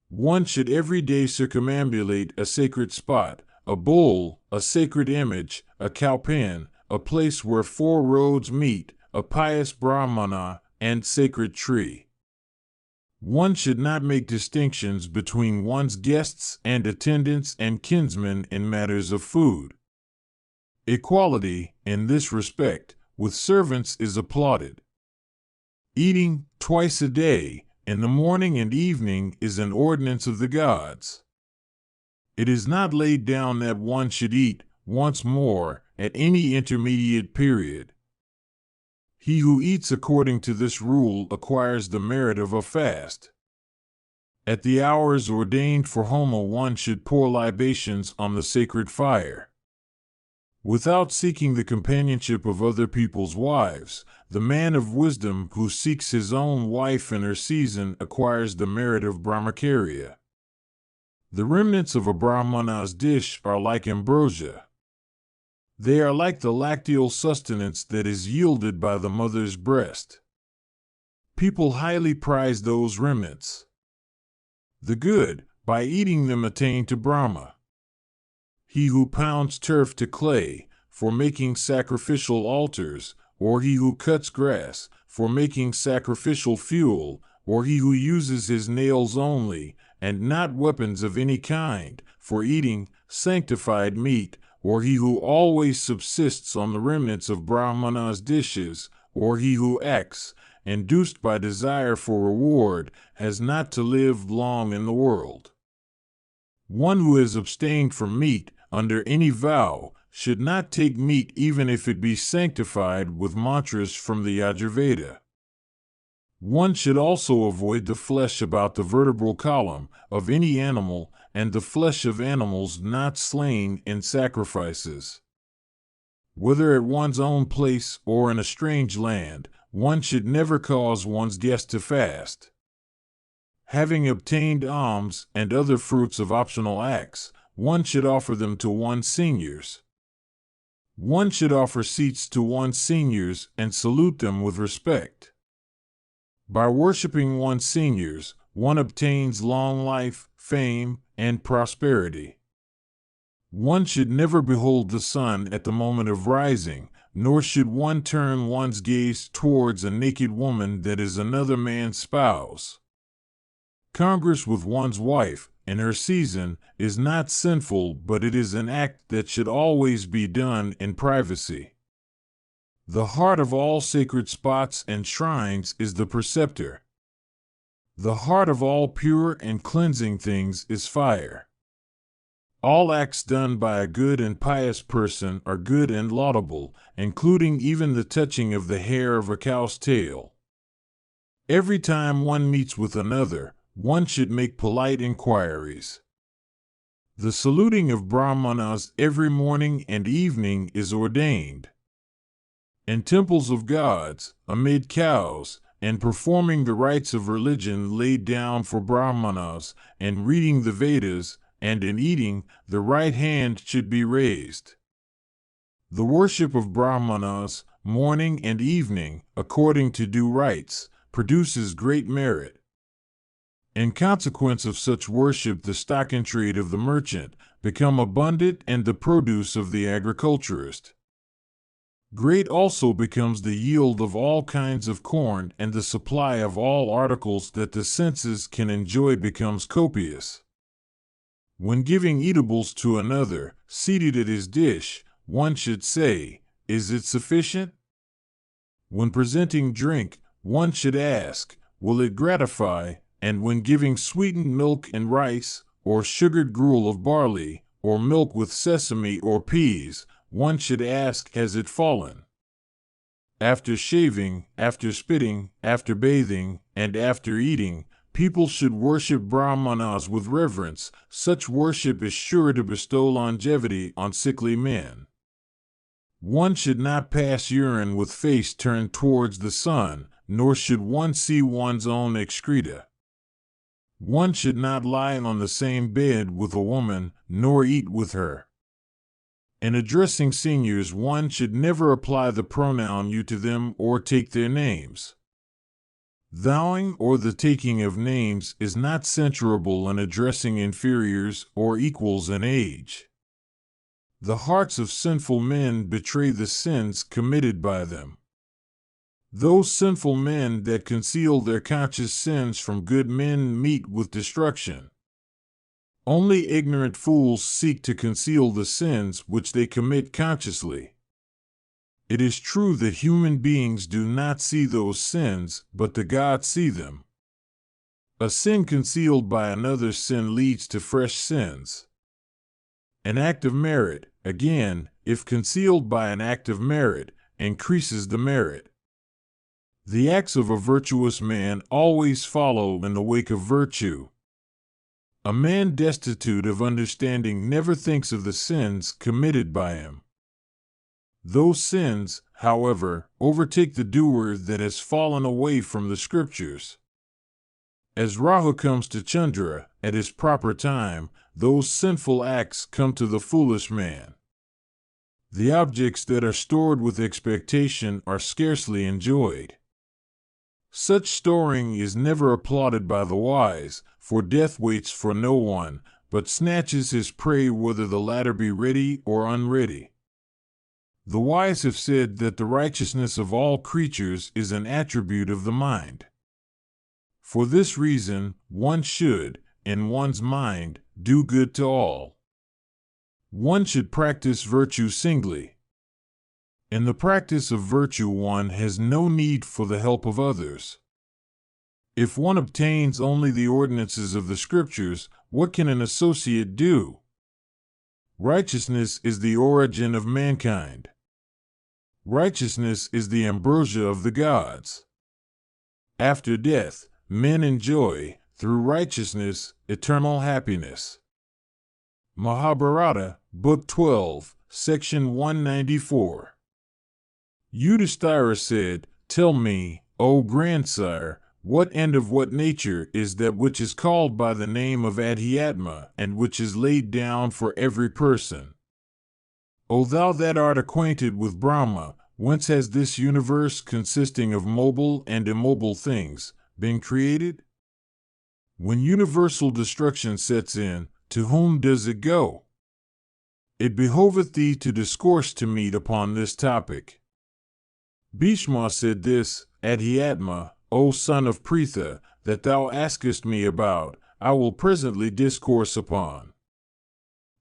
One should every day circumambulate a sacred spot, a bull, a sacred image, a cow pen, a place where 4 roads meet, a pious brahmana, and sacred tree. One should not make distinctions between one's guests and attendants and kinsmen in matters of food. Equality, in this respect, with servants is applauded. Eating twice a day, in the morning and evening, is an ordinance of the gods. It is not laid down that one should eat once more at any intermediate period. He who eats according to this rule acquires the merit of a fast. At the hours ordained for Homa, one should pour libations on the sacred fire. Without seeking the companionship of other people's wives, the man of wisdom who seeks his own wife in her season acquires the merit of brahmacharya. The remnants of a brahmana's dish are like ambrosia. They are like the lacteal sustenance that is yielded by the mother's breast. People highly prize those remnants. The good, by eating them, attain to Brahma. He who pounds turf to clay, for making sacrificial altars, or he who cuts grass, for making sacrificial fuel, or he who uses his nails only, and not weapons of any kind, for eating sanctified meat, or he who always subsists on the remnants of Brahmana's dishes, or he who acts, induced by desire for reward, has not to live long in the world. One who has abstained from meat, under any vow, should not take meat even if it be sanctified with mantras from the Yajurveda. One should also avoid the flesh about the vertebral column of any animal, and the flesh of animals not slain in sacrifices. Whether at one's own place or in a strange land, one should never cause one's guest to fast. Having obtained alms and other fruits of optional acts, one should offer them to one's seniors. One should offer seats to one's seniors and salute them with respect. By worshiping one's seniors, one obtains long life, fame, and prosperity. One should never behold the sun at the moment of rising, nor should one turn one's gaze towards a naked woman that is another man's spouse. Congress with one's wife, in her season, is not sinful, but it is an act that should always be done in privacy. The heart of all sacred spots and shrines is the preceptor. The heart of all pure and cleansing things is fire. All acts done by a good and pious person are good and laudable, including even the touching of the hair of a cow's tail. Every time one meets with another, one should make polite inquiries. The saluting of brahmanas every morning and evening is ordained. In temples of gods, amid cows, and performing the rites of religion laid down for brahmanas, and reading the Vedas, and in eating, the right hand should be raised. The worship of brahmanas, morning and evening, according to due rites, produces great merit. In consequence of such worship, the stock and trade of the merchant become abundant, and the produce of the agriculturist. Great also becomes the yield of all kinds of corn, and the supply of all articles that the senses can enjoy becomes copious. When giving eatables to another, seated at his dish, one should say, "Is it sufficient?" When presenting drink, one should ask, "Will it gratify?" And when giving sweetened milk and rice, or sugared gruel of barley, or milk with sesame or peas, one should ask, "Has it fallen?" After shaving, after spitting, after bathing, and after eating, people should worship brahmanas with reverence. Such worship is sure to bestow longevity on sickly men. One should not pass urine with face turned towards the sun, nor should one see one's own excreta. One should not lie on the same bed with a woman, nor eat with her. In addressing seniors, one should never apply the pronoun you to them or take their names. Thouing or the taking of names is not censurable in addressing inferiors or equals in age. The hearts of sinful men betray the sins committed by them. Those sinful men that conceal their conscious sins from good men meet with destruction. Only ignorant fools seek to conceal the sins which they commit consciously. It is true that human beings do not see those sins, but the gods see them. A sin concealed by another's sin leads to fresh sins. An act of merit, again, if concealed by an act of merit, increases the merit. The acts of a virtuous man always follow in the wake of virtue. A man destitute of understanding never thinks of the sins committed by him. Those sins, however, overtake the doer that has fallen away from the scriptures. As Rahu comes to Chandra at his proper time, those sinful acts come to the foolish man. The objects that are stored with expectation are scarcely enjoyed. Such storing is never applauded by the wise, for death waits for no one, but snatches his prey whether the latter be ready or unready. The wise have said that the righteousness of all creatures is an attribute of the mind. For this reason, one should, in one's mind, do good to all. One should practice virtue singly. In the practice of virtue, one has no need for the help of others. If one obtains only the ordinances of the scriptures, what can an associate do? Righteousness is the origin of mankind. Righteousness is the ambrosia of the gods. After death, men enjoy, through righteousness, eternal happiness. Mahabharata, Book 12, Section 194. Yudhishthira said, "Tell me, O grandsire, what end of what nature is that which is called by the name of Adhyatma, and which is laid down for every person? O thou that art acquainted with Brahma, whence has this universe consisting of mobile and immobile things been created? When universal destruction sets in, to whom does it go? It behoveth thee to discourse to me upon this topic." Bhishma said this, Adhyatma, O son of Pritha, that thou askest me about, I will presently discourse upon.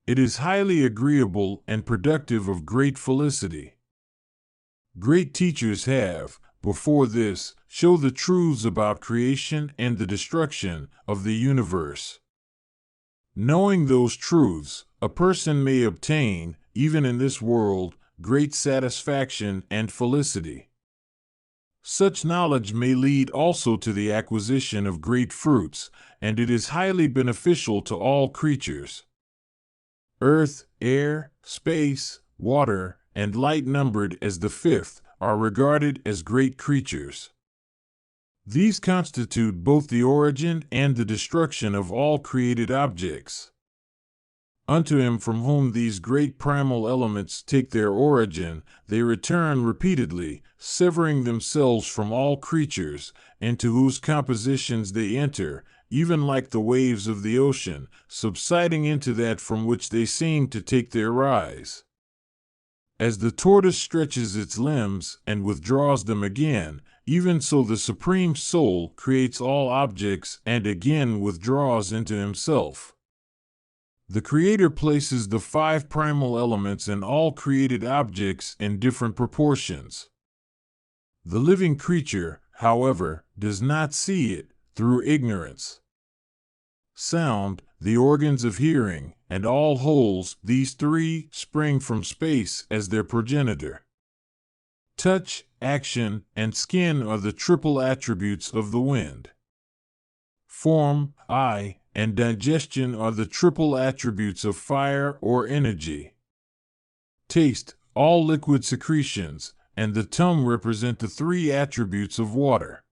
It is highly agreeable and productive of great felicity. Great teachers have, before this, shown the truths about creation and the destruction of the universe. Knowing those truths, a person may obtain, even in this world, great satisfaction and felicity. Such knowledge may lead also to the acquisition of great fruits, and it is highly beneficial to all creatures. Earth, air, space, water, and light, numbered as the fifth, are regarded as great creatures. These constitute both the origin and the destruction of all created objects. Unto him from whom these great primal elements take their origin, they return repeatedly, severing themselves from all creatures, into whose compositions they enter, even like the waves of the ocean, subsiding into that from which they seem to take their rise. As the tortoise stretches its limbs and withdraws them again, even so the Supreme Soul creates all objects and again withdraws into himself. The Creator places the five primal elements in all created objects in different proportions. The living creature, however, does not see it through ignorance. Sound, the organs of hearing, and all holes, these three, spring from space as their progenitor. Touch, action, and skin are the triple attributes of the wind. Form, eye, and digestion are the triple attributes of fire or energy. Taste, all liquid secretions, and the tongue represent the three attributes of water.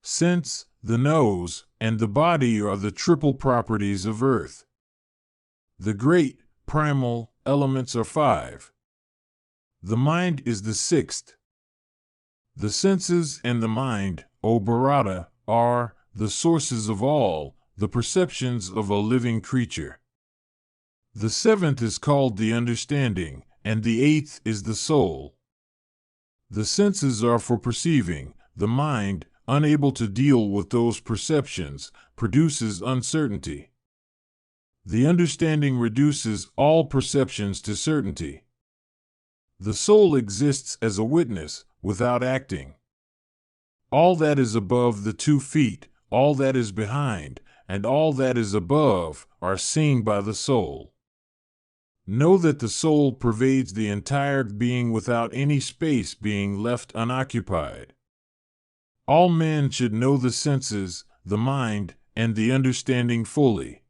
Sense, the nose, and the body are the triple properties of earth. The great, primal, elements are five. The mind is the sixth. The senses and the mind, O Bharata, are the sources of all the perceptions of a living creature. The seventh is called the understanding, and the eighth is the soul. The senses are for perceiving. The mind, unable to deal with those perceptions, produces uncertainty. The understanding reduces all perceptions to certainty. The soul exists as a witness, without acting. All that is above the 2 feet, all that is behind, and all that is above, are seen by the soul. Know that the soul pervades the entire being without any space being left unoccupied. All men should know the senses, the mind, and the understanding fully.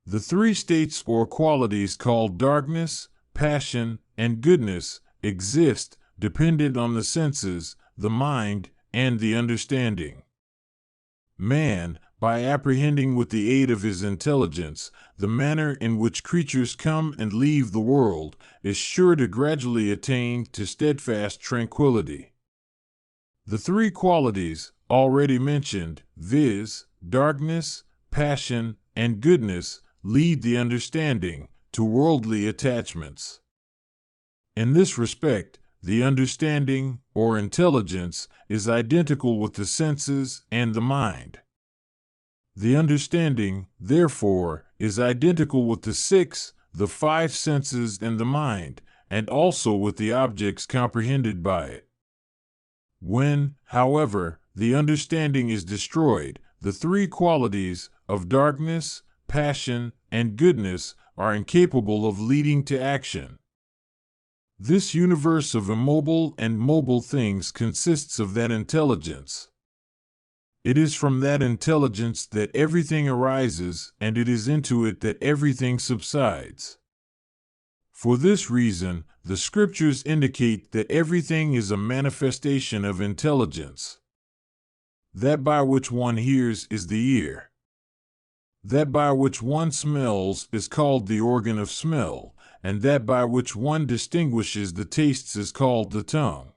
The 3 states or qualities called darkness, passion, and goodness exist, dependent on the senses, the mind, and the understanding. Man, by apprehending with the aid of his intelligence the manner in which creatures come and leave the world, is sure to gradually attain to steadfast tranquility. The 3 qualities, already mentioned, viz., darkness, passion, and goodness, lead the understanding to worldly attachments. In this respect, the understanding, or intelligence, is identical with the senses and the mind. The understanding, therefore, is identical with the 6, the 5 senses and the mind, and also with the objects comprehended by it. When, however, the understanding is destroyed, the 3 qualities of darkness, passion, and goodness are incapable of leading to action. This universe of immobile and mobile things consists of that intelligence. It is from that intelligence that everything arises, and it is into it that everything subsides. For this reason, the scriptures indicate that everything is a manifestation of intelligence. That by which one hears is the ear. That by which one smells is called the organ of smell, and that by which one distinguishes the tastes is called the tongue.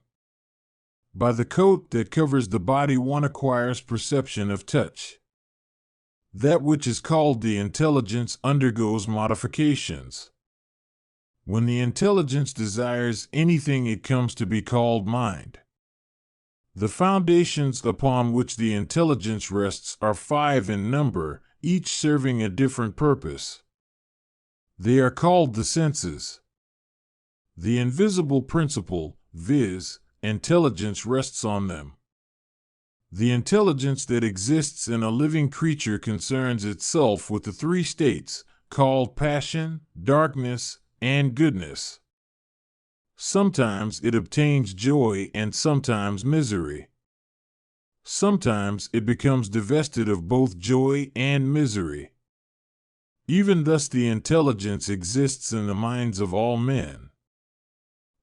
By the coat that covers the body one acquires perception of touch. That which is called the intelligence undergoes modifications. When the intelligence desires anything, it comes to be called mind. The foundations upon which the intelligence rests are 5 in number, each serving a different purpose. They are called the senses. The invisible principle, viz., intelligence, rests on them. The intelligence that exists in a living creature concerns itself with the 3 states, called passion, darkness, and goodness. Sometimes it obtains joy and sometimes misery. Sometimes it becomes divested of both joy and misery. Even thus, the intelligence exists in the minds of all men.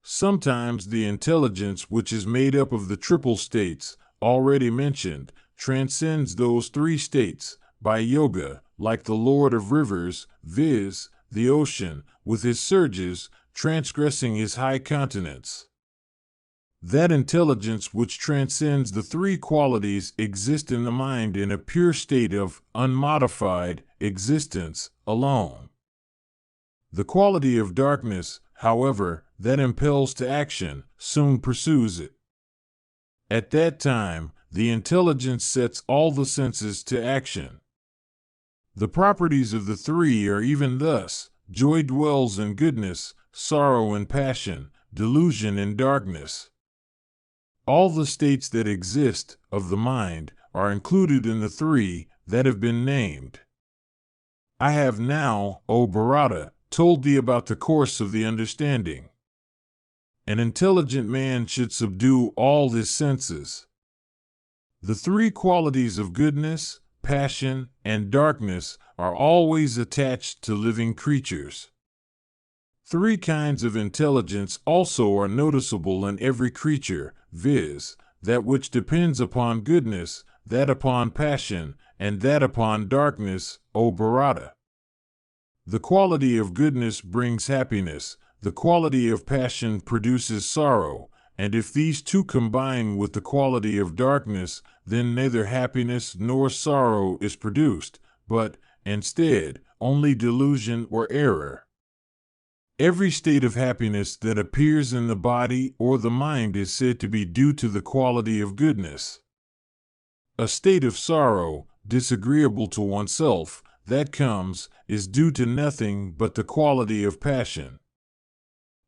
Sometimes the intelligence, which is made up of the triple states already mentioned, transcends those 3 states by yoga, like the Lord of Rivers, viz., the ocean, with his surges, transgressing his high continents. That intelligence which transcends the 3 qualities exists in the mind in a pure state of unmodified existence alone. The quality of darkness, however, that impels to action, soon pursues it. At that time, the intelligence sets all the senses to action. The properties of the 3 are even thus: joy dwells in goodness, sorrow in passion, delusion in darkness. All the states that exist of the mind are included in the 3 that have been named. I have now, O Bharata, told thee about the course of the understanding. An intelligent man should subdue all his senses. The 3 qualities of goodness, passion, and darkness are always attached to living creatures. 3 kinds of intelligence also are noticeable in every creature, viz., that which depends upon goodness, that upon passion, and that upon darkness, O Bharata. The quality of goodness brings happiness, the quality of passion produces sorrow, and if these 2 combine with the quality of darkness, then neither happiness nor sorrow is produced, but, instead, only delusion or error. Every state of happiness that appears in the body or the mind is said to be due to the quality of goodness. A state of sorrow, disagreeable to oneself, that comes, is due to nothing but the quality of passion.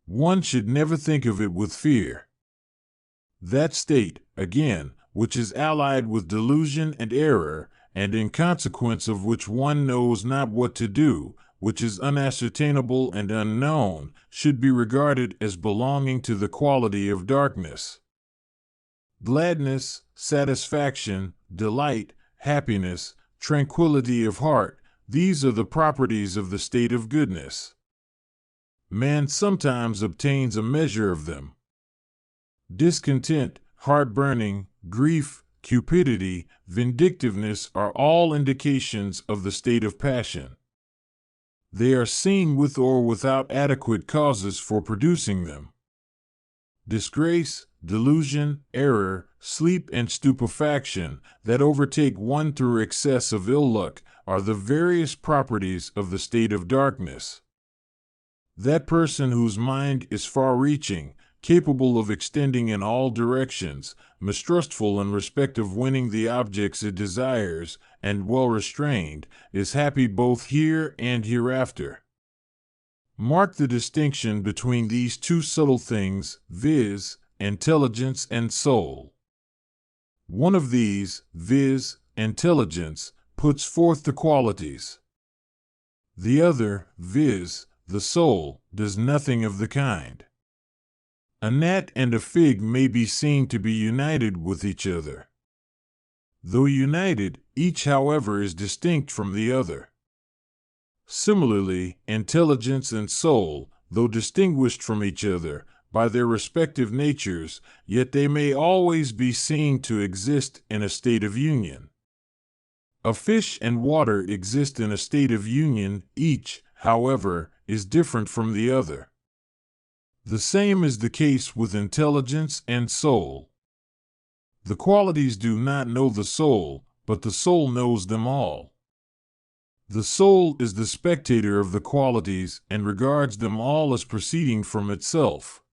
One should never think of it with fear. That state, again, which is allied with delusion and error, and in consequence of which one knows not what to do, which is unascertainable and unknown, should be regarded as belonging to the quality of darkness. Gladness, satisfaction, delight, happiness, tranquility of heart, these are the properties of the state of goodness. Man sometimes obtains a measure of them. Discontent, heartburning, grief, cupidity, vindictiveness are all indications of the state of passion. They are seen with or without adequate causes for producing them. Disgrace, delusion, error, sleep, and stupefaction that overtake one through excess of ill luck are the various properties of the state of darkness. That person whose mind is far-reaching, capable of extending in all directions, mistrustful in respect of winning the objects it desires, and well-restrained, is happy both here and hereafter. Mark the distinction between these 2 subtle things, viz., intelligence and soul. One of these, viz., intelligence, puts forth the qualities. The other, viz., the soul, does nothing of the kind. A gnat and a fig may be seen to be united with each other. Though united, each, however, is distinct from the other. Similarly, intelligence and soul, though distinguished from each other by their respective natures, yet they may always be seen to exist in a state of union. A fish and water exist in a state of union, each, however, is different from the other. The same is the case with intelligence and soul. The qualities do not know the soul, but the soul knows them all. The soul is the spectator of the qualities and regards them all as proceeding from itself.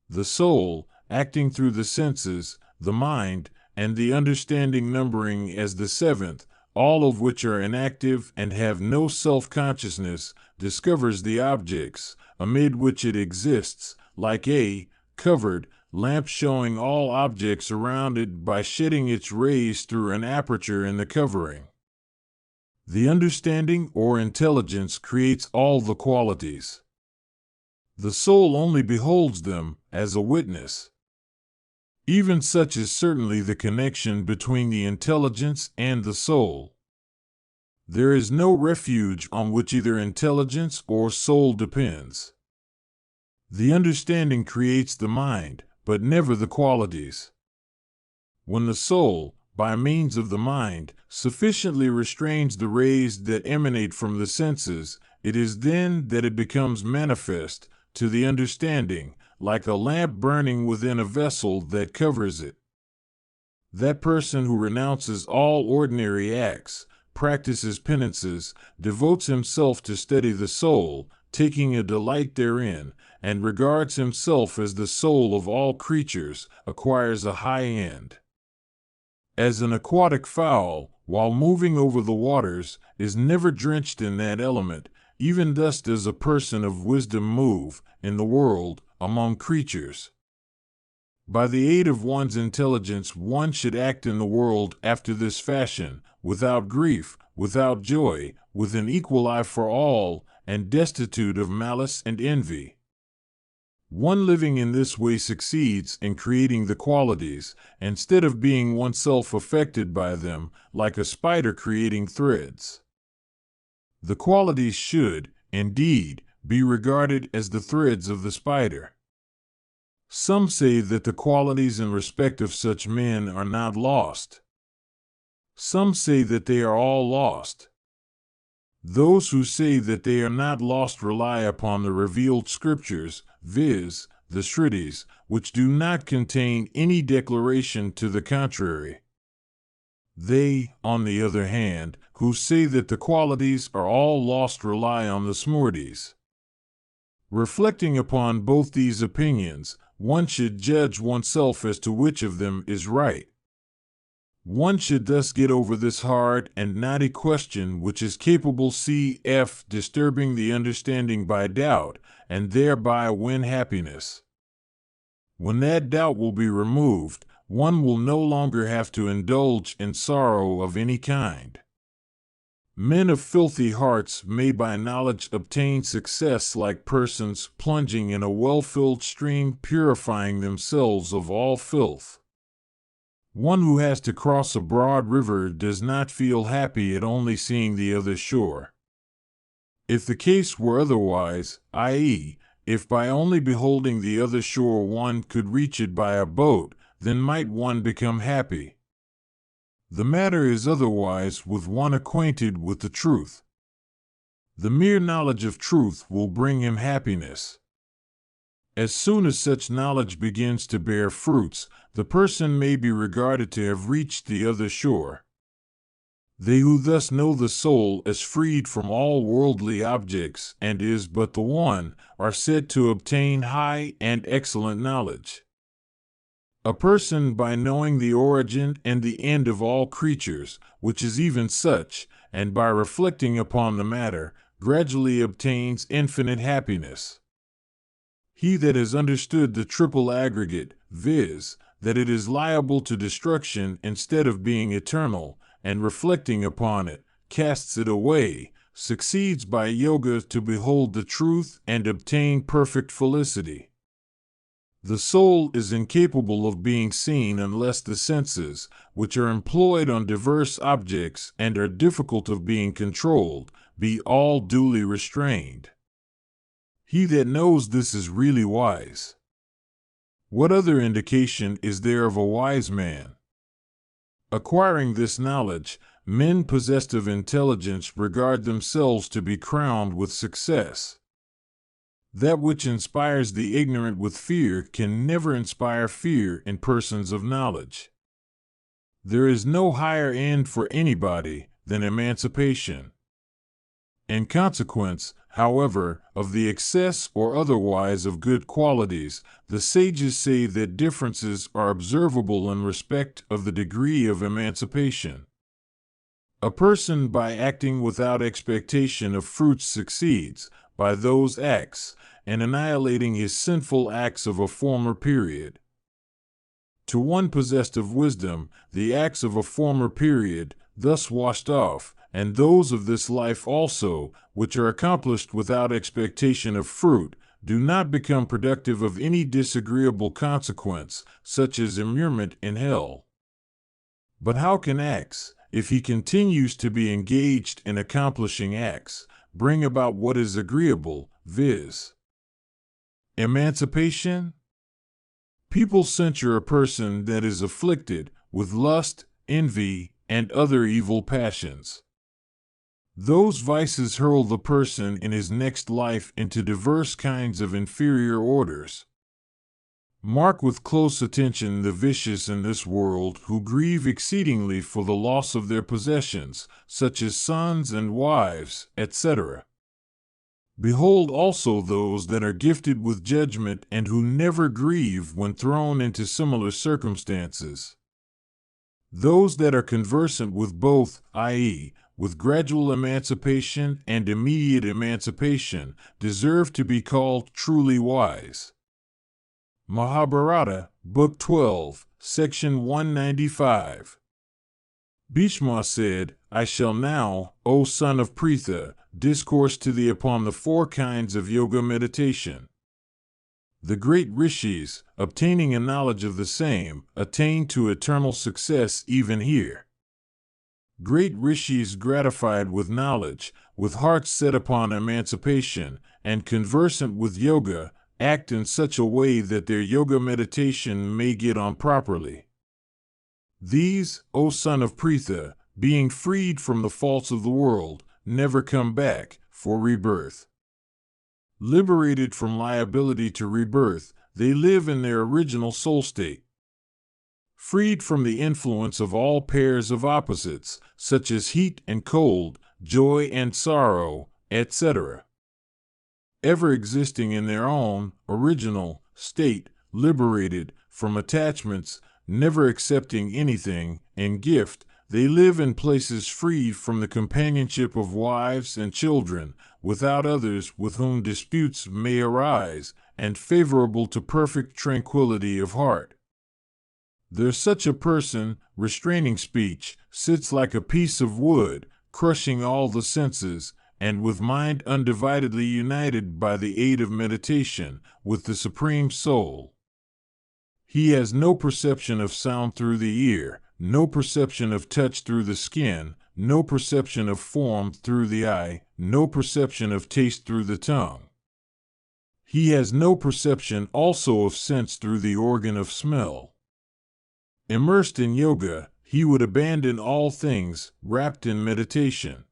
The soul, acting through the senses, the mind, and the understanding numbering as the seventh, all of which are inactive and have no self-consciousness, discovers the objects, amid which it exists, like a covered lamp showing all objects around it by shedding its rays through an aperture in the covering. The understanding or intelligence creates all the qualities. The soul only beholds them as a witness. Even such is certainly the connection between the intelligence and the soul. There is no refuge on which either intelligence or soul depends. The understanding creates the mind, but never the qualities. When the soul, by means of the mind, sufficiently restrains the rays that emanate from the senses, it is then that it becomes manifest to the understanding, like a lamp burning within a vessel that covers it. That person who renounces all ordinary acts, practices penances, devotes himself to steady the soul, taking a delight therein, and regards himself as the soul of all creatures, acquires a high end. As an aquatic fowl, while moving over the waters, is never drenched in that element, even thus does a person of wisdom move, in the world, among creatures. By the aid of one's intelligence one should act in the world after this fashion, without grief, without joy, with an equal eye for all, and destitute of malice and envy. One living in this way succeeds in creating the qualities, instead of being oneself affected by them, like a spider creating threads. The qualities should, indeed, be regarded as the threads of the spider. Some say that the qualities in respect of such men are not lost. Some say that they are all lost. Those who say that they are not lost rely upon the revealed scriptures, viz., the Shrutis, which do not contain any declaration to the contrary. They, on the other hand, who say that the qualities are all lost rely on the Smritis. Reflecting upon both these opinions, one should judge oneself as to which of them is right. One should thus get over this hard and knotty question which is capable cf. disturbing the understanding by doubt, and thereby win happiness. When that doubt will be removed, one will no longer have to indulge in sorrow of any kind. Men of filthy hearts may by knowledge obtain success like persons plunging in a well-filled stream purifying themselves of all filth. One who has to cross a broad river does not feel happy at only seeing the other shore. If the case were otherwise, i.e., if by only beholding the other shore one could reach it by a boat, then might one become happy. The matter is otherwise with one acquainted with the truth. The mere knowledge of truth will bring him happiness. As soon as such knowledge begins to bear fruits, the person may be regarded to have reached the other shore. They who thus know the soul as freed from all worldly objects and is but the one, are said to obtain high and excellent knowledge. A person, by knowing the origin and the end of all creatures, which is even such, and by reflecting upon the matter, gradually obtains infinite happiness. He that has understood the triple aggregate, viz., that it is liable to destruction instead of being eternal, and reflecting upon it, casts it away, succeeds by yoga to behold the truth and obtain perfect felicity. The soul is incapable of being seen unless the senses, which are employed on diverse objects and are difficult of being controlled, be all duly restrained. He that knows this is really wise. What other indication is there of a wise man? Acquiring this knowledge, men possessed of intelligence regard themselves to be crowned with success. That which inspires the ignorant with fear can never inspire fear in persons of knowledge. There is no higher end for anybody than emancipation. In consequence, however, of the excess or otherwise of good qualities, the sages say that differences are observable in respect of the degree of emancipation. A person by acting without expectation of fruits succeeds, by those acts, in annihilating his sinful acts of a former period. To one possessed of wisdom, the acts of a former period, thus washed off, and those of this life also, which are accomplished without expectation of fruit, do not become productive of any disagreeable consequence, such as immurement in hell. But how can acts, if he continues to be engaged in accomplishing acts, bring about what is agreeable, viz. emancipation? People censure a person that is afflicted with lust, envy, and other evil passions. Those vices hurl the person in his next life into diverse kinds of inferior orders. Mark with close attention the vicious in this world who grieve exceedingly for the loss of their possessions, such as sons and wives, etc. Behold also those that are gifted with judgment and who never grieve when thrown into similar circumstances. Those that are conversant with both, i.e., with gradual emancipation and immediate emancipation, deserve to be called truly wise. Mahabharata, Book 12, Section 195. Bhishma said, I shall now, O son of Pritha, discourse to thee upon the 4 kinds of yoga meditation. The great rishis, obtaining a knowledge of the same, attain to eternal success even here. Great rishis gratified with knowledge, with hearts set upon emancipation, and conversant with yoga, act in such a way that their yoga meditation may get on properly. These, O son of Pritha, being freed from the faults of the world, never come back for rebirth. Liberated from liability to rebirth, they live in their original soul state. Freed from the influence of all pairs of opposites, such as heat and cold, joy and sorrow, etc. Ever existing in their own, original, state, liberated from attachments, never accepting anything, in gift, they live in places free from the companionship of wives and children, without others with whom disputes may arise, and favorable to perfect tranquility of heart. There such a person, restraining speech, sits like a piece of wood, crushing all the senses, and with mind undividedly united by the aid of meditation, with the Supreme Soul. He has no perception of sound through the ear, no perception of touch through the skin, no perception of form through the eye, no perception of taste through the tongue. He has no perception also of sense through the organ of smell. Immersed in yoga, he would abandon all things, wrapped in meditation.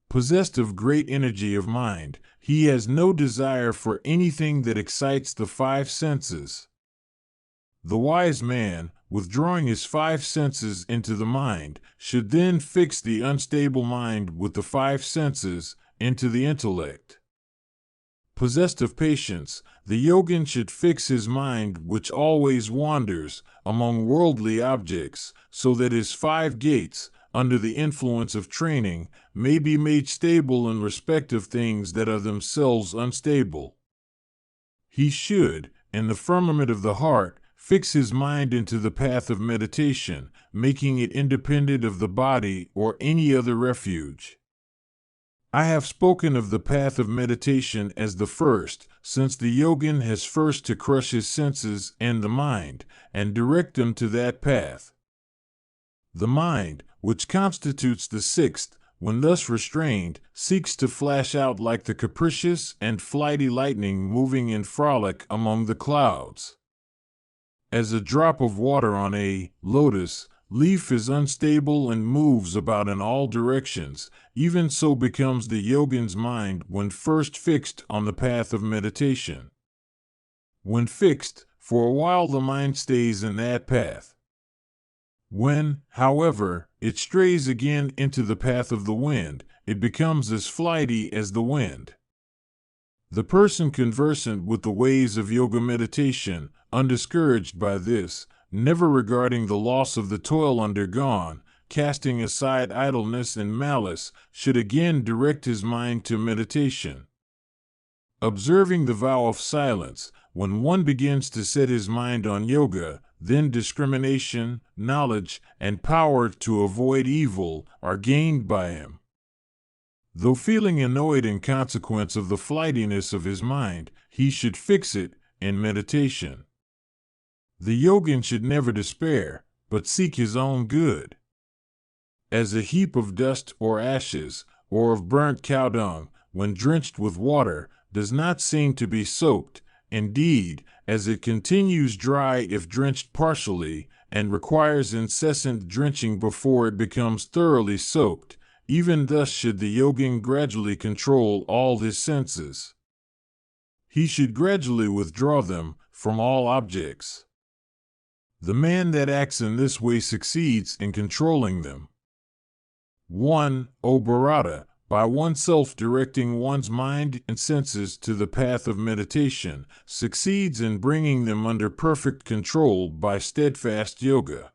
Possessed of great energy of mind, he has no desire for anything that excites the 5 senses. The wise man, withdrawing his 5 senses into the mind, should then fix the unstable mind with the 5 senses into the intellect. Possessed of patience, the yogin should fix his mind, which always wanders, among worldly objects, so that his 5 gates, under the influence of training, may be made stable in respect of things that are themselves unstable. He should, in the firmament of the heart, fix his mind into the path of meditation, making it independent of the body or any other refuge. I have spoken of the path of meditation as the first, since the yogin has first to crush his senses and the mind, and direct them to that path. The mind, which constitutes the 6th, when thus restrained, seeks to flash out like the capricious and flighty lightning moving in frolic among the clouds. As a drop of water on a lotus leaf is unstable and moves about in all directions, even so becomes the yogin's mind when first fixed on the path of meditation. When fixed, for a while the mind stays in that path. When, however, it strays again into the path of the wind, it becomes as flighty as the wind. The person conversant with the ways of yoga meditation, undiscouraged by this, never regarding the loss of the toil undergone, casting aside idleness and malice, should again direct his mind to meditation. Observing the vow of silence, when one begins to set his mind on yoga, then discrimination, knowledge, and power to avoid evil are gained by him. Though feeling annoyed in consequence of the flightiness of his mind, he should fix it in meditation. The yogin should never despair, but seek his own good. As a heap of dust or ashes, or of burnt cow dung, when drenched with water, does not seem to be soaked, indeed, as it continues dry if drenched partially, and requires incessant drenching before it becomes thoroughly soaked, even thus should the yogin gradually control all his senses. He should gradually withdraw them from all objects. The man that acts in this way succeeds in controlling them. 1. O Bharata, by oneself directing one's mind and senses to the path of meditation, succeeds in bringing them under perfect control by steadfast yoga.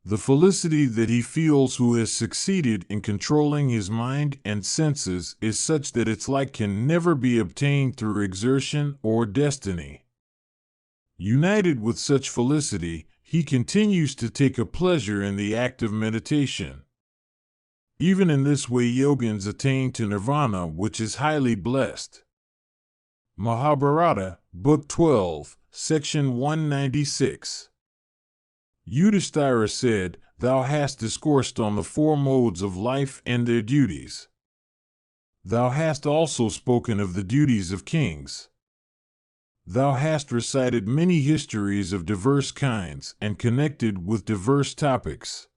The felicity that he feels who has succeeded in controlling his mind and senses is such that its like can never be obtained through exertion or destiny. United with such felicity, he continues to take a pleasure in the act of meditation. Even in this way yogins attain to nirvana, which is highly blessed. Mahabharata, Book 12, Section 196. Yudhishthira said, "Thou hast discoursed on the four modes of life and their duties. Thou hast also spoken of the duties of kings. Thou hast recited many histories of diverse kinds and connected with diverse topics.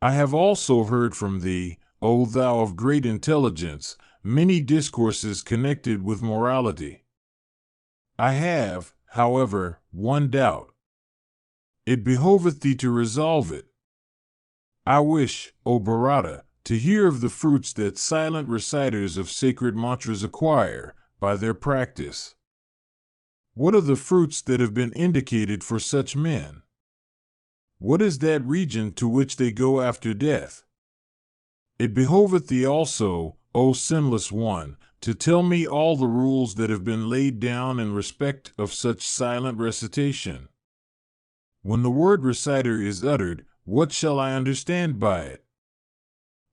I have also heard from thee, O thou of great intelligence, many discourses connected with morality. I have, however, one doubt. It behoveth thee to resolve it. I wish, O Bharata, to hear of the fruits that silent reciters of sacred mantras acquire by their practice. What are the fruits that have been indicated for such men? What is that region to which they go after death? It behoveth thee also, O sinless one, to tell me all the rules that have been laid down in respect of such silent recitation. When the word reciter is uttered, what shall I understand by it?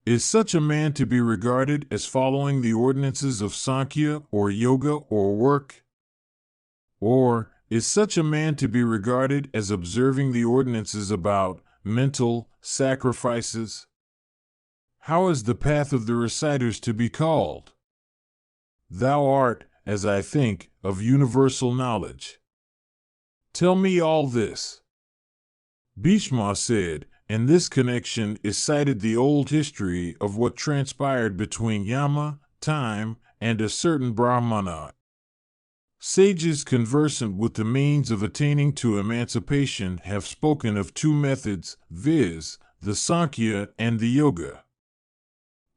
Is such a man to be regarded as following the ordinances of Sankhya or Yoga or work? Or is such a man to be regarded as observing the ordinances about mental sacrifices? How is the path of the reciters to be called? Thou art, as I think, of universal knowledge. Tell me all this." Bhishma said, "In this connection is cited the old history of what transpired between Yama, time, and a certain Brahmana. Sages conversant with the means of attaining to emancipation have spoken of two methods, viz., the Sankhya and the Yoga.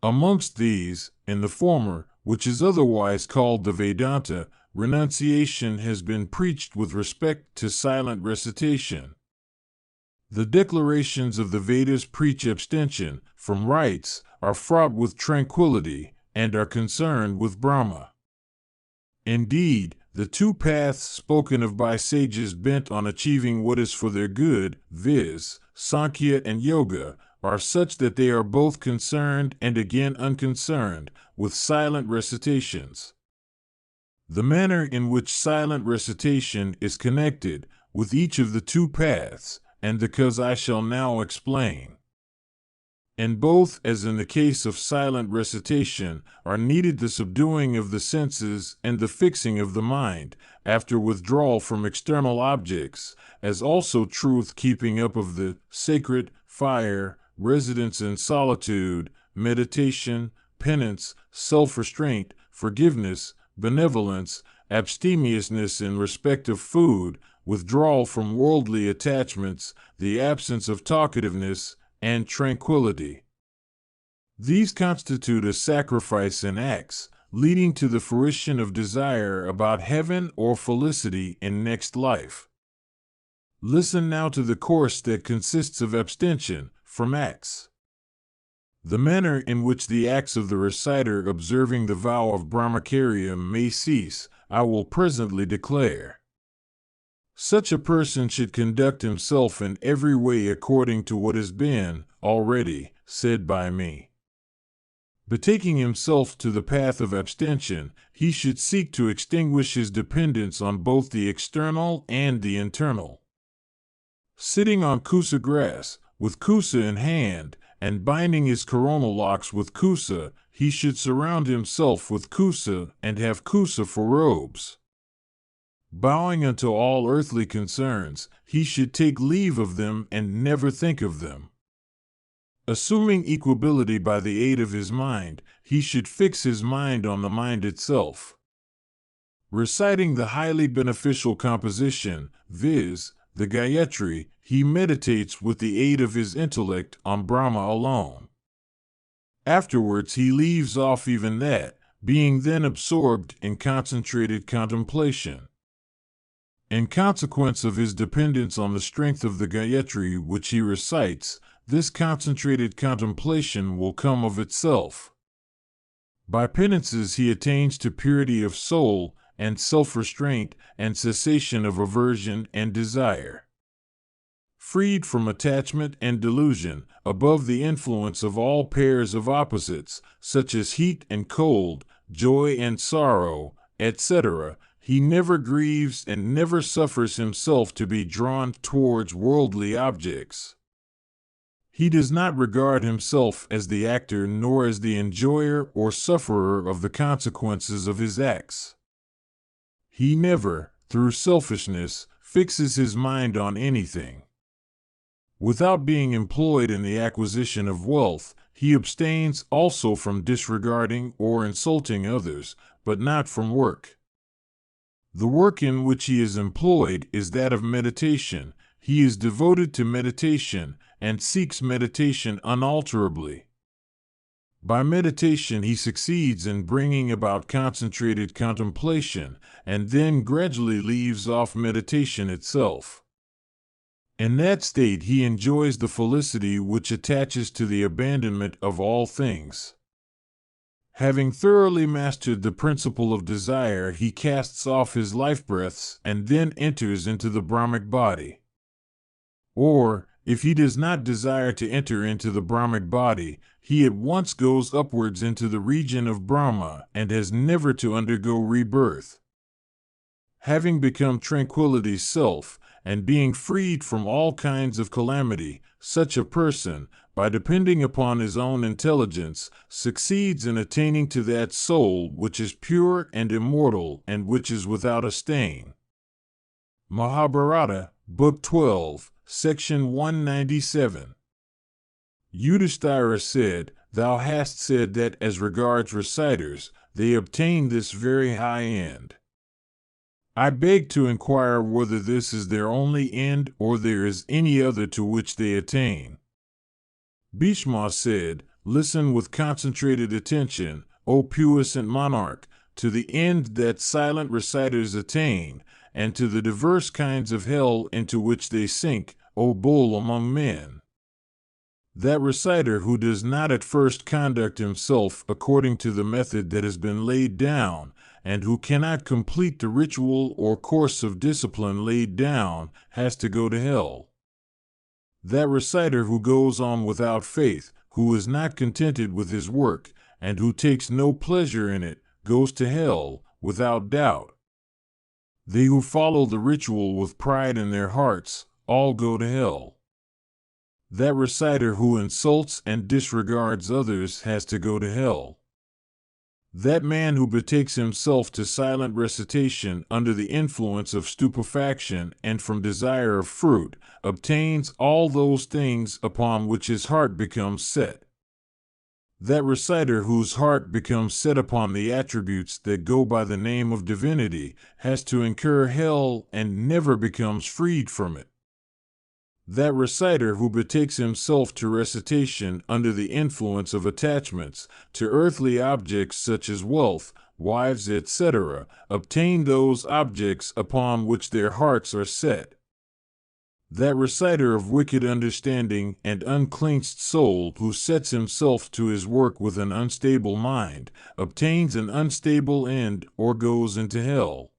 Amongst these, in the former, which is otherwise called the Vedanta, renunciation has been preached with respect to silent recitation. The declarations of the Vedas preach abstention from rites, are fraught with tranquility, and are concerned with Brahma. Indeed, the two paths spoken of by sages bent on achieving what is for their good, viz., Sankhya and Yoga, are such that they are both concerned and again unconcerned with silent recitations. The manner in which silent recitation is connected with each of the two paths, and because I shall now explain. In both, as in the case of silent recitation, are needed the subduing of the senses and the fixing of the mind, after withdrawal from external objects, as also truth keeping up of the sacred, fire, residence in solitude, meditation, penance, self-restraint, forgiveness, benevolence, abstemiousness in respect of food, withdrawal from worldly attachments, the absence of talkativeness, and tranquility. These constitute a sacrifice in acts, leading to the fruition of desire about heaven or felicity in next life. Listen now to the course that consists of abstention from acts. The manner in which the acts of the reciter observing the vow of Brahmacharya may cease, I will presently declare. Such a person should conduct himself in every way according to what has been, already, said by me. Betaking himself to the path of abstention, he should seek to extinguish his dependence on both the external and the internal. Sitting on kusa grass, with kusa in hand, and binding his coronal locks with kusa, he should surround himself with kusa and have kusa for robes. Bowing unto all earthly concerns, he should take leave of them and never think of them. Assuming equability by the aid of his mind, he should fix his mind on the mind itself. Reciting the highly beneficial composition, viz., the Gayatri, he meditates with the aid of his intellect on Brahma alone. Afterwards he leaves off even that, being then absorbed in concentrated contemplation. In consequence of his dependence on the strength of the Gayatri which he recites, this concentrated contemplation will come of itself. By penances he attains to purity of soul, and self-restraint, and cessation of aversion and desire. Freed from attachment and delusion, above the influence of all pairs of opposites, such as heat and cold, joy and sorrow, etc., he never grieves and never suffers himself to be drawn towards worldly objects. He does not regard himself as the actor nor as the enjoyer or sufferer of the consequences of his acts. He never, through selfishness, fixes his mind on anything. Without being employed in the acquisition of wealth, he abstains also from disregarding or insulting others, but not from work. The work in which he is employed is that of meditation. He is devoted to meditation and seeks meditation unalterably. By meditation he succeeds in bringing about concentrated contemplation, and then gradually leaves off meditation itself. In that state he enjoys the felicity which attaches to the abandonment of all things. Having thoroughly mastered the principle of desire, he casts off his life breaths and then enters into the Brahmic body. Or, if he does not desire to enter into the Brahmic body, he at once goes upwards into the region of Brahma and has never to undergo rebirth. Having become tranquility's self, and being freed from all kinds of calamity, such a person, by depending upon his own intelligence, succeeds in attaining to that soul which is pure and immortal and which is without a stain. Mahabharata, Book 12, Section 197. Yudhishthira said, "Thou hast said that as regards reciters, they obtain this very high end. I beg to inquire whether this is their only end or there is any other to which they attain." Bhishma said, "Listen with concentrated attention, O puissant monarch, to the end that silent reciters attain, and to the diverse kinds of hell into which they sink, O bull among men. That reciter who does not at first conduct himself according to the method that has been laid down, and who cannot complete the ritual or course of discipline laid down, has to go to hell. That reciter who goes on without faith, who is not contented with his work, and who takes no pleasure in it, goes to hell, without doubt. They who follow the ritual with pride in their hearts, all go to hell. That reciter who insults and disregards others has to go to hell. That man who betakes himself to silent recitation under the influence of stupefaction and from desire of fruit, obtains all those things upon which his heart becomes set. That reciter whose heart becomes set upon the attributes that go by the name of divinity has to incur hell and never becomes freed from it. That reciter who betakes himself to recitation under the influence of attachments to earthly objects such as wealth, wives, etc., obtain those objects upon which their hearts are set. That reciter of wicked understanding and uncleansed soul who sets himself to his work with an unstable mind obtains an unstable end or goes into hell.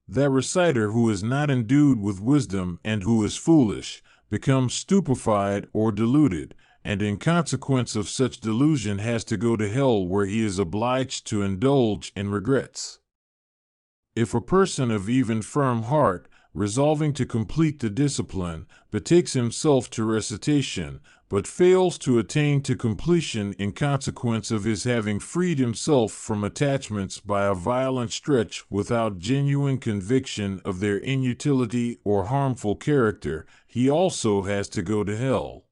That reciter who is not endued with wisdom and who is foolish becomes stupefied or deluded, and in consequence of such delusion has to go to hell, where he is obliged to indulge in regrets. If a person of even firm heart, resolving to complete the discipline, betakes himself to recitation, but fails to attain to completion in consequence of his having freed himself from attachments by a violent stretch without genuine conviction of their inutility or harmful character, he also has to go to hell.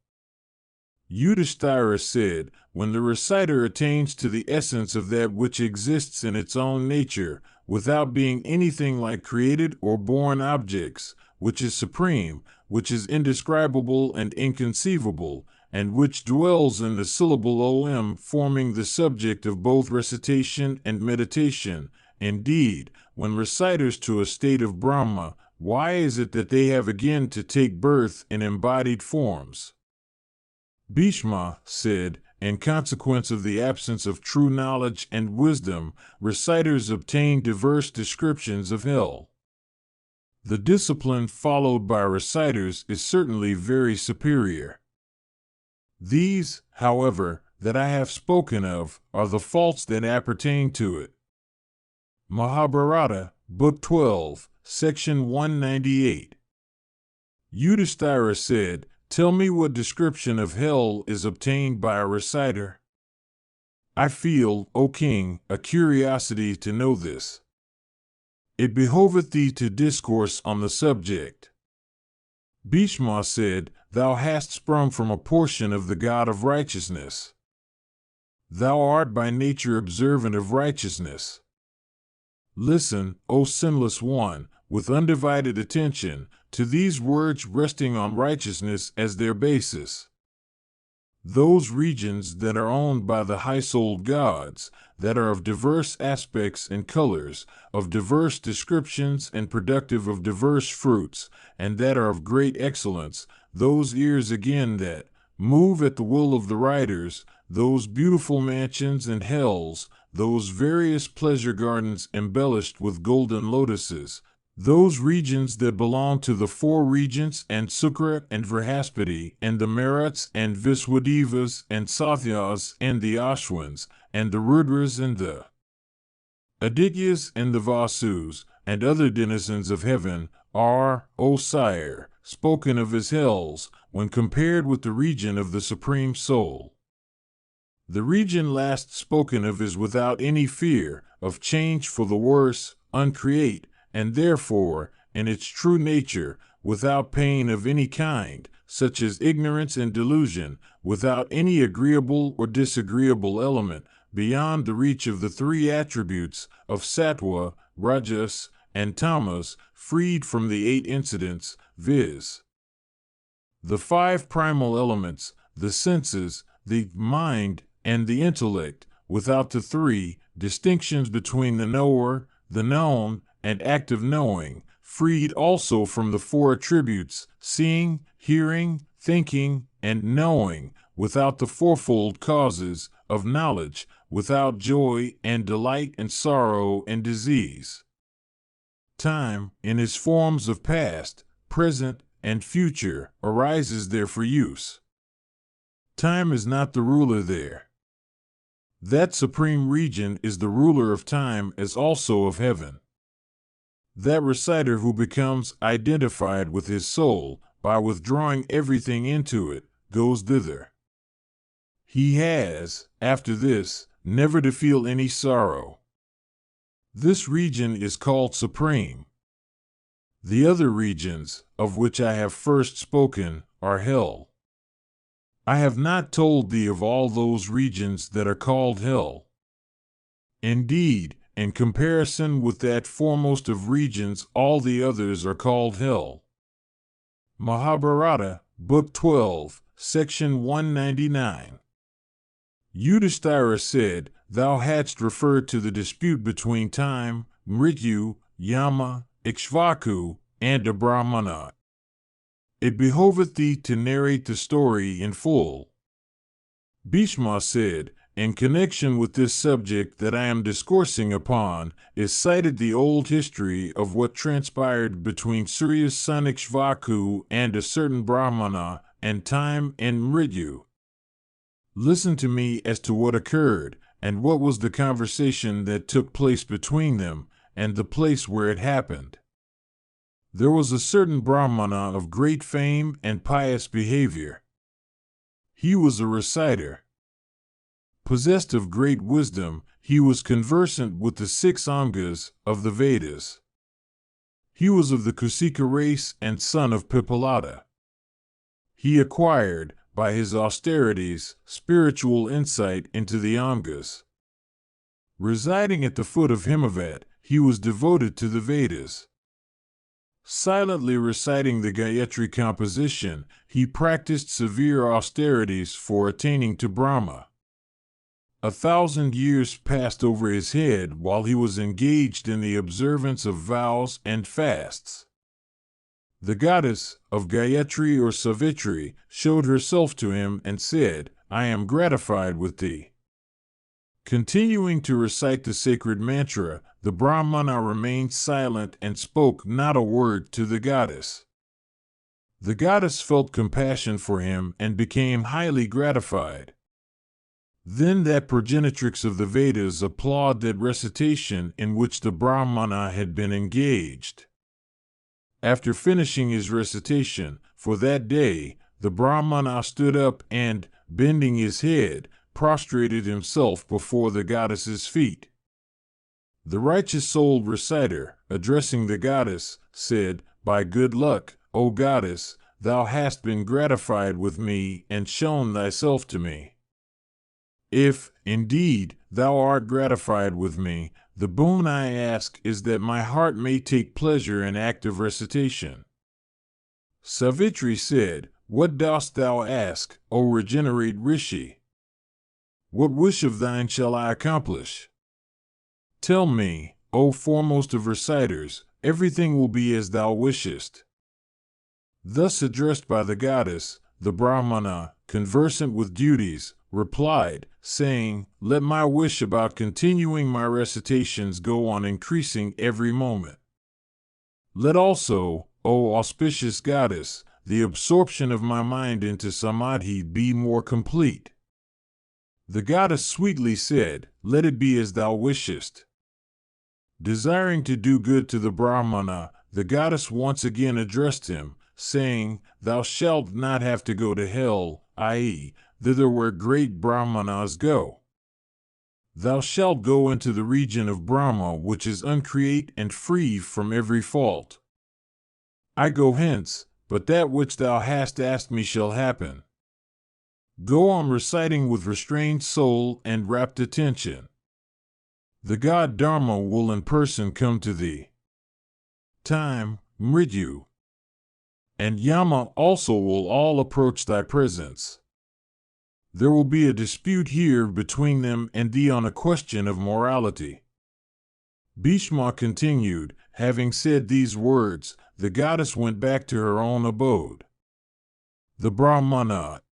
Yudhishthira said, when the reciter attains to the essence of that which exists in its own nature, without being anything like created or born objects, which is supreme, which is indescribable and inconceivable, and which dwells in the syllable Om, forming the subject of both recitation and meditation. Indeed, when reciters to a state of Brahma, why is it that they have again to take birth in embodied forms? Bhishma said, in consequence of the absence of true knowledge and wisdom, reciters obtain diverse descriptions of hell. The discipline followed by reciters is certainly very superior. These, however, that I have spoken of, are the faults that appertain to it. Mahabharata, Book 12, Section 198. Yudhishthira said, tell me what description of hell is obtained by a reciter. I feel, O king, a curiosity to know this. It behoveth thee to discourse on the subject. Bhishma said, thou hast sprung from a portion of the God of righteousness. Thou art by nature observant of righteousness. Listen, O sinless one, with undivided attention, to these words resting on righteousness as their basis. Those regions that are owned by the high-souled gods, that are of diverse aspects and colors, of diverse descriptions and productive of diverse fruits, and that are of great excellence, those ears again that move at the will of the writers, those beautiful mansions and hells, those various pleasure gardens embellished with golden lotuses, those regions that belong to the four regents and Sukra and Vrahaspati and the Maruts and Viswadevas and Sathyas and the Ashwins and the Rudras and the Adityas and the Vasus and other denizens of heaven are, O sire, spoken of as hells when compared with the region of the Supreme Soul. The region last spoken of is without any fear of change for the worse, uncreate, and therefore, in its true nature, without pain of any kind, such as ignorance and delusion, without any agreeable or disagreeable element, beyond the reach of the three attributes of sattva, rajas, and tamas, freed from the 8 incidents, viz. the 5 primal elements, the senses, the mind, and the intellect, without the 3 distinctions between the knower, the known, and active knowing, freed also from the 4 attributes, seeing, hearing, thinking, and knowing, without the fourfold causes of knowledge, without joy and delight and sorrow and disease. Time, in its forms of past, present, and future, arises there for use. Time is not the ruler there. That supreme region is the ruler of time as also of heaven. That reciter who becomes identified with his soul by withdrawing everything into it goes thither. He has, after this, never to feel any sorrow. This region is called supreme. The other regions, of which I have first spoken, are hell. I have not told thee of all those regions that are called hell. Indeed, in comparison with that foremost of regions, all the others are called hell. Mahabharata, Book 12, Section 199. Yudhishthira said, Thou hadst referred to the dispute between time, Mrityu, Yama, Ikshvaku, and a Brahmana. It behoveth thee to narrate the story in full. Bhishma said, In connection with this subject that I am discoursing upon, is cited the old history of what transpired between Surya's son Ikshvaku and a certain Brahmana, and time and Mrityu. Listen to me as to what occurred, and what was the conversation that took place between them, and the place where it happened. There was a certain Brahmana of great fame and pious behavior. He was a reciter. Possessed of great wisdom, he was conversant with the 6 Angas of the Vedas. He was of the Kusika race and son of Pipalada. He acquired, by his austerities, spiritual insight into the Angas. Residing at the foot of Himavat, he was devoted to the Vedas. Silently reciting the Gayatri composition, he practiced severe austerities for attaining to Brahma. 1,000 years passed over his head while he was engaged in the observance of vows and fasts. The goddess of Gayatri or Savitri showed herself to him and said, I am gratified with thee. Continuing to recite the sacred mantra, the Brahmana remained silent and spoke not a word to the goddess. The goddess felt compassion for him and became highly gratified. Then that progenitrix of the Vedas applauded that recitation in which the Brahmana had been engaged. After finishing his recitation, for that day, the Brahmana stood up and, bending his head, prostrated himself before the goddess's feet. The righteous-souled reciter, addressing the goddess, said, By good luck, O goddess, thou hast been gratified with me and shown thyself to me. If, indeed, thou art gratified with me, the boon I ask is that my heart may take pleasure in active recitation. Savitri said, What dost thou ask, O regenerate Rishi? What wish of thine shall I accomplish? Tell me, O foremost of reciters, everything will be as thou wishest. Thus addressed by the goddess, the Brahmana, conversant with duties, replied, saying, Let my wish about continuing my recitations go on increasing every moment. Let also, O auspicious goddess, the absorption of my mind into samadhi be more complete. The goddess sweetly said, Let it be as thou wishest. Desiring to do good to the Brahmana, the goddess once again addressed him, saying, Thou shalt not have to go to hell, i.e., thither where great Brahmanas go. Thou shalt go into the region of Brahma, which is uncreate and free from every fault. I go hence, but that which thou hast asked me shall happen. Go on reciting with restrained soul and rapt attention. The god Dharma will in person come to thee. Time, Mrityu, and Yama also will all approach thy presence. There will be a dispute here between them and thee on a question of morality. Bhishma continued, having said these words, the goddess went back to her own abode. The Brahmana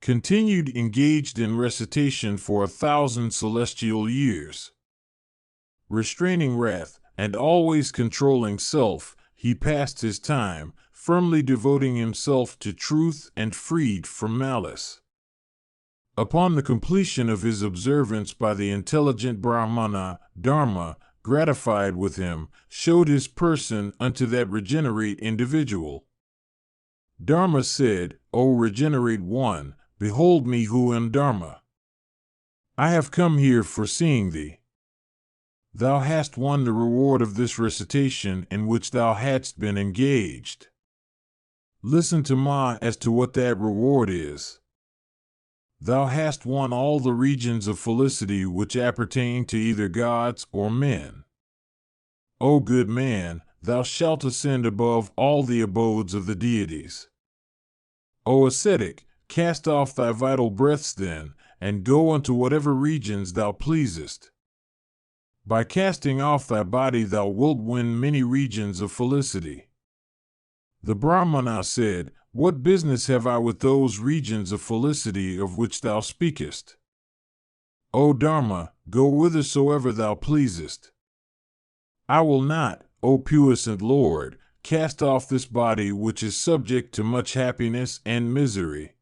continued engaged in recitation for 1,000 celestial years. Restraining wrath and always controlling self, he passed his time, firmly devoting himself to truth and freed from malice. Upon the completion of his observance by the intelligent Brahmana, Dharma, gratified with him, showed his person unto that regenerate individual. Dharma said, O regenerate one, behold me who am Dharma. I have come here for seeing thee. Thou hast won the reward of this recitation in which thou hadst been engaged. Listen to me as to what that reward is. Thou hast won all the regions of felicity which appertain to either gods or men. O good man, thou shalt ascend above all the abodes of the deities. O ascetic, cast off thy vital breaths then, and go unto whatever regions thou pleasest. By casting off thy body thou wilt win many regions of felicity. The Brahmana said, What business have I with those regions of felicity of which thou speakest? O Dharma, go whithersoever thou pleasest. I will not, O puissant Lord, cast off this body which is subject to much happiness and misery.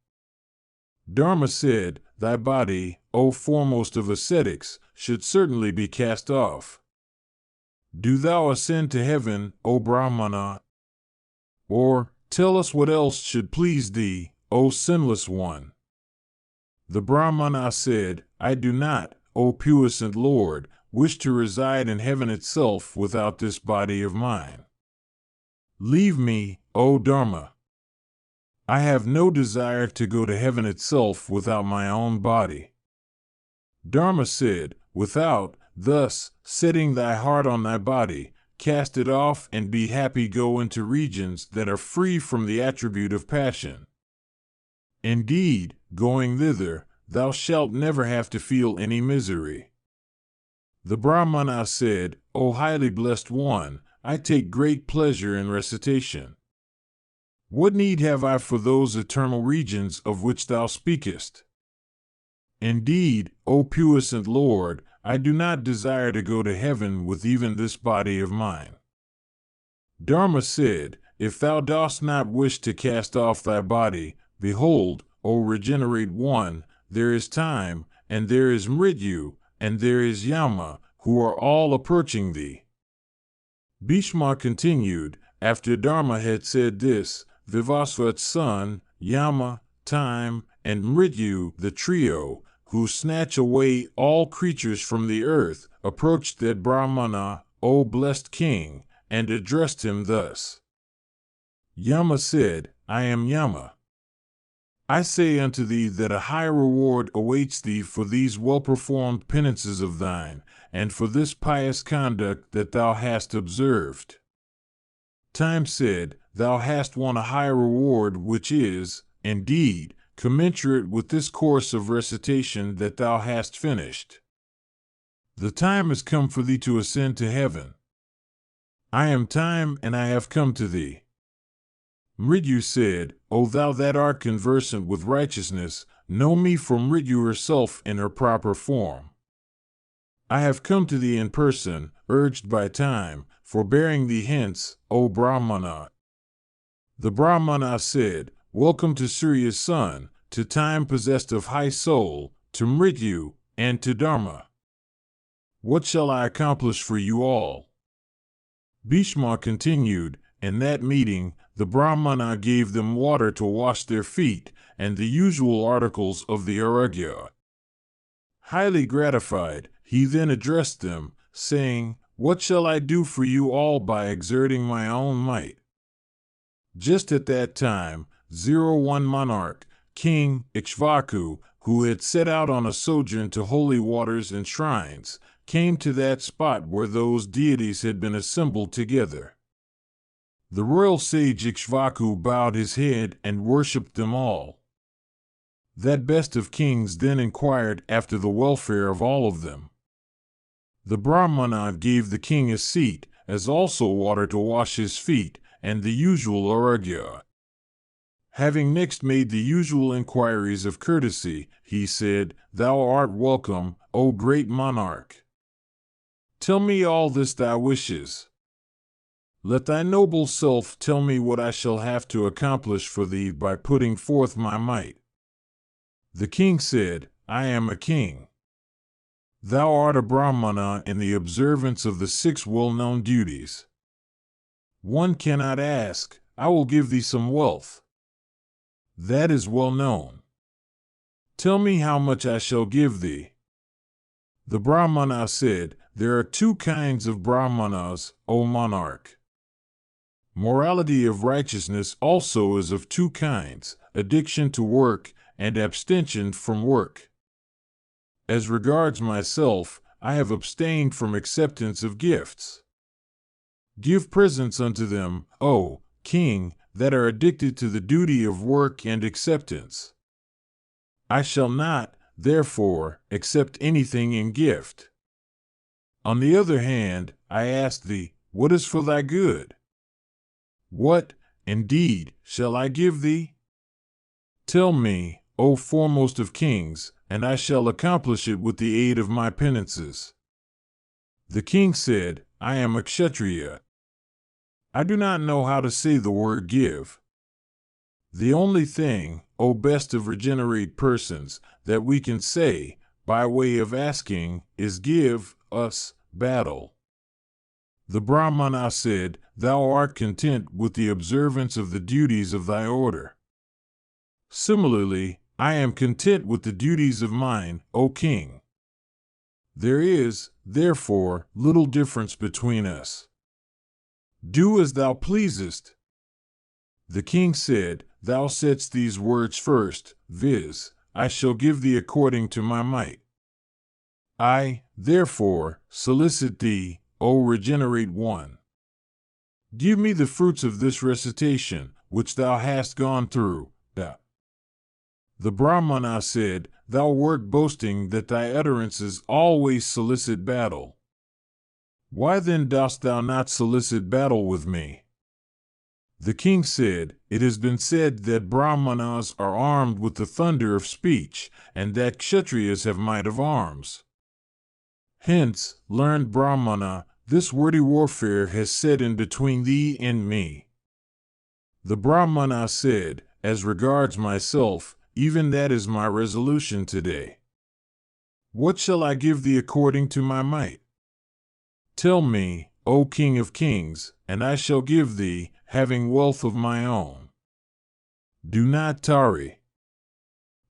Dharma said, Thy body, O foremost of ascetics, should certainly be cast off. Do thou ascend to heaven, O Brahmana? Or, tell us what else should please thee, O sinless one. The Brahmana said, I do not, O puissant Lord, wish to reside in heaven itself without this body of mine. Leave me, O Dharma. I have no desire to go to heaven itself without my own body. Dharma said, Without, thus, setting thy heart on thy body, cast it off and be happy, go into regions that are free from the attribute of passion. Indeed, going thither, thou shalt never have to feel any misery. The Brahmana said, O highly blessed one, I take great pleasure in recitation. What need have I for those eternal regions of which thou speakest? Indeed, O puissant Lord, I do not desire to go to heaven with even this body of mine. Dharma said, If thou dost not wish to cast off thy body, behold, O regenerate one, there is time, and there is Mrityu, and there is Yama, who are all approaching thee. Bhishma continued, after Dharma had said this, Vivasvat's son, Yama, time, and Mrityu, the trio, who snatch away all creatures from the earth, approached that Brahmana, O blessed king, and addressed him thus. Yama said, I am Yama. I say unto thee that a high reward awaits thee for these well-performed penances of thine, and for this pious conduct that thou hast observed. Time said, Thou hast won a high reward which is, indeed, commensurate with this course of recitation that thou hast finished. The time is come for thee to ascend to heaven. I am Time, and I have come to thee. Mrityu said, O thou that art conversant with righteousness, know me for Mrityu herself in her proper form. I have come to thee in person, urged by Time, forbearing thee hence, O Brahmana. The Brahmana said, Welcome to Surya's son, to Time possessed of high soul, to Mrityu, and to Dharma. What shall I accomplish for you all? Bhishma continued, In that meeting, the Brahmana gave them water to wash their feet, and the usual articles of the aragya. Highly gratified, he then addressed them, saying, What shall I do for you all by exerting my own might? Just at that time, 01 monarch, King Ikshvaku, who had set out on a sojourn to holy waters and shrines, came to that spot where those deities had been assembled together. The royal sage Ikshvaku bowed his head and worshipped them all. That best of kings then inquired after the welfare of all of them. The Brahmana gave the king a seat, as also water to wash his feet, and the usual aragya. Having next made the usual inquiries of courtesy, he said, Thou art welcome, O great monarch. Tell me all this thy wishes. Let thy noble self tell me what I shall have to accomplish for thee by putting forth my might. The king said, I am a king. Thou art a Brahmana in the observance of the 6 well-known duties. One cannot ask, I will give thee some wealth. That is well known. Tell me how much I shall give thee. The Brahmana said, There are 2 kinds of Brahmanas, O monarch. Morality of righteousness also is of 2 kinds, addiction to work and abstention from work. As regards myself, I have abstained from acceptance of gifts. Give presents unto them, O king, that are addicted to the duty of work and acceptance. I shall not, therefore, accept anything in gift. On the other hand, I ask thee, what is for thy good? What, indeed, shall I give thee? Tell me, O foremost of kings, and I shall accomplish it with the aid of my penances. The king said, I am a Kshatriya. I do not know how to say the word give. The only thing, O best of regenerate persons, that we can say, by way of asking, is give us battle. The Brahmana said, Thou art content with the observance of the duties of thy order. Similarly, I am content with the duties of mine, O king. There is, therefore, little difference between us. Do as thou pleasest. The king said, Thou saidst these words first, viz., I shall give thee according to my might. I, therefore, solicit thee, O regenerate one. Give me the fruits of this recitation, which thou hast gone through. The Brahmana said, Thou wert boasting that thy utterances always solicit battle. Why then dost thou not solicit battle with me? The king said, It has been said that Brahmanas are armed with the thunder of speech, and that Kshatriyas have might of arms. Hence, learned Brahmana, this wordy warfare has set in between thee and me. The Brahmana said, As regards myself, even that is my resolution today. What shall I give thee according to my might? Tell me, O King of Kings, and I shall give thee, having wealth of my own. Do not tarry.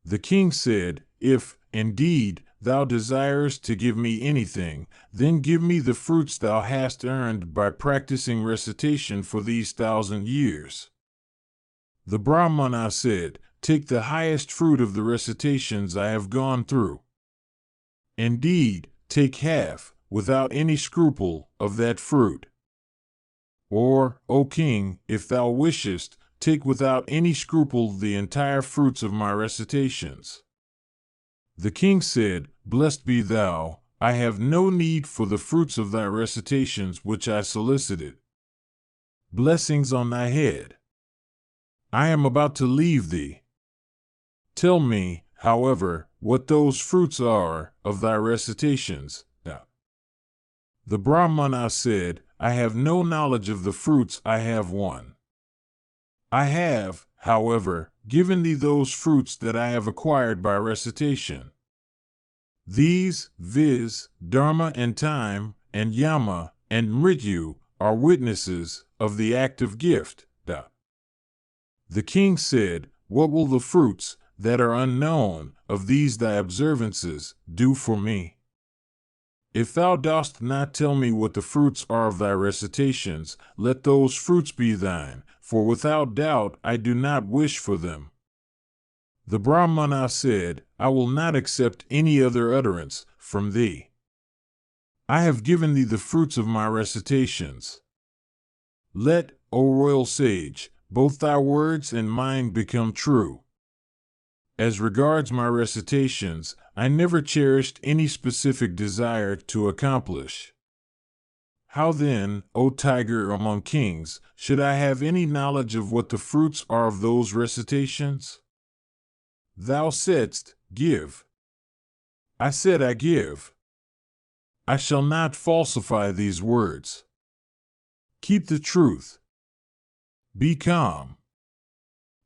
The king said, If, indeed, thou desirest to give me anything, then give me the fruits thou hast earned by practicing recitation for these 1,000 years. The Brahmana said, Take the highest fruit of the recitations I have gone through. Indeed, take half, without any scruple, of that fruit. Or, O king, if thou wishest, take without any scruple the entire fruits of my recitations. The king said, Blessed be thou, I have no need for the fruits of thy recitations which I solicited. Blessings on thy head. I am about to leave thee. Tell me, however, what those fruits are of thy recitations. The Brahmana said, I have no knowledge of the fruits I have won. I have, however, given thee those fruits that I have acquired by recitation. These, viz., dharma and time, and yama, and mrityu, are witnesses of the act of gift. The king said, What will the fruits, that are unknown, of these thy observances, do for me? If thou dost not tell me what the fruits are of thy recitations, let those fruits be thine, for without doubt I do not wish for them. The Brahmana said, I will not accept any other utterance from thee. I have given thee the fruits of my recitations. Let, O royal sage, both thy words and mine become true. As regards my recitations, I never cherished any specific desire to accomplish. How then, O tiger among kings, should I have any knowledge of what the fruits are of those recitations? Thou saidst, Give. I said, I give. I shall not falsify these words. Keep the truth. Be calm.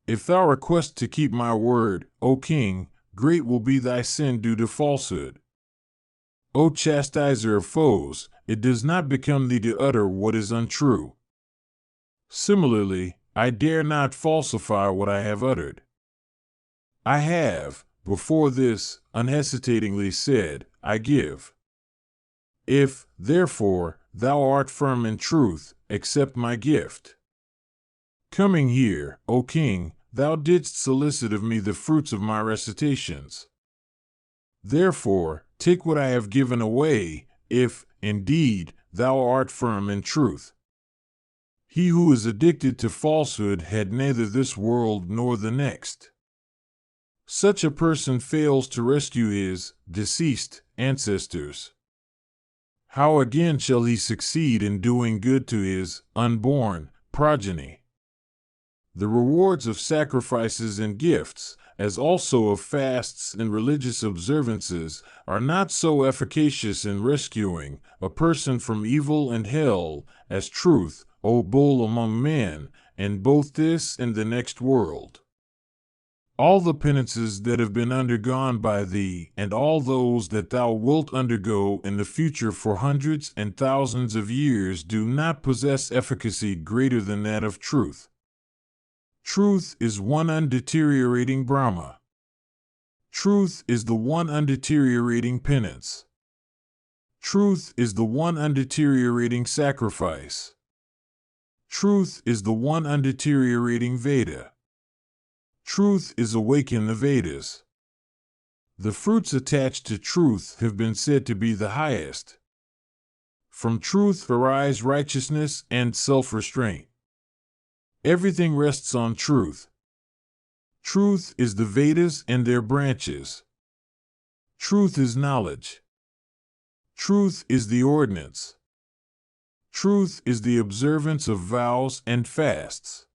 If thou request to keep my word, O king, great will be thy sin due to falsehood. O chastiser of foes, it does not become thee to utter what is untrue. Similarly, I dare not falsify what I have uttered. I have, before this, unhesitatingly said, I give. If, therefore, thou art firm in truth, accept my gift. Coming here, O king, thou didst solicit of me the fruits of my recitations. Therefore, take what I have given away, if, indeed, thou art firm in truth. He who is addicted to falsehood had neither this world nor the next. Such a person fails to rescue his deceased ancestors. How again shall he succeed in doing good to his unborn progeny? The rewards of sacrifices and gifts, as also of fasts and religious observances, are not so efficacious in rescuing a person from evil and hell as truth, O bull among men, in both this and the next world. All the penances that have been undergone by thee, and all those that thou wilt undergo in the future for hundreds and thousands of years, do not possess efficacy greater than that of truth. Truth is one undeteriorating Brahma. Truth is the one undeteriorating penance. Truth is the one undeteriorating sacrifice. Truth is the one undeteriorating Veda. Truth is awake in the Vedas. The fruits attached to truth have been said to be the highest. From truth arise righteousness and self-restraint. Everything rests on truth. Truth is the Vedas and their branches. Truth is knowledge. Truth is the ordinance. Truth is the observance of vows and fasts.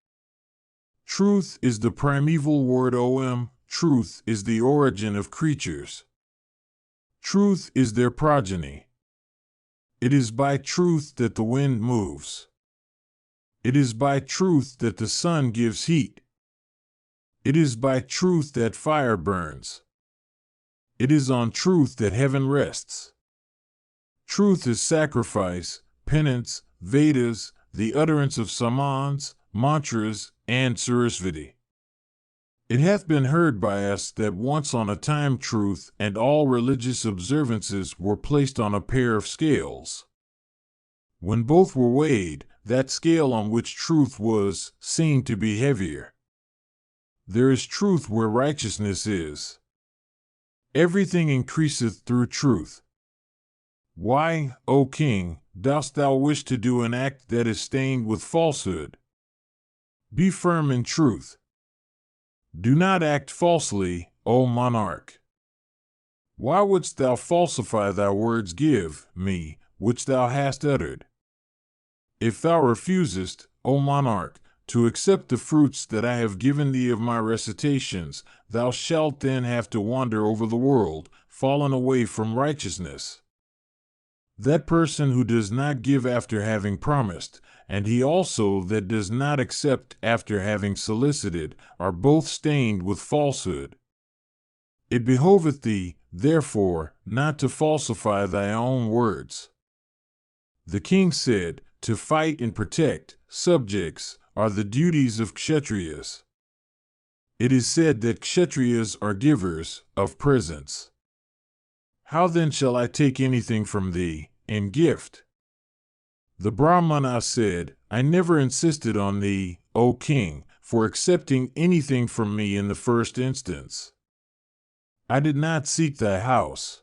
Truth is the primeval word Om. Truth is the origin of creatures. Truth is their progeny. It is by truth that the wind moves. It is by truth that the sun gives heat. It is by truth that fire burns. It is on truth that heaven rests. Truth is sacrifice, penance, Vedas, the utterance of samans, mantras, and Sarasvati. It hath been heard by us that once on a time truth and all religious observances were placed on a pair of scales. When both were weighed, that scale on which truth was seen to be heavier. There is truth where righteousness is. Everything increaseth through truth. Why, O king, dost thou wish to do an act that is stained with falsehood? Be firm in truth. Do not act falsely, O monarch. Why wouldst thou falsify thy words? Give me, which thou hast uttered. If thou refusest, O monarch, to accept the fruits that I have given thee of my recitations, thou shalt then have to wander over the world, fallen away from righteousness. That person who does not give after having promised, and he also that does not accept after having solicited, are both stained with falsehood. It behoveth thee, therefore, not to falsify thy own words. The king said, to fight and protect subjects are the duties of Kshatriyas. It is said that Kshatriyas are givers of presents. How then shall I take anything from thee in gift? The Brahmana said, I never insisted on thee, O king, for accepting anything from me in the first instance. I did not seek thy house.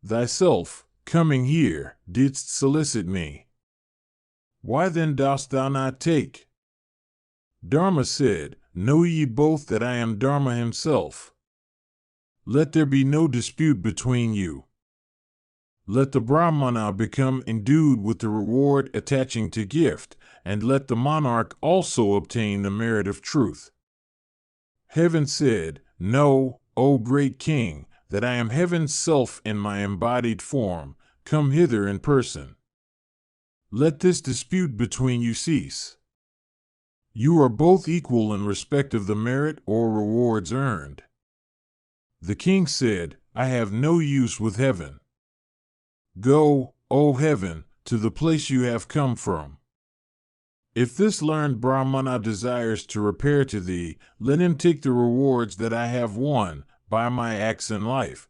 Thyself, coming here, didst solicit me. Why then dost thou not take? Dharma said, Know ye both that I am Dharma himself. Let there be no dispute between you. Let the Brahmana become endued with the reward attaching to gift, and let the monarch also obtain the merit of truth. Heaven said, Know, O great king, that I am heaven's self in my embodied form, come hither in person. Let this dispute between you cease. You are both equal in respect of the merit or rewards earned. The king said, I have no use with heaven. Go, O heaven, to the place you have come from. If this learned Brahmana desires to repair to thee, let him take the rewards that I have won by my acts in life.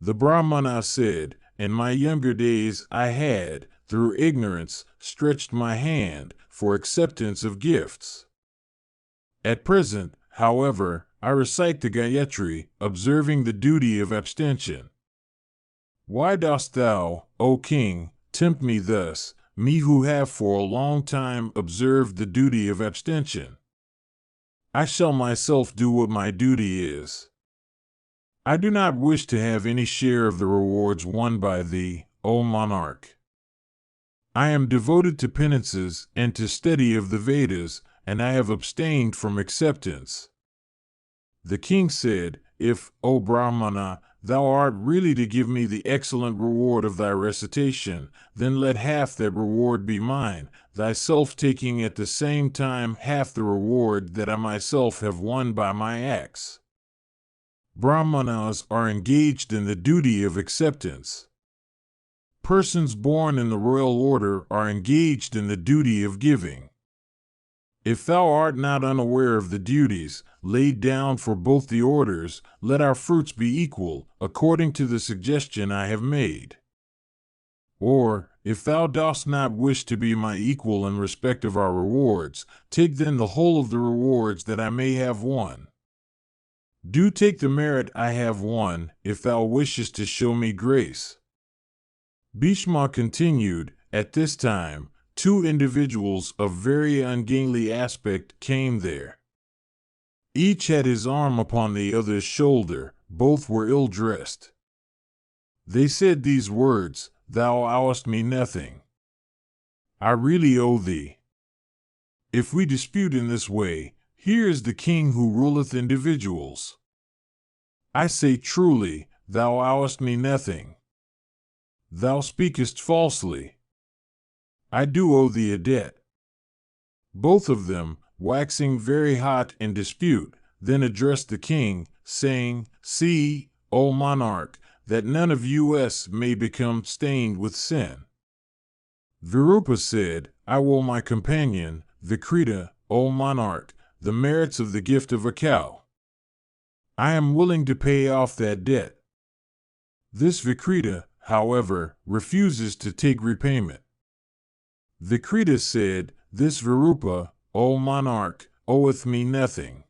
The Brahmana said, In my younger days I had, through ignorance, stretched my hand for acceptance of gifts. At present, however, I recite the Gayatri, observing the duty of abstention. Why dost thou, O king, tempt me thus, me who have for a long time observed the duty of abstention. I shall myself do what my duty is. I do not wish to have any share of the rewards won by thee, O monarch. I am devoted to penances and to study of the Vedas, and I have abstained from acceptance. The king said, If, O Brahmana, thou art really to give me the excellent reward of thy recitation, then let half that reward be mine, thyself taking at the same time half the reward that I myself have won by my acts. Brahmanas are engaged in the duty of acceptance. Persons born in the royal order are engaged in the duty of giving. If thou art not unaware of the duties laid down for both the orders, let our fruits be equal, according to the suggestion I have made. Or, if thou dost not wish to be my equal in respect of our rewards, take then the whole of the rewards that I may have won. Do take the merit I have won, if thou wishest to show me grace. Bhishma continued, At this time, 2 individuals of very ungainly aspect came there. Each had his arm upon the other's shoulder, both were ill-dressed. They said these words, Thou owest me nothing. I really owe thee. If we dispute in this way, here is the king who ruleth individuals. I say truly, thou owest me nothing. Thou speakest falsely. I do owe thee a debt. Both of them, waxing very hot in dispute, then addressed the king, saying, See, O monarch, that none of us may become stained with sin. Virupa said, I will my companion, Vikrita, O monarch, the merits of the gift of a cow. I am willing to pay off that debt. This Vikrita, however, refuses to take repayment. Vikrita said, This Virupa, O monarch, oweth me nothing.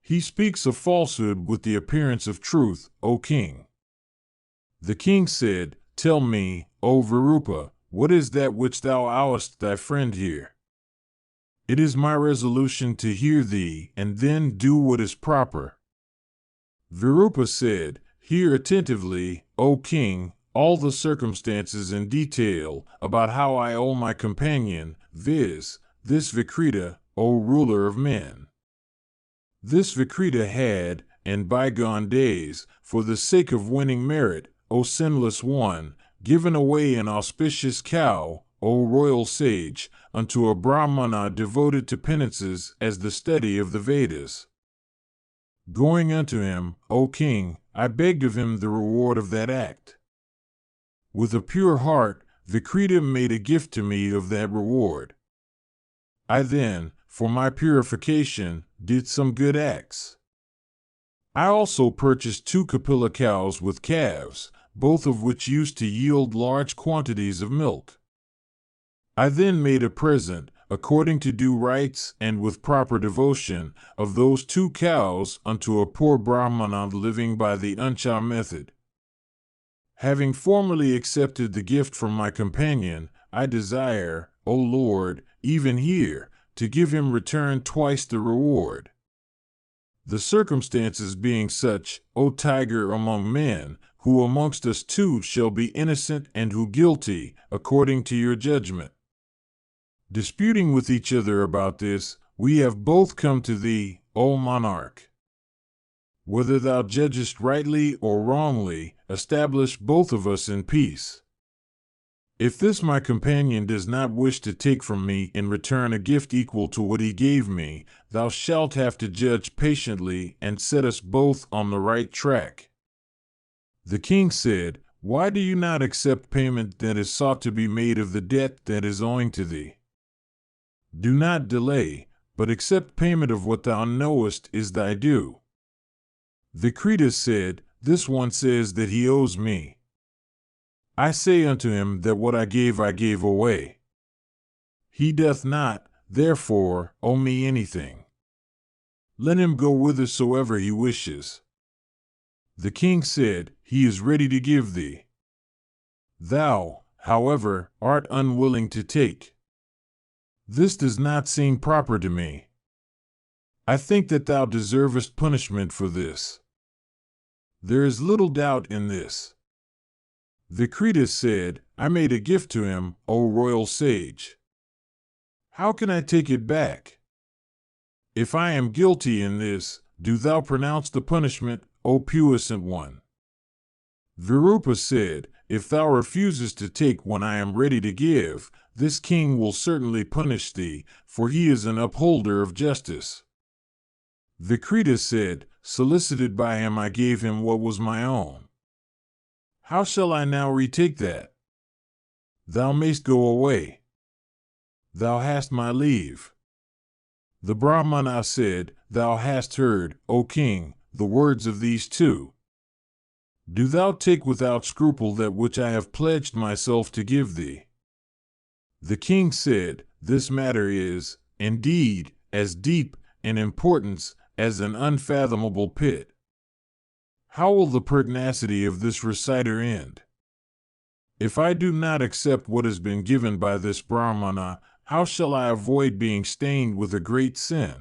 He speaks a falsehood with the appearance of truth, O king. The king said, Tell me, O Virupa, what is that which thou owest thy friend here? It is my resolution to hear thee, and then do what is proper. Virupa said, Hear attentively, O king, all the circumstances in detail about how I owe my companion, viz., this Vikrita, O ruler of men. This Vikrita had, in bygone days, for the sake of winning merit, O sinless one, given away an auspicious cow, O royal sage, unto a Brahmana devoted to penances as the study of the Vedas. Going unto him, O king, I begged of him the reward of that act. With a pure heart, Vikrita made a gift to me of that reward. I then, for my purification, did some good acts. I also purchased 2 Kapila cows with calves, both of which used to yield large quantities of milk. I then made a present, according to due rites and with proper devotion, of those 2 cows unto a poor Brahmana living by the Uncha method. Having formally accepted the gift from my companion, I desire, O Lord, even here, to give him return twice the reward. The circumstances being such, O tiger among men, who amongst us 2 shall be innocent and who guilty, according to your judgment. Disputing with each other about this, we have both come to thee, O monarch. Whether thou judgest rightly or wrongly, establish both of us in peace. If this my companion does not wish to take from me in return a gift equal to what he gave me, thou shalt have to judge patiently and set us both on the right track. The king said, Why do you not accept payment that is sought to be made of the debt that is owing to thee? Do not delay, but accept payment of what thou knowest is thy due. Vikrita said, This one says that he owes me. I say unto him that what I gave away. He doth not, therefore, owe me anything. Let him go whithersoever he wishes. The king said, He is ready to give thee. Thou, however, art unwilling to take. This does not seem proper to me. I think that thou deservest punishment for this. There is little doubt in this. Vikrita said, I made a gift to him, O royal sage. How can I take it back? If I am guilty in this, do thou pronounce the punishment, O puissant one. Virupa said, if thou refusest to take what I am ready to give, this king will certainly punish thee, for he is an upholder of justice. Vikrita said, solicited by him I gave him what was my own. How shall I now retake that? Thou mayst go away. Thou hast my leave. The Brahmana said, thou hast heard, O king, the words of these two. Do thou take without scruple that which I have pledged myself to give thee. The king said, this matter is, indeed, as deep in importance as an unfathomable pit. How will the pertinacity of this reciter end? If I do not accept what has been given by this Brahmana, how shall I avoid being stained with a great sin?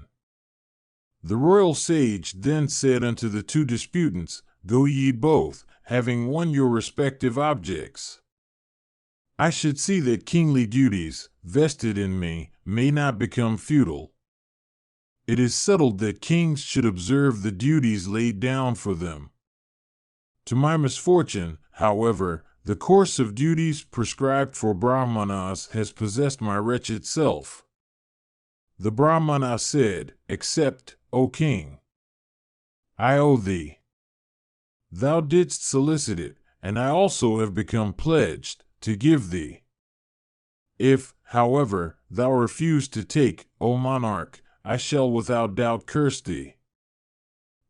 The royal sage then said unto the two disputants, go ye both, having won your respective objects. I should see that kingly duties, vested in me, may not become futile. It is settled that kings should observe the duties laid down for them. To my misfortune, however, the course of duties prescribed for Brahmanas has possessed my wretched self. The Brahmana said, accept, O king. I owe thee. Thou didst solicit it, and I also have become pledged to give thee. If, however, thou refuse to take, O monarch, I shall without doubt curse thee.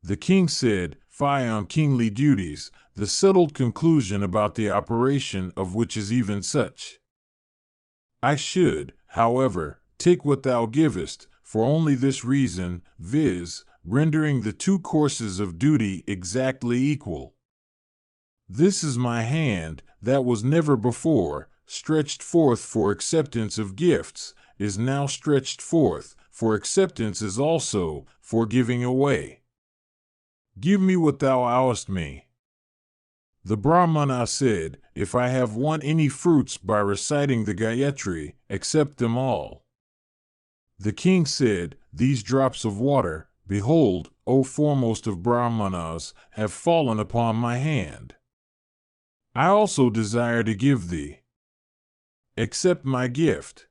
The king said, fie on kingly duties, the settled conclusion about the operation of which is even such. I should, however, take what thou givest, for only this reason, viz., rendering the two courses of duty exactly equal. This is my hand, that was never before stretched forth for acceptance of gifts, is now stretched forth for acceptance as also for giving away. Give me what thou owest me. The Brahmana said, if I have won any fruits by reciting the Gayatri, accept them all. The king said, these drops of water, behold, O foremost of Brahmanas, have fallen upon my hand. I also desire to give thee. Accept my gift.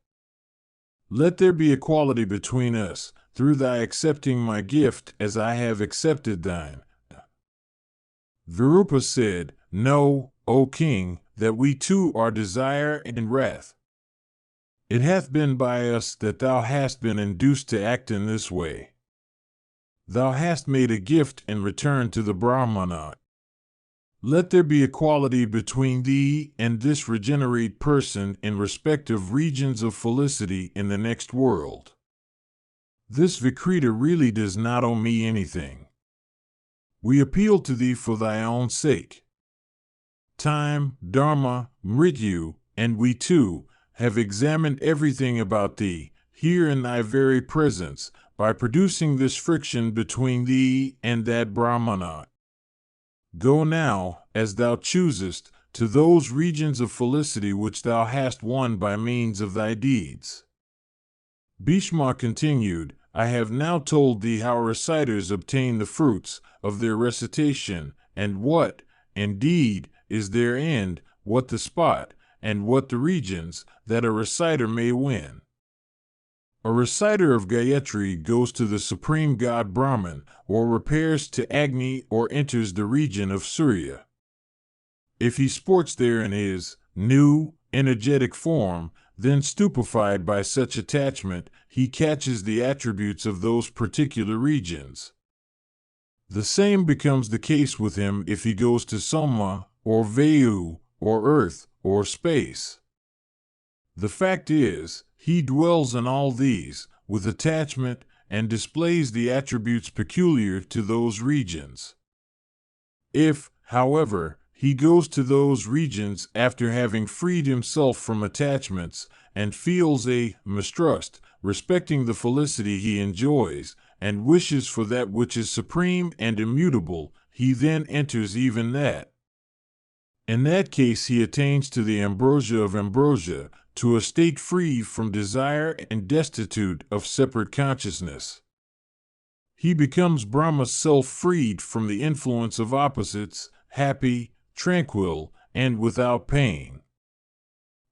Let there be equality between us, through thy accepting my gift as I have accepted thine. Virupa said, know, O king, that we two are desire and wrath. It hath been by us that thou hast been induced to act in this way. Thou hast made a gift in return to the Brahmana. Let there be equality between thee and this regenerate person in respective regions of felicity in the next world. This Vikrita really does not owe me anything. We appeal to thee for thy own sake. Time, dharma, mrityu, and we too, have examined everything about thee, here in thy very presence, by producing this friction between thee and that Brahmana. Go now, as thou choosest, to those regions of felicity which thou hast won by means of thy deeds. Bhishma continued, I have now told thee how reciters obtain the fruits of their recitation, and what, indeed, is their end, what the spot, and what the regions, that a reciter may win. A reciter of Gayatri goes to the supreme god Brahman, or repairs to Agni or enters the region of Surya. If he sports there in his new, energetic form, then stupefied by such attachment, he catches the attributes of those particular regions. The same becomes the case with him if he goes to Soma, or Vayu, or earth, or space. The fact is, he dwells in all these, with attachment, and displays the attributes peculiar to those regions. If, however, he goes to those regions after having freed himself from attachments and feels a mistrust respecting the felicity he enjoys and wishes for that which is supreme and immutable. He then enters even that. In that case, he attains to the ambrosia of ambrosia, to a state free from desire and destitute of separate consciousness. He becomes Brahma's self, freed from the influence of opposites, happy, tranquil, and without pain.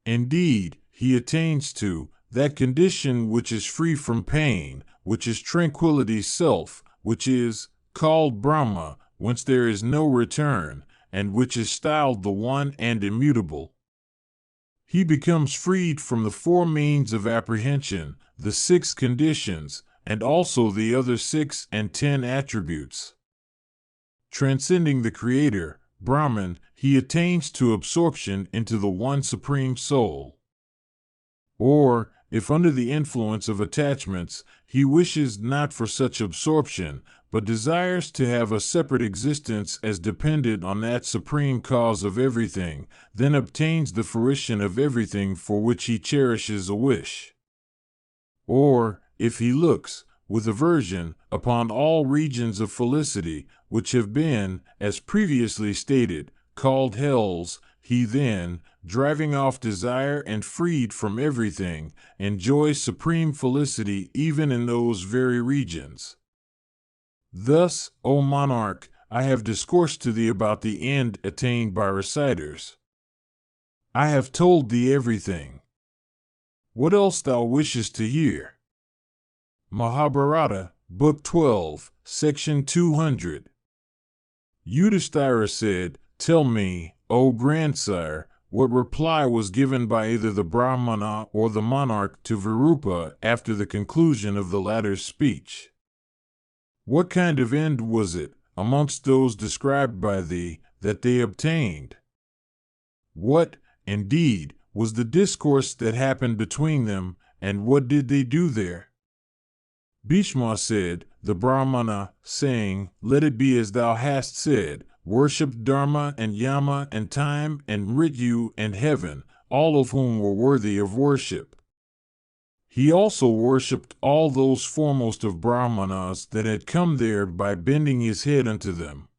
Indeed, he attains to that condition which is free from pain, which is tranquility's self, which is called Brahma, whence there is no return, and which is styled the one and immutable. He becomes freed from the four means of apprehension, the 6 conditions, and also the other 6 and 10 attributes. Transcending the Creator, Brahman, he attains to absorption into the One Supreme Soul. Or, if under the influence of attachments, he wishes not for such absorption, but desires to have a separate existence as dependent on that supreme cause of everything, then obtains the fruition of everything for which he cherishes a wish. Or, if he looks, with aversion, upon all regions of felicity, which have been, as previously stated, called hells, he then, driving off desire and freed from everything, enjoys supreme felicity even in those very regions. Thus, O monarch, I have discoursed to thee about the end attained by reciters. I have told thee everything. What else thou wishest to hear? Mahabharata, Book 12, Section 200. Yudhishthira said, Tell me, O grandsire, what reply was given by either the Brahmana or the monarch to Virupa after the conclusion of the latter's speech? What kind of end was it, amongst those described by thee, that they obtained? What, indeed, was the discourse that happened between them, and what did they do there? Bhishma said, the Brahmana, saying, Let it be as thou hast said, worshipped Dharma and Yama and time and Mrityu and heaven, all of whom were worthy of worship. He also worshipped all those foremost of Brahmanas that had come there by bending his head unto them.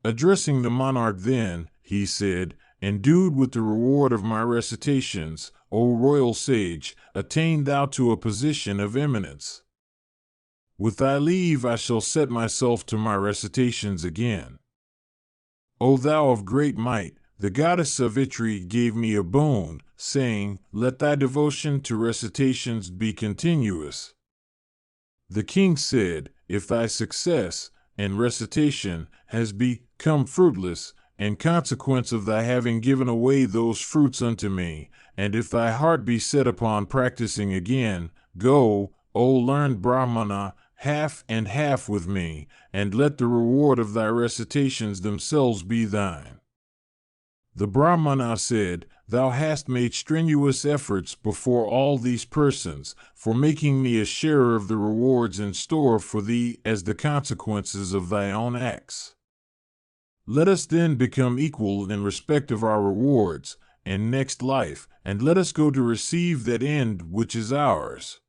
Addressing the monarch then, he said, Endued with the reward of my recitations, O royal sage, attain thou to a position of eminence. With thy leave I shall set myself to my recitations again. O thou of great might, the goddess Savitri gave me a boon, saying, Let thy devotion to recitations be continuous. The king said, If thy success in recitation has become fruitless, in consequence of thy having given away those fruits unto me, and if thy heart be set upon practicing again, go, O learned Brahmana, half and half with me, and let the reward of thy recitations themselves be thine. The Brahmana said, Thou hast made strenuous efforts before all these persons, for making me a sharer of the rewards in store for thee as the consequences of thy own acts. Let us then become equal in respect of our rewards, in next life, and let us go to receive that end which is ours.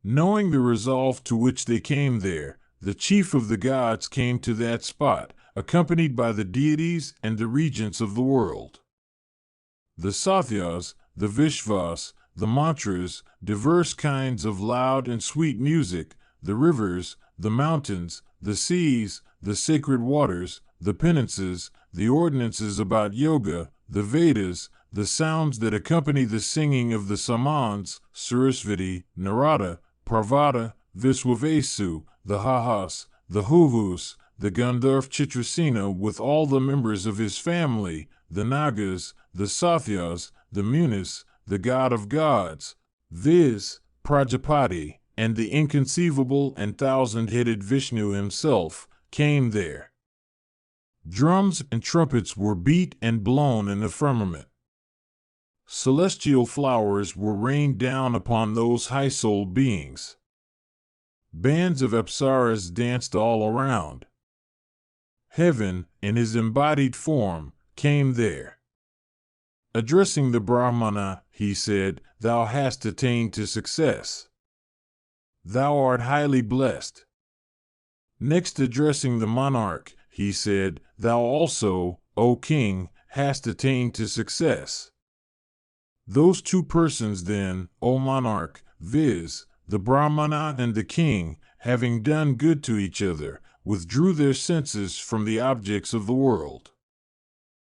Knowing the resolve to which they came there, the chief of the gods came to that spot, accompanied by the deities and the regents of the world. The Sathyas, the Vishvas, the mantras, diverse kinds of loud and sweet music, the rivers, the mountains, the seas, the sacred waters, the penances, the ordinances about yoga, the Vedas, the sounds that accompany the singing of the Samans, Sarasvati, Narada, Parvata, Viswavesu, the Hahas, the Huvus, the Gandharv Chitrasena with all the members of his family, the Nagas, the Sathyas, the Munis, the god of gods, viz., Prajapati, and the inconceivable and thousand-headed Vishnu himself, came there. Drums and trumpets were beat and blown in the firmament. Celestial flowers were rained down upon those high-souled beings. Bands of apsaras danced all around. Heaven, in his embodied form, came there. Addressing the Brahmana, he said, "Thou hast attained to success. Thou art highly blessed." Next, addressing the monarch, he said, "Thou also, O king, hast attained to success." Those two persons then, O monarch, viz., the Brahmana and the king, having done good to each other, withdrew their senses from the objects of the world.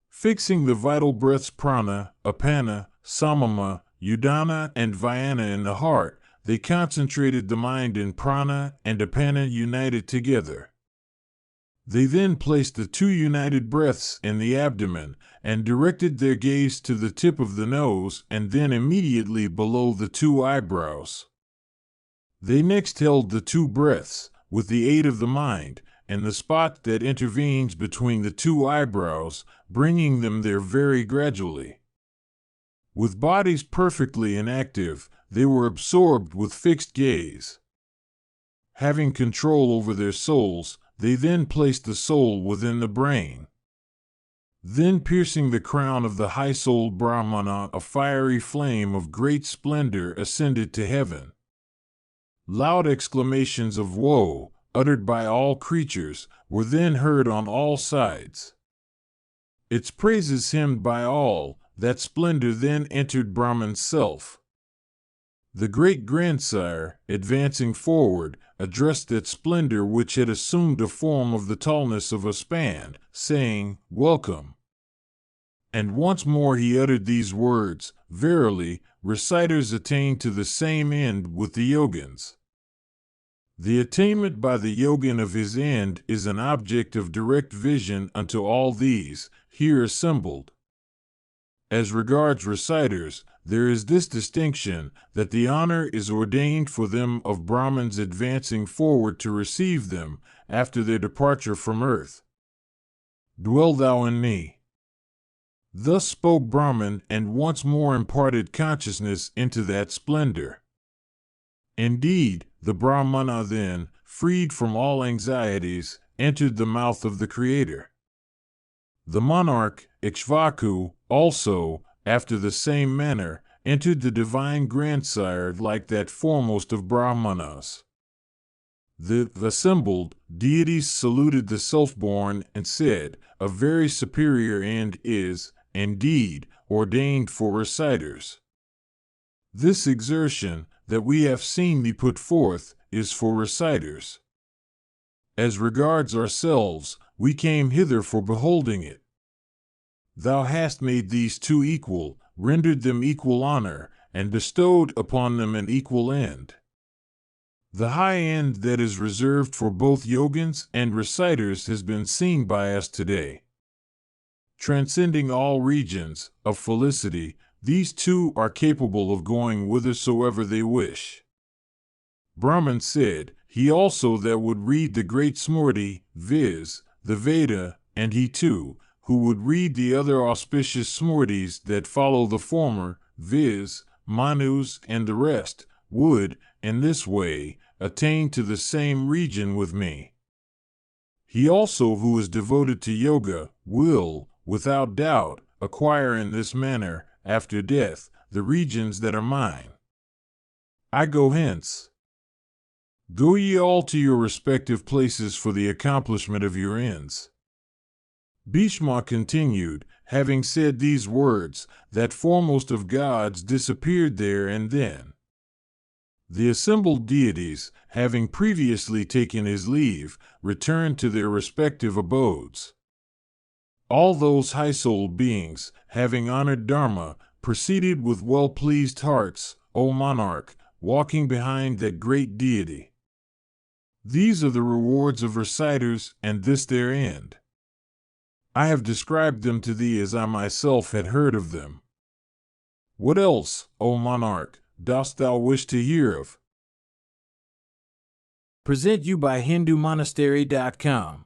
Fixing the vital breaths prana, apana, samama, udana, and vyana in the heart, they concentrated the mind in prana and apana united together. They then placed the two united breaths in the abdomen and directed their gaze to the tip of the nose and then immediately below the two eyebrows. They next held the two breaths, with the aid of the mind, and the spot that intervenes between the two eyebrows, bringing them there very gradually. With bodies perfectly inactive, they were absorbed with fixed gaze. Having control over their souls, they then placed the soul within the brain. Then, piercing the crown of the high-souled Brahmana, a fiery flame of great splendor ascended to heaven. Loud exclamations of woe, uttered by all creatures, were then heard on all sides. Its praises hymned by all, that splendor then entered Brahman's self. The great-grandsire, advancing forward, addressed that splendor which had assumed a form of the tallness of a span, saying, "Welcome." And once more he uttered these words, "Verily, reciters attain to the same end with the yogins." The attainment by the yogin of his end is an object of direct vision unto all these, here assembled. As regards reciters, there is this distinction, that the honor is ordained for them of Brahmins advancing forward to receive them, after their departure from earth. "Dwell thou in me." Thus spoke Brahman, and once more imparted consciousness into that splendor. Indeed, the Brahmana then, freed from all anxieties, entered the mouth of the Creator. The monarch, Ikshvaku, also, after the same manner, entered the divine grandsire like that foremost of Brahmanas. The assembled deities saluted the self-born and said, "A very superior end is, indeed, ordained for reciters. This exertion, that we have seen thee put forth, is for reciters. As regards ourselves, we came hither for beholding it. Thou hast made these two equal, rendered them equal honor, and bestowed upon them an equal end. The high end that is reserved for both yogins and reciters has been seen by us today. Transcending all regions of felicity, these two are capable of going whithersoever they wish." Brahman said, he also that would read the great Smriti, viz., the Veda, and he too, who would read the other auspicious Smritis that follow the former, viz., Manus and the rest, would, in this way, attain to the same region with me. He also who is devoted to yoga will, without doubt, acquire in this manner, after death, the regions that are mine. I go hence. Go ye all to your respective places for the accomplishment of your ends." Bhishma continued, having said these words, that foremost of gods disappeared there and then. The assembled deities, having previously taken his leave, returned to their respective abodes. All those high-souled beings, having honored Dharma, proceeded with well-pleased hearts, O monarch, walking behind that great deity. These are the rewards of reciters, and this their end. I have described them to thee as I myself had heard of them. What else, O monarch, dost thou wish to hear of? Present you by HinduMonastery.com